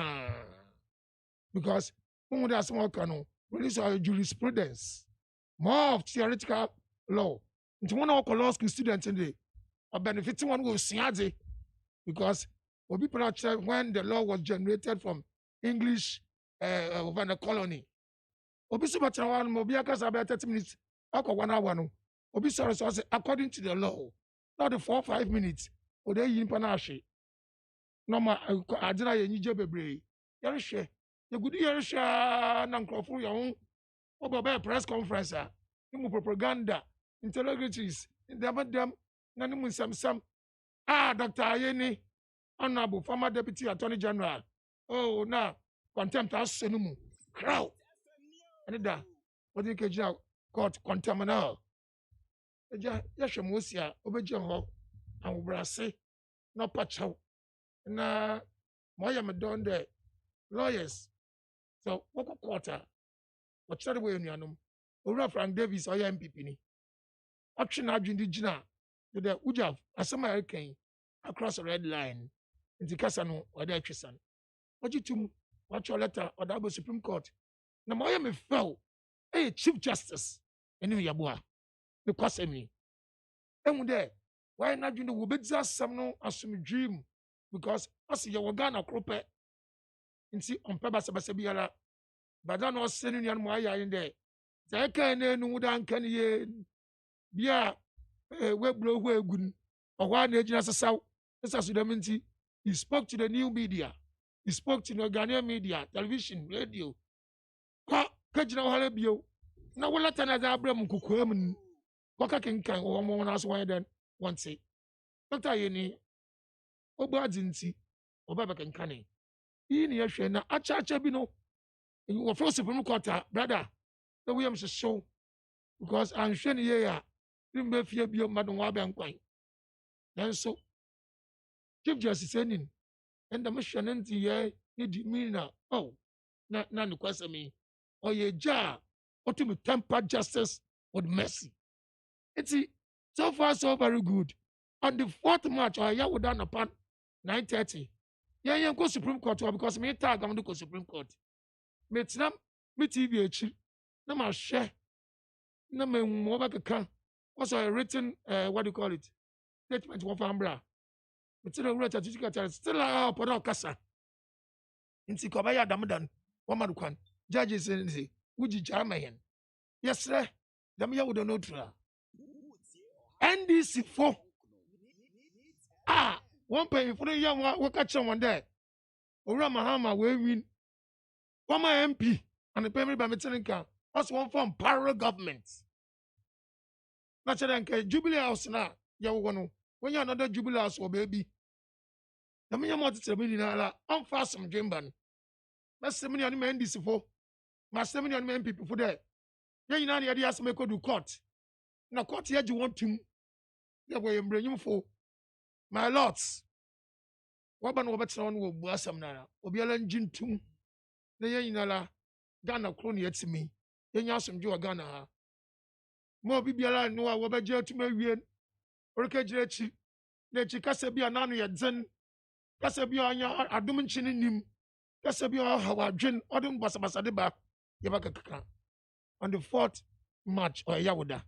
because who does more canoe? Release our jurisprudence, more of theoretical law. Into one of our law school students in the benefiting one will see because people are when the law was generated from English over the colony. Obisi Bachawan, Mobiakas about 30 minutes, 1 hour. Obisi according to the law, not the 4 or 5 minutes, or they in Panache. No, I didn't any job a brave. Yarisha. The good year Nanko for your own over press conference, propaganda, interrogatories, in the madam, Nanimun Sam. Dr. Ayeni, Honorable former Deputy Attorney General. Oh, now, contempt us, Senumu, crowd. And that, what do you get court contaminal? Yashamusia, Obejan, and Brassi, no patch out. Na Moya Madon de lawyers. So, what quarter? What's the way in Yanum? Ura Frank Davis or MPP. Action Argentina to the Ujav, as some American across a red line in the Casano or the Chisan. What you to watch your letter or the Supreme Court? Na Moya me fell, a Chief Justice, and Yabua, the Kwasemi. And there, why not you know, we bet just some no assume dream because I see your Ghana crope. Nti on purpose basebiara but that no sending yan moya in there they can no dan kan ye bia we blow we gun or one agent as saw this as the minti he spoke to the new media, he spoke to the Ghanaian media, television, radio. Ka kajina hale bio na wala tana za abram kukwem Waka kinkan or one as why then one say. Dr. Yeni Obazinti Obaba Kankani. In your shena, a church bino. You were first Supreme Court, brother. The Williams show because I'm sure yeah, you may fear beyond Madam Waban Quine. And so, Chief Justice ending, and the mission and the year, you demeanor. Oh, not none the question me. Or ye jar, or to be tempered justice with mercy. It's so far so very good. On the 4th March, or ya would done upon 9:30. Yeah, you go Supreme Court because me tag I'm go Supreme Court. Me tinam me TV echi. Na ma share. Na me mo ba keka. Also a written what do you call it? Statement of Ambra. Me tinam write certificate still up on kasa. Inti ko ba ya damdan. Wa ma dukwan. Judges say, "Wuji jama yen." Yes sir. Dam ya would no tra. NDC 4. One pay for the young work catch one there. Ora Mahama we win. Former MP and the payment by Metelinka. Also one from parallel government. Naturally, Jubilee House now. Ya one when you another Jubilee House or baby. The million more to be in a unfast some game ban. That's 7 million NDC 4. My 7 million people for there. Yeah, you know the idea to make go to court. Now court here you want to. Yeah, we bring you for my lords. Waban Wabatron will blossom now. Obiala Jin Tum. The Yanala Ghana crony yet me. Then Yasum Joe Ghana. More Bibiala no Wabajo to me. Orcaji. The Chicasabia Nanu yet Zen. Casabia Aduman Chinin. Casabia Howard Jin Odum Basabasadeba. Yabaka. On the 4th March or Yawuda.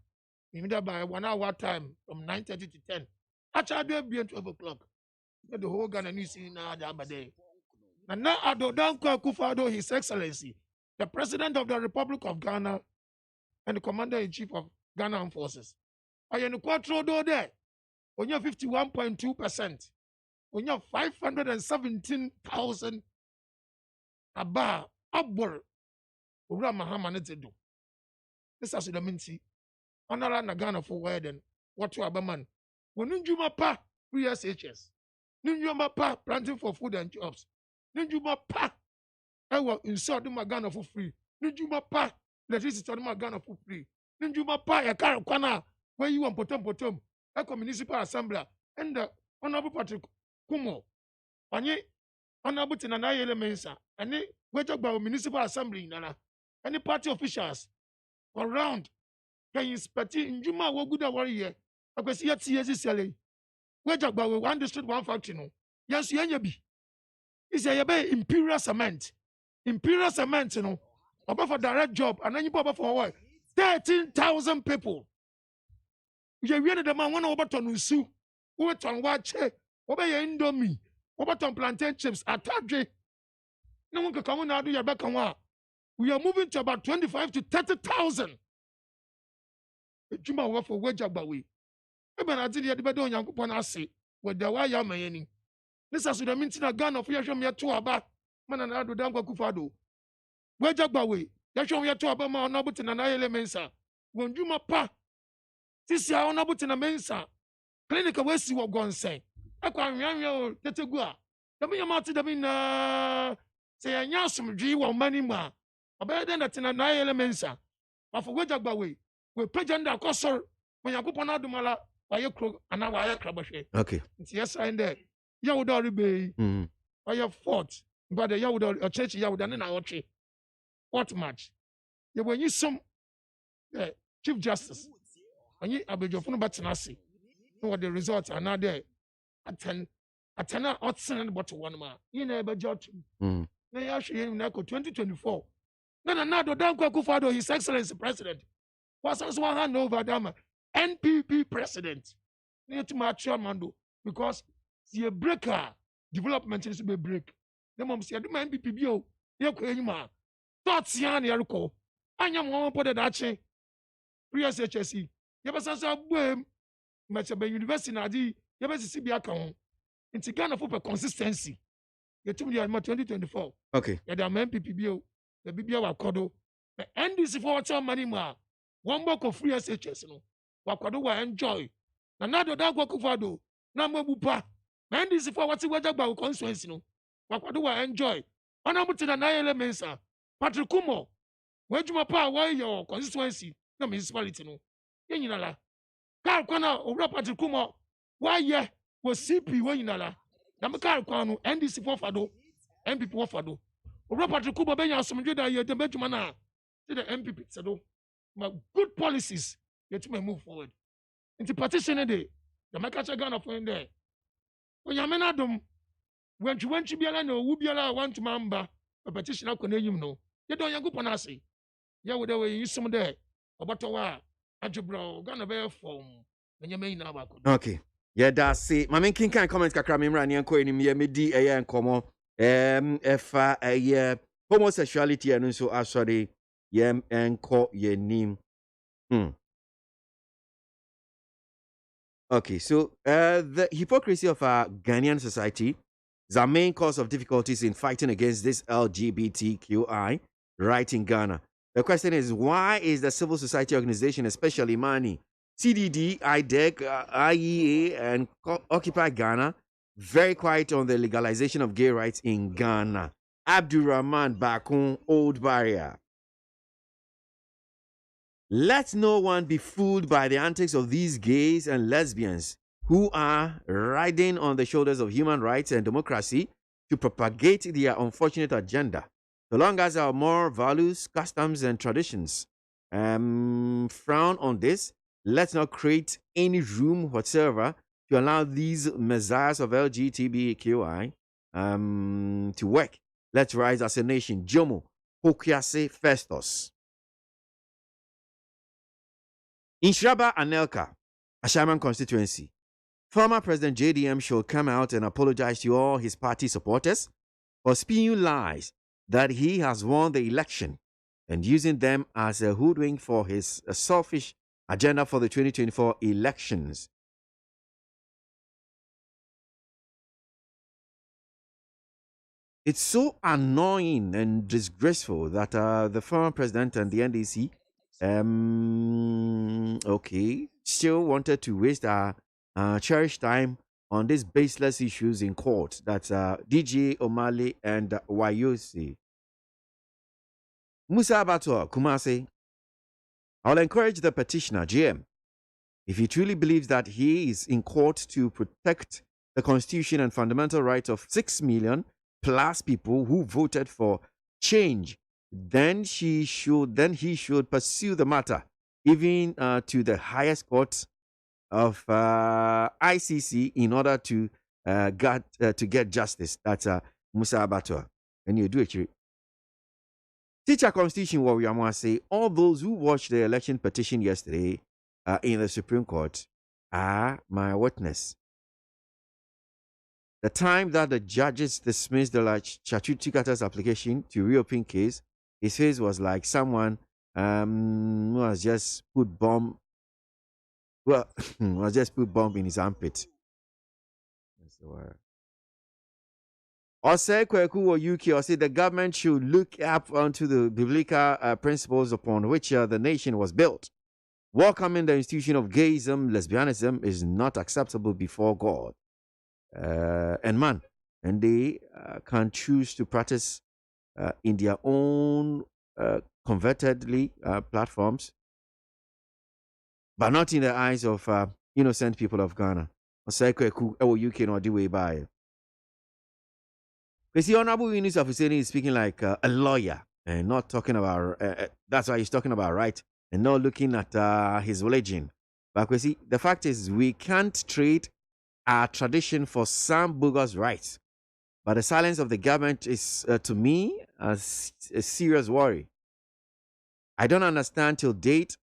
By 1 hour time from 9:30 to 10. Actually, be at 12 o'clock. The whole Ghana news in the other day. And now, Adodan Kufado, His Excellency, the President of the Republic of Ghana and the Commander-in-Chief of Ghana Armed Forces. I am quattro there. On your 51.2%. On your 517,000 Abba Abur Ura Mahama do. This is the minty. Honor na Ghana for wedding. What to Abaman? When Ninjuma Pa, 3 SHS. Ninjuma Pa, planting for food and jobs. Ninjuma Pa, I will insert my Ghana for free. Ninjuma Pa, electricity on my Ghana for free. Ninjuma Pa, a car of where you want potom, a municipal assembly, and the Honorable Patrick Kumo. Anye, Honorable Tinana Mensa, and they wait about municipal assembly, Nana, any party officials around. Can you spend in Juma? What good warrior? I can see at CSC. Wait about one district, one factory. No, yes, you be. It's a imperial cement. Imperial cement, you know, about for direct job, and then you pop for what? 13,000 people. You read the man one over to Nusu, over to watch, over your Indomie, over to plantain chips, attach. No one can come on out do your back on what. We are moving to about 25 to 30,000. Juma wa for wage agbawe. Ebe na didi de on Yankopon ase with the why yamayeni. This as the minti na Ghana for yahwem ye to aba. Man na do dankwa kufado. Wage agbawe. Yahwem ye to aba ma na buti na yele mensa. Won Juma pa. Sisi a ona buti na mensa. Clinic we si wo gonsen. Akwa nwanwe o tetegu a. Da me yamati da me na se yanya asomdwi wo mani ma. Obede na tina na yele mensa. Afọ wage agbawe. We president akosor when Yakupon adumala waye kro ana waye krabahwe. Okay. Yes, I there. Yawuda ribe. Waye fort. But the Yawuda a church Yawuda na oche. What match? You when you some Chief Justice. When you abejofunu batenase. No what the results are now there. Atena otsen but one man. You know ebe judge. Na ya hwe na ko 2024. Na do dan kwa kufado His Excellency President. Was also one hand over them NPP president. Need to match your mando because the breaker development is be break. The mom said the NPP bio ye ko enyuma. Thoughts yan ye reko. Anya mo po de dache. PSHSC. Ye be sansa boem. Machebe university na di ye be sisi bi aka ho. Nti Ghana for consistency. Ye tum di 2024. Okay. Ye da NPP bio. The bibia wa kodo. The NDC for what money ma. One book of free SHS, no. wakwado wa enjoy na nado da gwa kufado na mabupa na ndc for wati waja gba constituency no wakwado wa enjoy ona mutina na elements a Patrick Kumo wajuma pa wa your constituency na municipality no yenyina la kar kwana owura Patrick Kumo wa ye wo CP wenyina la na me kar kwano ndc for fado MPP for fado owura Patrick Kumo benya asomdwe da ye de bejuma na the MPP sado ma good policies get me move forward into petition day the makacha Ghana for in there onyame na dom wantwi biala na owu biala want mamba a petition akona enyim no ye don yango ponase ye wo de we yisum de oboto wa adwebro Ghana be form enyame ina ba ko okay yeah that's it my main king can comment kakra me mra ne enko enim ye medi eye enkomo efa eye homosexuality and so asori yem enko ye nim Okay, so the hypocrisy of our Ghanaian society is our main cause of difficulties in fighting against this LGBTQI right in Ghana. The question is, why is the civil society organization, especially MONTIE, CDD, IDEC, IEA, and Occupy Ghana, very quiet on the legalization of gay rights in Ghana? Abdurrahman Bakun, Old Barrier. Let no one be fooled by the antics of these gays and lesbians who are riding on the shoulders of human rights and democracy to propagate their unfortunate agenda. So long as our moral values, customs, and traditions frown on this, let's not create any room whatsoever to allow these messiahs of LGBTQI to work. Let's rise as a nation. Jomo Hokiase Festus. In Shraba Anelka, Ashaman constituency, former President JDM should come out and apologize to all his party supporters for spewing lies that he has won the election and using them as a hoodwink for his selfish agenda for the 2024 elections. It's so annoying and disgraceful that the former president and the NDC still wanted to waste our cherished time on these baseless issues in court. That's DJ Omale and Wayosi. Musa Abato Kumase. I'll encourage the petitioner, GM, if he truly believes that he is in court to protect the constitution and fundamental rights of 6 million plus people who voted for change, then he should pursue the matter, even to the highest court of ICC, in order to get justice. That's Musa Abatua. And you do it. Teacher Constitution Warrior say all those who watched the election petition yesterday in the Supreme Court are my witness. The time that the judges dismissed the Chatu Tikata's application to reopen case, his face was like someone who has just put bomb. Well, was just put bomb in his armpit. That's the word. Or say Kweku or UK, or say the government should look up onto the biblical principles upon which the nation was built. Welcoming the institution of gayism, lesbianism is not acceptable before God and man, and they can choose to practice in their own convertedly platforms, but not in the eyes of innocent people of Ghana. UK no the way by. You see, Honorable Eunice Afuseni is speaking like a lawyer and not talking about. That's why he's talking about right and not looking at his religion. But you see, the fact is, we can't trade our tradition for some bogus rights. But the silence of the government is, to me, a serious worry. I don't understand till date.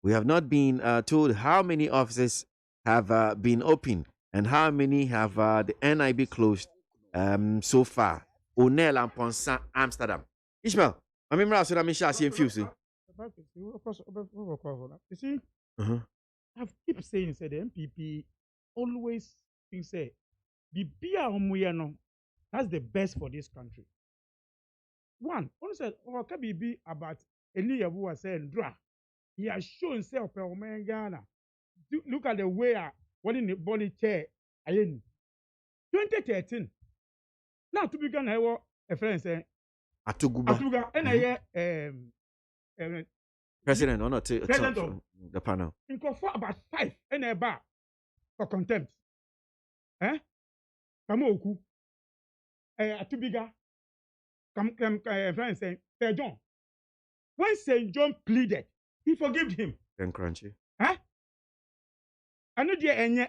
We have not been told how many offices have been open and how many have the NIB closed so far. Onel and Ponsan, Amsterdam. Ishmael, I remember I said I'm in Fuse. You see, I keep saying, say the MPP always think say, that's the best for this country. One, said, oh, can be about any of who was saying, he has shown himself in Ghana. look at the way what in the body chair. 2013. Now to begin, I was a friend saying, Atuga, and I president or not president of the panel. In for about 5 and a bar for contempt. Kamoku. Atubiga. Friend saying, St. John. When St. John pleaded, he forgave him. Then crunchy. I know the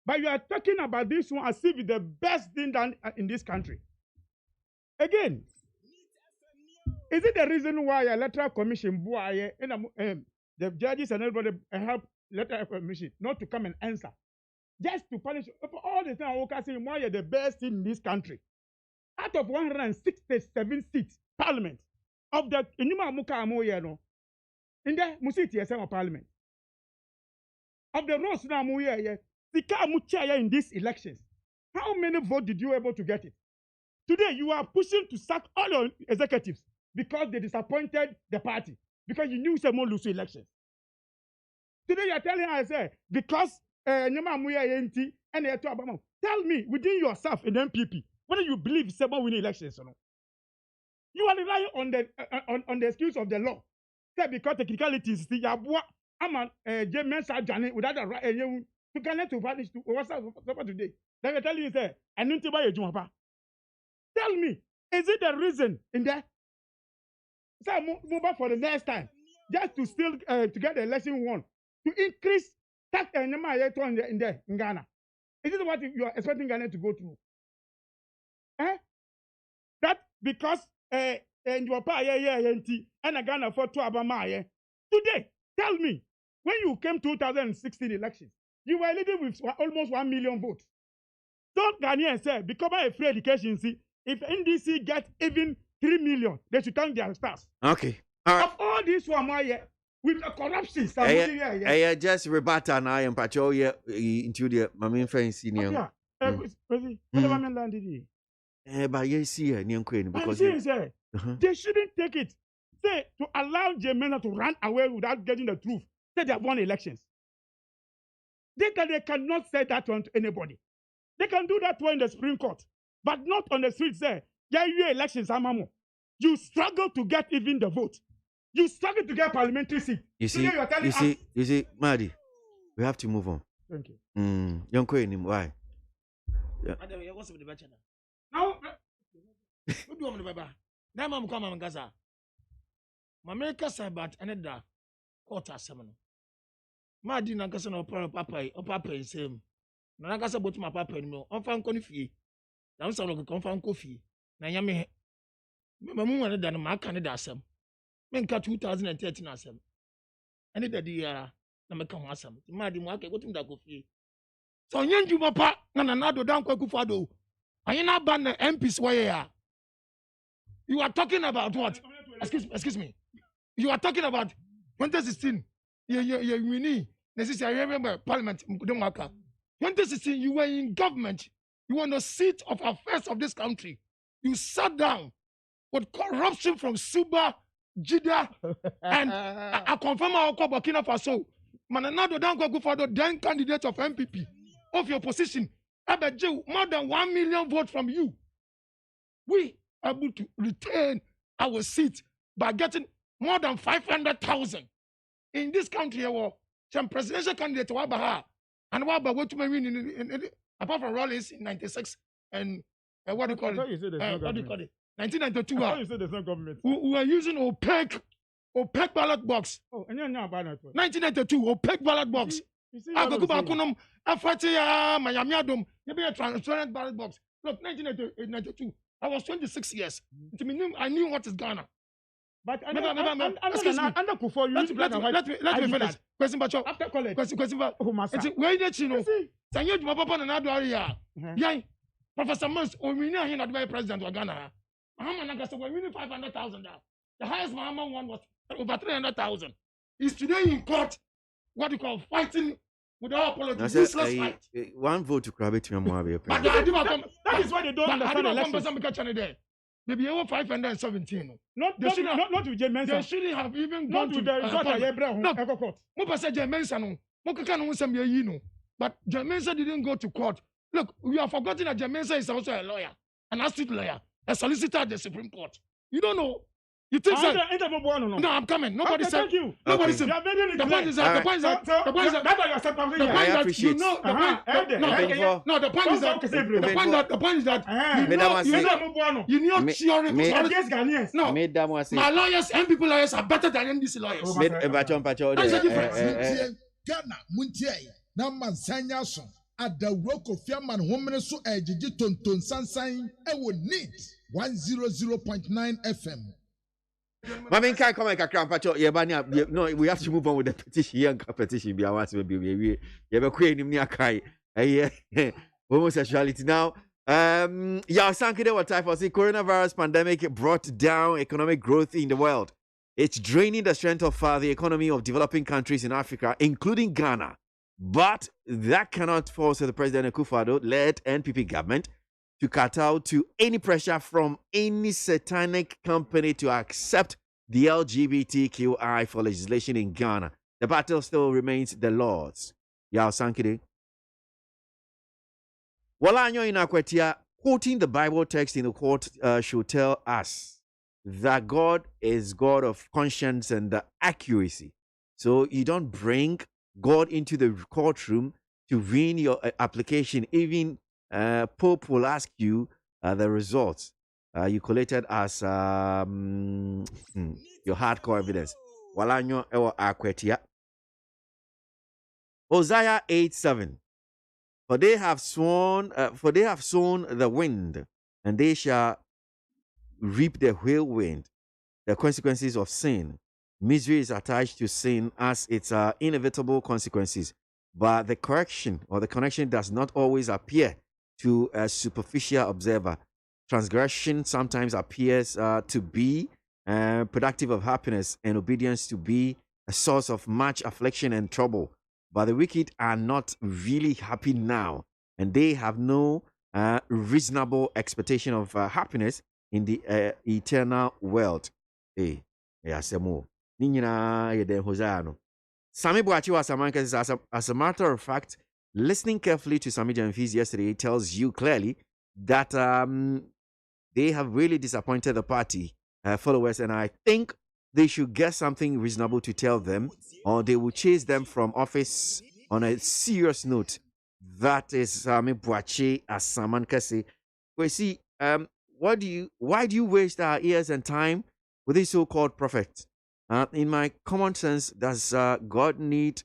but you are talking about this one as if it's the best thing done in this country. Again, is it the reason why a electoral commission, the judges and everybody help electoral commission not to come and answer, just to punish all the time? I say why you're the best thing in this country. Out of 167 seats, parliament of the Inuma Muka Amoyano, in the Musiti of parliament of the Rose Namuya, the Kamuchaya in these elections. How many votes did you able to get it? Today you are pushing to sack all your executives because they disappointed the party because you knew someone lose elections. Today you are telling us because Nyama Muya Yenti and tell me within yourself in the MPP whether you believe someone win elections or not. You are relying on the excuse of the law. Say because technicalities, the Yabua, Aman, James Sajani, without a right, you cannot to vanish to what's up today. Then I tell you, say, I need to buy a Jumapa. Tell me, is it the reason in there? Say, move up for the next time, just to still to get the election won, to increase tax and in there in Ghana. Is it what you are expecting Ghana to go through? That because and your pa and Ghana for 2 Abama. Today, tell me, when you came 2016 elections, you were leading with almost 1 million votes. Don't Ghanaians say, because of free education, see, if NDC get even 3 million, they should thank their stars. Okay. All right. Of all these one, with the corruption, just rebut and I am patrol into the Mamin friend senior. But yes, see, because they shouldn't take it. Say to allow Jemena to run away without getting the truth. Say they have won elections. They cannot say that one to anybody. They can do that one in the Supreme Court, but not on the streets. Say, yeah, you elections, Amamo. You struggle to get even the vote. You struggle to get parliamentary seat. You see, Madi, we have to move on. Thank you. Young Queen, why? Yeah. Now, what do you want to buy? Now, I'm coming, Gaza. Mameka said, but another quarter seven. My dinner cousin or papa is same. Nanagasa bought my papa and no, on found coffee. Now, some of the confirmed coffee. Nayame, my mum wanted than my Canada some. Menka 2013 as some. And it the Namaka Massam. Maddy market, what in that coffee? So, young you, papa, Nanado down Kokufado. I ain't not ban the MPs where you are talking about what? Excuse me. You are talking about 2016. You need. I remember Parliament. 2016, you were in government. You were on the seat of affairs of this country. You sat down with corruption from Suba, Jida, and I confirm our Burkina Faso. Mananado don't go for the then candidate of MPP of your position. I bet you more than 1 million votes from you. We are able to retain our seat by getting more than 500,000 in this country. Some presidential candidate to Wabaha and Waba went to win apart from Rollins in 96 and what do you call it? What do you call it? 1992. You said there's no government. We are using opaque ballot box. Oh, and you're not bad at 1992 opaque ballot box. I go back on Miami Adom. You be a transparent ballot box. Look, 1992. I was 26 years. I knew what is Ghana. But excuse me. Let me finish. Question Bacho. After college. Question Bacho. Where did you know? Sanyo Juma Papa and Ado area. Yay. Professor Mons, or we know him not by president of Ghana. Mahama Nagasa, we winning 500,000. The highest Mahama one was over 300,000. He's today in court, what you call fighting without apology. Useless fight. One vote to grab it to your mother. That is why they don't understand elections. Maybe over 517. Not with James. They shouldn't have even gone to the result of Abraham. Mopa said James. Mokaka no some ye no. But Jermaine didn't go to court. Look, we have forgotten that Jermaine is also a lawyer, an astute lawyer, a solicitor at the Supreme Court. You don't know. You think so? No, I'm coming. Nobody said. Thank you. Nobody said. Okay. The point is that. The point is that. The point is that. That's why you accept something. The point I that appreciate. you know. The point. No, the point is that. The point is that. You know theory. No. My lawyers and people lawyers are better than NDC lawyers. Ghana Muntie na mansanya so adawro Kofi Aman homene so ejiji tonton sansan ewo neat 100.9 FM. Mami can't come and no, we have to move on with the petition. Young petition be our to be we have a queen in near Kai. Homosexuality now. Sankide what type of coronavirus pandemic brought down economic growth in the world. It's draining the strength of the economy of developing countries in Africa, including Ghana. But that cannot force the President Akufo-Addo-led NPP government to cut out to any pressure from any satanic company to accept the LGBTQI for legislation in Ghana. The battle still remains the Lord's. Yao Sankide. Walanyo Inakwetia, quoting the Bible text in the court, should tell us that God is God of conscience and accuracy. So you don't bring God into the courtroom to win your application. Even Pope will ask you the results you collected as your hardcore evidence. Walanyo ewa akwetia. Hosea 8:7. For they have sown the wind, and they shall reap the whirlwind, the consequences of sin. Misery is attached to sin as its inevitable consequences, but the correction or the connection does not always appear to a superficial observer. Transgression sometimes appears to be productive of happiness, and obedience to be a source of much affliction and trouble. But the wicked are not really happy now, and they have no reasonable expectation of happiness in the eternal world. Hey, Asemo. Ninyina yede Hosea. Sami Boachiwa Samanka says, as a matter of fact, listening carefully to Sami Janfiz yesterday tells you clearly that they have really disappointed the party followers, and I think they should get something reasonable to tell them, or they will chase them from office on a serious note. That is Sami Boachi Asamanka. We see, why do you waste our ears and time with this so-called prophet? In my common sense, does God need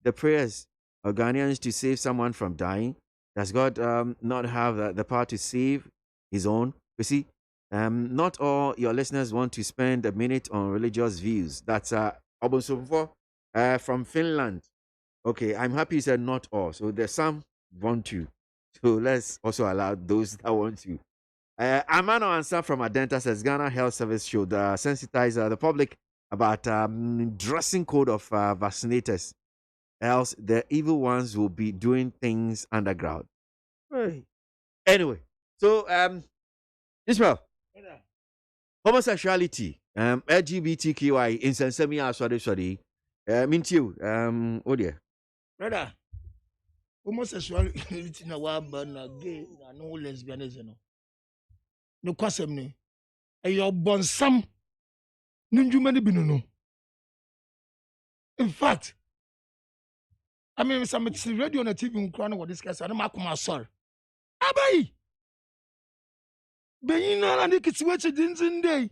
the prayers of Ghanaians to save someone from dying? Does God not have the power to save his own? You see, not all your listeners want to spend a minute on religious views. That's Obonsofo from Finland. Okay, I'm happy you said not all. So there's some want to. So let's also allow those that want to. Amano Answer from Adenta says Ghana Health Service should sensitize the public about dressing code of vaccinators, else the evil ones will be doing things underground. Hey. Anyway, so Israel, homosexuality, LGBTQI, insensemi sorry, mintiu, oh dear. Brother, homosexuality na waba na gay na no lesbianism no kwasem ni eyo bonsam ninjuma ni binu. In fact, I mean, some radio on the TV in Crown what this guy said, I'm a sorry. Abai. Benin na ndi kisiweche dinzin day.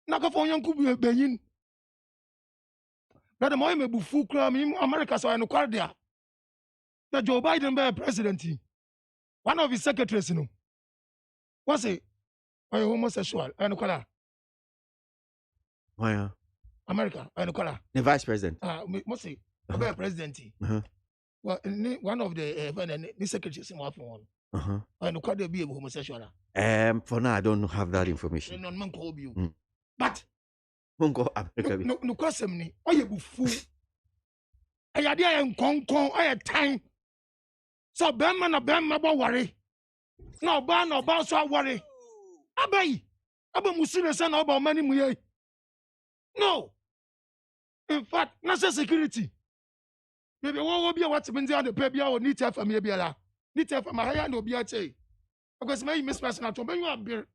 Naka for young kubu Benin. Brother Moy me bufu kra me America so no kwardia. The Joe Biden be president. One of his secretaries no. What's it? Are you homosexual? I no kwala. Why? America, I no kwala. The vice president. What's it? Be president. Well, one of the secretaries in one phone. I no kwala be homosexual. For now I don't have that information. No man call you. But no question ni. Oh you bufu. I dey en konkon, I time. So bema na bema bo worry. No ba so worry. Abai. Aba musule say na oba mani mu ye. No. In fact, national security. Maybe what will be what's been there the baby or need to for me be la. Need to for my hand or be a say. Because my miss person at home, you are beer.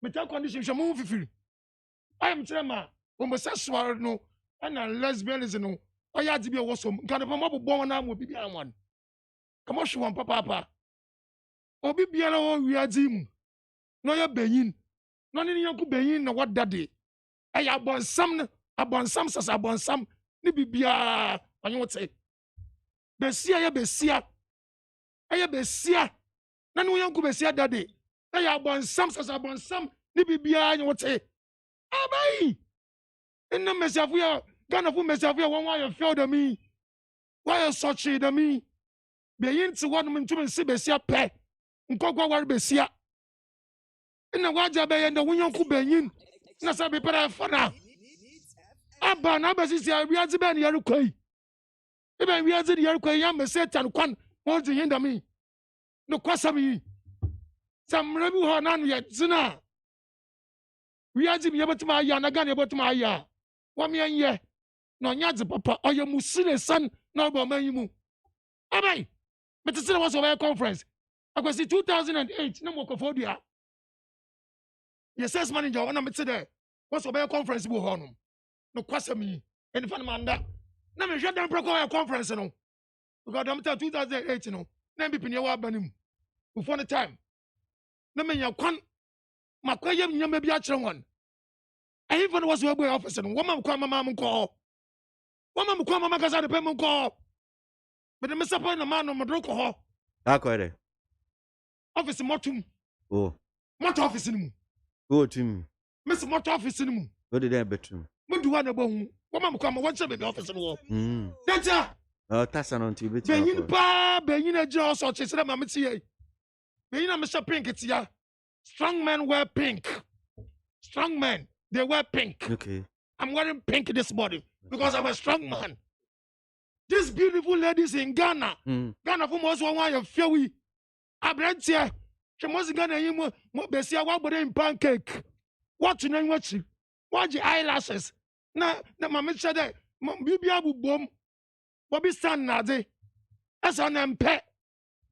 Metal condition shall move free. I am Trema, homosexual no, and a lesbianism no. I had to be a wassom. Can a mobile born arm will be a one. Come on, show one papa. Obi biara wo wiadzi mu no ya benyin no ne yanku benyin na wadade ay abonsam sasa abonsam ne bibia onye wote besia ya besia ay besia na ne yanku besia dade ay abonsam sasa abonsam ne bibia onye wote abai enna mesiafu ya Ghana fu mesiafu ya won wa ya feel da mi wa ya sochi da mi benyin ti won mu ntumi se besia pe nkogwa war besia ina waja be yenda wunyanku benyin na sabe para fana aba na basisi awiazi be ne yarukoi ibe awiazi ne yarukoi ya mesetan kwan mo di yenda mi no kwasami samre bi ho na no ye zina wiazi mi yebetima aya na Ghana yebetima aya wa mi anye no nyazi papa oye musile san na obo manyimu abai metisire was over conference akwasi 2008 na mokofodia yes sales manager wana metse there was over conference bu honum no kwasami en fan manda na me hwe dan preko conference no because am 2008 no na mbi pini wa banim before the time na me nya kwan makoye nyama bi a kire won even was we boy office no wama kwa mama mko wama mko mama kaza de pe mko but me support na man no modroko ho akwere office motum oh motor office ni mu oh tim miss motor office ni mu what did that bedroom mudu wa na bohu wama mko ma wanche baby office ni wo data tasa no nti beti benyin pa benyin ajo so chesere ma metie benyin am sha pink tia strong men wear pink strong men they wear pink okay I'm wearing pink this morning because I'm a strong man. These beautiful ladies in Ghana Ghana for most one your fewi abrantia she must Ghana you mo besia wa body in pancake what you know what the eyelashes na mama said that bibia bu bom Bobby stand na de as an mpe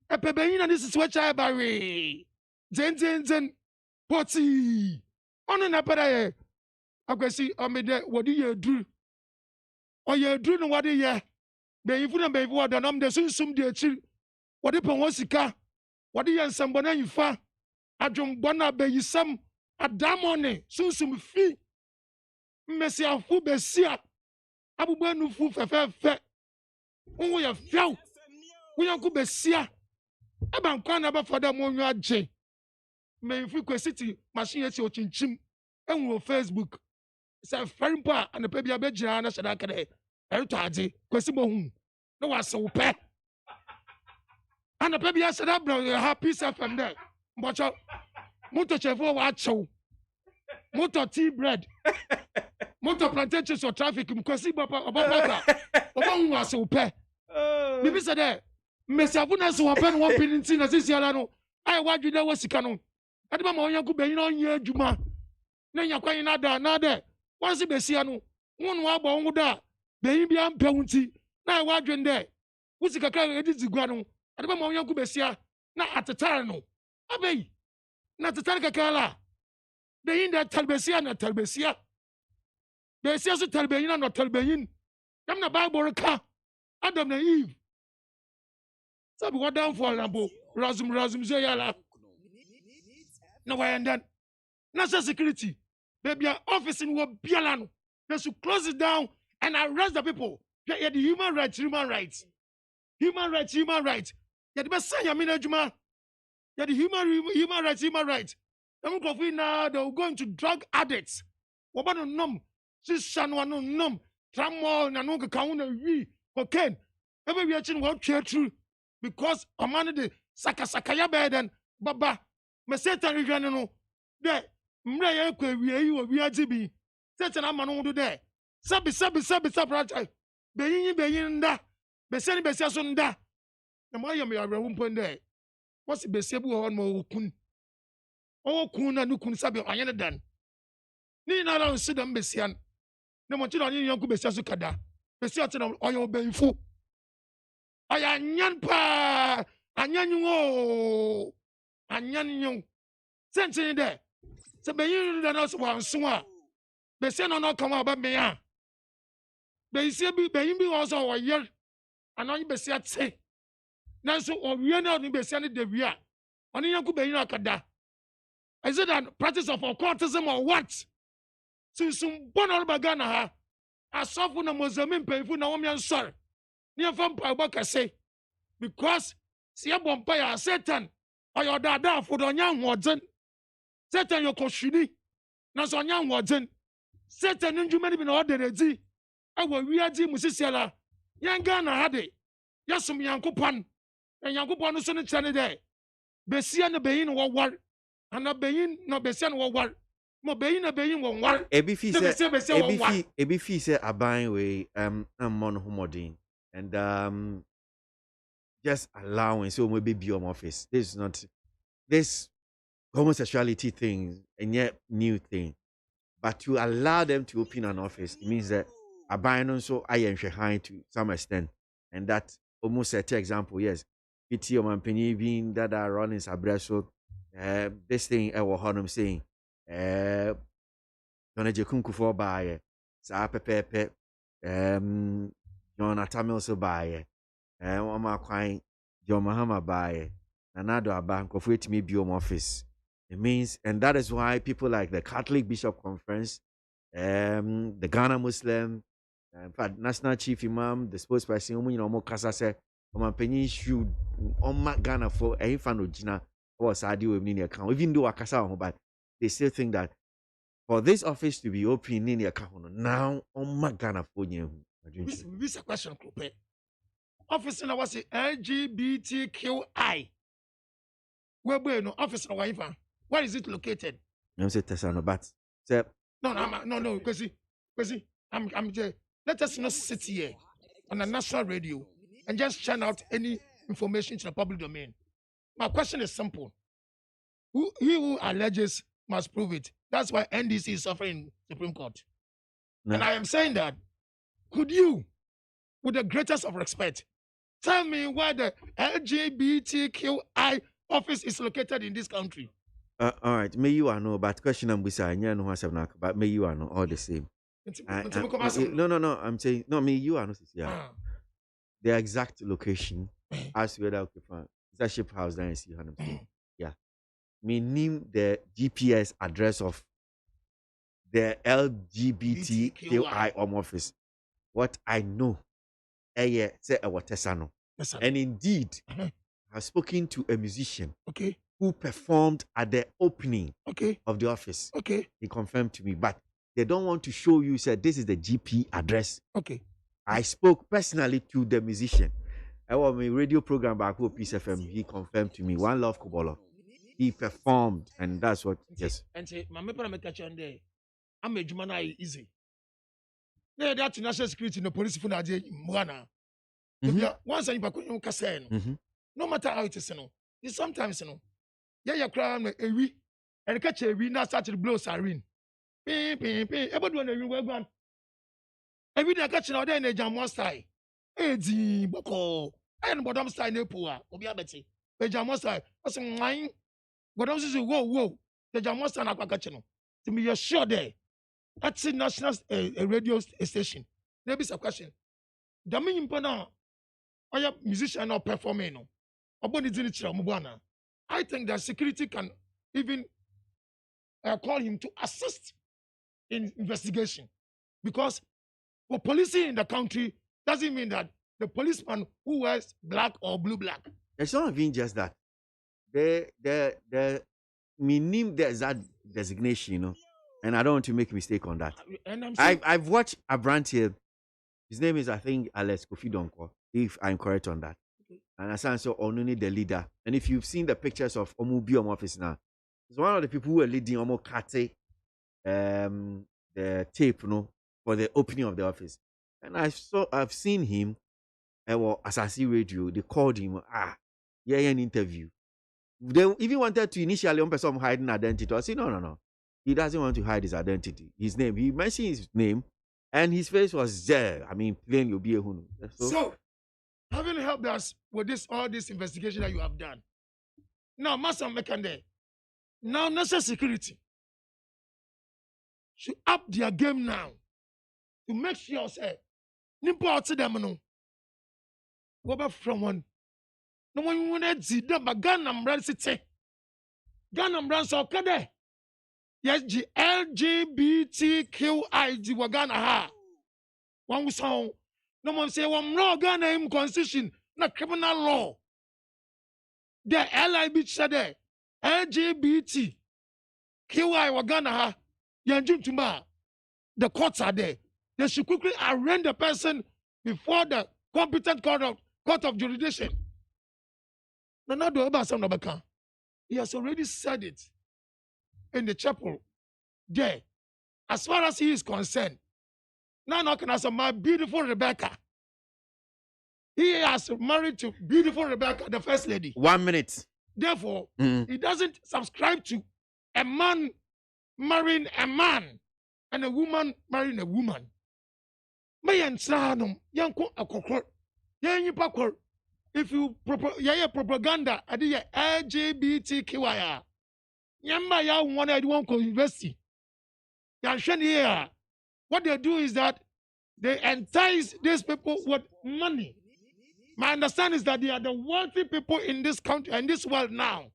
epebeyin na this is what I bury zen poti ono na pere akwesi omede wodi ye dru oye dru no wodi ye beyifu na beyifu wada nam de sunsum de achiri wodi pon wosika wodi ye nsambo na yifa adwombo na beyisam adamone sunsum fi mmesi afu besia abubu anufu fefefe wo ye fiaw wo yanku besia aba nkwa na ba fada mo nyu agye meyifu kwesiti machine eti ochinchim enwo Facebook say very poor and the baby abejira na shada kede eruto ade kwesi bohu no wase wo pe and the baby shada bro happy self from there mbocho moto chefo wa achew moto tea bread moto plantation so traffic kwesi papa obaba obo wase wo pe bibi say there mesi afuna so wo pe no one pinti na sisiala no ai wadwi da wasika no ade ma onyanku benyin onye adwuma na nyakwan na da wansi besia no wonu abo nwuda beyin bia mpewunti na wadwen de wusi kaka edizigwa no ade ba ma onyanku besia na atetare no abei na atetare kaka la beyin da talbesia na talbesia besia so talbeyin na talbeyin yam na bible ka Adam na Eve sabi what down for lambo razum ze yala na wayandan national security baby office in Wabialano. They should close it down and arrest the people. Yeah, the human rights. Yeah, the best say I mean Juma. Yeah, the human rights. Them coffee now they're going to drug addicts. Wabano num, sishan wano num, tramol na nunga kauna we cocaine. Every reaction what true because a man de sakaya beden baba. Meseta region no there. Mra ye kwa wiei wo wiaji bi tete na manu do de sabi pracha beyin nda beseni besia so nda na mo yem ya rewu mpon de wasi besia bu ho no okun na nukun sabi anye ne dan ni na la nsi da besia na mo ti na anye yanku besia so kada besia te na oyo benfu ɔyɛ anyan paa anyan wo anyan nyong sɛnkyɛn dɛ sɛ bɛyin no dɛ no wanso a bɛsɛ no no kama ɔbɛ mmea bɛyin bi wɔ sɛ ɔyɛ anaa bɛsia te nanso ɔwie no ɔne bɛsia no da wie a ɔne yanko bɛyin akada is it a practice of occultism or what sunsum bɔ na ɔreba Ghana ha asɔfo na mozambique mpanyinfo na wɔn yɛn nsɔre ne yɛmfa mpaebɔ kɛse because sɛ yɛbɔ mpa yɛ Satan ɔyɛ ɔdaadaafo dɛ ɔnyɛ ahoɔden Satan yɛ kɔhwini nanso ɔnyɛ ahoɔden Satan ne ndwuma no bi na ɔda n'adi ɛwɔ wiadze mu sisia la yɛn Ghana ha de yɛsom Nyankopɔn na Nyankopɔn no so ne kyerɛ ne dɛ besia ne bɛyin no wɔware ana bɛyin na besia no wɔware ma bɛyin na bɛyin wɔware ebi fi sɛ aban wei mmɔ no ho mmɔden and just allowing so maybe be your office. This is not this homosexuality thing and yet new thing. But to allow them to open an office, it means that a buying so I am behind to some extent. And that almost set example, yes. PT or my penny being that are running Sabreso, this thing I will hear saying, Dona Jekunku for buy Sa Pepe, John Atamil so buy Oma Quine, John Mahama buy another bank of which may be home office. It means, and that is why people like the Catholic Bishop Conference, the Ghana Muslim, in fact, National Chief Imam, the spokesperson, you know, Mokasa said, Penny should on Ghana for a fan of Gina or Sadi with Nini account, even though Akasa, but they still think that for this office to be open in Nini account now on Ghana for you. This is a question, Coupe. Office in our LGBTQI. Where no office in our where is it located? You say Tessano, but no, because I'm there. Let us not sit here on a national radio and just churn out any information to the public domain. My question is simple. He who alleges must prove it. That's why NDC is suffering Supreme Court. No. And I am saying that, could you, with the greatest of respect, tell me where the LGBTQI office is located in this country? All right, may you know, but question I'm beside you know but may you know all the same. No, I'm saying no, me you are not the exact location as whether okay fine. It's a ship house there in see yeah. Me name the GPS address of the LGBTQI office. What I know, say Tesano. And indeed, I've spoken to a musician who performed at the opening of the office. He confirmed to me, but they don't want to show you, said this is the GP address. I spoke personally to the musician. I was my radio program back at Peace FM. He confirmed to me, One Love Kubolo. He performed, and that's what, yes. And say, my member, I'm catch on there. I'm a Jumana easy. They that national security no police for Nadia Mwana. Once I'm back on Cassane. No matter how it is, you sometimes, you cry a wee and catch a wee, not start to blow siren. Everyone, everyone. Every day I catch an order in a jam style. Edi Boko. And bottom style Nepua, Obiabeti. The jam style. What's in mine? Bottom says, whoa. The jam style Aquacachino. To me, you're sure there. That's a national radio station. There is a question. The meaning Pana, I am musician or performing. I think that security can even call him to assist in investigation, because for policing in the country doesn't mean that the policeman who wears black or blue black. It's not even just that. The meaning there's that designation, and I don't want to make a mistake on that. I've watched a brand here. His name is, I think, Alex Kofi Donko, if I'm correct on that. And I said, so Onuni the leader. And if you've seen the pictures of Omubiom office now, he's one of the people who are leading Omo Kate, the tape, for the opening of the office. And I've seen him, as I see radio, they called him, an interview. They even wanted to initially some hiding identity. I said, no. He doesn't want to hide his identity. His name, he mentioned his name, and his face was there. I mean, plain you'll be a hunu. So having helped us with all this investigation that you have done. Now, Master Mekande, now national security should up their game now to make sure, say, Nimpo out to them, no. Go back from one. No one you want to see them, but Ghana Mbran City. Ghana Mbran so kade. Yes, LGBTQI Wagana ha. One song. No one say one law Ghana in constitution, not criminal law. The LIB said LGBT QI Wagana ha. Yanjum Tuma. The courts are there. They should quickly arraign the person before the competent court of jurisdiction. He has already said it in the chapel there. As far as he is concerned, now can I say my beautiful Rebecca. He has married to beautiful Rebecca, the first lady. 1 minute. Therefore, he doesn't subscribe to a man marrying a man and a woman marrying a woman. If you propaganda at the LGBTQIA, Yamba wanted one university. What they do is that they entice these people with money. My understanding is that they are the wealthy people in this country and this world now.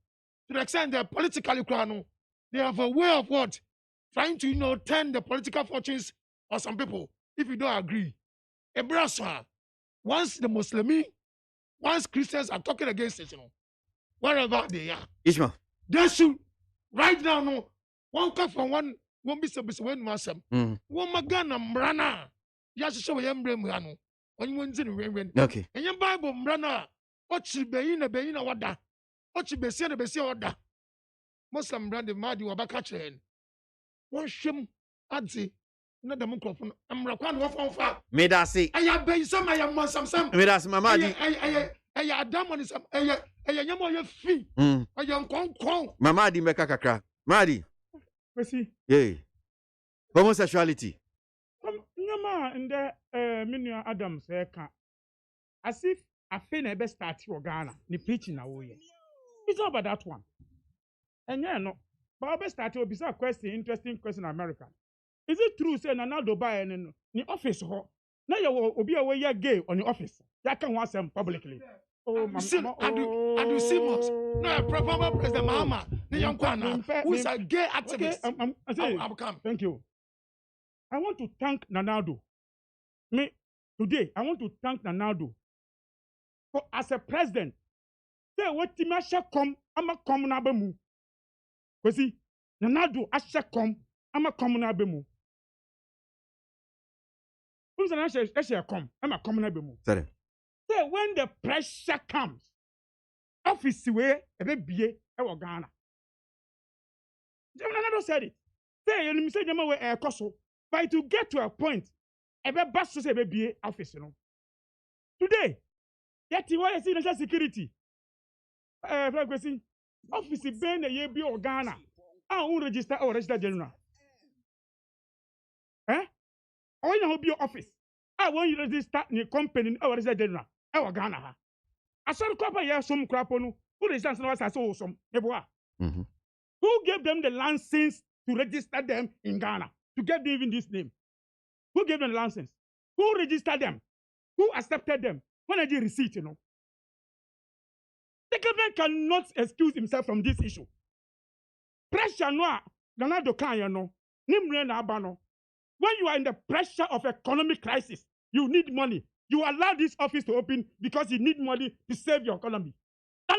To the extent they're politically crowned, they have a way of what? Trying to, turn the political fortunes of some people. If you don't agree, a brasa, once the Muslim, once Christians are talking against it, wherever they are, Ishmael, they should right now, no, one come from one be so when Massam, one Magana Mrana, just show him Bremano, when you went in rain. Okay. And your Bible Mrana, what should be in a Beina Wada, what should be seen a Bessia Wada, Muslim brand of Madi Wabakachen, one shim, Adzi. No the microphone. I'm required one for. Me da say. I have been some. I am some. Me da say, Mama di. I Adam on some. I am your fee. I am con. Mama di meka kakra. Mama di. Merci. Yeah. Homosexuality. Nyama in the Minua Adam say ka. As if I feel never start for Ghana. Ni preaching na woye. It's not about that one. And yeah no. But I start to be a question, interesting question in America. Is it true say na do buy in the office ho? Na you obi a way gay on the office. Ya can want them publicly. Oh, mama. I do Simmons. No, former President Mahama. The young Kwana, who is a gay activist. I'll come. Thank you. I want to thank Nanado. Today, I want to thank Nanado for as a president. Say what Timasha come, I'ma come na bemu. Kwesi, Nanado asha come, I'ma come na bemu. Come, I'm a common abemu. Sorry. Say when the pressure comes, office way a baby a Ghana. Another said it. Say you say you way a coso, but to get to a point, a bus to say baby office, Today, yet you want to see national security. Office ben a year be or Ghana. I won't register or register general. Or you be your office. I want you to register in company or register general. I Ghana. I saw the crop here some crap on who register no as so some. Who gave them the license to register them in Ghana? To get them even this name? Who gave them the license? Who registered them? Who accepted them? When I did receipt, The government cannot excuse himself from this issue. Pressure no, Donald can Nimre na abano. When you are in the pressure of economic crisis, you need money. You allow this office to open because you need money to save your economy. We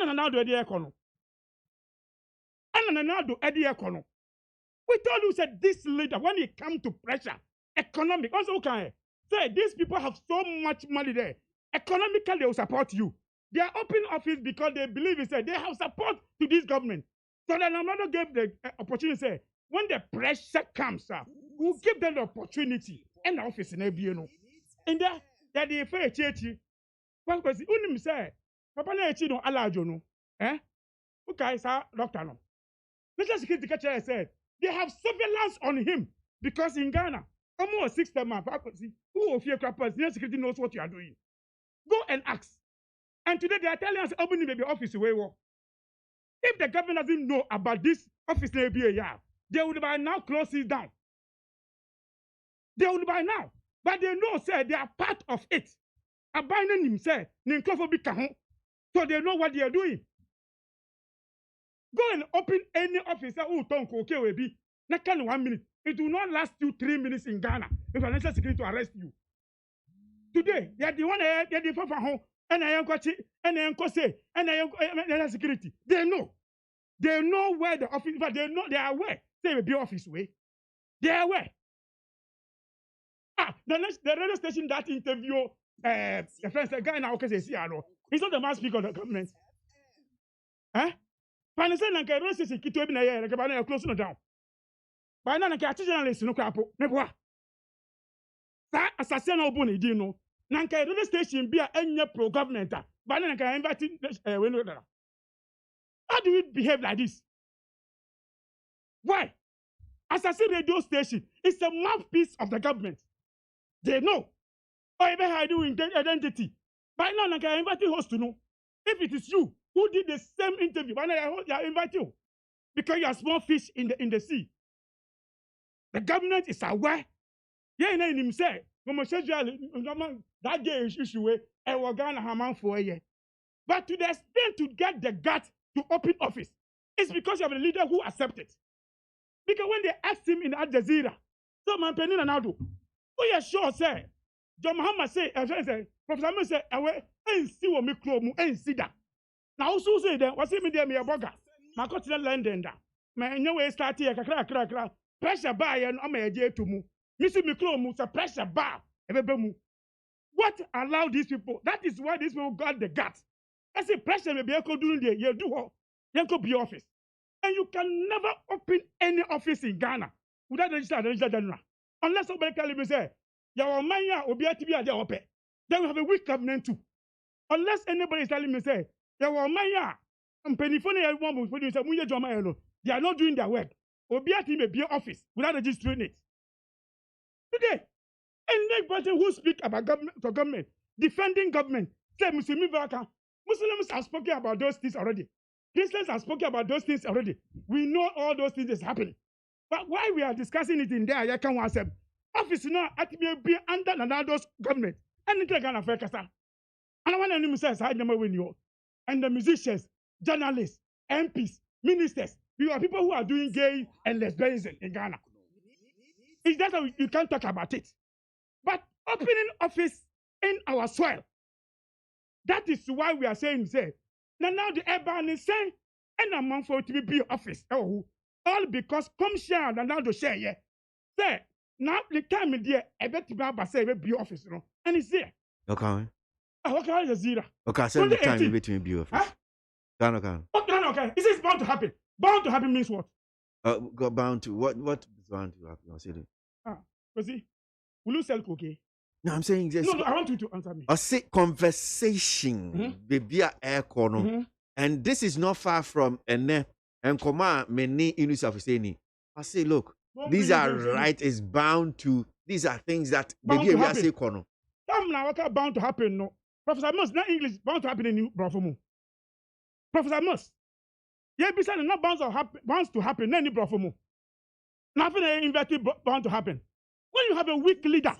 told you said this leader, when it comes to pressure, economic, also okay. Say these people have so much money there. Economically, they will support you. They are open office because they believe they have support to this government. So then another gave the opportunity say, when the pressure comes up, we'll give them the opportunity and the office in ABNO. And that the fair church, one person, unim say, Papa no allow no, okay, sir, doctor no. National Security Catcher said they have surveillance on him because in Ghana, almost 6 months, who of your crappers, National Security knows what you are doing. Go and ask. And today they are telling us opening the office way. If the government doesn't know about this office, they would by now close it down. They would by now. But they know, say, they are part of it. Abandoning himself, so they know what they are doing. Go and open any office who don't okay will be. Not 1 minute. It will not last you 3 minutes in Ghana if financial security to arrest you. Today, they are the one they are the for home, and I am coaching, and I am say, and I am security. They know where the office, but they know they are aware. They will be office way. They are aware. The radio station that interview a friend said, guy now okay say he's not the man speaker of the government. Financial and radio station keep to be na here, like close no down. By now, I journalist no crap. Never. That assassin no boni di no. Nanka radio station be a pro government. By now, I invite how do we behave like this? Why? Assassin radio station is a mouthpiece of the government. They know. Or even hiding identity. By now, I invite the host to know. If it is you who did the same interview, by now I invite you. Because you are small fish in the sea. The government is aware. Yeah, in himself. That day issue I was Ghana Haman for a year. But to the extent to get the gut to open office, it's because you have a leader who accepted. Because when they asked him in Al Jazeera, so man Penin and Aldo, we are sure say, John Muhammad say, Professor Muhammad say, away and see what me club and see that. Now also say that what's it me there me a burger. My continent London da. My anyway start here kra. Pressure bar and I'm a day to move. Missy Miklo a pressure bar. What allowed these people? That is why these people got the guts. I say pressure may be echo doing the you do all. You could be office. And you can never open any office in Ghana without register general. Unless somebody tell me say, your man will be at to be at the open. Then we have a weak government too. Unless anybody is telling me say, your man and Pennyphone woman when you say they are not doing their work. Obiati may be office without registering it. Today, any person who speaks about government, defending government, say Muslims have spoken about those things already. Christians have spoken about those things already. We know all those things is happening. But why we are discussing it in there, I can't want to say, office now at be under another government. Anything can affect us. And I want to say, I never win you. And the musicians, journalists, MPs, ministers, we are people who are doing gay and lesbianism in Ghana. It's that you can't talk about it. But opening office in our soil, that is why we are saying, say, now the urban is saying, and a month for it to be office. Oh, all because come share and now to share, yeah. Say, now the time is there, I bet to say, be office, no? And it's there. Okay. Okay, it's zero. Okay, send the time between be office. Huh? Okay. Is this bound to happen? Bound to happen means what? Bound to what is bound to happen? I'll say it. See, will you sell cocaine? No, I'm saying just. No, I want you to answer me. I say conversation, baby, air corner, and this is not far from and command many university. I say, look, these are right. Is bound to. These are things that baby we are say corner. Now what bound to happen? No, Professor Moss, not English bound to happen in Brofomo. Professor Moss. Yeah, besides not bound to happen, any Brofomo. Nothing inverted bound to happen. When you have a weak leader,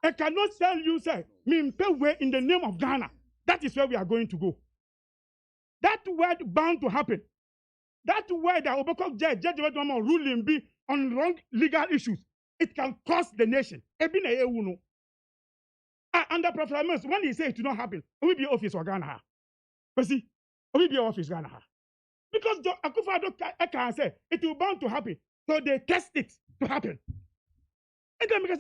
I cannot tell you, say, me way in the name of Ghana. That is where we are going to go. That word bound to happen. That word that Obokok judge ruling be on wrong legal issues. It can cost the nation. Under Professor Amos, when he says it will not happen, it will be office for Ghana. But see, it will be office Ghana. Because Akufo-Addo can say it will bound to happen. So they test it to happen. And then because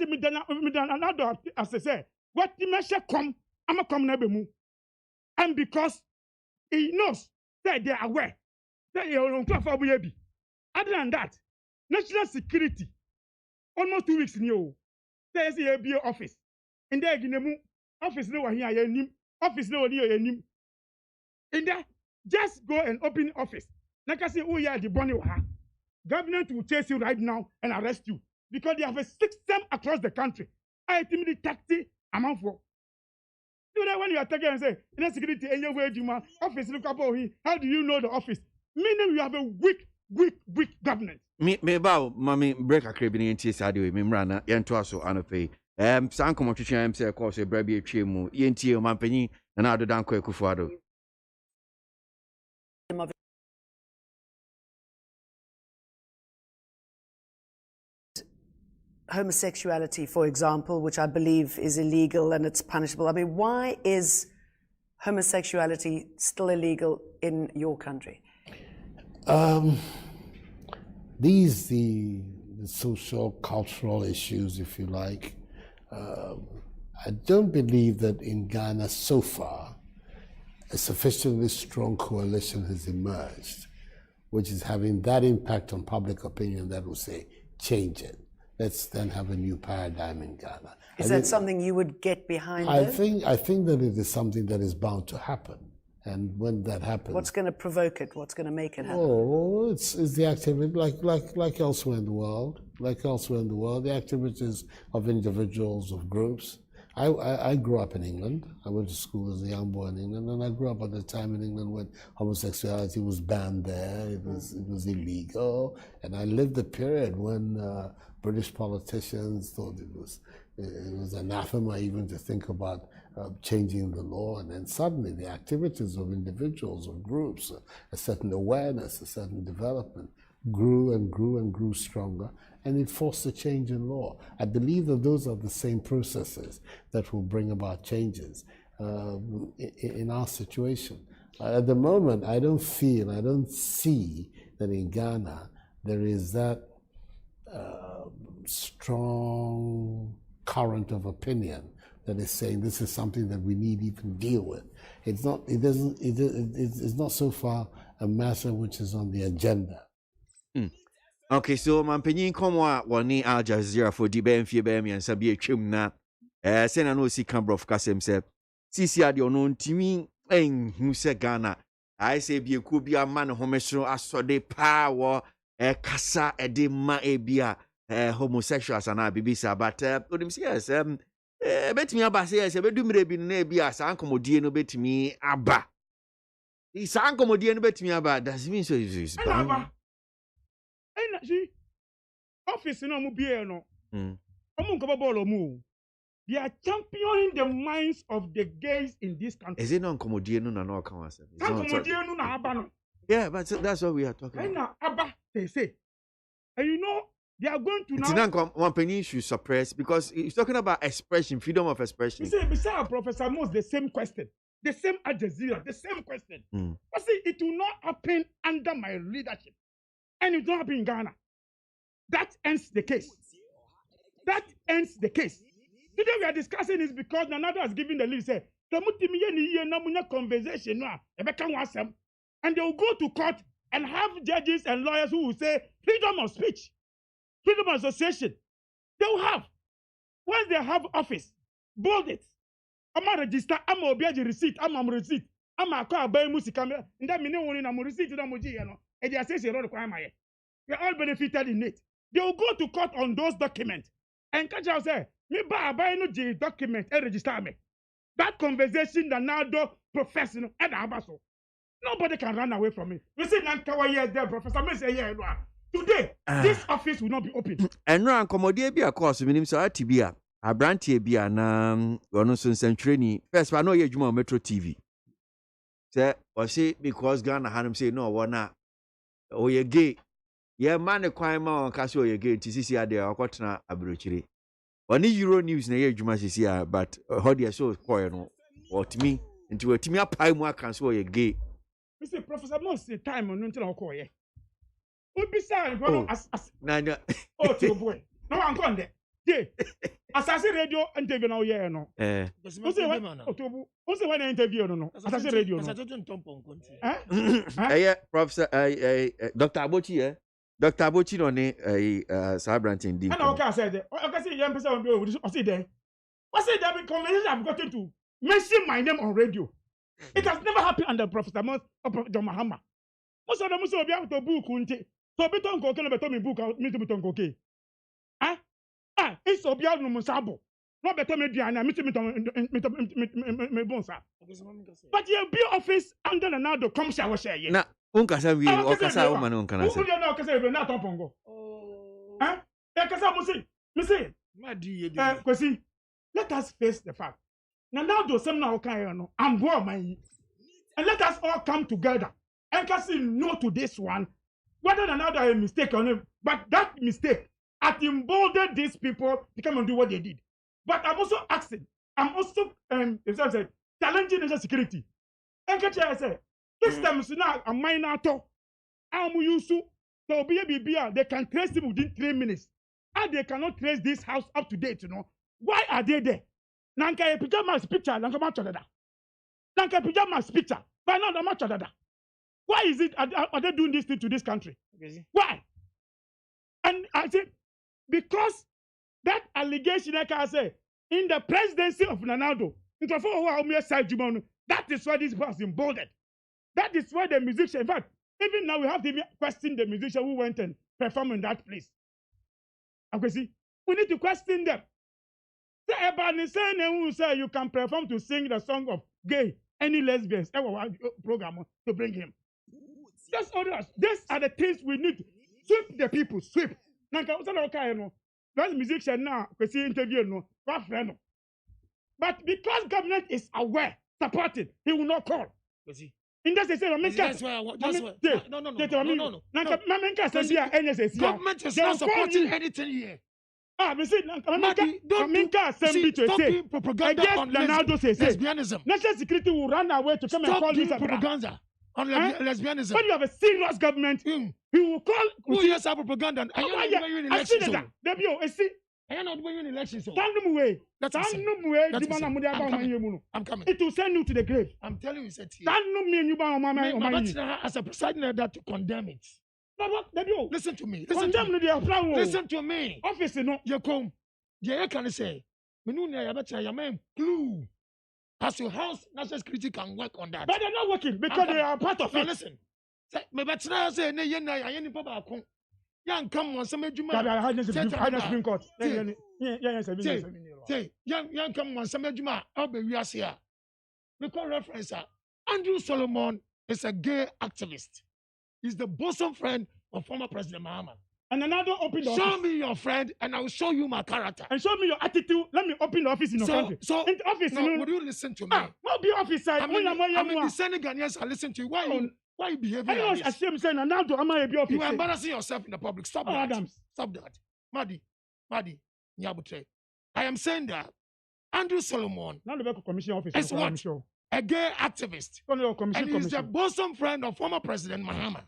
another, as I say, what the measure come, I'm a come never move. And because he knows that they are aware that you are other than that, national security, almost 2 weeks in you, there is a BO office. And there in office no one here, office no one here, in there, just go and open office. Like I say, oh yeah, the bunny government will chase you right now and arrest you because they have a system across the country. I think the taxi amount for. When you are taking and say, in a security, and your office, look up here, how do you know the office? Meaning you have a weak governance. Me bow, mommy, break a crib in tea side, me rana, yantuaso, anope. Sanko Mochicham say, of course, a brabby chimu, ENT, Mampany, and other than Quakufuado. Homosexuality, for example, which I believe is illegal and it's punishable. I mean, why is homosexuality still illegal in your country? These the social, cultural issues, if you like. I don't believe that in Ghana so far a sufficiently strong coalition has emerged, which is having that impact on public opinion that will say, change it. Let's then have a new paradigm in Ghana. Is that something you would get behind? I think that it is something that is bound to happen. And when that happens, what's going to provoke it? What's going to make it happen? Oh, it's the activity like elsewhere in the world. Like elsewhere in the world, the activities of individuals, of groups. I grew up in England. I went to school as a young boy in England, and I grew up at the time in England when homosexuality was banned there. It was illegal, and I lived the period when British politicians thought it was anathema even to think about changing the law, and then suddenly the activities of individuals, of groups, a certain awareness, a certain development grew and grew and grew stronger, and it forced a change in law. I believe that those are the same processes that will bring about changes in our situation. At the moment, I don't see that in Ghana there is that strong current of opinion that is saying this is something that we need to even deal with. It's not so far a matter which is on the agenda. Okay, so Mampany Komwa wani Al Jazeera for the Benfie Bemi and Sabia Chimna. Sena no si Cambrof Kasem said, Sisi adi ono timi who said Ghana. I say be a kubia man homosexual asode power kasa edema ebia homosexuals and bibisa but odim yes betimi aba say yes be dumire bi na ebia san komodie no betimi aba. San komodie no betimi aba does mean so is see, office no mu bie no. Omo nko ball mu. They are championing the minds of the gays in this country. Is it non comodie no na no kan wase? Comodie no na aba no. Yeah, but that's what we are talking about. Na aba they say. And you know they are going to now. It's one penny should suppress because he's talking about expression, freedom of expression. You say beside Professor Moss the same question. The same Al Jazeera, the same question. I say it will not happen under my leadership. And it don't happen in Ghana. That ends the case. That ends the case. Today we are discussing this because Nanado has given the lead. Say, conversation, and they will go to court and have judges and lawyers who will say freedom of speech, freedom of association. They will have. Once they have office, bold it. I'm a register, I'm a obey receipt, I'm a receipt, I'm a car buy music camera, and that means when I'm a receipt, I'm a G, and they are saying we are all benefited in it. They will go to court on those documents and catch out say, me buy no G document and register me. That conversation that now do professional and abaso. Nobody can run away from it. You see, Nankawa years there, Professor May say, yeah, today, this office will not be open. And no accommodate be a course, minim so atibia. A brantie bia na ono so nsentweni. First, I know you juma Metro TV. Say, or say because Ghana had him say no, wana. Oh, you're gay. Yeah, man, a crime on Casio, you're gay. TCC are there, or what's not a bruchery. Only Euro News, na ye juma here, but how do you show no or to me into a timia pie more cancel you're gay. Mr. Professor Moss, the time on until I'll call you. What beside as oh, to boy. No, I'm gone there. Yeah, Assassin Radio interview now, yeah, no. What's the one interview? No, Assassin Radio. Yeah, Professor, Dr. Abochi, eh? Dr. Abochi on a Sabrant indeed. And I said, I can see young person will see there. What's it that conversation I've gotten to mention my name on radio? It has never happened under Professor Moss or Professor Mahama. Most of them will be able to book, so be don't go, can be book out, me to be don't go. It's Obia no Musabo. No better me diana, me bonsa. But you be office under another come shall share ye. Na unkasa wi o kasa o manu nkana se. Who you know kasa be na topongo. Eh? E kasa me say. Kwesi, let us face the fact. Now do some now okay no. I'm boy man. And let us all come together and say no to this one. Whether another a mistake on him, but that mistake had emboldened these people to come and do what they did. But I'm also asking, I'm also challenging national security. And catch I say, this time is now a minor talk. I'm used to be a BBR. They can trace him within 3 minutes. And they cannot trace this house up to date, you know. Why are they there? Nanka a pajamas picture, Nanka Machadada. Nanka pajamas picture, but not a Machadada. Why is it are they doing this thing to this country? Why? And I say, because that allegation, like I say, in the presidency of Nanado, that is why this was emboldened. That is why the musician, in fact, even now we have to even question the musician who went and performed in that place. Okay, see, we need to question them. Say you can perform to sing the song of gay, any lesbians, program to bring him. Just others. These are the things we need to sweep the people, sweep. That's musician now, because he interview no, but because government is aware, supporting, he will not call. In that sense, government is not supporting anything here. Stop propaganda on lesbianism. National security will run away to come and call this propaganda on lesbianism. When you have a serious government, he will call. Who hears our propaganda? I am not doing elections. I'm coming. It will send you to the grave. I'm telling you, as a presiding elder to condemn it. Listen to me. Listen to me. Office no. You come. You can say. Clue. As your house, national security can work on that. But they're not working because they are part of it. Listen. Me betra say ne yen na yen pa ba kon. Yan come on some ejuma. Supreme Court. Yan come on some ejuma. I'll be here. We call reference. Andrew Solomon is a gay activist. He's the bosom friend of former President Mahama. And another open the show office. Me your friend, and I will show you my character. And show me your attitude. Let me open the office in your country. So, in the office, would you listen to me? What be office side? I'm in the Senegal. Yes, I listen to you. Why you behaving? I was ashamed saying, and now do am I be office? You are embarrassing yourself in the public. Stop that. Adams. Stop that. Madi, Nyabutre. I am saying that Andrew Solomon now the commission office is what? A gay activist. And he's the bosom friend of former President Mahama.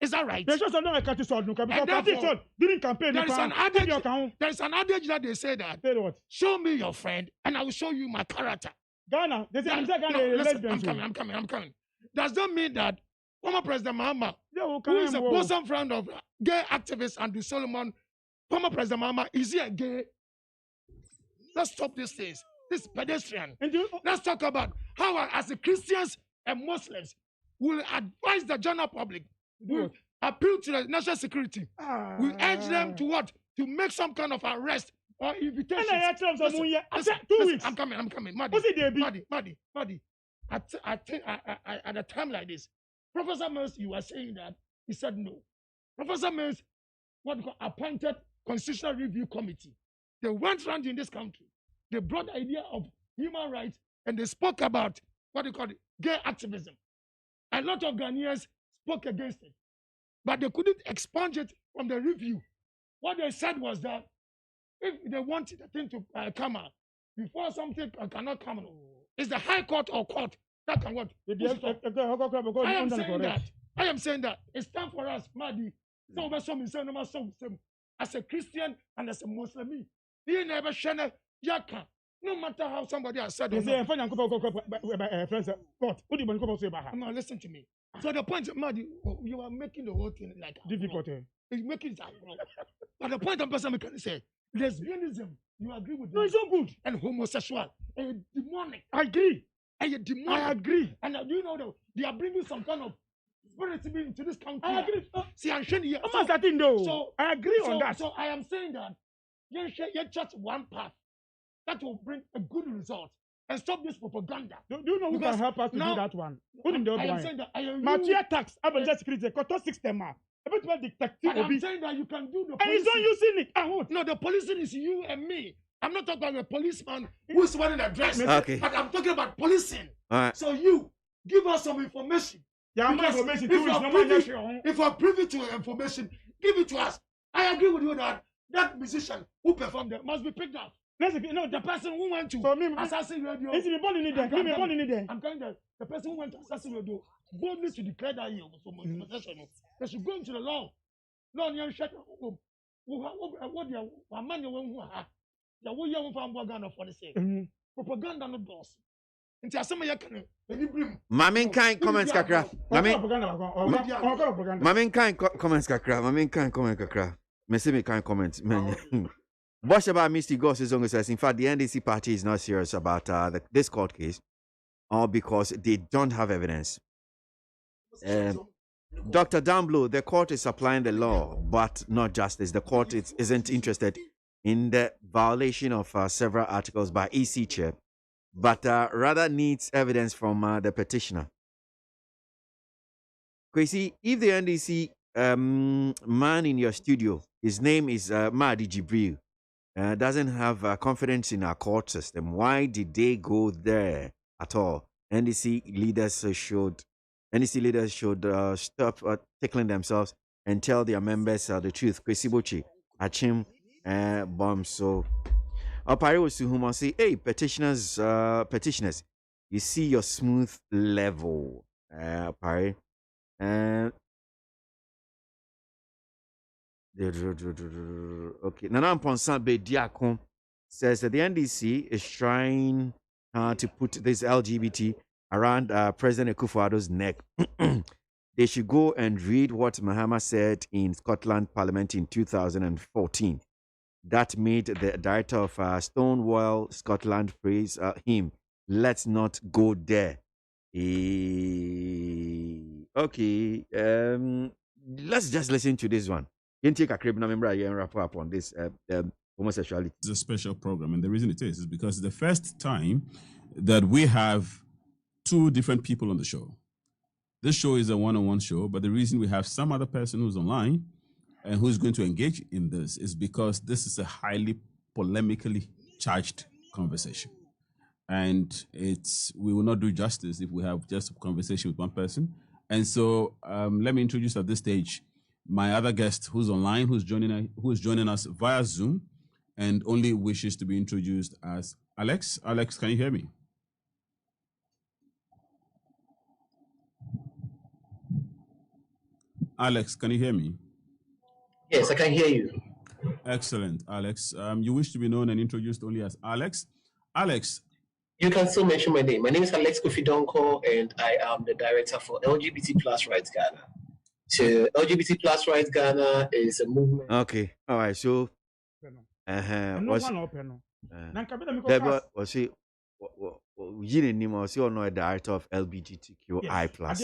Is that right? There's just another didn't campaign. There is an adage that they say that. Say what? Show me your friend, and I will show you my character. Ghana. They say I'm coming. Does that mean that former President Mahama, who is a bosom friend of gay activist Andrew Solomon, former President Mahama, is he a gay? Let's stop these things. This pedestrian. Let's talk about how, as the Christians and Muslims, will advise the general public. We appeal to the national security. We urge them to what? To make some kind of arrest or invitation. 2 weeks. I'm coming. Madi. I think at a time like this, Professor Mills, you were saying that he said no. Professor Mills, appointed Constitutional Review Committee. They went around in this country. They brought the idea of human rights and they spoke about gay activism. A lot of Ghanaians spoke against it, but they couldn't expunge it from the review. What they said was that if they want the thing to come out, before something cannot come out, it's the High Court or court that can what? I am saying that it's time for us, Madi. As a Christian and as a Muslim, you never share yaka. No matter how somebody has said it. No, listen to me. So the point, Madi, you are making the whole thing like difficult. It's making it wrong. But the point I'm person can say, lesbianism, you agree with me? No, it's not good. And homosexual, demonic. I agree. Demonic. I agree. And you know they are bringing some kind of spirit into this country. I agree. See, I'm saying here. So I agree on that. So I am saying that you church one path. that will bring a good result and stop this propaganda. Do you know who can help us to do that one? Who in the I am saying that I am Material tax, Abel security, control system. About detective. I'm saying that you can do the and he's not using it. No, the policing is you and me. I'm not talking about a policeman who is wearing a dress. Okay. But I'm talking about policing. All right. So you give us some information. Yeah, because information. If you're privy to information, give it to us. I agree with you that that musician who performed there must be picked up. No, the person who went to Assassin Radio. It's me born in there. I'm telling you, the person who went to Assassin Radio boldly to declare that year for possession. They should go into the law. No, you shut up. What the man you want to have? The way you want to Ghana for the sake. Propaganda no boss. Into a summer can Mamin kind comments kakra. Mamin kind comments kakra. Mamin kind comment kakra. Me kind comments. What about Misty Goss says, in fact, the NDC party is not serious about this court case, or because they don't have evidence. Dr. Damblo, the court is applying the law, but not justice. The court isn't interested in the violation of several articles by EC chair, but rather needs evidence from the petitioner. KWASI, if the NDC man in your studio, his name is Mahdi Jibril, doesn't have confidence in our court system, why did they go there at all? NDC leaders should stop tickling themselves and tell their members the truth. KWASI Bochi, Achim, bomb. So, Pari was to whom I say, hey, petitioners, you see your smooth level, Pari. Okay, Nana Ponsan Bediakon says that the NDC is trying to put this LGBT around President Akufo-Addo's neck. They should go and read what Mahama said in Scotland Parliament in 2014. That made the director of Stonewall Scotland praise him. Let's not go there. Okay, let's just listen to this one. Take a crib number and wrap up on this homosexuality. It's a special program, and the reason it is because it's the first time that we have two different people on the show. This show is a one-on-one show, but the reason we have some other person who's online and who's going to engage in this is because this is a highly polemically charged conversation. And we will not do justice if we have just a conversation with one person. And so let me introduce at this stage my other guest who's online, who's joining us via Zoom and only wishes to be introduced as Alex. Alex, can you hear me? Alex, can you hear me? Yes, I can hear you. Excellent, Alex. You wish to be known and introduced only as Alex. Alex. You can still mention my name. My name is Alex Kofi-Donko, and I am the director for LGBT Plus Rights Ghana. So LGBT Plus Rights Ghana is a movement. Okay, all right. So, a director of LGBTQI plus.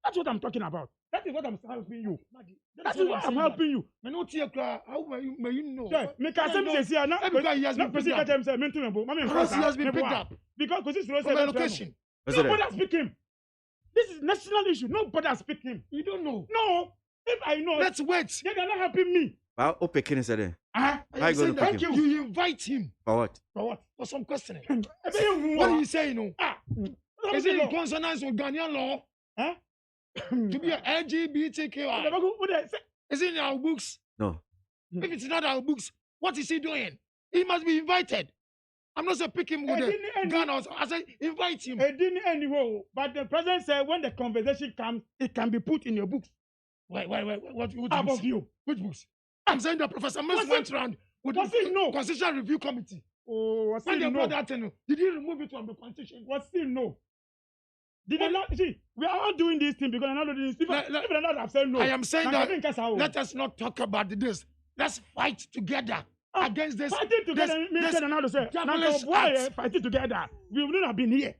That's what I'm talking about. That is what I'm helping you. That is what I'm helping you. May you know? He has been picked up. Because this location. Nobody has picked him. This is national issue. Nobody has picked him. You don't know. No. If I know, let's wait. They are not helping me. Well, thank you. You invite him. For what? For what? For some questioning. What do you say, you know? Is it in consonance with Ghanaian law? Huh? To be an LGBTQI. Is it in our books? No. If it's not our books, what is he doing? He must be invited. I'm not saying pick him with a gun. I say invite him. But the president said when the conversation comes, it can be put in your books. Wait. What above books? you? Which books? I'm saying that Professor Mills went around with the Constitutional Review Committee. Oh, when they brought that in, did he remove it from the Constitution? What still no? Did they not see? We are all doing this thing because I'm not doing this. If they're not, I've said no. I am saying that let us not talk about this. Let's fight together against this. Fighting together means another say. Why fighting together? We wouldn't have been here.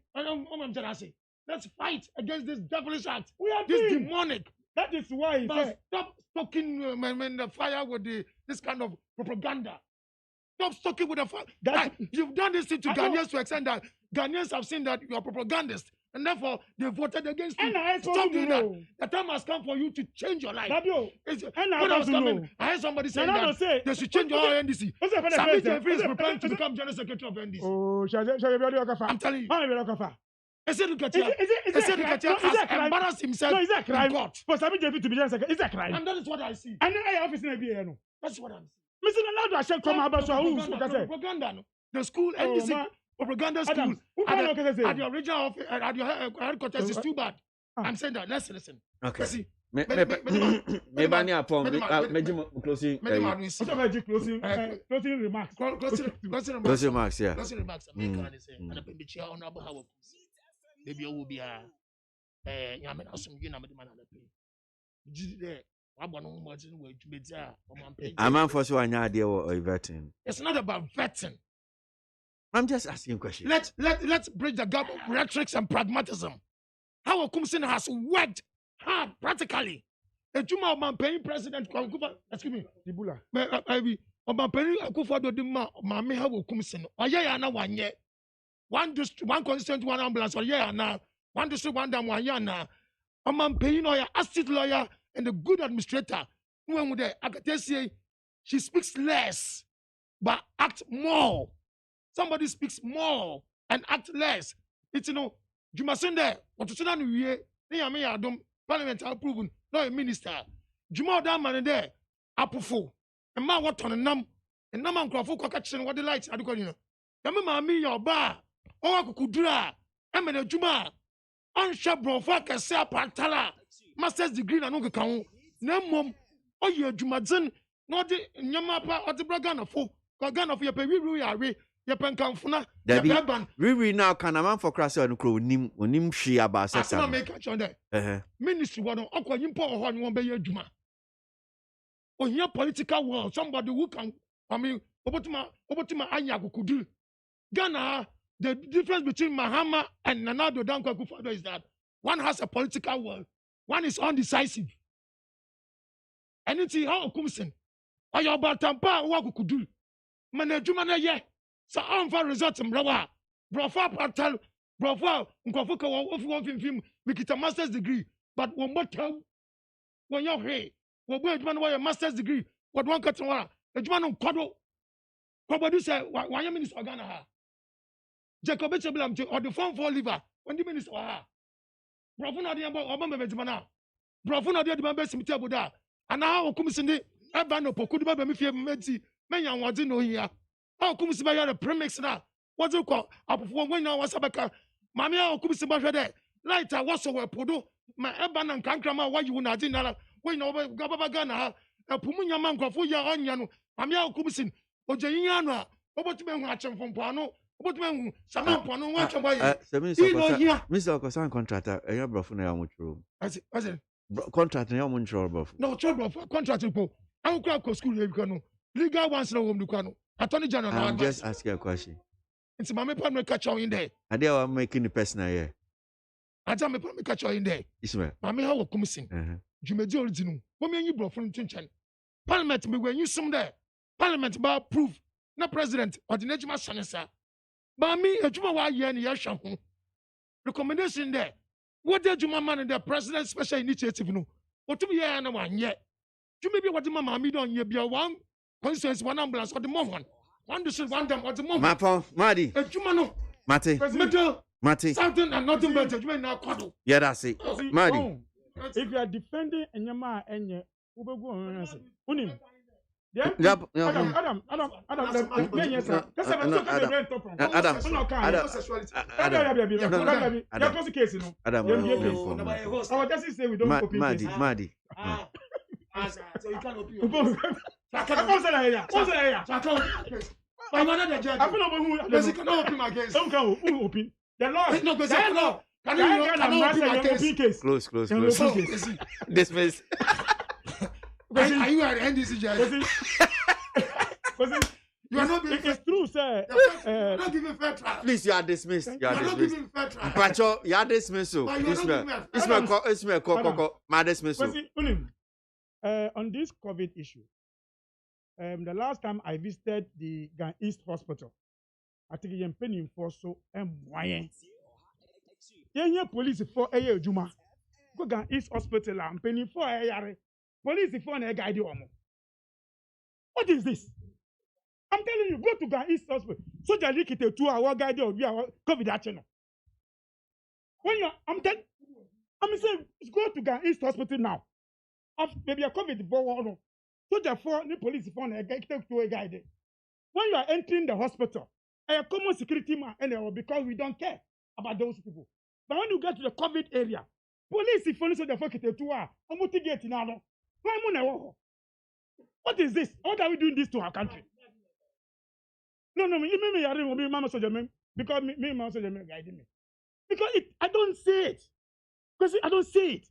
Let's fight against this devilish act. We are this doing. demonic That is why he said, stop stoking the fire with this kind of propaganda. Stop stoking with the fire. You've done this thing to Ghanaians to extend that Ghanaians have seen that you are propagandist. And therefore, they voted against you. Stop doing that. The time has come for you to change your life. I heard somebody saying that they should change your NDC. Sami Jeffrey is preparing to become General Secretary of NDC. Oh, I'm telling you. He embarrassed himself. No, is that a crime? In court. For Sami Jeffrey to be General Secretary, is that a crime? And that is what I see. And I office in the That's what I'm saying. Mr. Naldo, I shall come about propaganda. The school NDC. Propaganda school at your regional office, at your headquarters is too bad. I'm saying that. Let's listen. Okay. See, maybe closing remarks. Closing remarks, yeah. Closing remarks. And a honorable how maybe will be a yaman awesome you number man I'm on for so an idea or vetting. It's not about vetting. I'm just asking questions. Let's bridge the gap of rhetorics and pragmatism. How Okumsin has worked hard practically. A Juma man paying president, excuse me, Dibula. Oban paying Akufo-Addo Dima, Mami how Okumsin. Oya na 1 year. One district, one constituent, one ambulance. Oya na one district, one dam, 1 year na. Oban paying lawyer, assistant lawyer, and a good administrator. When would I can say she speaks less, but act more. Somebody speaks more and act less. It's Juma Sunday, what to say now? Me Adam Parliament approved, no a minister. Juma that man there, apufo. And man what on a and naman crafo catching what the lights are doing. Yamma me your bar, or Kudra, and Juma. Unsure brofa can say Pantala, master's degree and no count. No mom, oh you Jumadzin, not the Yamapa or the Bragana for Gagana for your pay. We now can a man for crass and crow nim she about sex. I make a chance there. Ministry one on import or one bay Juma. On your political world, somebody who can, Obotima Anyaku could do. Ghana, the difference between Mahama and Nanado Danko Akufo-Addo is that one has a political world, one is undecisive. Anything how Kumsin, or your Batampa, what could do. Manajumana ye. So I'm for results in Brawa. Brofa Patel, Brofa, Nkofuka, one film, we get a master's degree. But one more time, when you're here, we'll wait one way a master's degree. What one cut to the Juman on Kodo. Probably say, why you minister Ghana? Jacob Blam or the form for liver, when the minister are. Brofuna the Obama Vejmana. Brofuna the Bambas Mitabuda. And now Kumisindi, Abano Pokuba Bemifia Medzi, Mayan was in here. How come to buy a premix now? What's it called? Up for when I was a backer. Mamma, how come to buy there? Lighter was so well, Podo. My Eban and Kankrama, why you not dinner? When over Gabagana, a Pumunya Mango for your onion. Mamma, Kumsin, or Jayana, over to me watching from Pano, over to me, some Pano, watch away. Mr. Okosan contractor, a year before I went through. As it contract, no one trouble. No trouble for contracting. I will crack school, legal ones no home Lucano. Attorney General. I'm just asking a question. It's my me catch you in there. And they are making the personal here. I tell me catch you in there. Ismail. Mammy, how come missing? Jumedi original. What mean you brought from Tinchan? Parliament me when you some there. Parliament by proof. No president or the Nejima Sanesa. But me, a Juma wa yen yashan. Recommendation there. What did Juma man in the president's special initiative no? What to be here and 1 year? You may be what the mamma me don't ye be a one. Constituency, one ambulance or the moment. One district, one dam or the moment. Mapa, Madi. A Jumano. Mate. Mate. Something and nothing better. You may now cuddle. Yeah, that's it. Madi. If you are defending Enyama and you will go on. Unim. Adam. So you can't open. I cannot open my case. Don't go open. The law is not going can you open my case? Close. Dismiss. Are you at NDC judge? You are not being It's true, sir. not giving fair trial. Please, you are dismissed. You are not dismissed. giving fair trial. Pacho, you are dismissed. But you are not giving fair My dismissal. On this COVID issue, the last time I visited the Gan East Hospital, I think you're paying for so and yeah, police for a Juma. Go Gan East Hospital, I'm paying for a police for a guide. What is this? I'm telling you, go to Gan East Hospital. So they look at a 2-hour guide or be our COVID action. When you, I'm saying, go to Gan East Hospital now. Maybe a COVID for so therefore, the police phone a guide to a guide. When you are entering the hospital, a common security man, and because we don't care about those people. But when you get to the COVID area, police phone so therefore get a 2 hour. I'm going to get now. What is this? What are we doing this to our country? No, you may be Mama Soldier, because me, Mama Soldier, guiding me. Because I don't see it. Because I don't see it.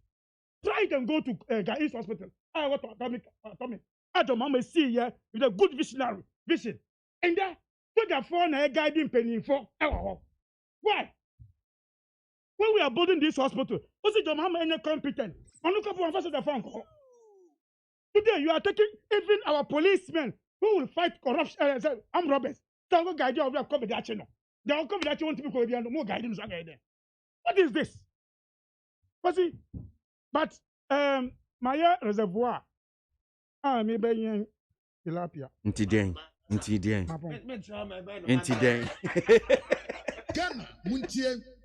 Try and go to East Hospital. I want to Tommy. I don't Mama see here with a good vision. And then, so therefore, I guiding penny for. Why? When we are building this hospital, what's it your mama any competent? I'm looking for the phone call. Today, you are taking even our policemen who will fight corruption, armed robbers. They will guide you over COVID action. They will COVID action want to be called and more guidance. What is this? But my reservoir, maybe tilapia. Inti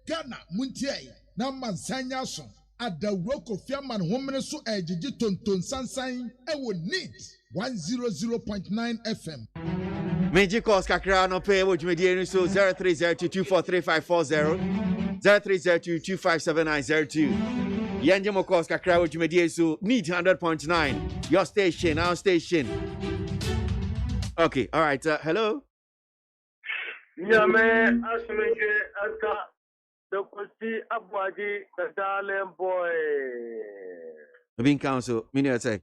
Ghana, Muntie, Naman Sanyason. Adawuro Kofi Aman homene so ejiji tonton sansan ewo NEET 100.9 FM. Meji calls kakra no pay which media so 0302243540 0302257902. Yanjemo calls kakra which media so NEET 100.9. Your station, our station. Okay, all right. Hello. Nyame asmeje aka the KWASI ABOAGYE the darling boy. Being council, minute say.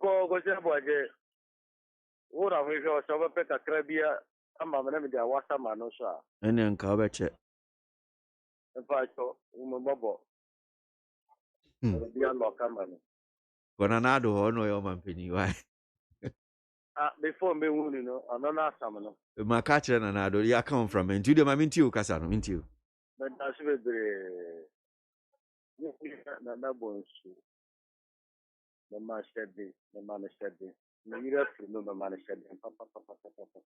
KWASI ABOAGYE. What have we got? So we pick a crabia. I'm a man with the water man, no sir. And then cover check. In fact, bubble. Be a local man. Gonanado or no your man penny. Why? Before me, you know, I'm not asking. My catcher and I do. You come from and to the Mamintiu Casano, Mintiu. But that's very the man said this, the man said this. You have to know the man said this.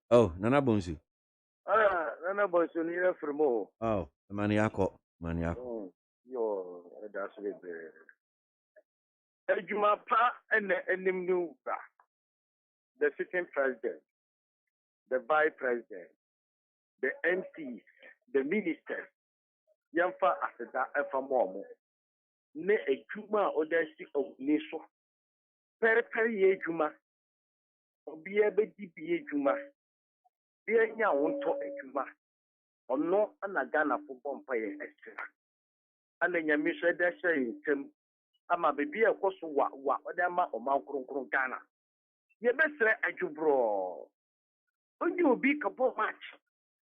Oh, Nana Bonsi. Nana Bonsi, you have to know. Oh, Maniaco. Yo, that's very. Ejumapa and the new the sitting president, the vice president, the MPs, the ministers, Yamfa Asada Efamomo, Ne Ejuma Odesi of Neso, Periperi Ejuma, Obiebe Dibi Ejuma, Bianya Wonto Ejuma, or no Anagana for Bompire Extra. And then Yamisha Desha in Tim, Ama Baby a Kosu wa, Odama or Maunkron Ghana. You best say Ajubro. When you be couple match,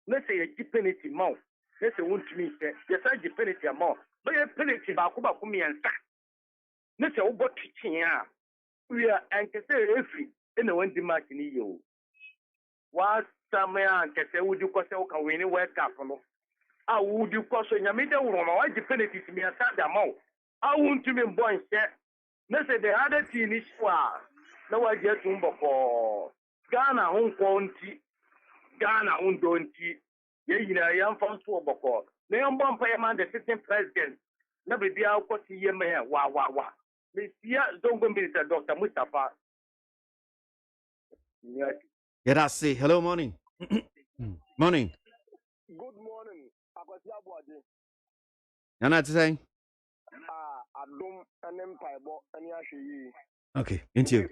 let's say a penalty mouth. Let's say won't me say, yes, I penalty amount. But a penalty Bakuba Kumi and Sack. Let's say, oh, but teaching we are anxious every in the windy match in you. What some anxious would you cause a winning World Cup? I would you cause a Yamida woman, why the penalty to me and Sack the amount? I won't even boy set. Let's say the other team is far. No, I get for Ghana on quantity, Ghana on don'ty. I am from Swaboko. The umpire man, the sitting president. Never be out to see him. Wah. Miss don't go meet Dr. Mustafa. Yeah, that's it. Hello, morning. Morning. Good morning. KWASI ABOAGYE. You're not saying? Adum and Empire, and Yashi. Okay, into you.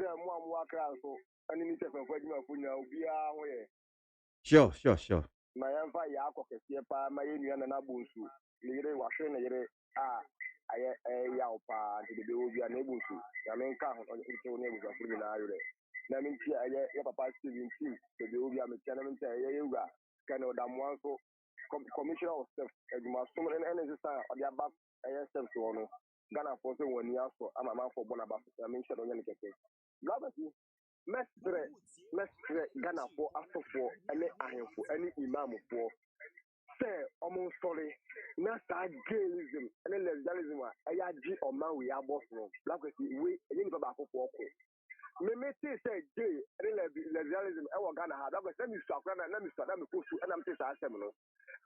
Sure. My empire, Yako, Kepa, my union and Abunsu. Lire was showing a Yaupa, the baby will be unable to. Yamenka on the neighbors of criminal. na me ntia ɛyɛ papa 17 bebe obi a me tia na me ntia ɛyɛ yewura kana odamwa so commissioner of self adwuma so and is the above self to no Ghana for so 1 year so I'm a man for bona ba I mention on any keke gravity mestre Ghana for after for any ahemfo any imam for say almost sorry na sa gayism and lesbianism aya gi o man we abos no gravity we any baba for me say gay and lesbianism e wo Ghana ha gravity me so akra na me so na me ko su na me say sa asem no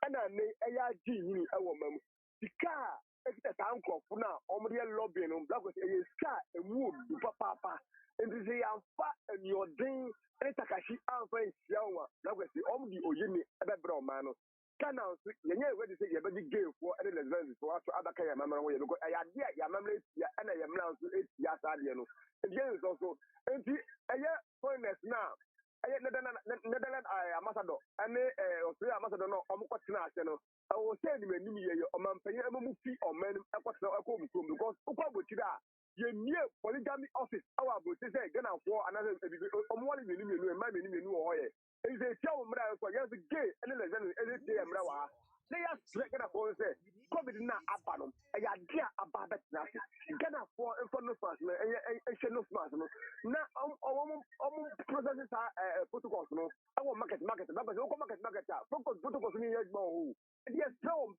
ana me aya gi ni e wo mam sika ekita tankofo na omde lobby no gravity e sika e mu papa and this is amfa and your ding and takashi amfa nsiawa gravity omdi oyemi ebe bro man no Kana yenye ready say you be gay for any lesbians for to abaka ya mama ho ye because ya dia ya mama ya na ya mna so ya sade no again also enti eye foreigners now eye Netherlands ambassador ane Australia ambassador no omukotena ase no o say ni manim ye o mampanyin amamu fi o man ekotena ekom because ukwa botira ye nie polygamy office our bo say Ghana for another omwale ni ma menu o ye is a show mra so yes gay and lesbian is a mra wa they are stricken up on say COVID na abano e ya dia ababa na Ghana for no fast e no fast no na processes protocols no our market because o market protocols ni ye gbo o yes so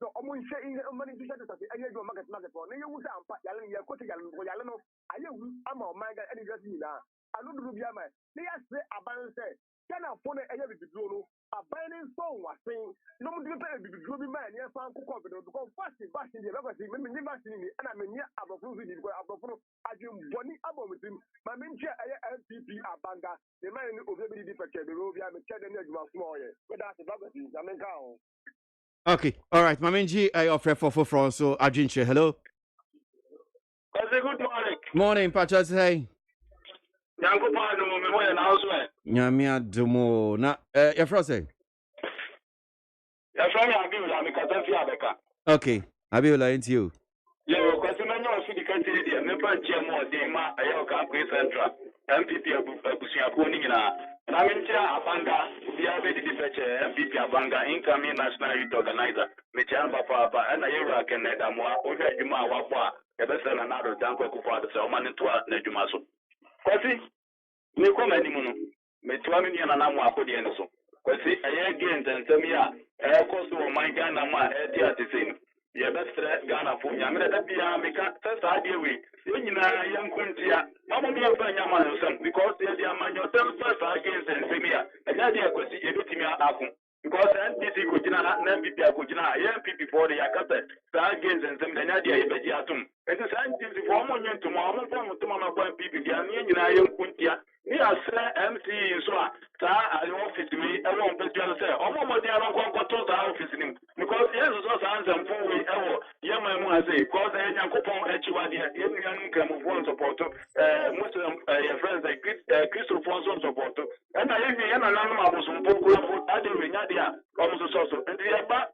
share money to share that e ye market for na ye wu sa ampa yale ye ko te yale no aye wu ama o man ga any just ni na anu duru bia man they are say aban say Ghana phone eye bibidro no abaning so wasen no mu de bibidro bi man ye fan ko COVID because vaccine dey because me ni vaccine ni na me ni abofro bi because abofro adwem boni abomutim ma me nche eye MPP abanga the man ni obi bi di peke be obi am che de ni adwuma so oye we that vaccine na me ka o. Okay, all right. Mamenji, I offer for so Ajinche. Hello. Good morning. Morning, Patras. Hey. Yanko Pado, me mo na house man. Nyamia dumo na your friend say. Your friend Abiola me kata fi abeka. Okay, Abiola into you. Yo, kwesi me no fi di kanti di me pa che mo de ma ayo ka pre central. MPP abusia ko ni na. Na me ntia abanga bia be di feche MPP abanga incoming national youth organizer. Me chan papa na yura keneda mo o hwa djuma wa kwa. E be se na na do danko ku fa de se o man to na djuma so. Kwesi me ko mani mu no me tuwa me na na mu akodi en so kwesi eye gen tensem ya ko so o man Ghana ma e di atisen ye bestre Ghana fo nya me da bia me ka sa de we nyina ye nkuntia mama me fa nya ma no sam because ye di amanyo tem sa gen tensem ya e da de kwesi e bitimi akon because NPC ko jina na MPP ko jina ye MPP for the yakata sa gen tensem da nya de ye beji atum e sa NPC for mo nyentum mo fo mo tuma ma kwa MPP dia ne nyina ye nkuntia ni asra MC so a ta ali office mi e won petual say omo mo dia ron kon to ta office ni because yes so sa ansem fo we e wo ye man mu ase because e nyankopon e chiwa dia ye ni anu kam fo support muslim your friends like Christo fo support e na ye na nanu abosom po ko ade we nya dia omo so and ye ba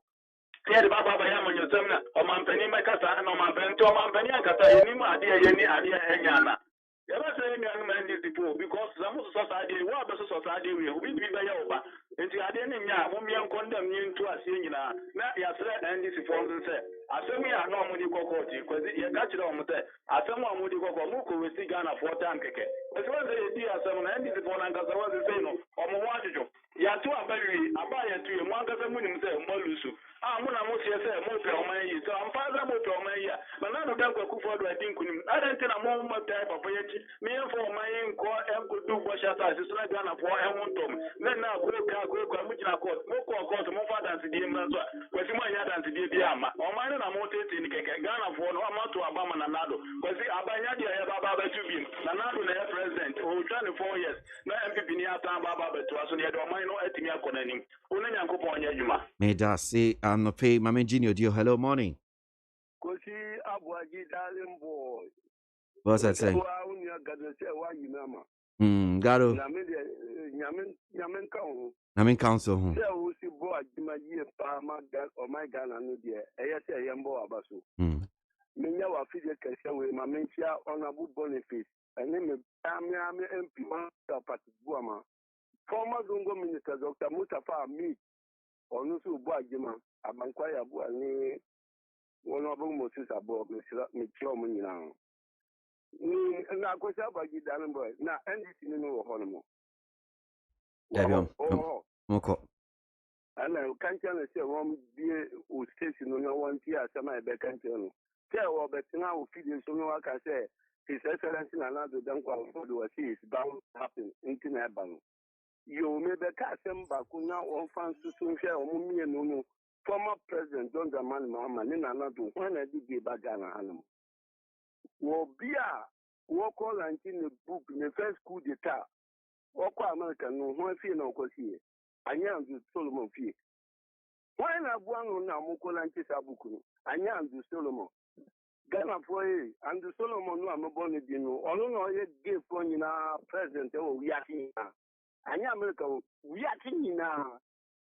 the Baba Yaman, you tell me, or Mampany Macasa, and Mampany, Mampany, Cata, any idea, Enyana. You ever say young man is before because some society, what the society will be very over. And the idea, whom you condemn you to a singing, not your threat and this forms and say, I say me are no money cocoa, because you got it on the I say more money cocoa, Muku will see Ghana 4 times. But when they do some and this one, and I was saying, or more ya to abari abaya to you mwanga za muni mse molusu muna musi ya se mo pe o man yi so am fa za mo pe o man ya but na no danko ku for do I think kunim I don't think na mo mo type papa yachi me for o man yi nko em ko du bo shata so na Ghana for em wontom na ko ka mu jina ko mo ko mo fa dance di mna so kwesi mo ya dance di bi ama o man na mo tete ni keke Ghana for no ma to abama na nado kwesi abanya dia ya baba ba tu bi na nado na president o 24 years na MPP ni ata baba ba to aso ne do man no etimi akonanim una nyankopon anya adwuma Me da say I'm no pay Mama Junior dear hello morning. Kosi Aboagye darling boy. What's that saying? Garo. Nyamin council. Say we see boy Jimaji pa my Ghana no dia. Eya say yembo abaso. Menya wa fide kese we mamentia honorable Boniface. me MP man party buama. Former Zongo Minister Dr. Mustafa Mead Onusu Boagye Abankwaya Buani Honorable Moses Abo me chom nyina. Ni na kwesa Boagye dan boy na NDC ni no ho no. Dabiom. Moko. Ana kancha na se won bie o station no won ti asema e be kancha no. Say we betina o feed so no aka say His Excellency Nana Dankwa for the is bound to happen in Tinabang. You may be Kassam Bakuna or Francis Sunshare or Mumia no former President John Dramani Mahama Nana do when I did Bagana Hanum. Will be a walk all and in the book in the first coup d'etat. Walk American no one fear no cause here. I am the Solomon Fee. When I won now Mukolanchi Sabuku, I am the Solomon. Ghana for and the Solomon no am born in no no gave for president we are here. And America we are here now.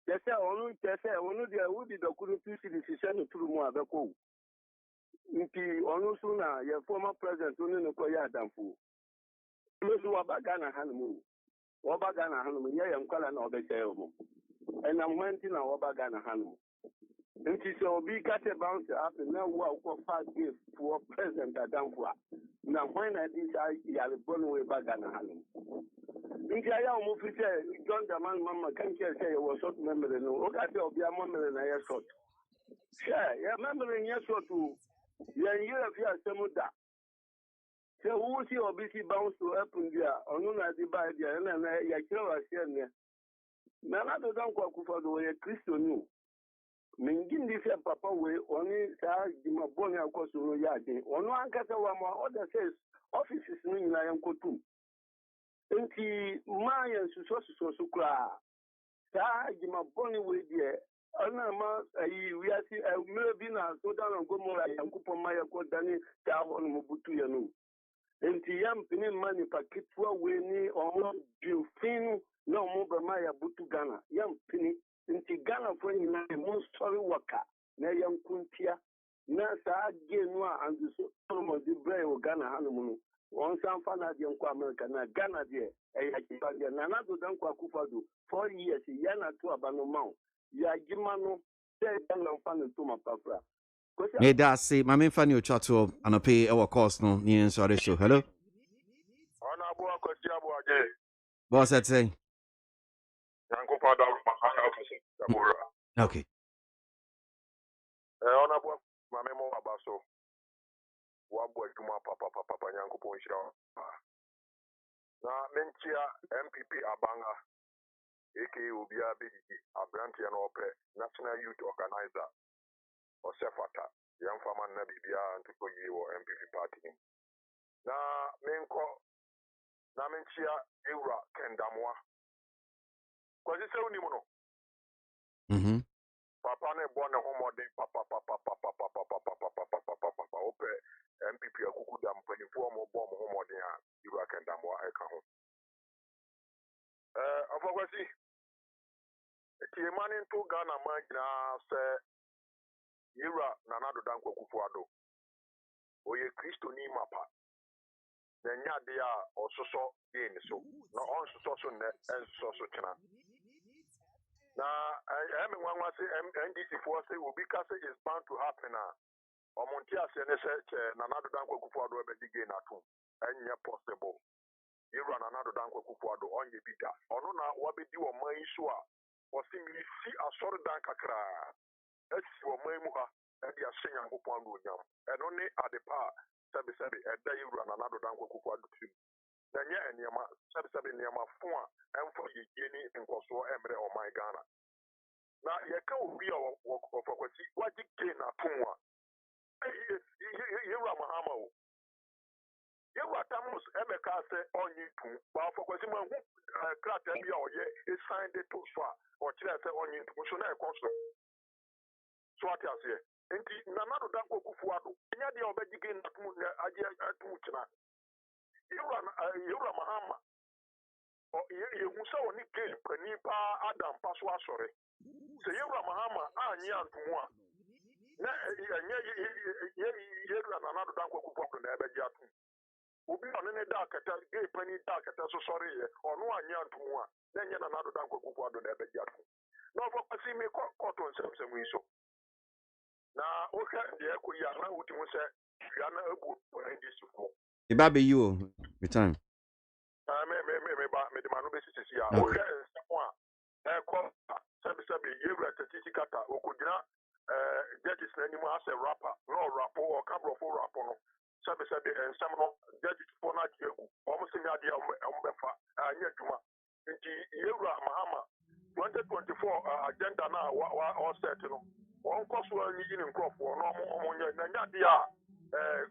They say only there will be the couldn't see the decision to more abeko. Nti ono suna your former president only no koya damfu. Close to Ghana Hanamu. Ghana Hanamu ya kwala na obeke and I'm wanting our Ghana Hanamu. And she said, "Be got a bounce up and now walk for 5 years for President Adamfua. Now, when I did, I had a born way back on Hannum. In Jaya, John Daman Mama can't say it was short memory. No, okay, I'll be a memory and I short. Sure, yeah, memory yes or two. Yeah, you have your Samuda. So, who see or busy bounce to happen there, or no, I divide there, and then I kill us here. Now, I don't go for the way a Christian. Mingin this papa way only Jima Bonnie across the yard. On one Catawama, other says offices in I am Kotu. Enti Mayan Susosu Sukra. Jima Bonnie way dear. Anama, we are seeing a Melvina, so down and Gomora, and Kupamaya Kodani, Tavon Mobutu Yanu. Enti Yam Pinin money Pakitwa Winnie or Jufin, no more Maya Butu Ghana. Yam Pini. Inti Ghana for you na most sorry worker na yankuntia na sa genwa and so Solomon di bray o Ghana hanumu on san fana di nko America na Ghana de e yakipa de na na do dan kwa kufado 4 years ya na to abano ma ya gima no say Ghana fana to mapafra Me da say mame fani o chato anope e wo course no ni enso re show. Hello. Ona aboa kwasi aboagye. Boss at say. Okay. On a book, my memo about so. What boy to my papa, Yanko Poncha. Now, Mentia, MPP Abanga, aka Ubia BDG, Abranti and Ope, National Youth Organizer, or Sefata, young farmer Nabibia and Tukoyi or MPP party. Now, Menko, Namentia, Eura, Kendamwa. Because it's only mono. Papa ne born a home papa ope MPP akukudam panifo mo bom home de a Eura Kendamwa eka ho. Afogwasi ti mani to Ghana man na se Eura Nana Dankwa Kufuado. Oye Kristo ni mapa. Na nya de a ososo de ni so. Na on so ne enso so kina. Now, I am one was NDC for say will be is bound to happen. MONTIE Nana Dankwa Kufuado begin at home. And yet possible. You run another Dankwa Kufuado on your bidder. Or no, what be you on my issue? Or simply see a sort of Dankakra. Let's see what my muha and the Ashen Upon William. And only at the power, Sabi, and there you run another Dankwa Kufuado. Then yeah, and Yama, Sabi Yama Fua, and for you, Jenny and Koso Emre or my Ghana. Now, you can't be a work of what you gain at Puma. You are Mahamo. You are Tamus Emeka on you, but for Quasiman, crack and your is signed it too far, or Chile on you, Mushona Consul. So what I say, and Nana Dankwa Kufuado, and the Obedigan at Muchina. You are Mahama. Or you saw Nick Penipa Adam Paswa sorry. So you are Mahama, Yan Tumwa. You are another Dankwa Kufuado, never Jatu. obi on ne da kata gay pani da kata so sorry ye ono anya ntomu a na nya na nado dan kwakufu ado na be dia to no for kwasi me koto nsem yi so na o ka de ko ya na wuti mu se ya na abu ndi suko Ibabe you return me ba me de manu be sisi ya o ka nsem a ko sabi yewra tati kata okudina judges na nimu as a rapper no rapper or camera for rapper no sabi nsem no judges for na diegu almost me ade ombefa anya dwuma nti yewra mahama 2024 agenda na wa set no on koso anyi ni nkrofo no omo nya na nya de a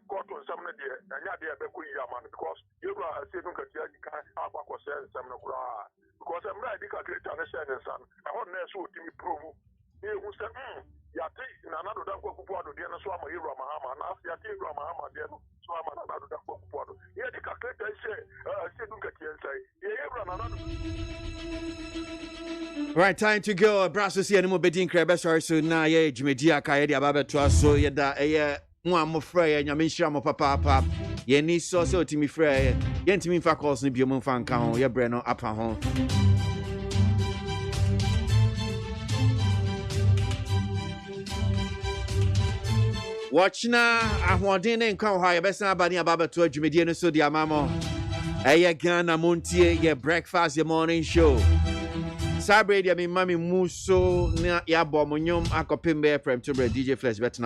koto nsem no de na nya de be ko yi ama because yewra say no katia kan akwa se nsem no kura because I'm ready to create an son. I want to show to me prove. He who said, Yati, Nanado Danko Kupuado, the Swama Hero Mahama, and ask Yati Ramahama, the Swama Nanado Danko Kupuado. He had the calculator say, Right, time to go. Brasso see animal bedding crab, sorry, so now, yeah, Jimedia Kayadi Ababa to us, so yeah, one more fray, and Yamisham Papa, ye need so to me fray, Yentimi Facos, Nibium Fancon, your Breno up home. Watch now, I want dinner and come high, best nobody about to Jimedian so dear mamma. Aya Ghana Montie, your breakfast, your morning show. Sabre, I mean, Mammy Muso, ya bomb, akopimbe, from to DJ Flesh, better.